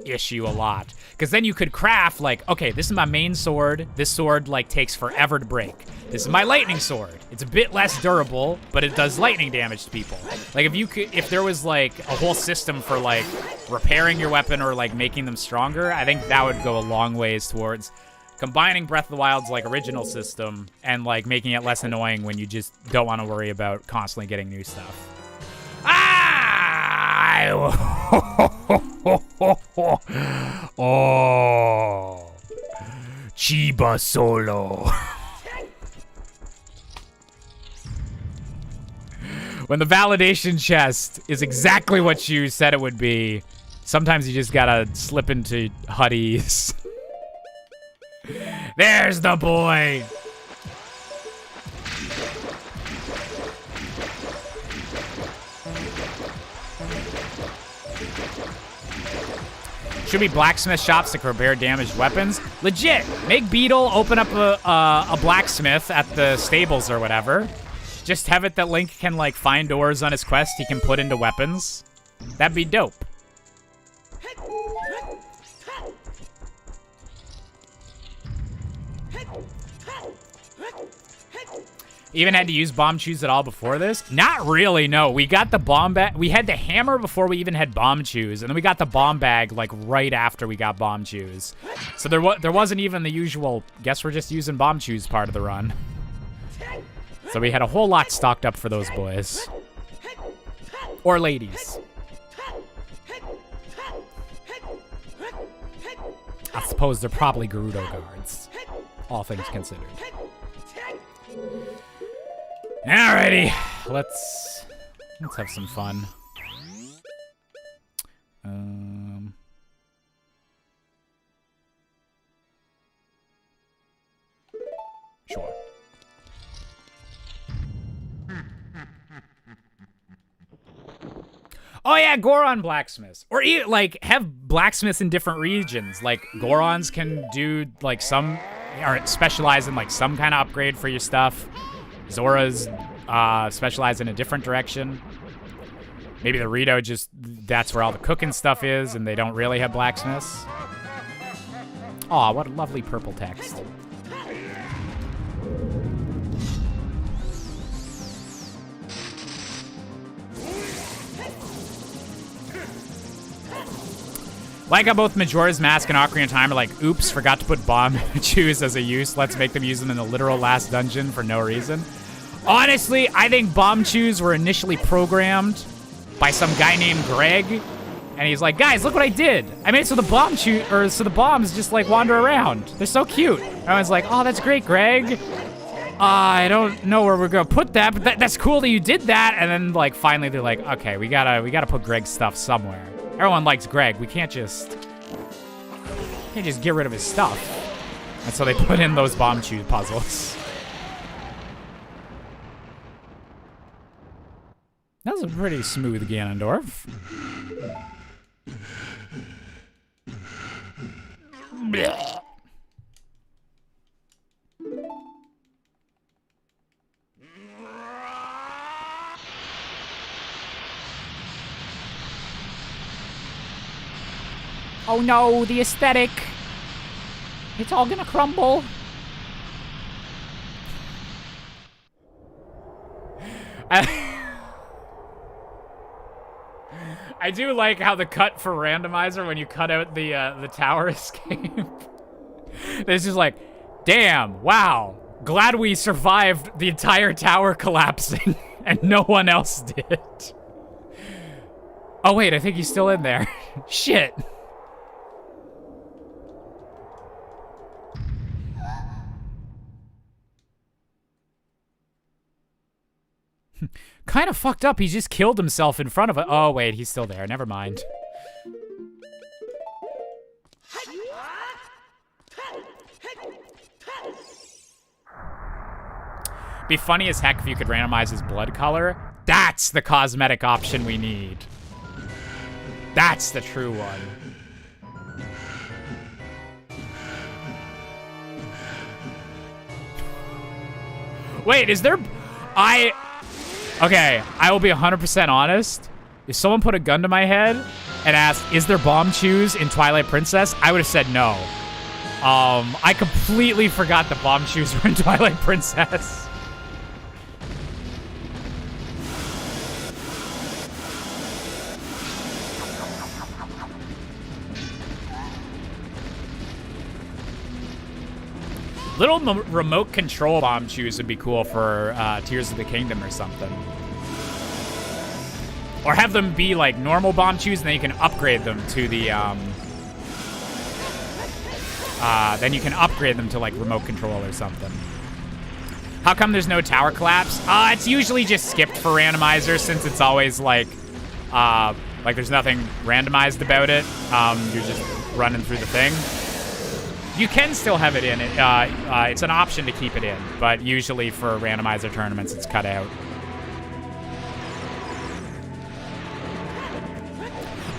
issue a lot. Because then you could craft, like, okay, this is my main sword. This sword, like, takes forever to break. This is my lightning sword. It's a bit less durable, but it does lightning damage to people. Like, if there was, like, a whole system for, like, repairing your weapon or, like, making them stronger, I think that would go a long ways towards combining Breath of the Wild's, like, original system and, like, making it less annoying when you just don't want to worry about constantly getting new stuff. Oh, Chiba Solo. When the validation chest is exactly what you said it would be, sometimes you just gotta slip into Huddies. There's the boy. Should be blacksmith shops to repair damaged weapons. Legit, make Beetle open up a blacksmith at the stables or whatever. Just have it that Link can, like, find doors on his quest he can put into weapons. That'd be dope. Even had to use bomb chews at all before this? Not really, no. We got the bomb bag. We had the hammer before we even had bomb chews, and then we got the bomb bag, like, right after we got bomb chews. So there wasn't even the usual, guess we're just using bomb chews part of the run. So we had a whole lot stocked up for those boys. Or ladies. I suppose they're probably Gerudo guards, all things considered. Alrighty, let's have some fun. Sure. Oh yeah, Goron blacksmiths. Or like have blacksmiths in different regions. Like Gorons can do like some, or specialize in like some kind of upgrade for your stuff. Zora's specialize in a different direction. Maybe the Rito just, that's where all the cooking stuff is and they don't really have blacksmiths. Aw, what a lovely purple text. Like how both Majora's Mask and Ocarina of Time are like, oops, forgot to put bomb chews as a use. Let's make them use them in the literal last dungeon for no reason. Honestly, I think bomb chews were initially programmed by some guy named Greg. And he's like, guys, look what I did. I made it so the so the bombs just like wander around. They're so cute. And I was like, oh, that's great, Greg. I don't know where we're gonna put that, but that's cool that you did that. And then like finally they're like, okay, we gotta put Greg's stuff somewhere. Everyone likes Greg. We can't just get rid of his stuff. And so they put in those bomb chew puzzles. That was a pretty smooth Ganondorf. Blech. Oh no, the aesthetic. It's all gonna crumble. I do like how the cut for Randomizer, when you cut out the tower escape, it's just like, damn, wow, glad we survived the entire tower collapsing and no one else did. Oh wait, I think he's still in there. Shit. Kind of fucked up. He just killed himself in front of it. Oh, wait. He's still there. Never mind. Be funny as heck if you could randomize his blood color. That's the cosmetic option we need. That's the true one. Wait, is there... Okay, I will be 100% honest. If someone put a gun to my head and asked, is there bomb chews in Twilight Princess? I would have said no. I completely forgot the bomb chews were in Twilight Princess. Little remote control bomb chews would be cool for Tears of the Kingdom or something. Or have them be like normal bomb chews, and then you can upgrade them to the then you can upgrade them to like remote control or something. How come there's no tower collapse? It's usually just skipped for Randomizer, since it's always like there's nothing randomized about it. You're just running through the thing. You can still have it in. It's an option to keep it in, but usually for Randomizer tournaments, it's cut out.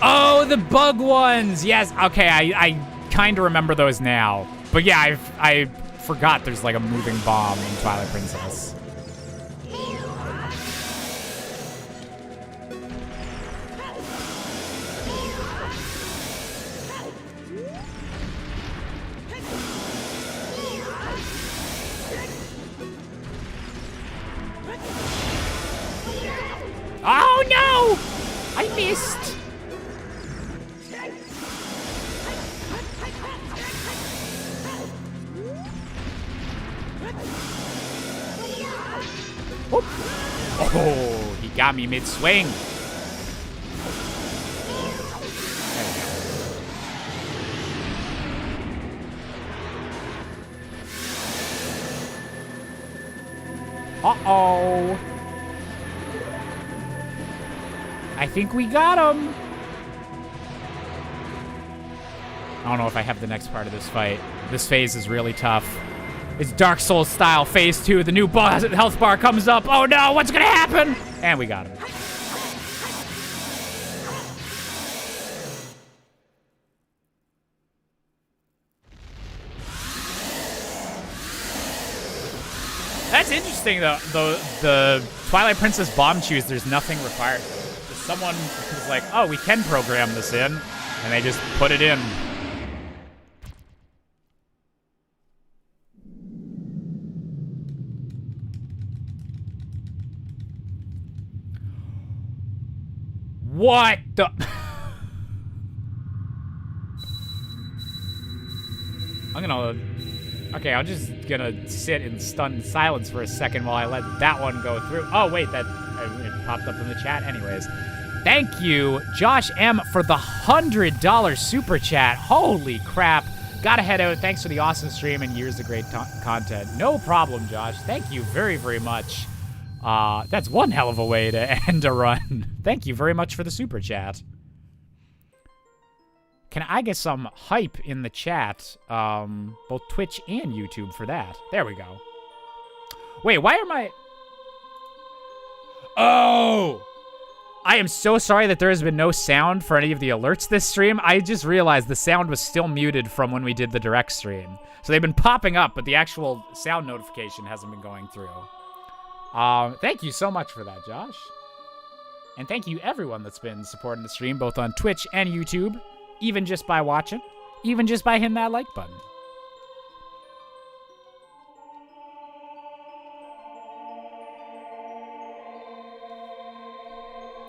Oh, the bug ones! Yes, okay, I kind of remember those now. But yeah, I forgot there's like a moving bomb in Twilight Princess. Oh no! I missed! Whoop. Oh, he got me mid-swing. Uh-oh. I think we got him. I don't know if I have the next part of this fight. This phase is really tough. It's Dark Souls style, phase 2. The new boss health bar comes up. Oh no, what's gonna happen? And we got him. That's interesting though. The Twilight Princess bomb chews, there's nothing required. Someone was like, oh, we can program this in, and they just put it in. What the? I'm just gonna sit in stunned silence for a second while I let that one go through. Oh, wait, it popped up in the chat anyways. Thank you, Josh M, for the $100 super chat. Holy crap. Gotta head out. Thanks for the awesome stream and years of great content. No problem, Josh. Thank you very, very much. That's one hell of a way to end a run. Thank you very much for the super chat. Can I get some hype in the chat? Both Twitch and YouTube for that. There we go. Wait, why am I... Oh! I am so sorry that there has been no sound for any of the alerts this stream. I just realized the sound was still muted from when we did the direct stream. So they've been popping up, but the actual sound notification hasn't been going through. Thank you so much for that, Josh. And thank you everyone that's been supporting the stream, both on Twitch and YouTube. even just by watching, even just by hitting that like button.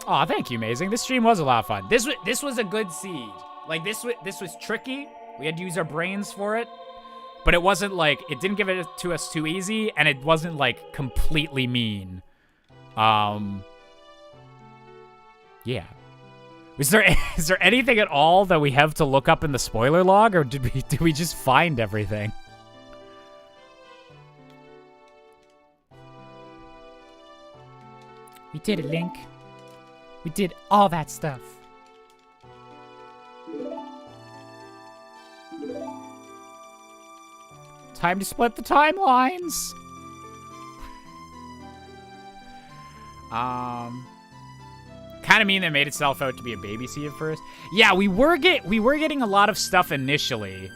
Aw, thank you, Amazing. This stream was a lot of fun. This was a good seed. Like, this was tricky. We had to use our brains for it. But it wasn't like, it didn't give it to us too easy, and it wasn't like completely mean. Yeah. Is there anything at all that we have to look up in the spoiler log, or did we just find everything? We did it, Link. We did all that stuff. Time to split the timelines. Kind of mean that made itself out to be a baby seed at first. Yeah, we were getting a lot of stuff initially.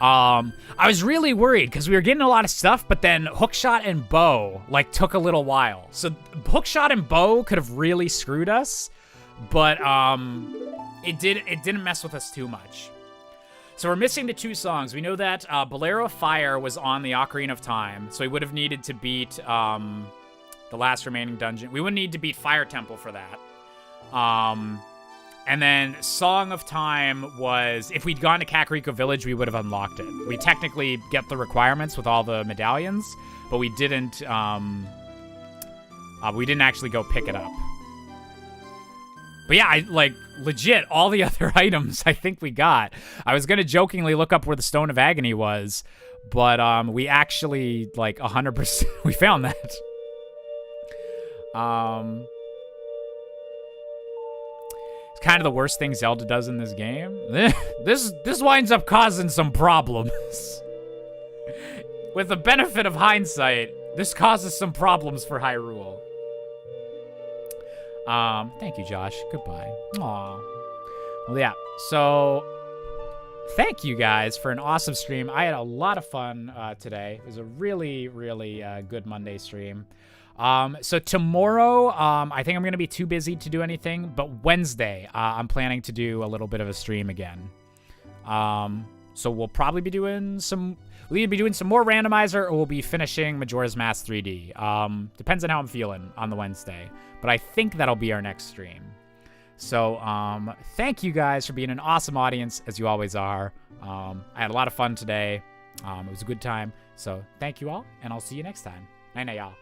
I was really worried because we were getting a lot of stuff, but then hookshot and bow like took a little while. So hookshot and bow could have really screwed us, but it didn't mess with us too much. So we're missing the 2 songs. We know that Bolero of Fire was on the Ocarina of Time, so we would have needed to beat the last remaining dungeon. We wouldn't need to beat Fire Temple for that. And then Song of Time was, if we'd gone to Kakariko Village, we would have unlocked it. We technically get the requirements with all the medallions, but we didn't actually go pick it up. But yeah, legit, all the other items I think we got. I was gonna jokingly look up where the Stone of Agony was, but we actually, 100%, we found that. It's kind of the worst thing Zelda does in this game. This winds up causing some problems. With the benefit of hindsight, this causes some problems for Hyrule. Thank you, Josh. Goodbye. Aw. Well, yeah. So, thank you guys for an awesome stream. I had a lot of fun today. It was a really, really good Monday stream. So tomorrow, I think I'm going to be too busy to do anything, but Wednesday, I'm planning to do a little bit of a stream again. So we'll probably be doing we'll either be doing some more Randomizer, or we'll be finishing Majora's Mask 3D. Depends on how I'm feeling on the Wednesday, but I think that'll be our next stream. So, thank you guys for being an awesome audience, as you always are. I had a lot of fun today. It was a good time. So, thank you all, and I'll see you next time. Night night, y'all.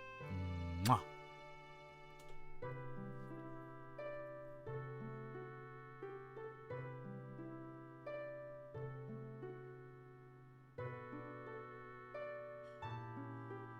Mwah.